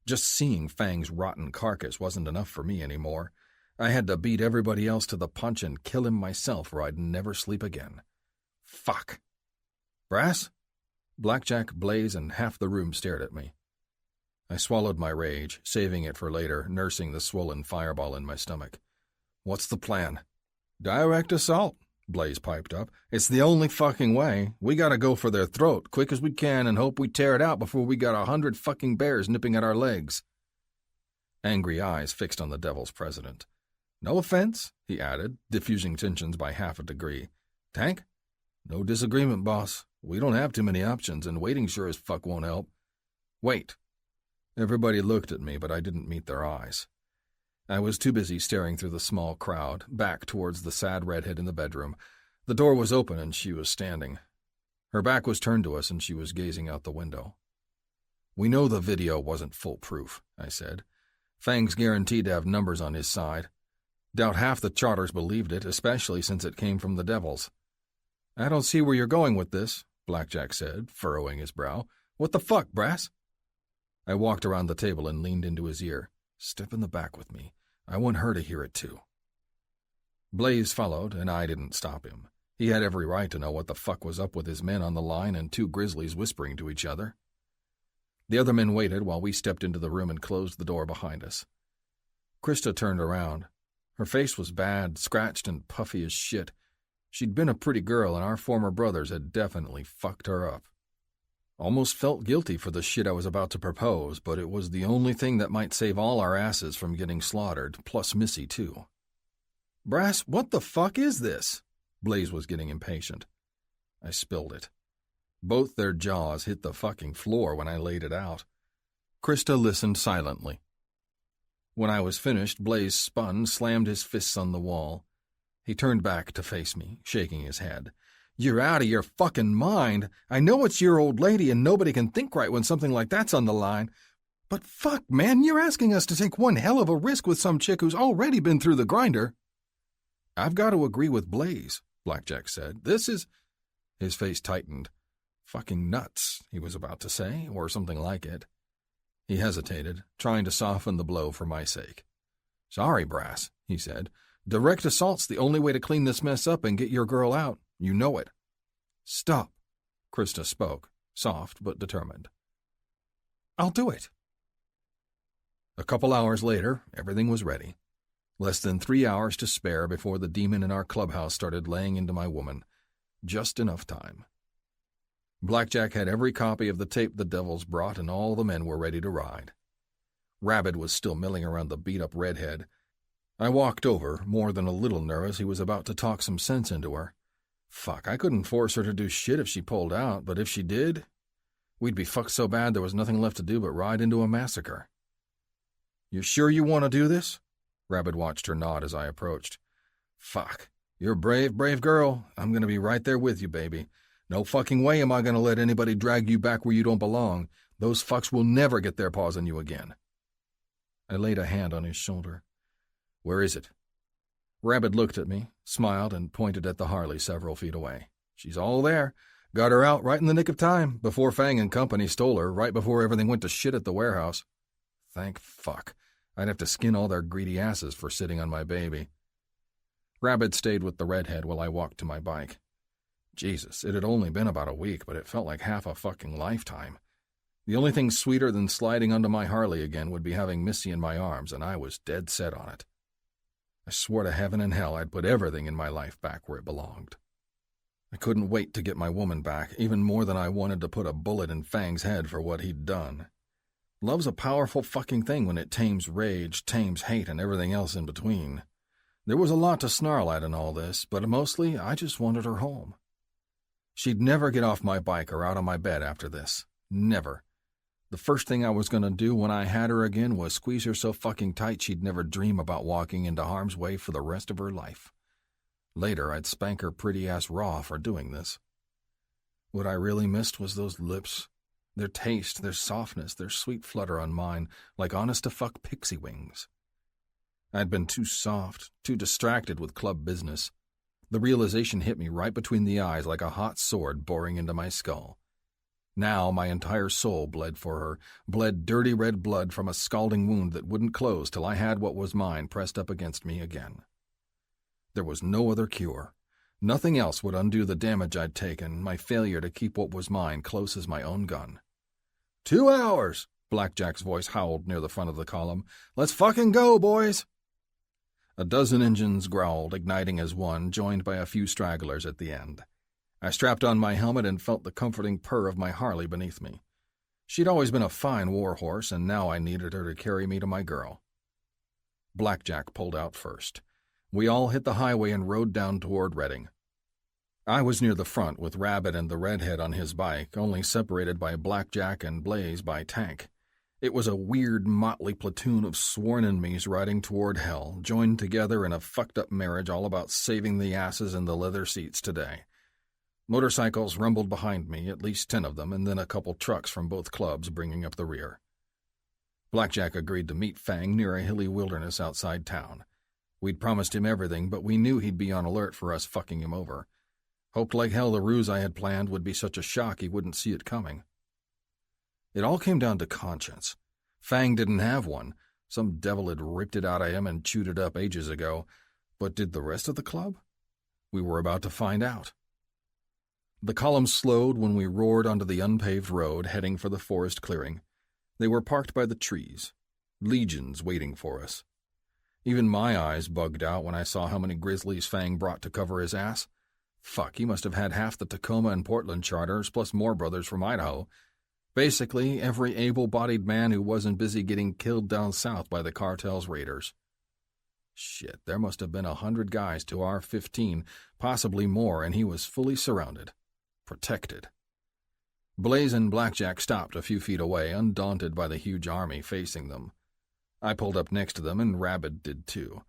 Just seeing Fang's rotten carcass wasn't enough for me anymore. I had to beat everybody else to the punch and kill him myself or I'd never sleep again. Fuck. Brass? Blackjack, Blaze, and half the room stared at me. I swallowed my rage, saving it for later, nursing the swollen fireball in my stomach. What's the plan? Direct assault, Blaze piped up. It's the only fucking way. We gotta go for their throat, quick as we can, and hope we tear it out before we got 100 fucking bears nipping at our legs. Angry eyes fixed on the Devil's president. No offense, he added, diffusing tensions by half a degree. Tank? No disagreement, boss. We don't have too many options, and waiting sure as fuck won't help. Wait. Everybody looked at me, but I didn't meet their eyes. I was too busy staring through the small crowd, back towards the sad redhead in the bedroom. The door was open and she was standing. Her back was turned to us and she was gazing out the window. We know the video wasn't foolproof, I said. Fang's guaranteed to have numbers on his side. Doubt half the charters believed it, especially since it came from the Devils. I don't see where you're going with this, Blackjack said, furrowing his brow. What the fuck, Brass? I walked around the table and leaned into his ear. Step in the back with me. I want her to hear it too. Blaze followed, and I didn't stop him. He had every right to know what the fuck was up with his men on the line and 2 grizzlies whispering to each other. The other men waited while we stepped into the room and closed the door behind us. Krista turned around. Her face was bad, scratched and puffy as shit. She'd been a pretty girl, and our former brothers had definitely fucked her up. Almost felt guilty for the shit I was about to propose, but it was the only thing that might save all our asses from getting slaughtered, plus Missy, too. Brass, what the fuck is this? Blaze was getting impatient. I spilled it. Both their jaws hit the fucking floor when I laid it out. Krista listened silently. When I was finished, Blaze spun, slammed his fists on the wall. He turned back to face me, shaking his head. You're out of your fucking mind. I know it's your old lady and nobody can think right when something like that's on the line. But fuck, man, you're asking us to take one hell of a risk with some chick who's already been through the grinder. I've got to agree with Blaze, Blackjack said. This is... His face tightened. Fucking nuts, he was about to say, or something like it. He hesitated, trying to soften the blow for my sake. Sorry, Brass, he said. Direct assault's the only way to clean this mess up and get your girl out. You know it. Stop, Krista spoke, soft but determined. I'll do it. A couple hours later, everything was ready. Less than 3 hours to spare before the demon in our clubhouse started laying into my woman. Just enough time. Blackjack had every copy of the tape the devils brought, and all the men were ready to ride. Rabbit was still milling around the beat-up redhead. I walked over, more than a little nervous he was about to talk some sense into her. Fuck, I couldn't force her to do shit if she pulled out, but if she did, we'd be fucked so bad there was nothing left to do but ride into a massacre. You sure you want to do this? Rabbit watched her nod as I approached. Fuck. You're a brave, brave girl. I'm going to be right there with you, baby. No fucking way am I going to let anybody drag you back where you don't belong. Those fucks will never get their paws on you again. I laid a hand on his shoulder. Where is it? Rabbit looked at me, smiled, and pointed at the Harley several feet away. She's all there. Got her out right in the nick of time, before Fang and company stole her, right before everything went to shit at the warehouse. Thank fuck. I'd have to skin all their greedy asses for sitting on my baby. Rabbit stayed with the redhead while I walked to my bike. Jesus, it had only been about a week, but it felt like half a fucking lifetime. The only thing sweeter than sliding onto my Harley again would be having Missy in my arms, and I was dead set on it. I swore to heaven and hell I'd put everything in my life back where it belonged. I couldn't wait to get my woman back, even more than I wanted to put a bullet in Fang's head for what he'd done. Love's a powerful fucking thing when it tames rage, tames hate, and everything else in between. There was a lot to snarl at in all this, but mostly I just wanted her home. She'd never get off my bike or out of my bed after this. Never. The first thing I was going to do when I had her again was squeeze her so fucking tight she'd never dream about walking into harm's way for the rest of her life. Later, I'd spank her pretty ass raw for doing this. What I really missed was those lips. Their taste, their softness, their sweet flutter on mine, like honest-to-fuck pixie wings. I'd been too soft, too distracted with club business. The realization hit me right between the eyes like a hot sword boring into my skull. Now my entire soul bled for her, bled dirty red blood from a scalding wound that wouldn't close till I had what was mine pressed up against me again. There was no other cure. Nothing else would undo the damage I'd taken, my failure to keep what was mine close as my own gun. 2 hours, Blackjack's voice howled near the front of the column. Let's fucking go, boys! A dozen engines growled, igniting as one, joined by a few stragglers at the end. I strapped on my helmet and felt the comforting purr of my Harley beneath me. She'd always been a fine war horse, and now I needed her to carry me to my girl. Blackjack pulled out first. We all hit the highway and rode down toward Reading. I was near the front with Rabbit and the redhead on his bike, only separated by Blackjack and Blaze by Tank. It was a weird, motley platoon of sworn enemies riding toward hell, joined together in a fucked-up marriage all about saving the asses in the leather seats today. Motorcycles rumbled behind me, at least 10 of them, and then a couple trucks from both clubs bringing up the rear. Blackjack agreed to meet Fang near a hilly wilderness outside town. We'd promised him everything, but we knew he'd be on alert for us fucking him over. Hoped like hell the ruse I had planned would be such a shock he wouldn't see it coming. It all came down to conscience. Fang didn't have one. Some devil had ripped it out of him and chewed it up ages ago. But did the rest of the club? We were about to find out. The column slowed when we roared onto the unpaved road, heading for the forest clearing. They were parked by the trees. Legions waiting for us. Even my eyes bugged out when I saw how many grizzlies Fang brought to cover his ass. Fuck, he must have had half the Tacoma and Portland charters, plus more brothers from Idaho. Basically, every able-bodied man who wasn't busy getting killed down south by the cartel's raiders. Shit, there must have been 100 guys to our 15, possibly more, and he was fully surrounded. Protected. Blaze and Blackjack stopped a few feet away, undaunted by the huge army facing them. I pulled up next to them, and Rabbit did too.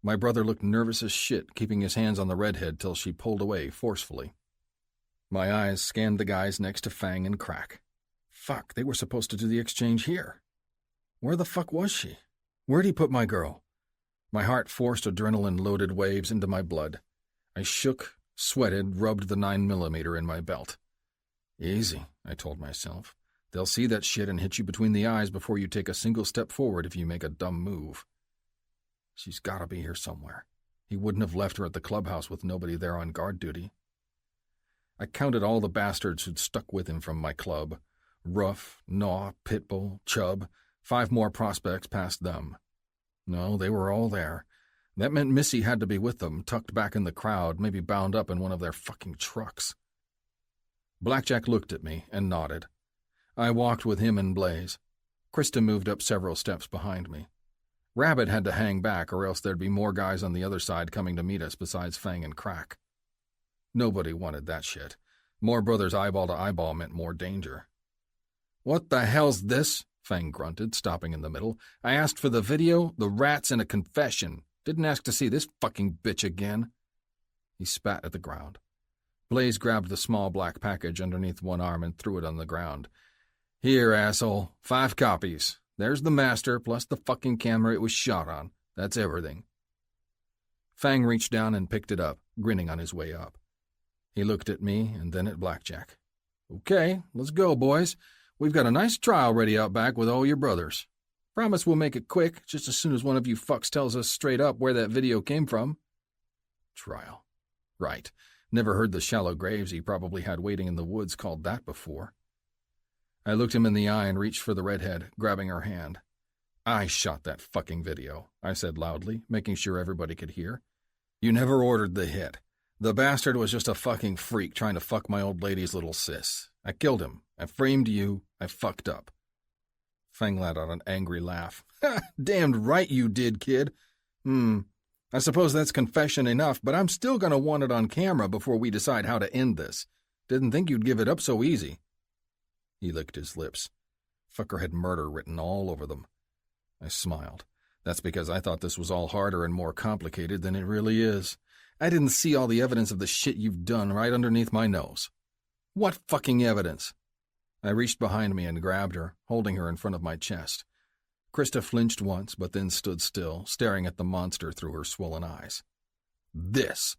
My brother looked nervous as shit, keeping his hands on the redhead till she pulled away forcefully. My eyes scanned the guys next to Fang and Crack. Fuck, they were supposed to do the exchange here. Where the fuck was she? Where'd he put my girl? My heart forced adrenaline-loaded waves into my blood. I shook, sweated, rubbed the 9mm in my belt. Easy, I told myself. They'll see that shit and hit you between the eyes before you take a single step forward if you make a dumb move. She's gotta be here somewhere. He wouldn't have left her at the clubhouse with nobody there on guard duty. I counted all the bastards who'd stuck with him from my club. Ruff, Gnaw, Pitbull, Chubb, 5 more prospects past them. No, they were all there. That meant Missy had to be with them, tucked back in the crowd, maybe bound up in one of their fucking trucks. Blackjack looked at me and nodded. I walked with him and Blaze. Krista moved up several steps behind me. Rabbit had to hang back, or else there'd be more guys on the other side coming to meet us besides Fang and Crack. Nobody wanted that shit. More brothers eyeball to eyeball meant more danger. "What the hell's this?" Fang grunted, stopping in the middle. "I asked for the video, the rats, and a confession. Didn't ask to see this fucking bitch again." He spat at the ground. Blaze grabbed the small black package underneath one arm and threw it on the ground. "Here, asshole. 5 copies. There's the master, plus the fucking camera it was shot on. That's everything." Fang reached down and picked it up, grinning on his way up. He looked at me and then at Blackjack. "Okay, let's go, boys. We've got a nice trial ready out back with all your brothers. Promise we'll make it quick, just as soon as one of you fucks tells us straight up where that video came from." Trial. Right. Never heard the shallow graves he probably had waiting in the woods called that before. I looked him in the eye and reached for the redhead, grabbing her hand. "I shot that fucking video," I said loudly, making sure everybody could hear. "You never ordered the hit. The bastard was just a fucking freak trying to fuck my old lady's little sis. I killed him. I framed you. I fucked up." Fang let out an angry laugh. "Ha! Damned right you did, kid. I suppose that's confession enough, but I'm still gonna want it on camera before we decide how to end this. Didn't think you'd give it up so easy." He licked his lips. Fucker had murder written all over them. I smiled. That's because I thought this was all harder and more complicated than it really is. I didn't see all the evidence of the shit you've done right underneath my nose. "What fucking evidence?" I reached behind me and grabbed her, holding her in front of my chest. Krista flinched once, but then stood still, staring at the monster through her swollen eyes. "This.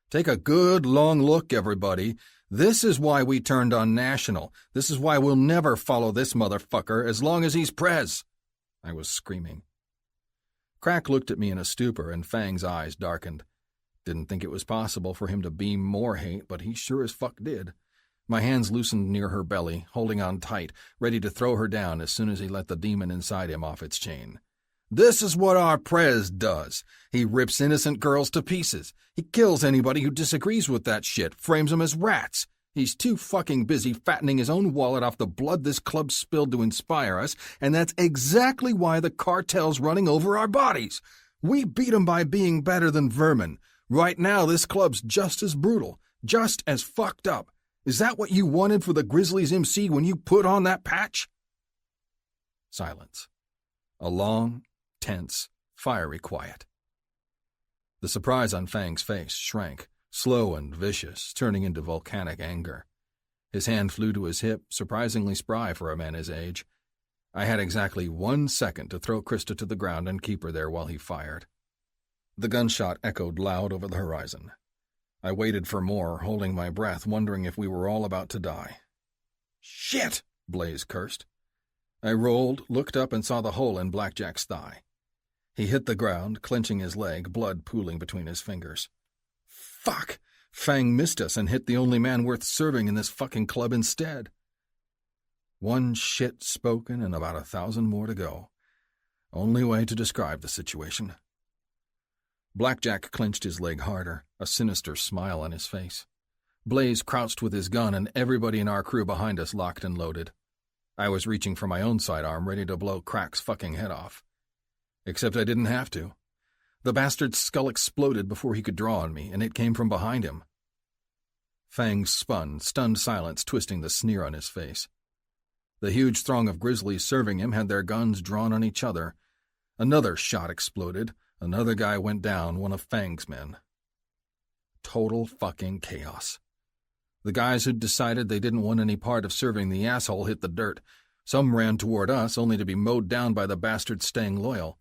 Take a good long look, everybody. This is why we turned on National. This is why we'll never follow this motherfucker as long as he's prez." I was screaming. Crack looked at me in a stupor, and Fang's eyes darkened. Didn't think it was possible for him to beam more hate, but he sure as fuck did. My hands loosened near her belly, holding on tight, ready to throw her down as soon as he let the demon inside him off its chain. "This is what our prez does. He rips innocent girls to pieces. He kills anybody who disagrees with that shit, frames them as rats. He's too fucking busy fattening his own wallet off the blood this club spilled to inspire us, and that's exactly why the cartel's running over our bodies. We beat 'em by being better than vermin. Right now, this club's just as brutal, just as fucked up. Is that what you wanted for the Grizzlies MC when you put on that patch?" Silence. A long, tense, fiery quiet. The surprise on Fang's face shrank, slow and vicious, turning into volcanic anger. His hand flew to his hip, surprisingly spry for a man his age. I had exactly 1 second to throw Krista to the ground and keep her there while he fired. The gunshot echoed loud over the horizon. I waited for more, holding my breath, wondering if we were all about to die. "Shit!" Blaze cursed. I rolled, looked up, and saw the hole in Blackjack's thigh. He hit the ground, clenching his leg, blood pooling between his fingers. Fuck! Fang missed us and hit the only man worth serving in this fucking club instead. 1 shit spoken and about 1,000 more to go. Only way to describe the situation. Blackjack clenched his leg harder, a sinister smile on his face. Blaze crouched with his gun, and everybody in our crew behind us locked and loaded. I was reaching for my own sidearm, ready to blow Crack's fucking head off. Except I didn't have to. The bastard's skull exploded before he could draw on me, and it came from behind him. Fang spun, stunned silence twisting the sneer on his face. The huge throng of grizzlies serving him had their guns drawn on each other. Another shot exploded. Another guy went down, one of Fang's men. Total fucking chaos. The guys who'd decided they didn't want any part of serving the asshole hit the dirt. Some ran toward us, only to be mowed down by the bastards staying loyal.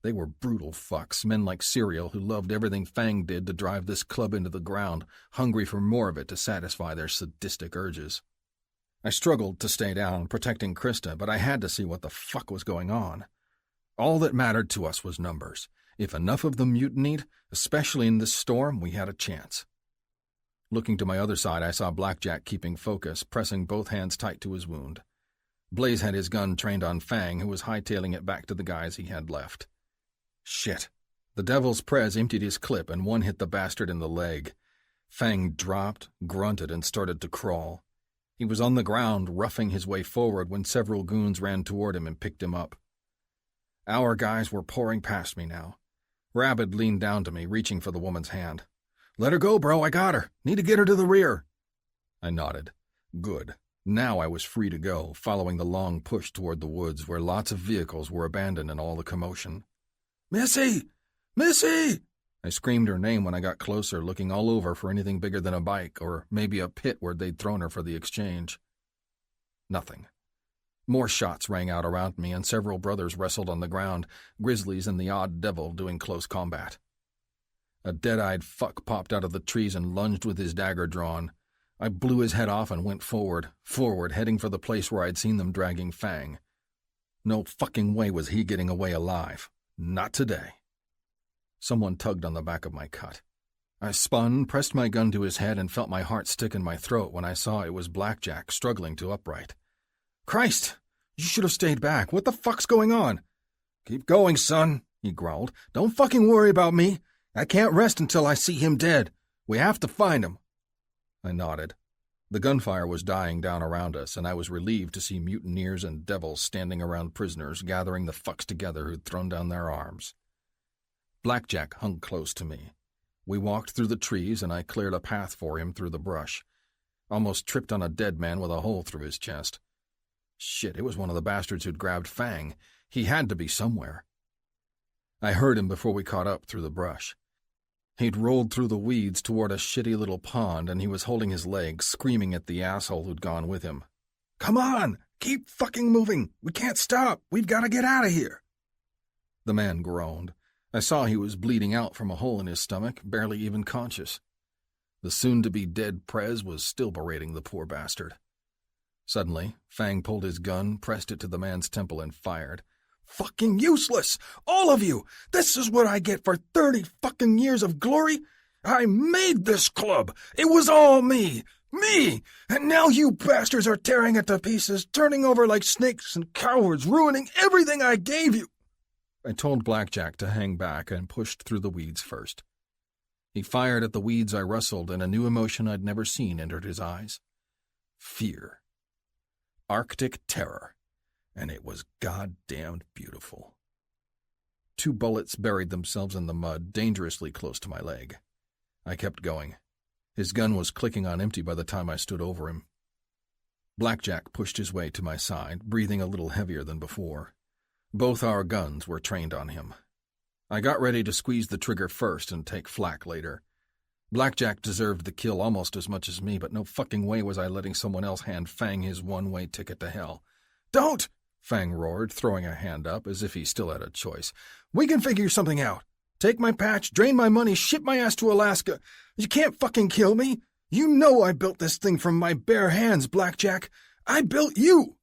They were brutal fucks, men like cereal who loved everything Fang did to drive this club into the ground, hungry for more of it to satisfy their sadistic urges. I struggled to stay down, protecting Krista, but I had to see what the fuck was going on. All that mattered to us was numbers. If enough of them mutinied, especially in this storm, we had a chance. Looking to my other side, I saw Blackjack keeping focus, pressing both hands tight to his wound. Blaze had his gun trained on Fang, who was hightailing it back to the guys he had left. Shit. The Devil's Prez emptied his clip, and one hit the bastard in the leg. Fang dropped, grunted, and started to crawl. He was on the ground, roughing his way forward when several goons ran toward him and picked him up. Our guys were pouring past me now. Rabid leaned down to me, reaching for the woman's hand. "Let her go, bro. I got her. Need to get her to the rear." I nodded. Good. Now I was free to go, following the long push toward the woods where lots of vehicles were abandoned in all the commotion. "Missy! Missy!" I screamed her name when I got closer, looking all over for anything bigger than a bike or maybe a pit where they'd thrown her for the exchange. Nothing. More shots rang out around me, and several brothers wrestled on the ground, Grizzlies and the odd devil doing close combat. A dead-eyed fuck popped out of the trees and lunged with his dagger drawn. I blew his head off and went forward, heading for the place where I'd seen them dragging Fang. No fucking way was he getting away alive. Not today. Someone tugged on the back of my cut. I spun, pressed my gun to his head, and felt my heart stick in my throat when I saw it was Blackjack struggling to upright. "Christ! You should have stayed back. What the fuck's going on?" "Keep going, son," he growled. "Don't fucking worry about me. I can't rest until I see him dead. We have to find him." I nodded. The gunfire was dying down around us, and I was relieved to see mutineers and devils standing around prisoners, gathering the fucks together who'd thrown down their arms. Blackjack hung close to me. We walked through the trees, and I cleared a path for him through the brush. Almost tripped on a dead man with a hole through his chest. Shit, it was one of the bastards who'd grabbed Fang. He had to be somewhere. I heard him before we caught up through the brush. He'd rolled through the weeds toward a shitty little pond, and he was holding his legs, screaming at the asshole who'd gone with him. "Come on! Keep fucking moving! We can't stop! We've got to get out of here!" The man groaned. I saw he was bleeding out from a hole in his stomach, barely even conscious. The soon-to-be-dead Prez was still berating the poor bastard. Suddenly, Fang pulled his gun, pressed it to the man's temple, and fired. "Fucking useless! All of you! This is what I get for 30 fucking years of glory! I made this club! It was all me! Me! And now you bastards are tearing it to pieces, turning over like snakes and cowards, ruining everything I gave you!" I told Blackjack to hang back and pushed through the weeds first. He fired at the weeds I rustled, and a new emotion I'd never seen entered his eyes. Fear. Arctic terror. And it was goddamned beautiful. 2 bullets buried themselves in the mud, dangerously close to my leg. I kept going. His gun was clicking on empty by the time I stood over him. Blackjack pushed his way to my side, breathing a little heavier than before. Both our guns were trained on him. I got ready to squeeze the trigger first and take flak later. Blackjack deserved the kill almost as much as me, but no fucking way was I letting someone else hand Fang his one-way ticket to hell. "Don't!" Fang roared, throwing a hand up as if he still had a choice. "We can figure something out. Take my patch, drain my money, ship my ass to Alaska. You can't fucking kill me. You know I built this thing from my bare hands, Blackjack. I built you."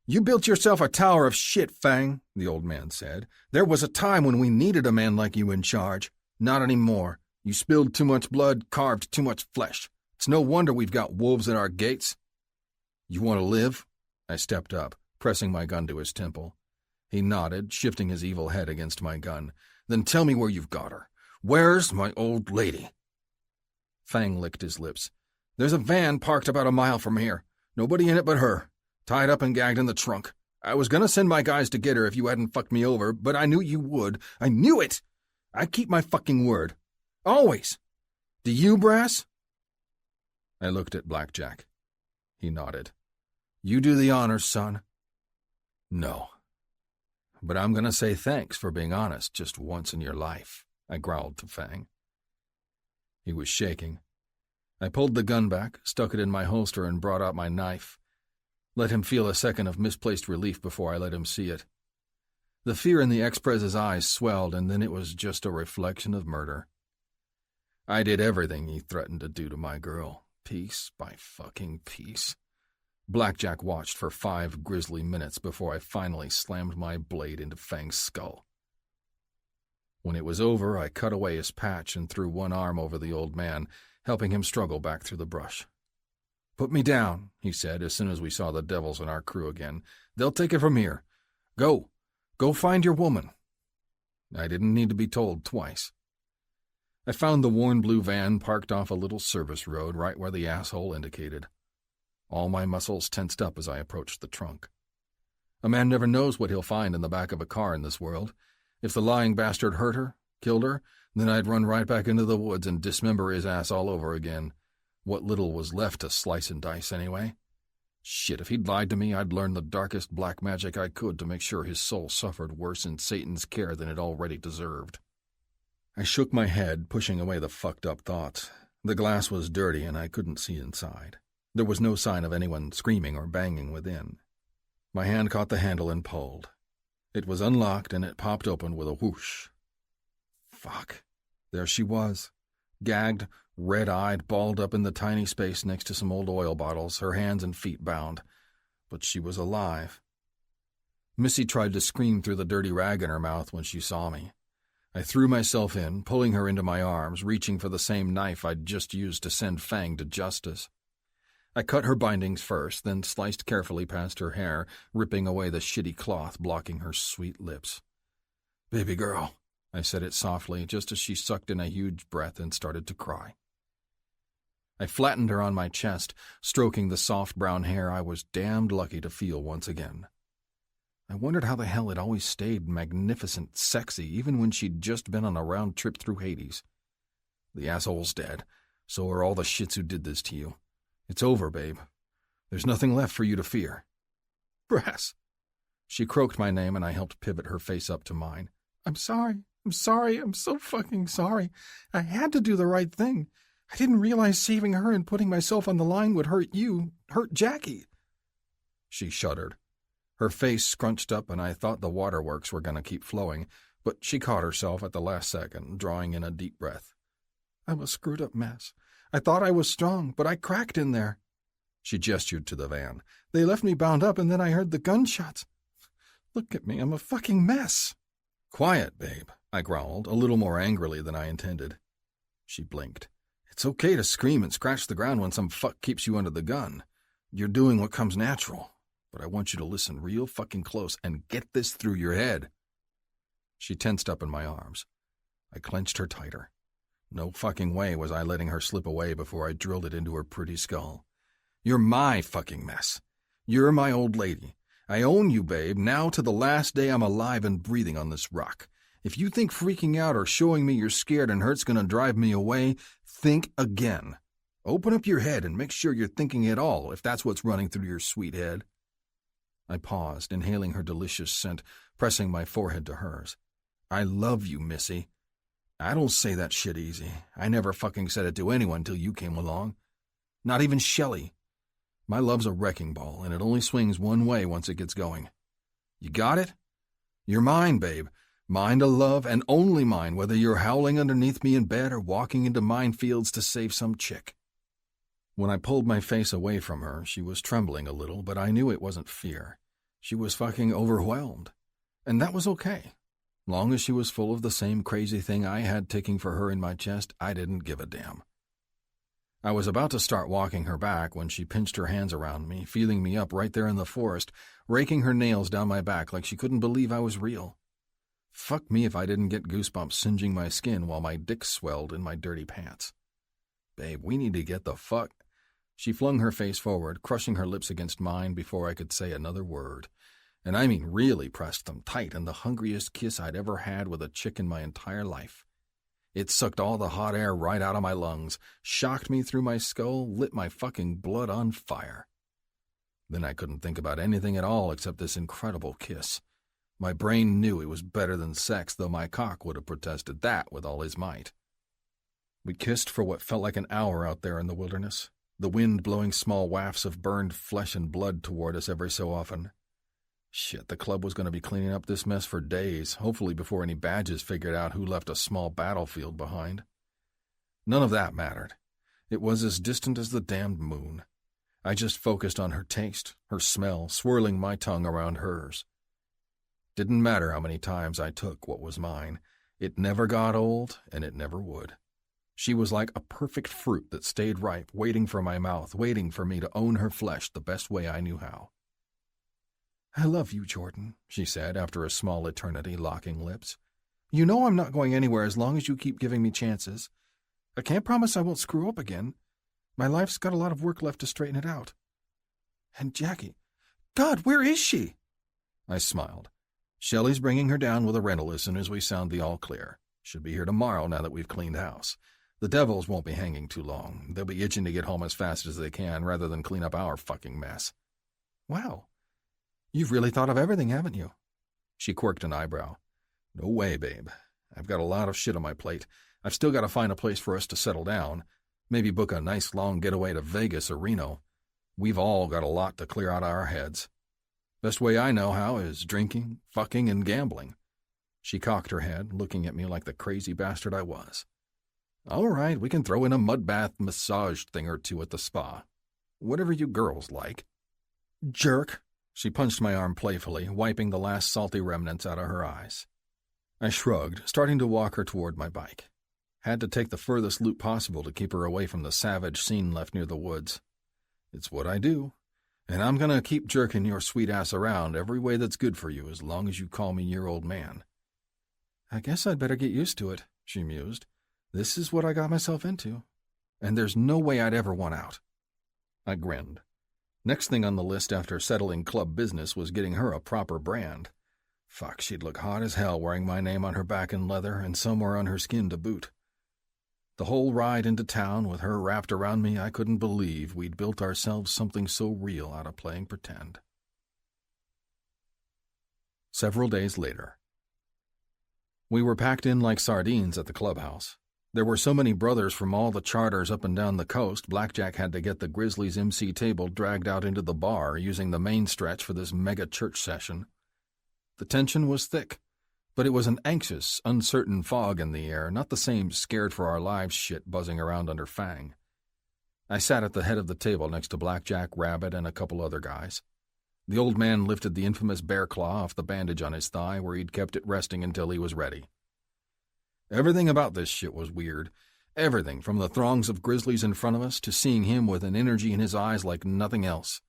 "You built yourself a tower of shit, Fang," the old man said. "There was a time when we needed a man like you in charge. Not anymore. You spilled too much blood, carved too much flesh. It's no wonder we've got wolves at our gates." "You want to live?" I stepped up, pressing my gun to his temple. He nodded, shifting his evil head against my gun. "Then tell me where you've got her. Where's my old lady?" Fang licked his lips. "There's a van parked about a mile from here. Nobody in it but her. Tied up and gagged in the trunk. I was gonna send my guys to get her if you hadn't fucked me over, but I knew you would. I knew it! I keep my fucking word. Always. Do you, Brass?" I looked at Blackjack. He nodded. "You do the honors, son." "No. But I'm gonna say thanks for being honest just once in your life," I growled to Fang. He was shaking. I pulled the gun back, stuck it in my holster, and brought out my knife. Let him feel a second of misplaced relief before I let him see it. The fear in the ex-prez's eyes swelled, and then it was just a reflection of murder. I did everything he threatened to do to my girl, piece by fucking piece. Blackjack watched for 5 grisly minutes before I finally slammed my blade into Fang's skull. When it was over, I cut away his patch and threw one arm over the old man, helping him struggle back through the brush. "Put me down," he said as soon as we saw the devils in our crew again. "They'll take it from here. Go. Go find your woman." I didn't need to be told twice. I found the worn blue van parked off a little service road right where the asshole indicated. All my muscles tensed up as I approached the trunk. A man never knows what he'll find in the back of a car in this world. If the lying bastard hurt her, killed her, then I'd run right back into the woods and dismember his ass all over again. What little was left to slice and dice anyway. Shit, if he'd lied to me, I'd learn the darkest black magic I could to make sure his soul suffered worse in Satan's care than it already deserved. I shook my head, pushing away the fucked up thoughts. The glass was dirty and I couldn't see inside. There was no sign of anyone screaming or banging within. My hand caught the handle and pulled. It was unlocked and it popped open with a whoosh. Fuck. There she was, gagged, red-eyed, balled up in the tiny space next to some old oil bottles, her hands and feet bound. But she was alive. Missy tried to scream through the dirty rag in her mouth when she saw me. I threw myself in, pulling her into my arms, reaching for the same knife I'd just used to send Fang to justice. I cut her bindings first, then sliced carefully past her hair, ripping away the shitty cloth blocking her sweet lips. "Baby girl," I said it softly, just as she sucked in a huge breath and started to cry. I flattened her on my chest, stroking the soft brown hair I was damned lucky to feel once again. I wondered how the hell it always stayed magnificent, sexy, even when she'd just been on a round trip through Hades. The asshole's dead. So are all the shits who did this to you. It's over, babe. There's nothing left for you to fear. Brass. She croaked my name and I helped pivot her face up to mine. I'm sorry. I'm so fucking sorry. I had to do the right thing. I didn't realize saving her and putting myself on the line would hurt Jackie. She shuddered. Her face scrunched up and I thought the waterworks were going to keep flowing, but she caught herself at the last second, drawing in a deep breath. I'm a screwed up mess. I thought I was strong, but I cracked in there. She gestured to the van. They left me bound up and then I heard the gunshots. Look at me, I'm a fucking mess. Quiet, babe, I growled, a little more angrily than I intended. She blinked. It's okay to scream and scratch the ground when some fuck keeps you under the gun. You're doing what comes natural. But I want you to listen real fucking close and get this through your head. She tensed up in my arms. I clenched her tighter. No fucking way was I letting her slip away before I drilled it into her pretty skull. You're my fucking mess. You're my old lady. I own you, babe, now to the last day I'm alive and breathing on this rock. If you think freaking out or showing me you're scared and hurt's gonna drive me away, think again. Open up your head and make sure you're thinking at all if that's what's running through your sweet head. I paused, inhaling her delicious scent, pressing my forehead to hers. I love you, Missy. I don't say that shit easy. I never fucking said it to anyone till you came along. Not even Shelley. My love's a wrecking ball, and it only swings one way once it gets going. You got it? You're mine, babe. Mine to love, and only mine, whether you're howling underneath me in bed or walking into minefields to save some chick. When I pulled my face away from her, she was trembling a little, but I knew it wasn't fear. She was fucking overwhelmed. And that was okay. Long as she was full of the same crazy thing I had ticking for her in my chest, I didn't give a damn. I was about to start walking her back when she pinched her hands around me, feeling me up right there in the forest, raking her nails down my back like she couldn't believe I was real. Fuck me if I didn't get goosebumps singeing my skin while my dick swelled in my dirty pants. Babe, we need to get the fuck... She flung her face forward, crushing her lips against mine before I could say another word. And I mean really pressed them tight in the hungriest kiss I'd ever had with a chick in my entire life. It sucked all the hot air right out of my lungs, shocked me through my skull, lit my fucking blood on fire. Then I couldn't think about anything at all except this incredible kiss. My brain knew it was better than sex, though my cock would have protested that with all his might. We kissed for what felt like an hour out there in the wilderness, the wind blowing small wafts of burned flesh and blood toward us every so often. Shit, the club was going to be cleaning up this mess for days, hopefully before any badges figured out who left a small battlefield behind. None of that mattered. It was as distant as the damned moon. I just focused on her taste, her smell, swirling my tongue around hers. Didn't matter how many times I took what was mine. It never got old, and it never would. She was like a perfect fruit that stayed ripe, waiting for my mouth, waiting for me to own her flesh the best way I knew how. "I love you, Jordan," she said after a small eternity, locking lips. "You know I'm not going anywhere as long as you keep giving me chances. I can't promise I won't screw up again. My life's got a lot of work left to straighten it out. And Jackie, God, where is she?" I smiled. "Shelley's bringing her down with a rental as soon as we sound the all clear. Should be here tomorrow now that we've cleaned house. The devils won't be hanging too long. They'll be itching to get home as fast as they can rather than clean up our fucking mess." "Wow. You've really thought of everything, haven't you?" She quirked an eyebrow. "No way, babe. I've got a lot of shit on my plate. I've still got to find a place for us to settle down. Maybe book a nice long getaway to Vegas or Reno. We've all got a lot to clear out of our heads. Best way I know how is drinking, fucking, and gambling." She cocked her head, looking at me like the crazy bastard I was. "All right, we can throw in a mud bath massage thing or two at the spa. Whatever you girls like." "Jerk." She punched my arm playfully, wiping the last salty remnants out of her eyes. I shrugged, starting to walk her toward my bike. Had to take the furthest loop possible to keep her away from the savage scene left near the woods. It's what I do, and I'm going to keep jerking your sweet ass around every way that's good for you as long as you call me your old man. "I guess I'd better get used to it," she mused. "This is what I got myself into, and there's no way I'd ever want out." I grinned. Next thing on the list after settling club business was getting her a proper brand. Fuck, she'd look hot as hell wearing my name on her back in leather and somewhere on her skin to boot. The whole ride into town with her wrapped around me, I couldn't believe we'd built ourselves something so real out of playing pretend. Several days later. We were packed in like sardines at the clubhouse. There were so many brothers from all the charters up and down the coast, Blackjack had to get the Grizzlies MC table dragged out into the bar using the main stretch for this mega church session. The tension was thick, but it was an anxious, uncertain fog in the air, not the same scared-for-our-lives shit buzzing around under Fang. I sat at the head of the table next to Blackjack, Rabbit, and a couple other guys. The old man lifted the infamous bear claw off the bandage on his thigh where he'd kept it resting until he was ready. Everything about this shit was weird. Everything, from the throngs of grizzlies in front of us to seeing him with an energy in his eyes like nothing else.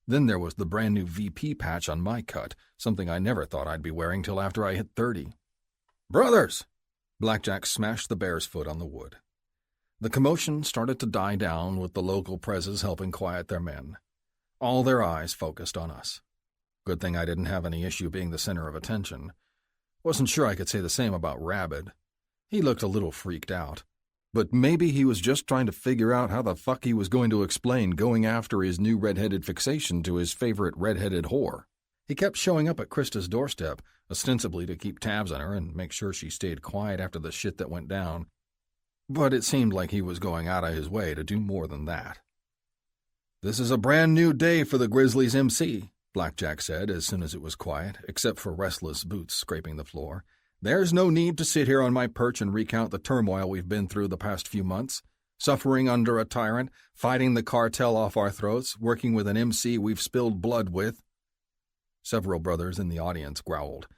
Then there was the brand new VP patch on my cut, something I never thought I'd be wearing till after I hit 30. "Brothers!" Blackjack smashed the bear's foot on the wood. The commotion started to die down with the local prezzes helping quiet their men. All their eyes focused on us. Good thing I didn't have any issue being the center of attention. Wasn't sure I could say the same about Rabbit. He looked a little freaked out. But maybe he was just trying to figure out how the fuck he was going to explain going after his new red-headed fixation to his favorite red-headed whore. He kept showing up at Krista's doorstep, ostensibly to keep tabs on her and make sure she stayed quiet after the shit that went down. But it seemed like he was going out of his way to do more than that. "This is a brand new day for the Grizzlies MC," Blackjack said as soon as it was quiet, except for restless boots scraping the floor. "There's no need to sit here on my perch and recount the turmoil we've been through the past few months, suffering under a tyrant, fighting the cartel off our throats, working with an MC we've spilled blood with." Several brothers in the audience growled.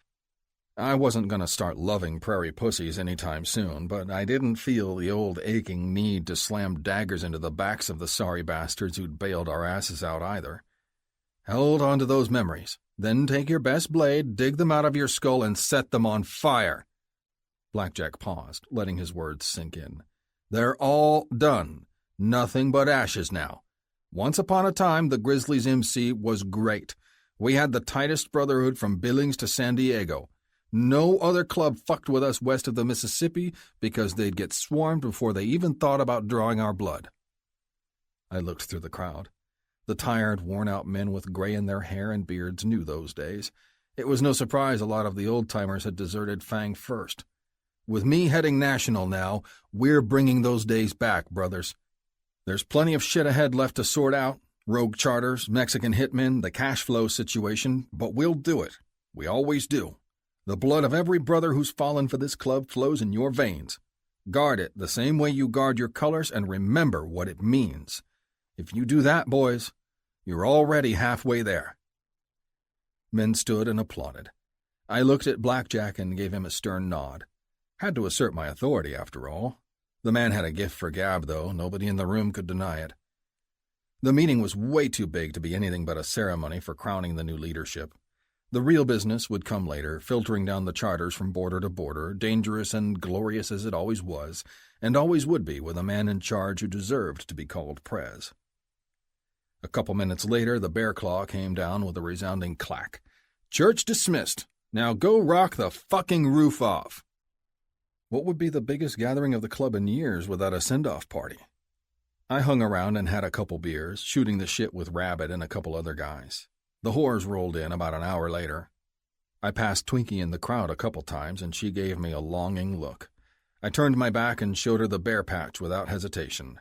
I wasn't going to start loving prairie pussies anytime soon, but I didn't feel the old aching need to slam daggers into the backs of the sorry bastards who'd bailed our asses out either. Hold on to those memories. Then take your best blade, dig them out of your skull, and set them on fire. Blackjack paused, letting his words sink in. They're all done. Nothing but ashes now. Once upon a time, the Grizzlies MC was great. We had the tightest brotherhood from Billings to San Diego. No other club fucked with us west of the Mississippi because they'd get swarmed before they even thought about drawing our blood. I looked through the crowd. The tired, worn-out men with gray in their hair and beards knew those days. It was no surprise a lot of the old-timers had deserted Fang first. With me heading national now, we're bringing those days back, brothers. There's plenty of shit ahead left to sort out. Rogue charters, Mexican hitmen, the cash flow situation, but we'll do it. We always do. The blood of every brother who's fallen for this club flows in your veins. Guard it the same way you guard your colors and remember what it means. If you do that, boys, you're already halfway there. Men stood and applauded. I looked at Blackjack and gave him a stern nod. Had to assert my authority, after all. The man had a gift for gab, though. Nobody in the room could deny it. The meeting was way too big to be anything but a ceremony for crowning the new leadership. The real business would come later, filtering down the charters from border to border, dangerous and glorious as it always was, and always would be with a man in charge who deserved to be called Prez. A couple minutes later, the bear claw came down with a resounding clack. "Church dismissed. Now go rock the fucking roof off." What would be the biggest gathering of the club in years without a send-off party? I hung around and had a couple beers, shooting the shit with Rabbit and a couple other guys. The whores rolled in about an hour later. I passed Twinkie in the crowd a couple times, and she gave me a longing look. I turned my back and showed her the bear patch without hesitation.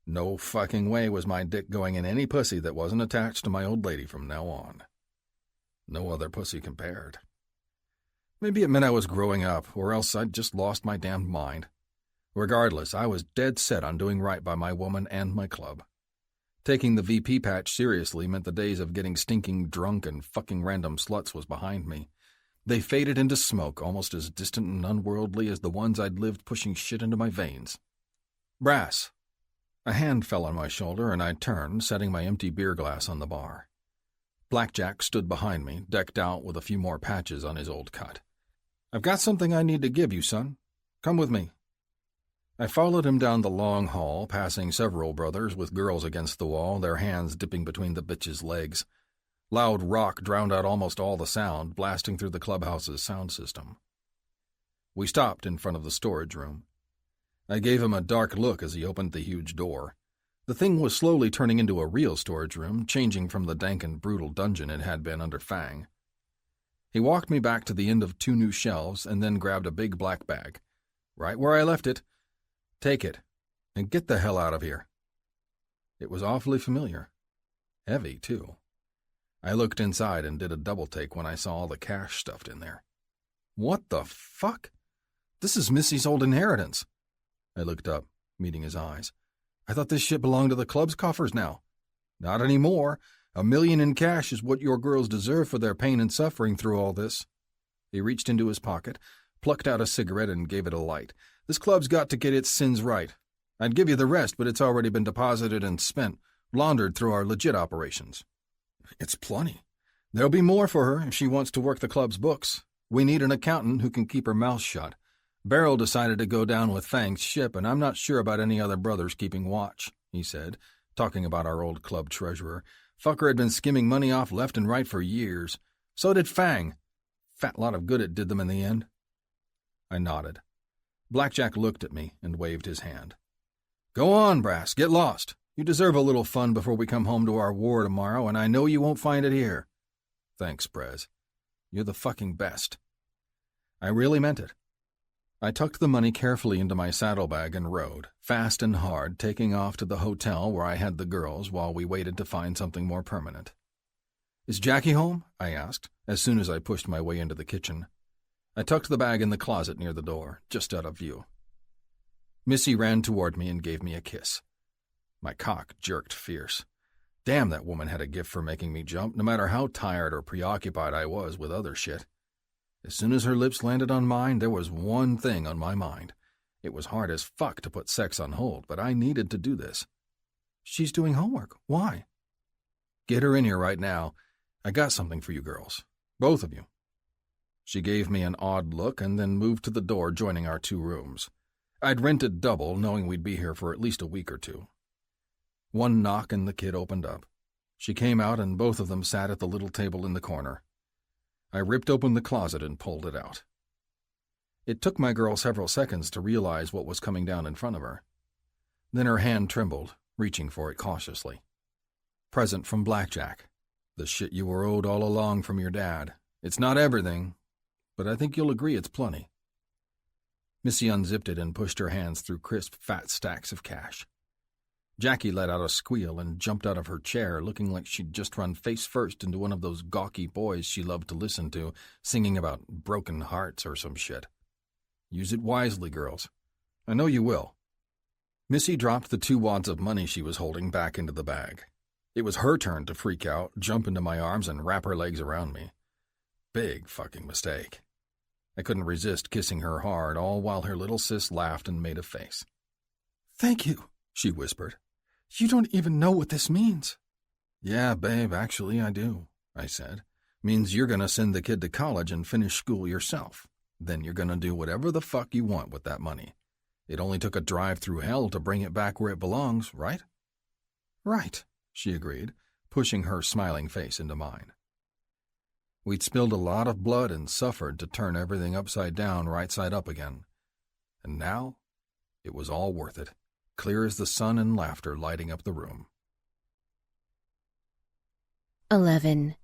No fucking way was my dick going in any pussy that wasn't attached to my old lady from now on. No other pussy compared. Maybe it meant I was growing up, or else I'd just lost my damned mind. Regardless, I was dead set on doing right by my woman and my club. Taking the VP patch seriously meant the days of getting stinking drunk and fucking random sluts was behind me. They faded into smoke, almost as distant and unworldly as the ones I'd lived pushing shit into my veins. "Brass." A hand fell on my shoulder, and I turned, setting my empty beer glass on the bar. Blackjack stood behind me, decked out with a few more patches on his old cut. "I've got something I need to give you, son. Come with me." I followed him down the long hall, passing several brothers with girls against the wall, their hands dipping between the bitches' legs. Loud rock drowned out almost all the sound, blasting through the clubhouse's sound system. We stopped in front of the storage room. I gave him a dark look as he opened the huge door. The thing was slowly turning into a real storage room, changing from the dank and brutal dungeon it had been under Fang. He walked me back to the end of 2 new shelves and then grabbed a big black bag. "Right where I left it. Take it, and get the hell out of here." It was awfully familiar. Heavy, too. I looked inside and did a double take when I saw all the cash stuffed in there. "What the fuck? This is Missy's old inheritance." I looked up, meeting his eyes. "I thought this shit belonged to the club's coffers now." "Not anymore. $1 million in cash is what your girls deserve for their pain and suffering through all this." He reached into his pocket, plucked out a cigarette, and gave it a light. "This club's got to get its sins right. I'd give you the rest, but it's already been deposited and spent, laundered through our legit operations." "It's plenty. There'll be more for her if she wants to work the club's books. We need an accountant who can keep her mouth shut. Beryl decided to go down with Fang's ship, and I'm not sure about any other brothers keeping watch," he said, talking about our old club treasurer. "Fucker had been skimming money off left and right for years. So did Fang. Fat lot of good it did them in the end." I nodded. Blackjack looked at me and waved his hand. "Go on, Brass, get lost. You deserve a little fun before we come home to our war tomorrow, and I know you won't find it here." "Thanks, Prez. You're the fucking best." I really meant it. I tucked the money carefully into my saddlebag and rode, fast and hard, taking off to the hotel where I had the girls while we waited to find something more permanent. "Is Jackie home?" I asked, as soon as I pushed my way into the kitchen. I tucked the bag in the closet near the door, just out of view. Missy ran toward me and gave me a kiss. My cock jerked fierce. Damn, that woman had a gift for making me jump, no matter how tired or preoccupied I was with other shit. As soon as her lips landed on mine, there was one thing on my mind. It was hard as fuck to put sex on hold, but I needed to do this. "She's doing homework. Why?" "Get her in here right now. I got something for you girls. Both of you." She gave me an odd look and then moved to the door, joining our 2 rooms. I'd rented double, knowing we'd be here for at least a week or 2. One knock and the kid opened up. She came out and both of them sat at the little table in the corner. I ripped open the closet and pulled it out. It took my girl several seconds to realize what was coming down in front of her. Then her hand trembled, reaching for it cautiously. "Present from Blackjack. The shit you were owed all along from your dad. It's not everything, but I think you'll agree it's plenty." Missy unzipped it and pushed her hands through crisp, fat stacks of cash. Jackie let out a squeal and jumped out of her chair, looking like she'd just run face first into one of those gawky boys she loved to listen to, singing about broken hearts or some shit. "Use it wisely, girls. I know you will." Missy dropped the 2 wads of money she was holding back into the bag. It was her turn to freak out, jump into my arms, and wrap her legs around me. Big fucking mistake. I couldn't resist kissing her hard, all while her little sis laughed and made a face. Thank you, she whispered. You don't even know what this means. Yeah, babe, actually I do, I said. Means you're gonna send the kid to college and finish school yourself. Then you're gonna do whatever the fuck you want with that money. It only took a drive through hell to bring it back where it belongs, right? Right, she agreed, pushing her smiling face into mine. We'd spilled a lot of blood and suffered to turn everything upside down right side up again. And now, it was all worth it, clear as the sun and laughter lighting up the room. 11.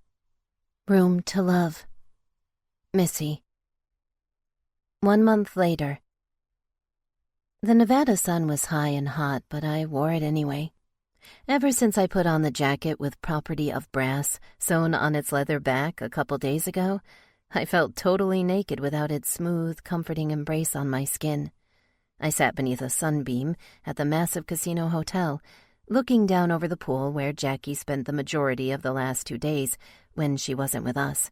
Room to Love. Missy. 1 month later. The Nevada sun was high and hot, but I wore it anyway. Ever since I put on the jacket with property of brass sewn on its leather back a couple days ago, I felt totally naked without its smooth, comforting embrace on my skin. I sat beneath a sunbeam at the massive casino hotel, looking down over the pool where Jackie spent the majority of the last 2 days when she wasn't with us.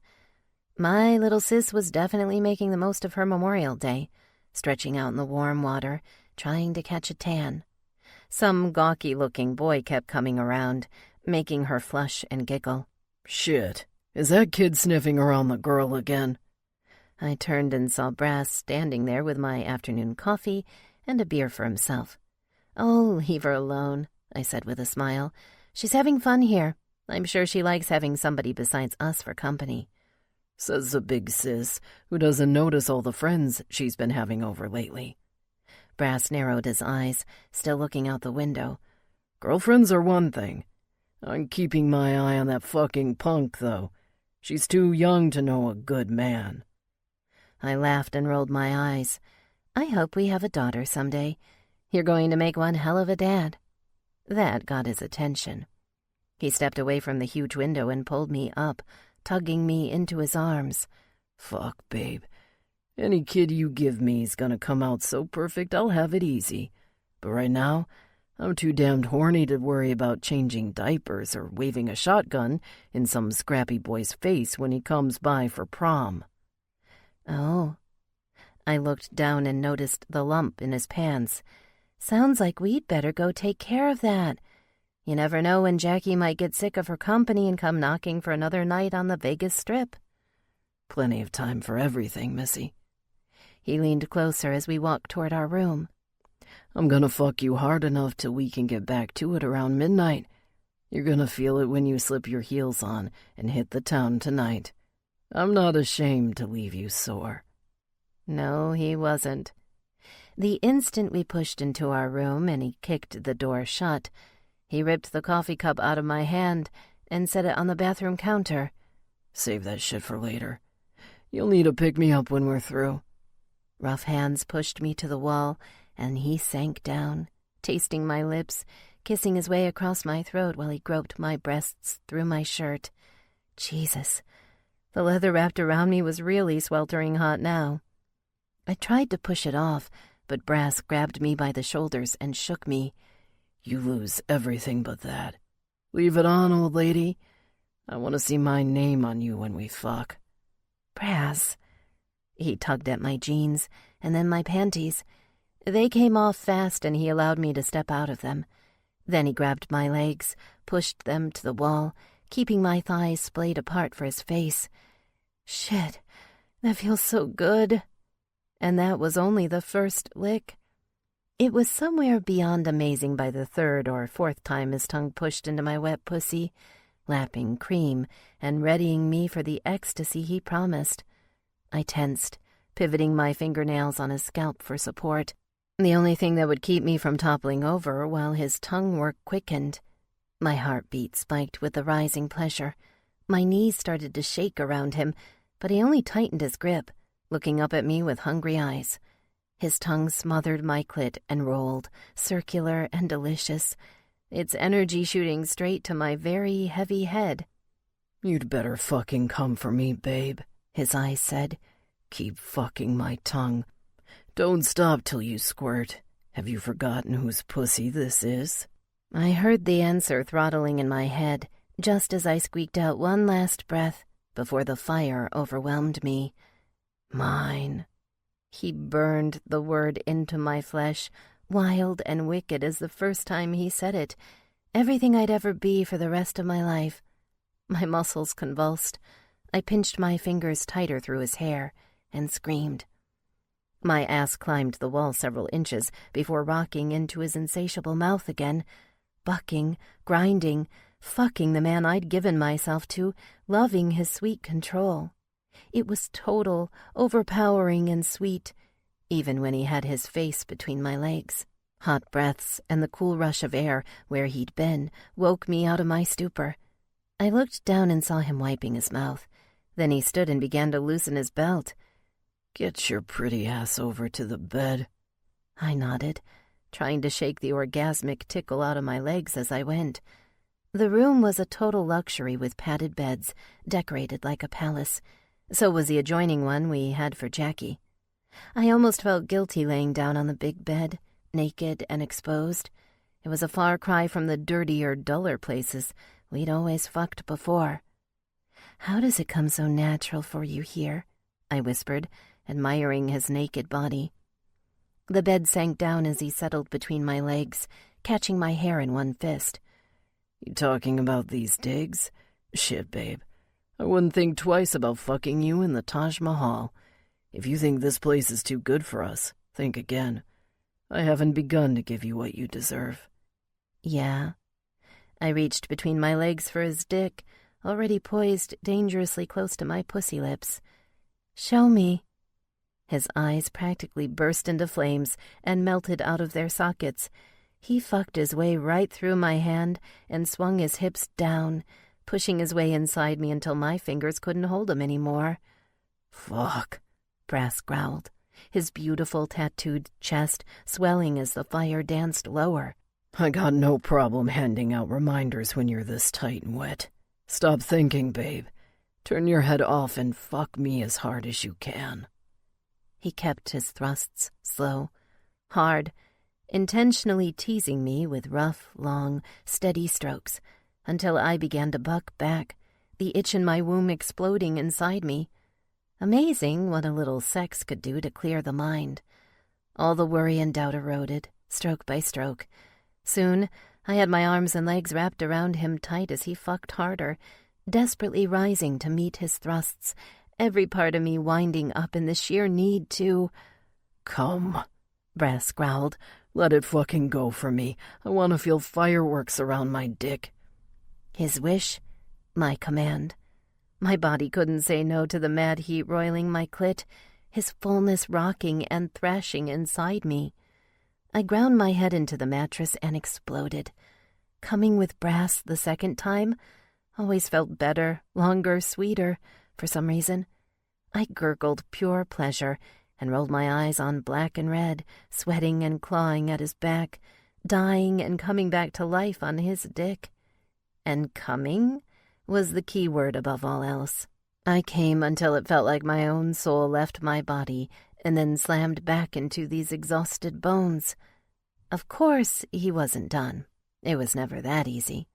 My little sis was definitely making the most of her Memorial Day, stretching out in the warm water, trying to catch a tan. Some gawky-looking boy kept coming around, making her flush and giggle. Shit, is that kid sniffing around the girl again? I turned and saw Brass standing there with my afternoon coffee and a beer for himself. Oh, leave her alone, I said with a smile. She's having fun here. I'm sure she likes having somebody besides us for company. Says the big sis, who doesn't notice all the friends she's been having over lately. Brass narrowed his eyes, still looking out the window. Girlfriends are one thing. I'm keeping my eye on that fucking punk, though. She's too young to know a good man. I laughed and rolled my eyes. I hope we have a daughter someday. You're going to make one hell of a dad. That got his attention. He stepped away from the huge window and pulled me up, tugging me into his arms. Fuck, babe. Any kid you give me is gonna come out so perfect I'll have it easy. But right now, I'm too damned horny to worry about changing diapers or waving a shotgun in some scrappy boy's face when he comes by for prom. Oh. I looked down and noticed the lump in his pants. Sounds like we'd better go take care of that. You never know when Jackie might get sick of her company and come knocking for another night on the Vegas Strip. Plenty of time for everything, Missy. He leaned closer as we walked toward our room. I'm gonna fuck you hard enough till we can get back to it around midnight. You're gonna feel it when you slip your heels on and hit the town tonight. I'm not ashamed to leave you sore. No, he wasn't. The instant we pushed into our room and he kicked the door shut, he ripped the coffee cup out of my hand and set it on the bathroom counter. Save that shit for later. You'll need to pick me up when we're through. Rough hands pushed me to the wall, and he sank down, tasting my lips, kissing his way across my throat while he groped my breasts through my shirt. Jesus, the leather wrapped around me was really sweltering hot now. I tried to push it off, but Brass grabbed me by the shoulders and shook me. You lose everything but that. Leave it on, old lady. I want to see my name on you when we fuck. Brass. He tugged at my jeans, and then my panties. They came off fast, and he allowed me to step out of them. Then he grabbed my legs, pushed them to the wall, keeping my thighs splayed apart for his face. Shit, that feels so good. And that was only the first lick. It was somewhere beyond amazing by the third or fourth time his tongue pushed into my wet pussy, lapping cream and readying me for the ecstasy he promised. I tensed, pivoting my fingernails on his scalp for support. The only thing that would keep me from toppling over while his tongue work quickened. My heartbeat spiked with the rising pleasure. My knees started to shake around him, but he only tightened his grip, looking up at me with hungry eyes. His tongue smothered my clit and rolled, circular and delicious, its energy shooting straight to my very heavy head. You'd better fucking come for me, babe, his eyes said. Keep fucking my tongue. Don't stop till you squirt. Have you forgotten whose pussy this is? I heard the answer throttling in my head, just as I squeaked out one last breath before the fire overwhelmed me. Mine. He burned the word into my flesh, wild and wicked as the first time he said it, everything I'd ever be for the rest of my life. My muscles convulsed. I pinched my fingers tighter through his hair and screamed. My ass climbed the wall several inches before rocking into his insatiable mouth again, bucking, grinding, fucking the man I'd given myself to, loving his sweet control. It was total, overpowering and sweet, even when he had his face between my legs. Hot breaths and the cool rush of air where he'd been woke me out of my stupor. I looked down and saw him wiping his mouth. Then he stood and began to loosen his belt. "Get your pretty ass over to the bed." I nodded, trying to shake the orgasmic tickle out of my legs as I went. The room was a total luxury with padded beds, decorated like a palace. So was the adjoining one we had for Jackie. I almost felt guilty laying down on the big bed, naked and exposed. It was a far cry from the dirtier, duller places we'd always fucked before. "How does it come so natural for you here?" I whispered, admiring his naked body. The bed sank down as he settled between my legs, catching my hair in one fist. "You talking about these digs? Shit, babe. I wouldn't think twice about fucking you in the Taj Mahal. If you think this place is too good for us, think again. I haven't begun to give you what you deserve." "Yeah." I reached between my legs for his dick, already poised dangerously close to my pussy lips. "Show me." His eyes practically burst into flames and melted out of their sockets. He fucked his way right through my hand and swung his hips down, pushing his way inside me until my fingers couldn't hold him anymore. "Fuck," Brass growled, his beautiful tattooed chest swelling as the fire danced lower. "I got no problem handing out reminders when you're this tight and wet. Stop thinking, babe. Turn your head off and fuck me as hard as you can." He kept his thrusts slow, hard, intentionally teasing me with rough, long, steady strokes, until I began to buck back, the itch in my womb exploding inside me. Amazing what a little sex could do to clear the mind. All the worry and doubt eroded, stroke by stroke. Soon, I had my arms and legs wrapped around him tight as he fucked harder, desperately rising to meet his thrusts, every part of me winding up in the sheer need to... "Come," Brass growled. "Let it fucking go for me. I want to feel fireworks around my dick." His wish, my command. My body couldn't say no to the mad heat roiling my clit, his fullness rocking and thrashing inside me. I ground my head into the mattress and exploded. Coming with Brass the second time always felt better, longer, sweeter, for some reason. I gurgled pure pleasure and rolled my eyes on black and red, sweating and clawing at his back, dying and coming back to life on his dick. And coming was the key word above all else. I came until it felt like my own soul left my body and then slammed back into these exhausted bones. Of course, he wasn't done. It was never that easy.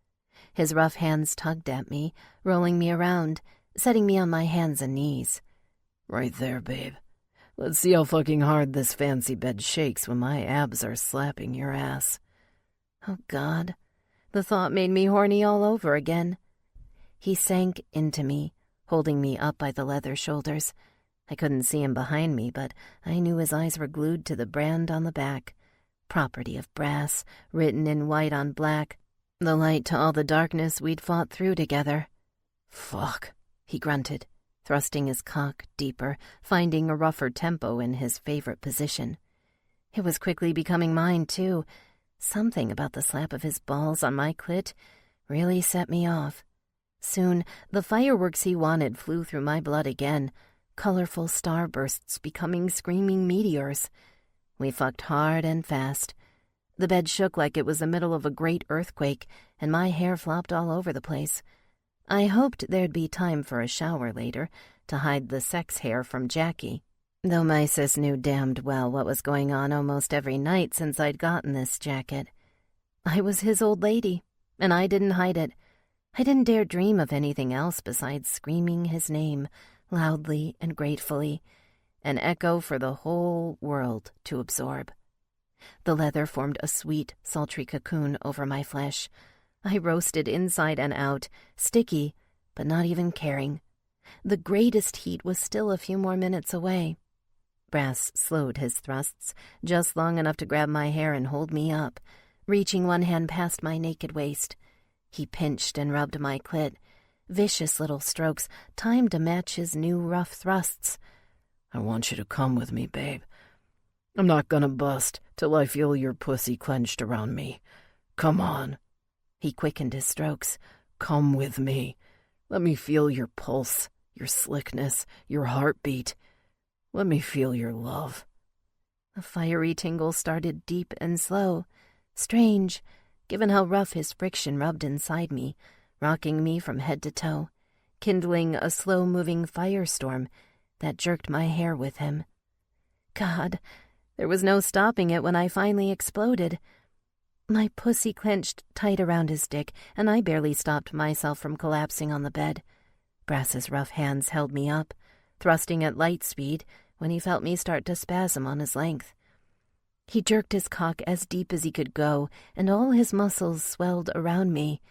His rough hands tugged at me, rolling me around, setting me on my hands and knees. "Right there, babe. Let's see how fucking hard this fancy bed shakes when my abs are slapping your ass." Oh, God. The thought made me horny all over again. He sank into me, holding me up by the leather shoulders. I couldn't see him behind me, but I knew his eyes were glued to the brand on the back. Property of Brass, written in white on black. The light to all the darkness we'd fought through together. "Fuck," he grunted, thrusting his cock deeper, finding a rougher tempo in his favorite position. It was quickly becoming mine, too. Something about the slap of his balls on my clit really set me off. Soon, the fireworks he wanted flew through my blood again, colorful starbursts becoming screaming meteors. We fucked hard and fast. The bed shook like it was the middle of a great earthquake, and my hair flopped all over the place. I hoped there'd be time for a shower later to hide the sex hair from Jackie, though my sis knew damned well what was going on almost every night since I'd gotten this jacket. I was his old lady, and I didn't hide it. I didn't dare dream of anything else besides screaming his name, loudly and gratefully, an echo for the whole world to absorb. The leather formed a sweet, sultry cocoon over my flesh. I roasted inside and out, sticky, but not even caring. The greatest heat was still a few more minutes away. Brass slowed his thrusts, just long enough to grab my hair and hold me up, reaching one hand past my naked waist. He pinched and rubbed my clit, vicious little strokes, timed to match his new rough thrusts. I want you to come with me, babe. I'm not gonna bust till I feel your pussy clenched around me. Come on. He quickened his strokes. Come with me. Let me feel your pulse, your slickness, your heartbeat. Let me feel your love. A fiery tingle started deep and slow. Strange, given how rough his friction rubbed inside me, rocking me from head to toe, kindling a slow-moving firestorm that jerked my hair with him. God, there was no stopping it when I finally exploded. My pussy clenched tight around his dick, and I barely stopped myself from collapsing on the bed. Brass's rough hands held me up, thrusting at light speed when he felt me start to spasm on his length. He jerked his cock as deep as he could go, and all his muscles swelled around me.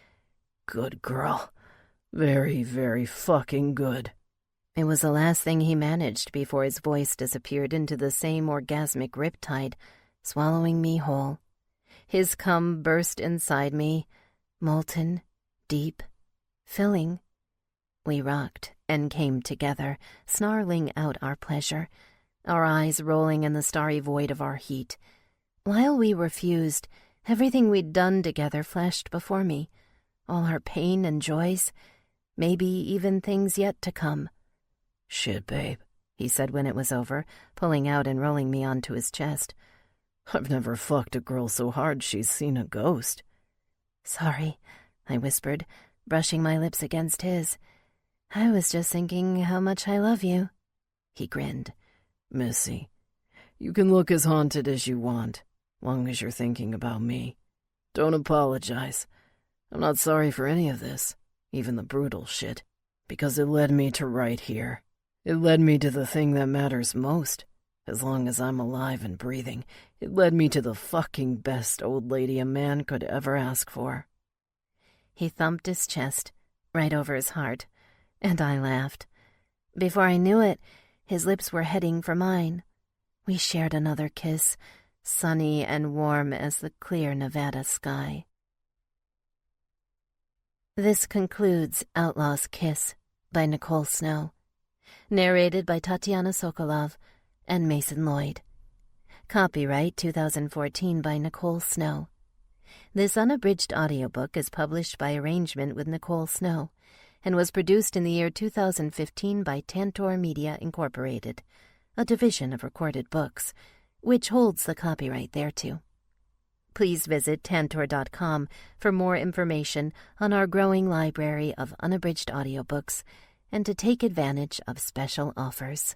Good girl. Very, very fucking good. It was the last thing he managed before his voice disappeared into the same orgasmic riptide, swallowing me whole. His cum burst inside me, molten, deep, filling. We rocked and came together, snarling out our pleasure, our eyes rolling in the starry void of our heat. While we were fused, everything we'd done together flashed before me, all our pain and joys, maybe even things yet to come. Shit, babe, he said when it was over, pulling out and rolling me onto his chest. I've never fucked a girl so hard she's seen a ghost. Sorry, I whispered, brushing my lips against his. I was just thinking how much I love you. He grinned. Missy, you can look as haunted as you want, long as you're thinking about me. Don't apologize. I'm not sorry for any of this, even the brutal shit, because it led me to right here. It led me to the thing that matters most. As long as I'm alive and breathing, it led me to the fucking best old lady a man could ever ask for. He thumped his chest, right over his heart, and I laughed. Before I knew it, his lips were heading for mine. We shared another kiss, sunny and warm as the clear Nevada sky. This concludes Outlaw's Kiss by Nicole Snow, narrated by Tatiana Sokolov and Mason Lloyd. Copyright 2014 by Nicole Snow. This unabridged audiobook is published by arrangement with Nicole Snow and was produced in the year 2015 by Tantor Media Incorporated, a division of Recorded Books, which holds the copyright thereto. Please visit tantor.com for more information on our growing library of unabridged audiobooks and to take advantage of special offers.